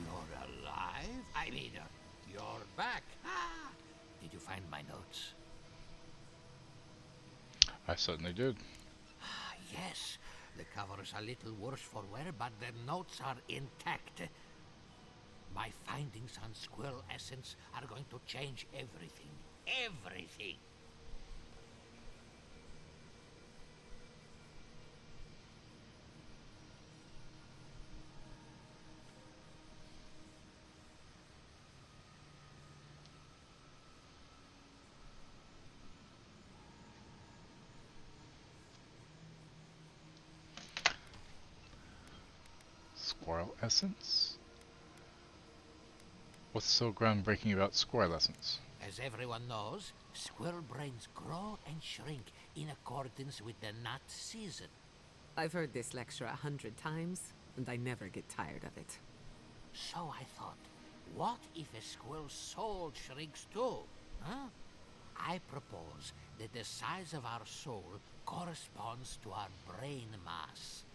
You're alive? I mean, you're back. Ah! Did you find my notes? I certainly did. Ah, yes. The cover's a little worse for wear, but the notes are intact. My findings on squirrel essence are going to change everything. Everything! Squirrel essence? What's so groundbreaking about squirrel essence? As everyone knows, squirrel brains grow and shrink in accordance with the nut season. I've heard this lecture 100 times, and I never get tired of it. So I thought, what if a squirrel's soul shrinks too? Huh? I propose that the size of our soul corresponds to our brain mass.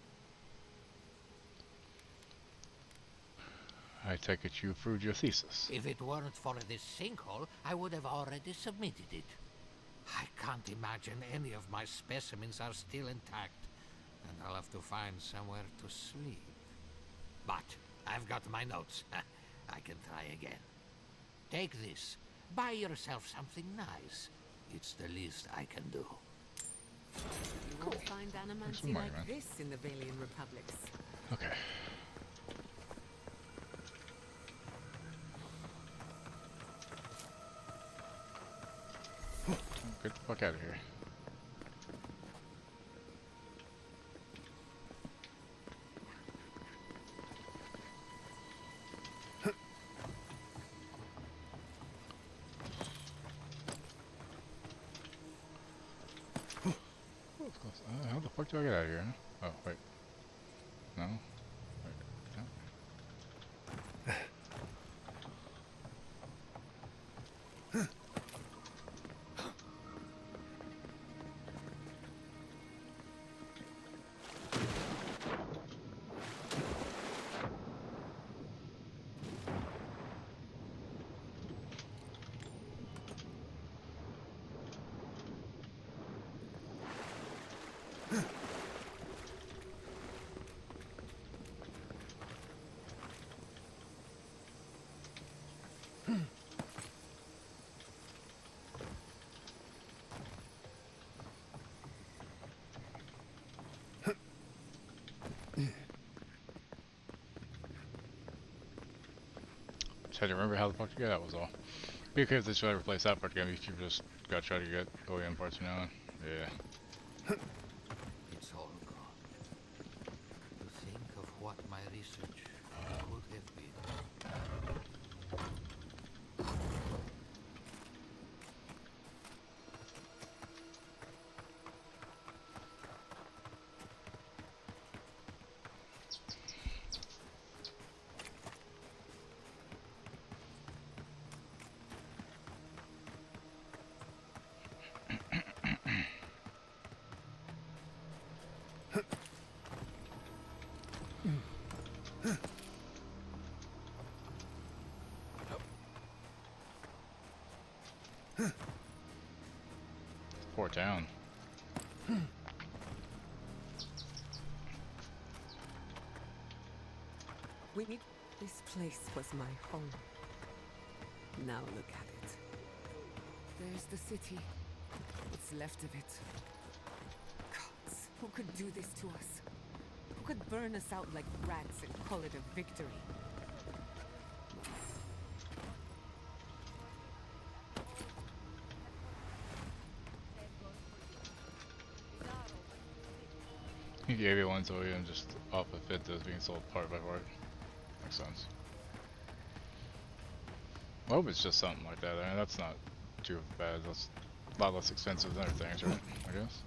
I take it you proved your thesis. If it weren't for this sinkhole, I would have already submitted it. I can't imagine any of my specimens are still intact, and I'll have to find somewhere to sleep. But I've got my notes. I can try again. Take this. Buy yourself something nice. It's the least I can do. You won't find Thanks for the animancy money, like man. this in the Valian republics. Okay. Get the fuck out of here. How the fuck do I get out of here? Huh? Oh, wait. No? Wait. No? Just had to remember how the fuck to get, that was all. Be okay if they try to replace that part again, if you just gotta try to get OEM parts from now on. Yeah. It's all gone. To think of what my research could have been. Poor town. This place was my home. Now look at it. There's the city. What's left of it. Gods, who could do this to us? Who could burn us out like rats and call it a victory? He gave you one so you can just off of it that's being sold part by part. Makes sense. I hope it's just something like that. I mean, that's not too bad. That's a lot less expensive than other things, right? I guess.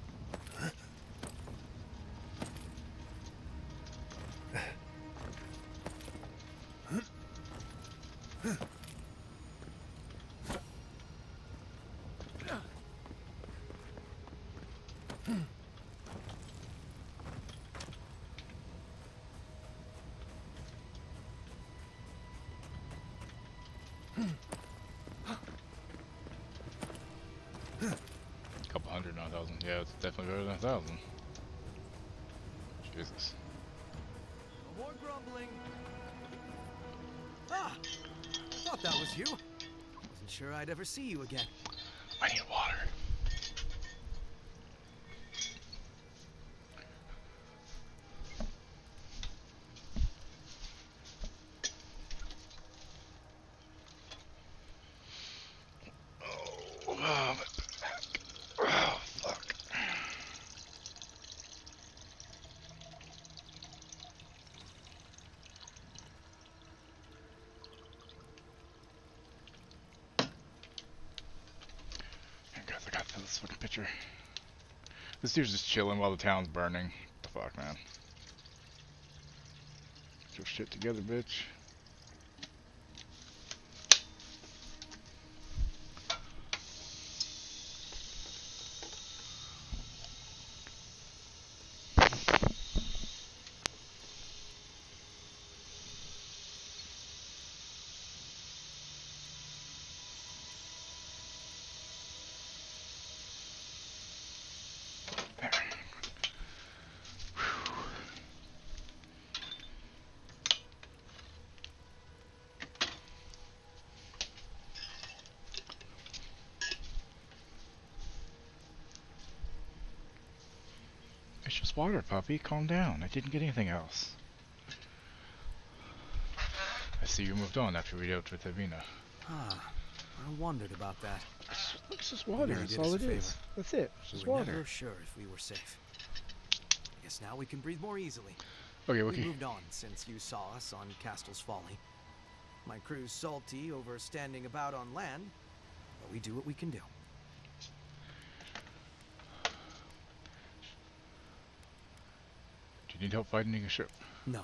Couple hundred, not 1,000. Yeah, it's definitely better than 1,000. Jesus. No more grumbling. Ah! I thought that was you. Wasn't sure I'd ever see you again. I need water. Oh, my back. Oh, fuck. Guys, I gotta fill this fucking picture. This dude's just chilling while the town's burning. What the fuck, man? Get your shit together, bitch. It's just water, puppy. Calm down. I didn't get anything else. I see you moved on after we dealt with Avina. Ah, I wondered about that. It's just water. Really That's did all us it a is. favor. That's it. It's just We were water. never sure if we were safe. Guess now we can breathe more easily. Okay, We okay. moved on since you saw us on Castle's Folly. My crew's salty over standing about on land, but we do what we can do. Do you need help finding a ship? No.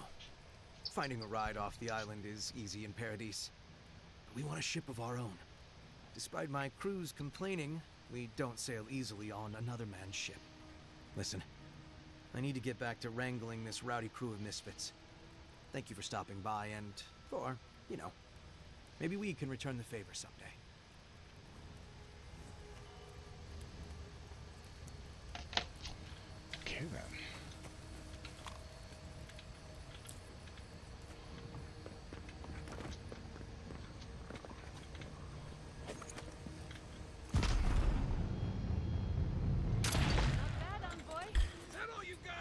Finding a ride off the island is easy in Paradise. But we want a ship of our own. Despite my crew's complaining, we don't sail easily on another man's ship. Listen, I need to get back to wrangling this rowdy crew of misfits. Thank you for stopping by and for, you know, maybe we can return the favor someday. Okay. then. Is that all you got?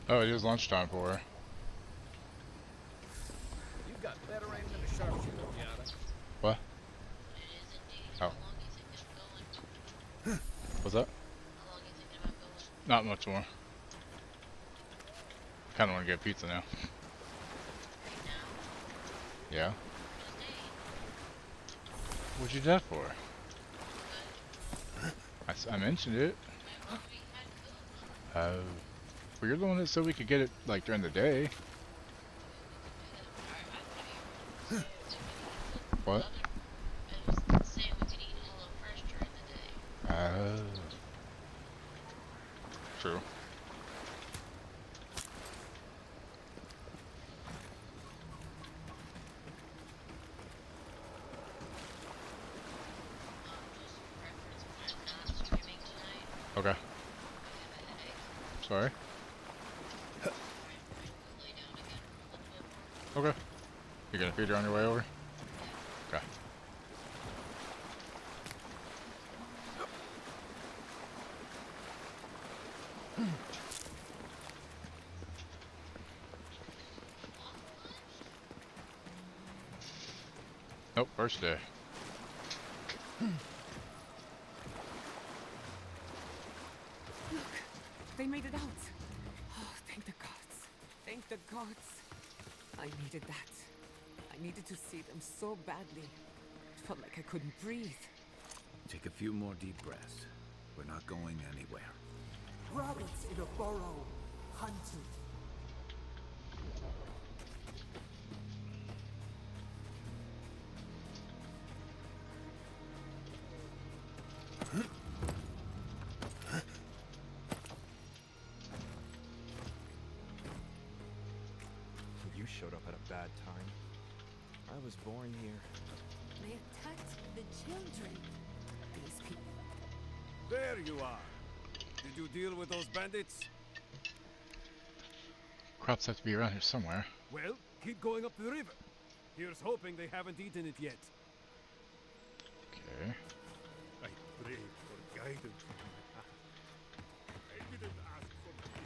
Oh, it is lunchtime for her. You've got better aim than a sharpshooter, Giada. What? Oh. What's that? Not much more. Kinda wanna get pizza now. Yeah? What'd you do that for? I mentioned it. Well, you're the one that said we could get it, like, during the day. What? True. Okay. Sorry. Okay. You gonna feed her on your way over? Okay. Nope, first day. Look, they made it out. Oh, thank the gods. Thank the gods. I needed that. I needed to see them so badly. It felt like I couldn't breathe. Take a few more deep breaths. We're not going anywhere. Rabbits in a burrow, hunted. You showed up at a bad time. I was born here. They attacked the children. These people. There you are. Did you deal with those bandits? Crops have to be around here somewhere. Well, keep going up the river. Here's hoping they haven't eaten it yet. Okay. I pray for guidance. I didn't ask for this.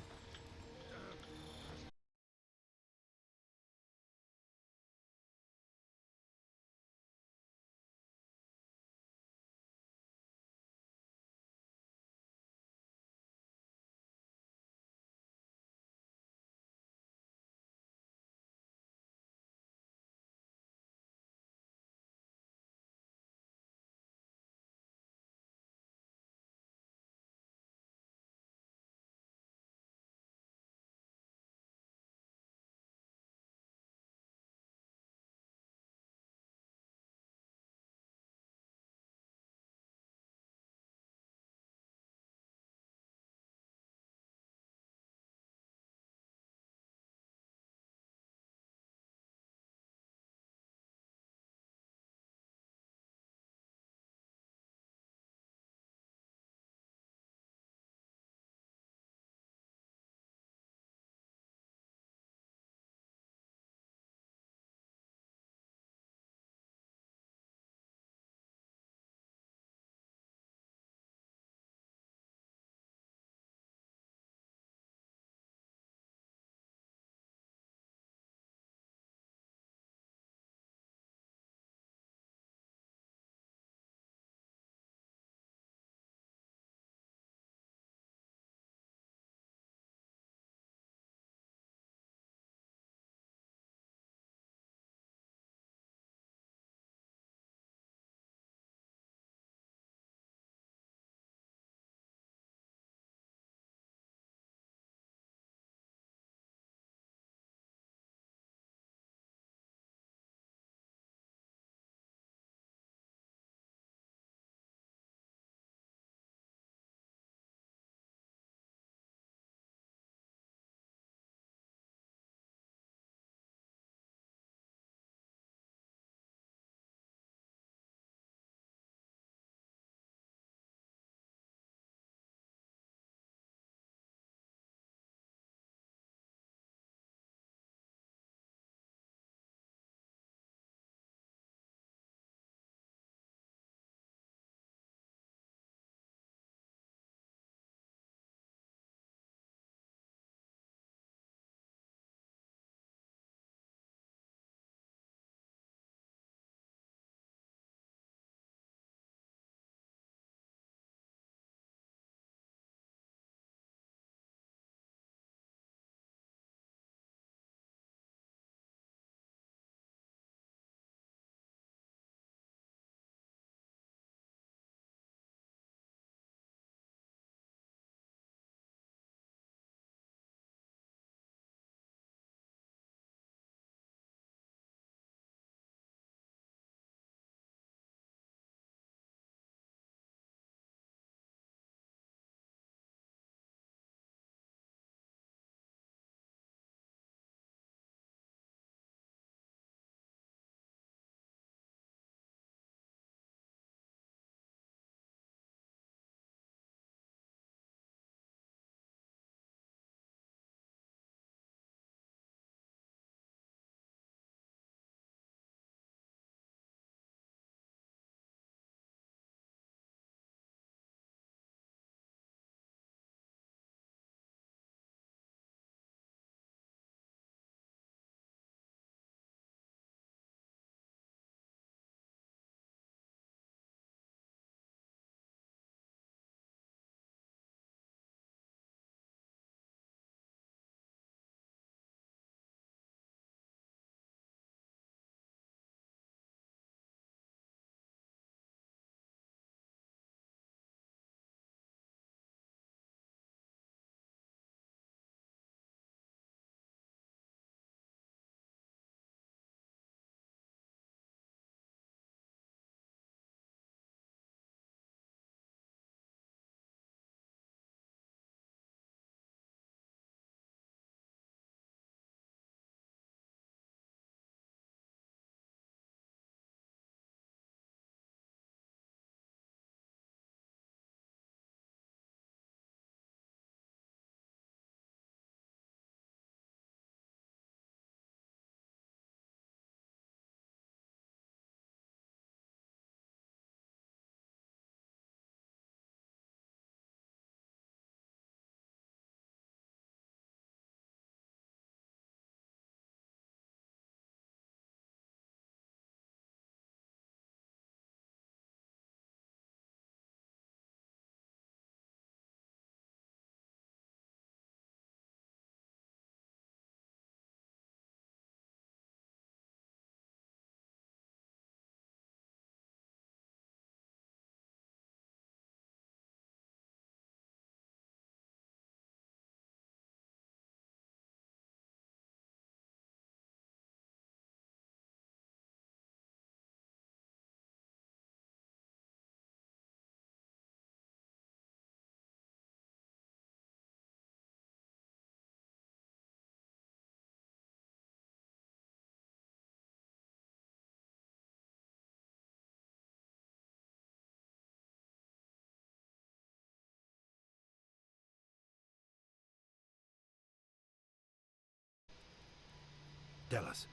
Tell us,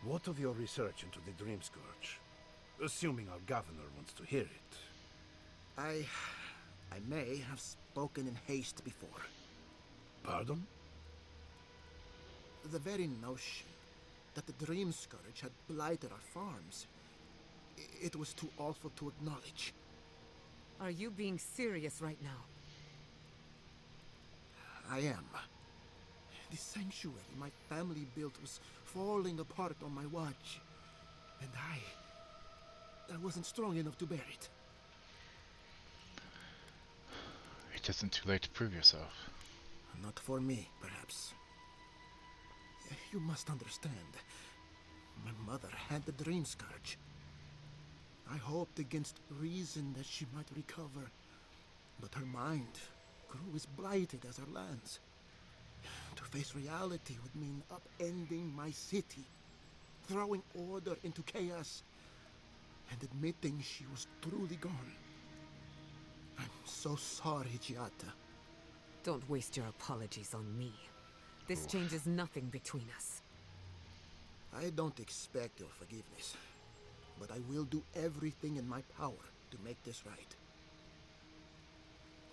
what of your research into the Dream Scourge? Assuming our governor wants to hear it. I may have spoken in haste before. Pardon? The very notion that the Dream Scourge had blighted our farms, it was too awful to acknowledge. Are you being serious right now? I am. The sanctuary my family built was falling apart on my watch. And I wasn't strong enough to bear it. It isn't too late to prove yourself. Not for me, perhaps. You must understand. My mother had the Dream Scourge. I hoped against reason that she might recover. But her mind grew as blighted as her lands. To face reality would mean upending my city, throwing order into chaos, and admitting she was truly gone. I'm so sorry, Giata. Don't waste your apologies on me. This changes nothing between us. I don't expect your forgiveness, but I will do everything in my power to make this right.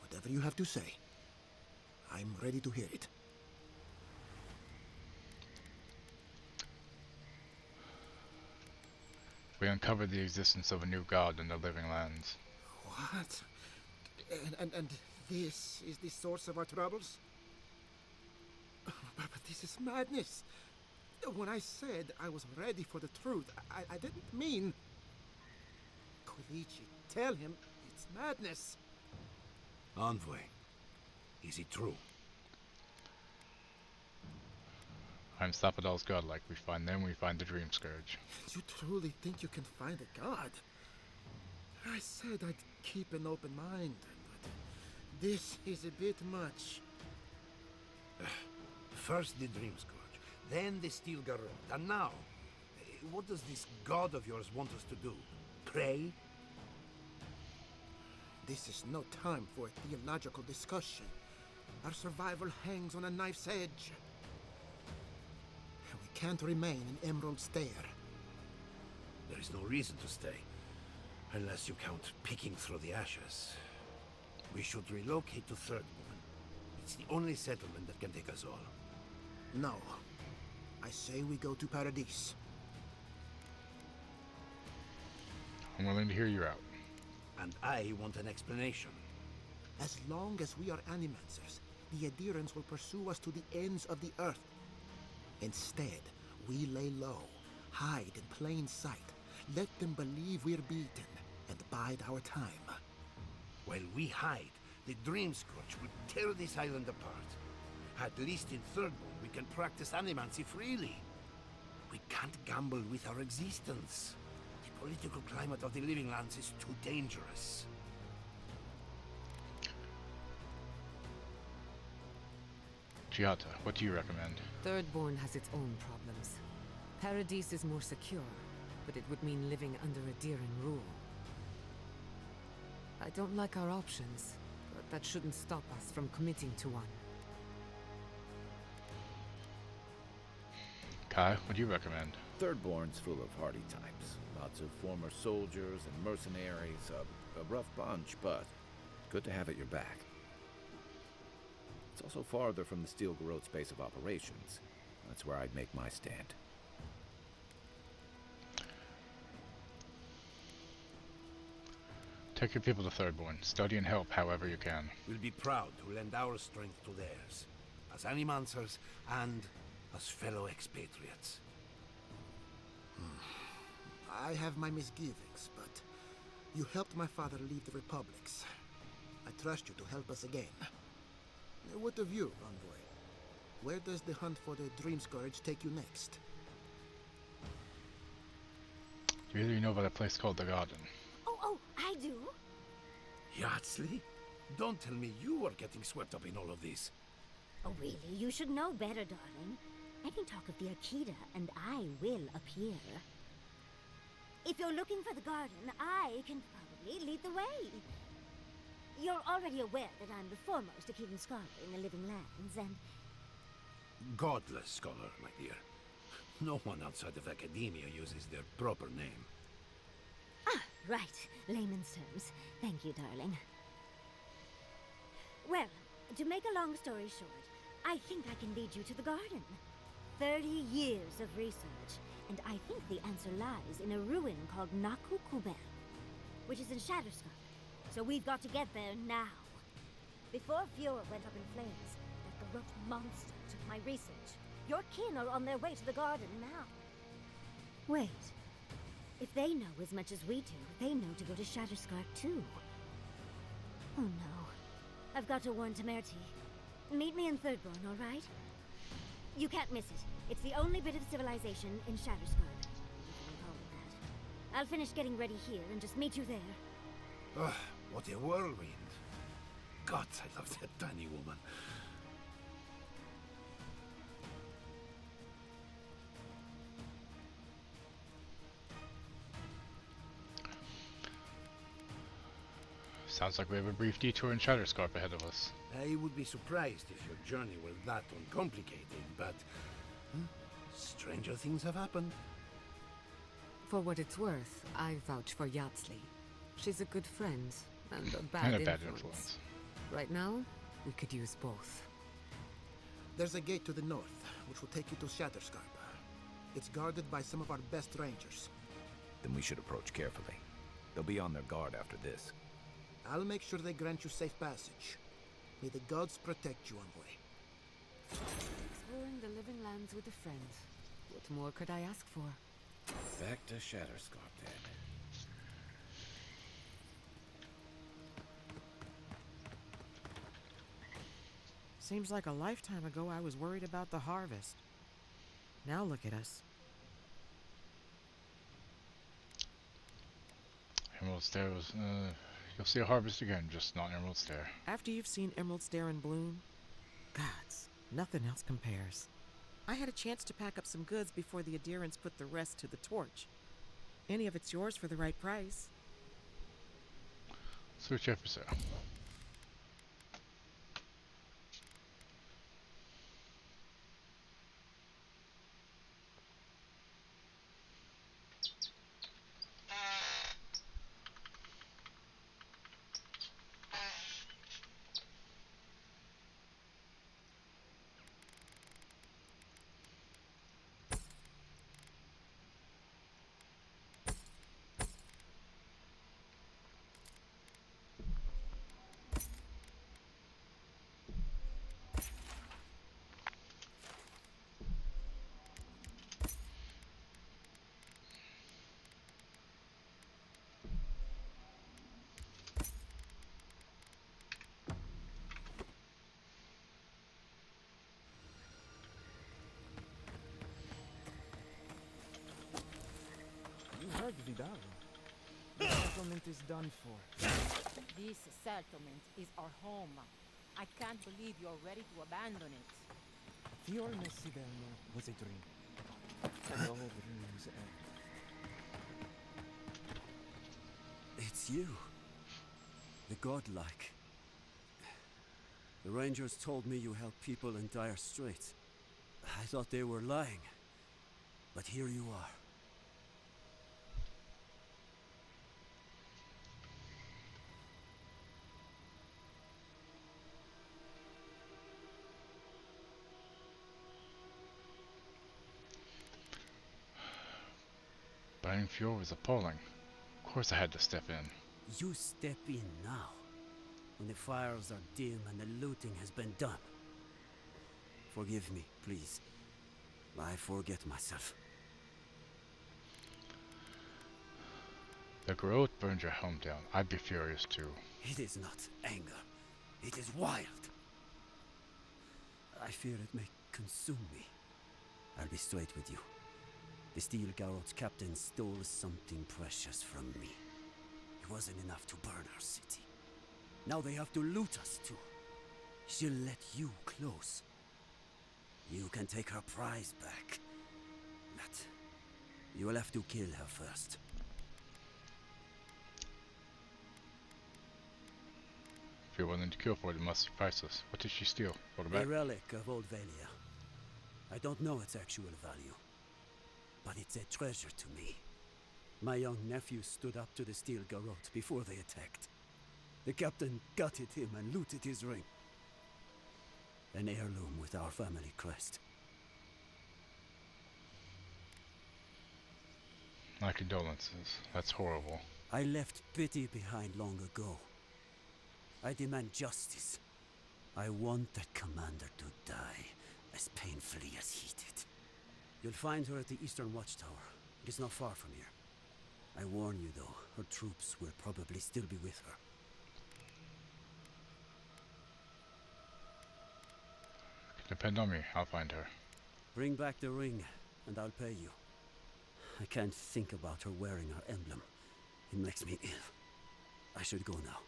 Whatever you have to say, I'm ready to hear it. We uncovered the existence of a new god in the living lands. What? And this is the source of our troubles? But this is madness. When I said I was ready for the truth, I didn't mean... Koichi, tell him it's madness. Envoy, is it true? I'm Sapadal's godlike. We find them, we find the Dream Scourge. You truly think you can find a god? I said I'd keep an open mind, but this is a bit much. First the Dream Scourge, then the Steel Garrote, and now, what does this god of yours want us to do? Pray? This is no time for a theological discussion. Our survival hangs on a knife's edge. We can't remain in Emerald Stair. There is no reason to stay, unless you count picking through the ashes. We should relocate to Third Moon. It's the only settlement that can take us all. No. I say we go to Paradise. I'm willing to hear you out. And I want an explanation. As long as we are Animancers, the adherents will pursue us to the ends of the earth. Instead, we lay low, hide in plain sight, let them believe we're beaten, and bide our time. While we hide, the Dream Scourge will tear this island apart. At least in Third Moon, we can practice animancy freely. We can't gamble with our existence. The political climate of the Living Lands is too dangerous. Giata, what do you recommend? Thirdborn has its own problems. Paradise is more secure, but it would mean living under Adiran rule. I don't like our options, but that shouldn't stop us from committing to one. Kai, what do you recommend? Thirdborn's full of hardy types. Lots of former soldiers and mercenaries. A rough bunch, but good to have at your back. It's also farther from the Steel Garrote's base of operations. That's where I'd make my stand. Take your people to Thirdborn. Study and help however you can. We'll be proud to lend our strength to theirs, as Animancers and as fellow expatriates. I have my misgivings, but you helped my father leave the Republics. I trust you to help us again. What of you, Envoy? Where does the hunt for the Dream Scourge take you next? Do either of you know about a place called the Garden? Oh, I do. Yardsley? Don't tell me you are getting swept up in all of this. Oh, really? You should know better, darling. I can talk of the Akita, and I will appear. If you're looking for the garden, I can probably lead the way. You're already aware that I'm the foremost Akitan scholar in the Living Lands, and... Godless scholar, my dear. No one outside of academia uses their proper name. Ah, right. Layman's terms. Thank you, darling. Well, to make a long story short, I think I can lead you to the garden. 30 years of research, and I think the answer lies in a ruin called Naku Kubel, which is in Shatterscarp. So we've got to get there now. Before Fiora went up in flames, that corrupt monster took my research. Your kin are on their way to the garden now. Wait. If they know as much as we do, they know to go to Shatterscarp too. Oh no. I've got to warn Temerty. Meet me in Thirdborn, all right? You can't miss it. It's the only bit of civilization in Shatterscarp, if you can call it that. I'll finish getting ready here and just meet you there. Ugh, what a whirlwind. God, I love that tiny woman. Sounds like we have a brief detour in Shatterscarp ahead of us. I would be surprised if your journey were that uncomplicated, but stranger things have happened. For what it's worth, I vouch for Yatsley. She's a good friend and a bad, And a bad influence. influence. Right now, we could use both. There's a gate to the north, which will take you to Shatterscarp. It's guarded by some of our best rangers. Then we should approach carefully. They'll be on their guard after this. I'll make sure they grant you safe passage. May the gods protect you, Envoy. Exploring the living lands with a friend. What more could I ask for? Back to Shatterscarp then. Seems like a lifetime ago I was worried about the harvest. Now look at us. Emerald Stair was, you'll see a harvest again, just not Emerald Stair. After you've seen Emerald Stair in bloom, gods, nothing else compares. I had a chance to pack up some goods before the adherents put the rest to the torch. Any of it's yours for the right price. Switch episode. You heard Vidal. The settlement is done for. This settlement is our home. I can't believe you're ready to abandon it. Fior Nesidelmo was a dream. And all dreams end. It's you. The godlike. The Rangers told me you help people in dire straits. I thought they were lying. But here you are. Buying fuel was appalling. Of course I had to step in. You step in now, when the fires are dim and the looting has been done. Forgive me, please. I forget myself. The growth burned your home down. I'd be furious too. It is not anger. It is wild. I fear it may consume me. I'll be straight with you. The Steel Garrot's captain stole something precious from me. It wasn't enough to burn our city. Now they have to loot us too. She'll let you close. You can take her prize back. But you will have to kill her first. If you're willing to kill for it, it must be priceless. What did she steal? What A about? relic of Old Velia. I don't know its actual value, but it's a treasure to me. My young nephew stood up to the steel garrote before they attacked. The captain gutted him and looted his ring. An heirloom with our family crest. My condolences. That's horrible. I left pity behind long ago. I demand justice. I want that commander to die as painfully as he did. You'll find her at the Eastern Watchtower. It is not far from here. I warn you though, her troops will probably still be with her. Depend on me. I'll find her. Bring back the ring, and I'll pay you. I can't think about her wearing her emblem. It makes me ill. I should go now.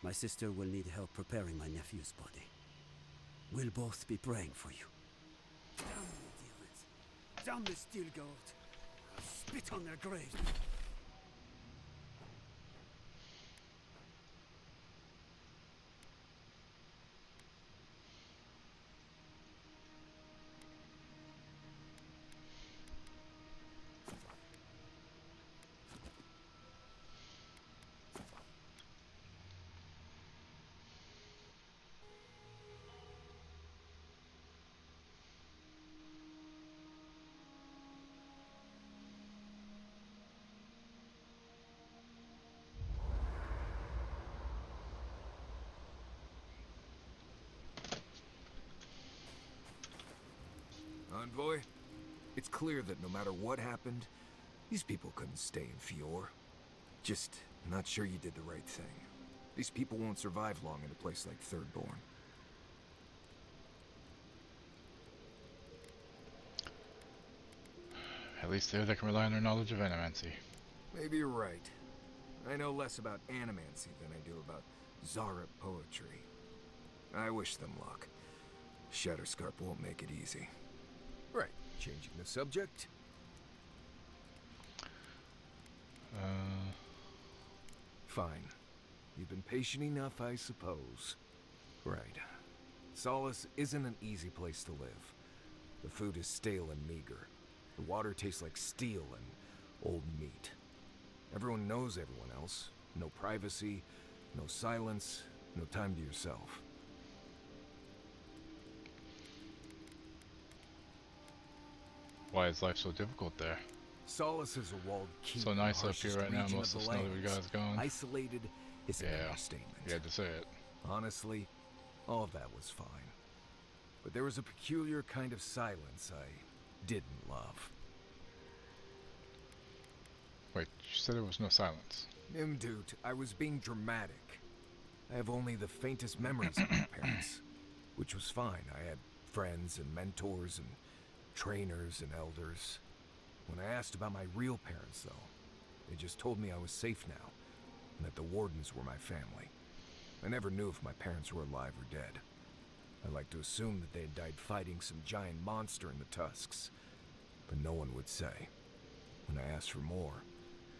My sister will need help preparing my nephew's body. We'll both be praying for you. Damn the demons! Damn the steel garrote! I'll spit on their graves! Envoy, it's clear that no matter what happened, these people couldn't stay in Fior. Just not sure you did the right thing. These people won't survive long in a place like Thirdborn. At least there they can rely on their knowledge of animancy. Maybe you're right. I know less about animancy than I do about Zara poetry. I wish them luck. Shatterscarp won't make it easy. Right, changing the subject. Fine. You've been patient enough, I suppose. Right. Solace isn't an easy place to live. The food is stale and meager. The water tastes like steel and old meat. Everyone knows everyone else. No privacy, no silence, no time to yourself. Why is life so difficult there? Solace is a walled keep. So nice in the up here harshest right now. region Most of the the snow that we got lands. is gone. Isolated is an Yeah, understatement. you had to say it. Honestly, all of that was fine. But there was a peculiar kind of silence I didn't love. Wait, you said there was no silence. Nimdut, I was being dramatic. I have only the faintest memories of my parents, which was fine. I had friends and mentors and trainers and elders. When I asked about my real parents, though, they just told me I was safe now, and that the Wardens were my family. I never knew if my parents were alive or dead. I like to assume that they had died fighting some giant monster in the Tusks, but no one would say. When I asked for more,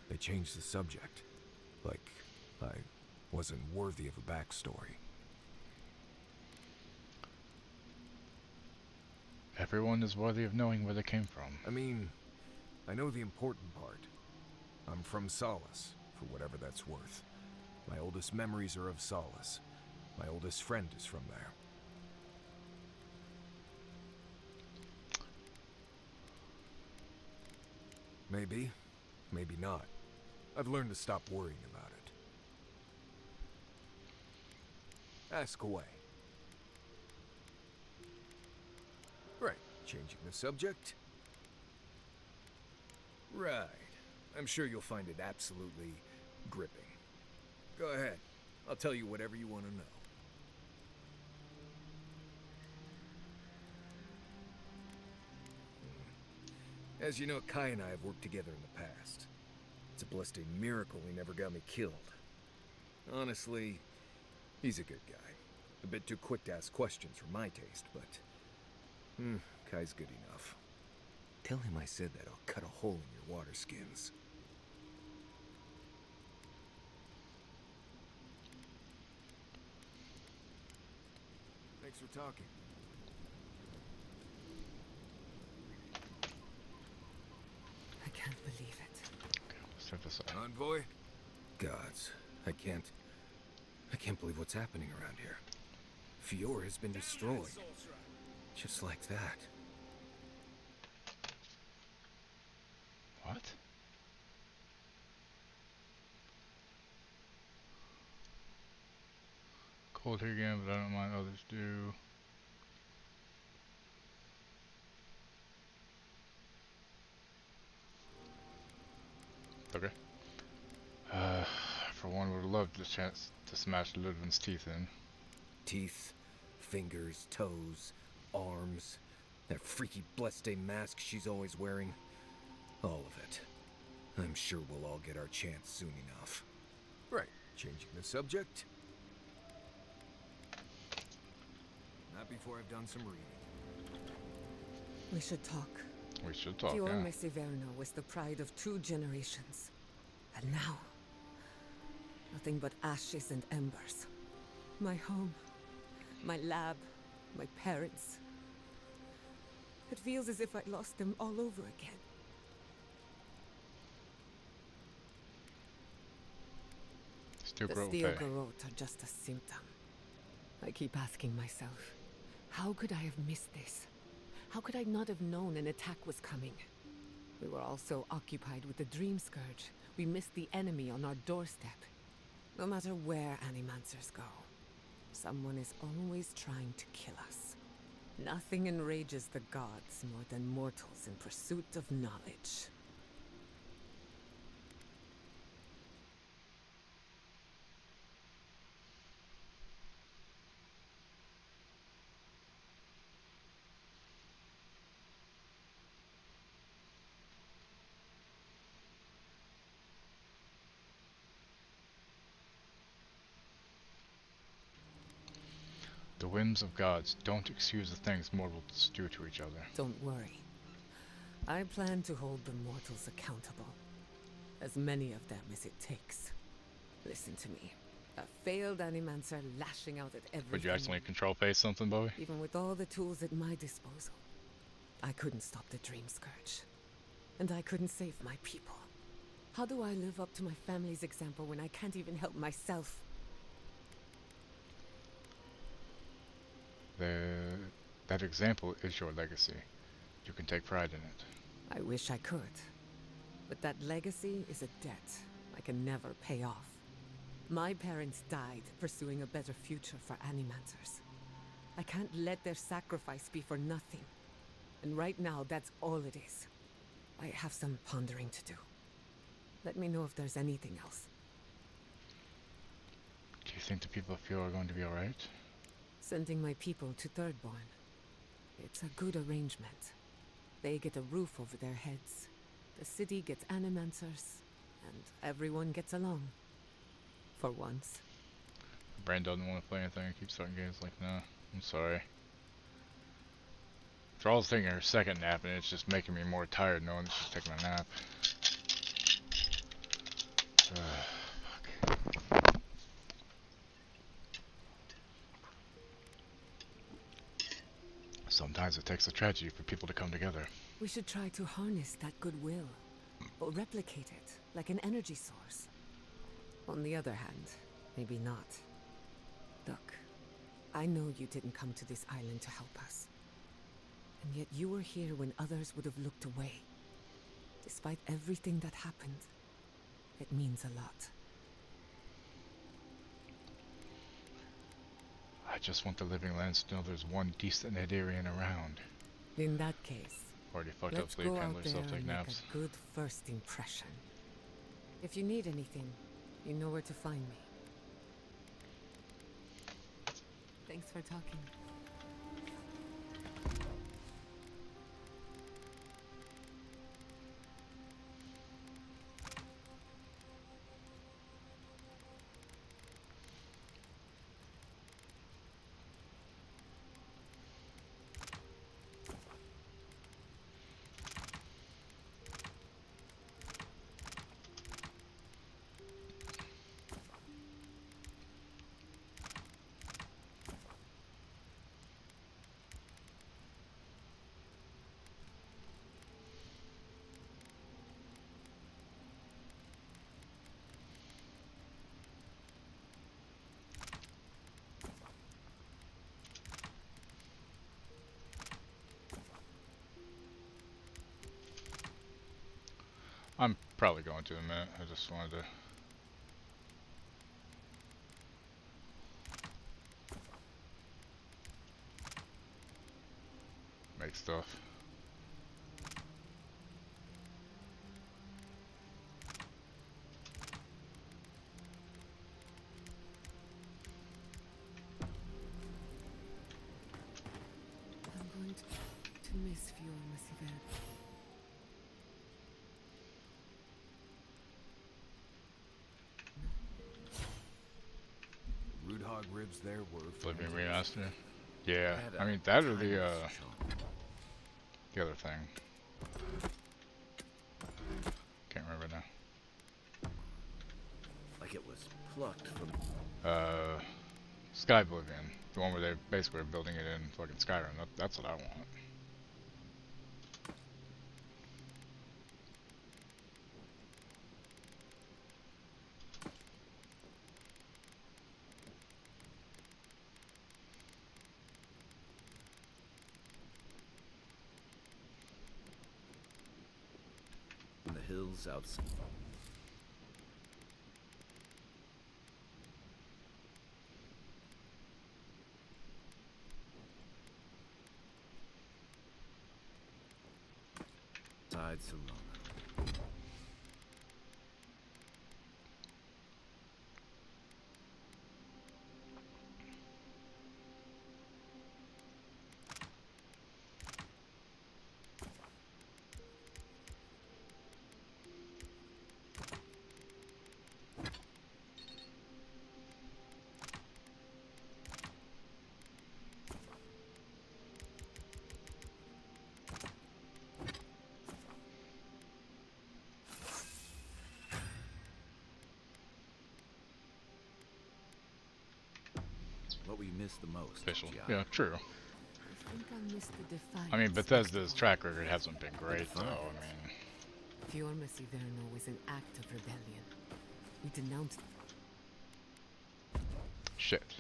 they changed the subject, like I wasn't worthy of a backstory. Everyone is worthy of knowing where they came from. I mean, I know the important part. I'm from Solace, for whatever that's worth. My oldest memories are of Solace. My oldest friend is from there. Maybe, maybe not. I've learned to stop worrying about it. Ask away. Right, changing the subject. Right. I'm sure you'll find it absolutely gripping. Go ahead. I'll tell you whatever you want to know. As you know, Kai and I have worked together in the past. It's a blessed miracle he never got me killed. Honestly, he's a good guy. A bit too quick to ask questions for my taste, but Kai's good enough. Tell him I said that I'll cut a hole in your water skins. Thanks for talking. can't believe it. Step aside. Envoy? Gods, I can't believe what's happening around here. Fior has been destroyed. Just like that. What? Cold here again, but I don't mind others do. Okay. For one, would have loved the chance to smash Ludwig's teeth in. Teeth, fingers, toes, arms, that freaky blessed mask she's always wearing. All of it. I'm sure we'll all get our chance soon enough. Right, changing the subject. Not before I've done some reading. We should talk. We should talk, Fior yeah. Mesiverno was the pride of 2 generations. And now, nothing but ashes and embers. My home, my lab, my parents. It feels as if I lost them all over again. The steel garrote are just a symptom. I keep asking myself, how could I have missed this? How could I not have known an attack was coming? We were all so occupied with the Dream Scourge, we missed the enemy on our doorstep. No matter where Animancers go, someone is always trying to kill us. Nothing enrages the gods more than mortals in pursuit of knowledge. The whims of gods don't excuse the things mortals do to each other. Don't worry. I plan to hold the mortals accountable. As many of them as it takes. Listen to me. A failed Animancer lashing out at everything. Would you accidentally control face something, Bowie? Even with all the tools at my disposal, I couldn't stop the Dream Scourge. And I couldn't save my people. How do I live up to my family's example when I can't even help myself? That example is your legacy. You can take pride in it. I wish I could. But that legacy is a debt I can never pay off. My parents died pursuing a better future for Animancers. I can't let their sacrifice be for nothing. And right now, that's all it is. I have some pondering to do. Let me know if there's anything else. Do you think the people of Fior are going to be alright? Sending my people to Thirdborn. It's a good arrangement. They get a roof over their heads. The city gets Animancers. And everyone gets along. For once. Brain doesn't want to play anything and keeps starting games like, nah, I'm sorry. Thrall's taking her second nap and it's just making me more tired knowing that she's taking a nap. Fuck. Sometimes it takes a tragedy for people to come together. We should try to harness that goodwill. Or replicate it, like an energy source. On the other hand, maybe not. Look, I know you didn't come to this island to help us. And yet you were here when others would have looked away. Despite everything that happened, it means a lot. I just want the Living Lands to know there's one decent Nadirian around. In that case, Already fucked up let's sleep, go can't out let there yourself take and make naps. a good first impression. If you need anything, you know where to find me. Thanks for talking. I'm probably going to in a minute. I just wanted to make stuff. I'm going to miss Fior Massiver. Root hog ribs there were Living fantastic. remaster. Yeah, Had I a mean that or timeless the charm. other thing. Can't remember now. Like it was plucked from... Sky Oblivion. The one where they basically are building it in fucking Skyrim. That's what I want. in the hills outside. Serona. What we miss the most? Official. Giada? Yeah, true. I think I missed the Defiance. I mean, Bethesda's track record hasn't been great, though. I mean, Fior Massiverno was an act of rebellion. We denounced. shit.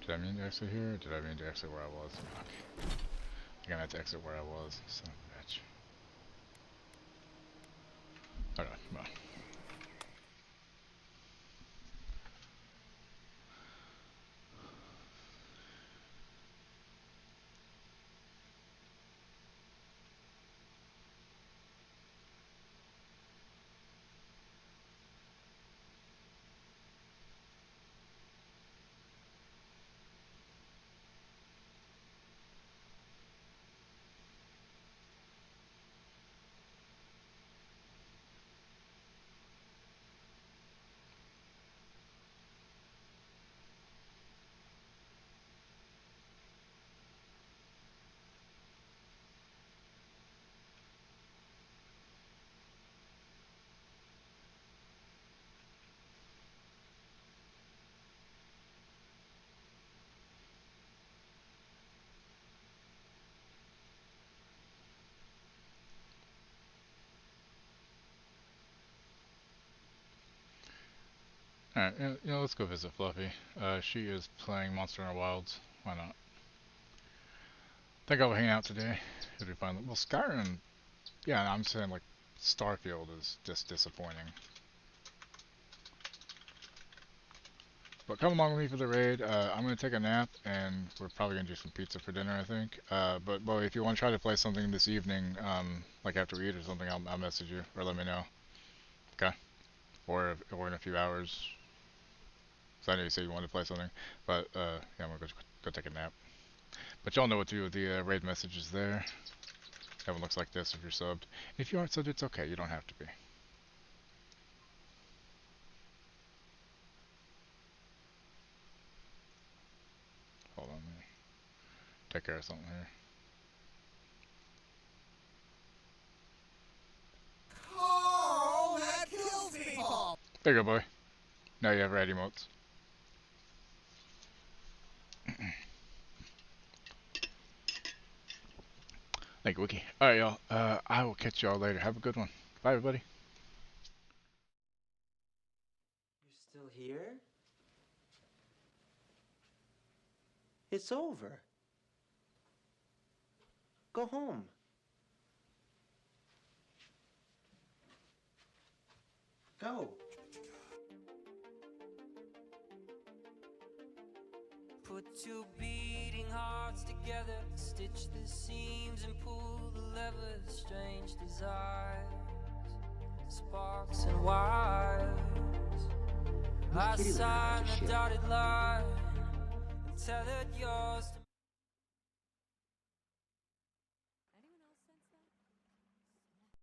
Did I mean to exit here, or did I mean to exit where I was? Fuck. I think I meant to exit where I was. Son of a bitch. Okay, come on. Alright, let's go visit Fluffy. She is playing Monster Hunter Wilds. Why not? Think I'll hang out today. It'll be fun. Well, Skyrim, yeah, I'm saying, like, Starfield is just disappointing. But come along with me for the raid. I'm going to take a nap, and we're probably going to do some pizza for dinner, I think. But if you want to try to play something this evening, like after we eat or something, I'll message you, or let me know. Okay? Or in a few hours. So I know you said you wanted to play something. But, yeah, I'm going to go take a nap. But y'all know what to do with the raid messages there. That one looks like this if you're subbed. If you aren't subbed, it's okay. You don't have to be. Hold on, let me take care of something here. Oh, that kills people! There you go, boy. Now you have red emotes. Thank you, Wiki. Alright, y'all. I will catch y'all later. Have a good one. Bye, everybody. You're still here? It's over. Go home. Go. Put two beating hearts together, stitch the seams and pull the levers. Strange desires, sparks and wires. I sign a dotted line and tell it yours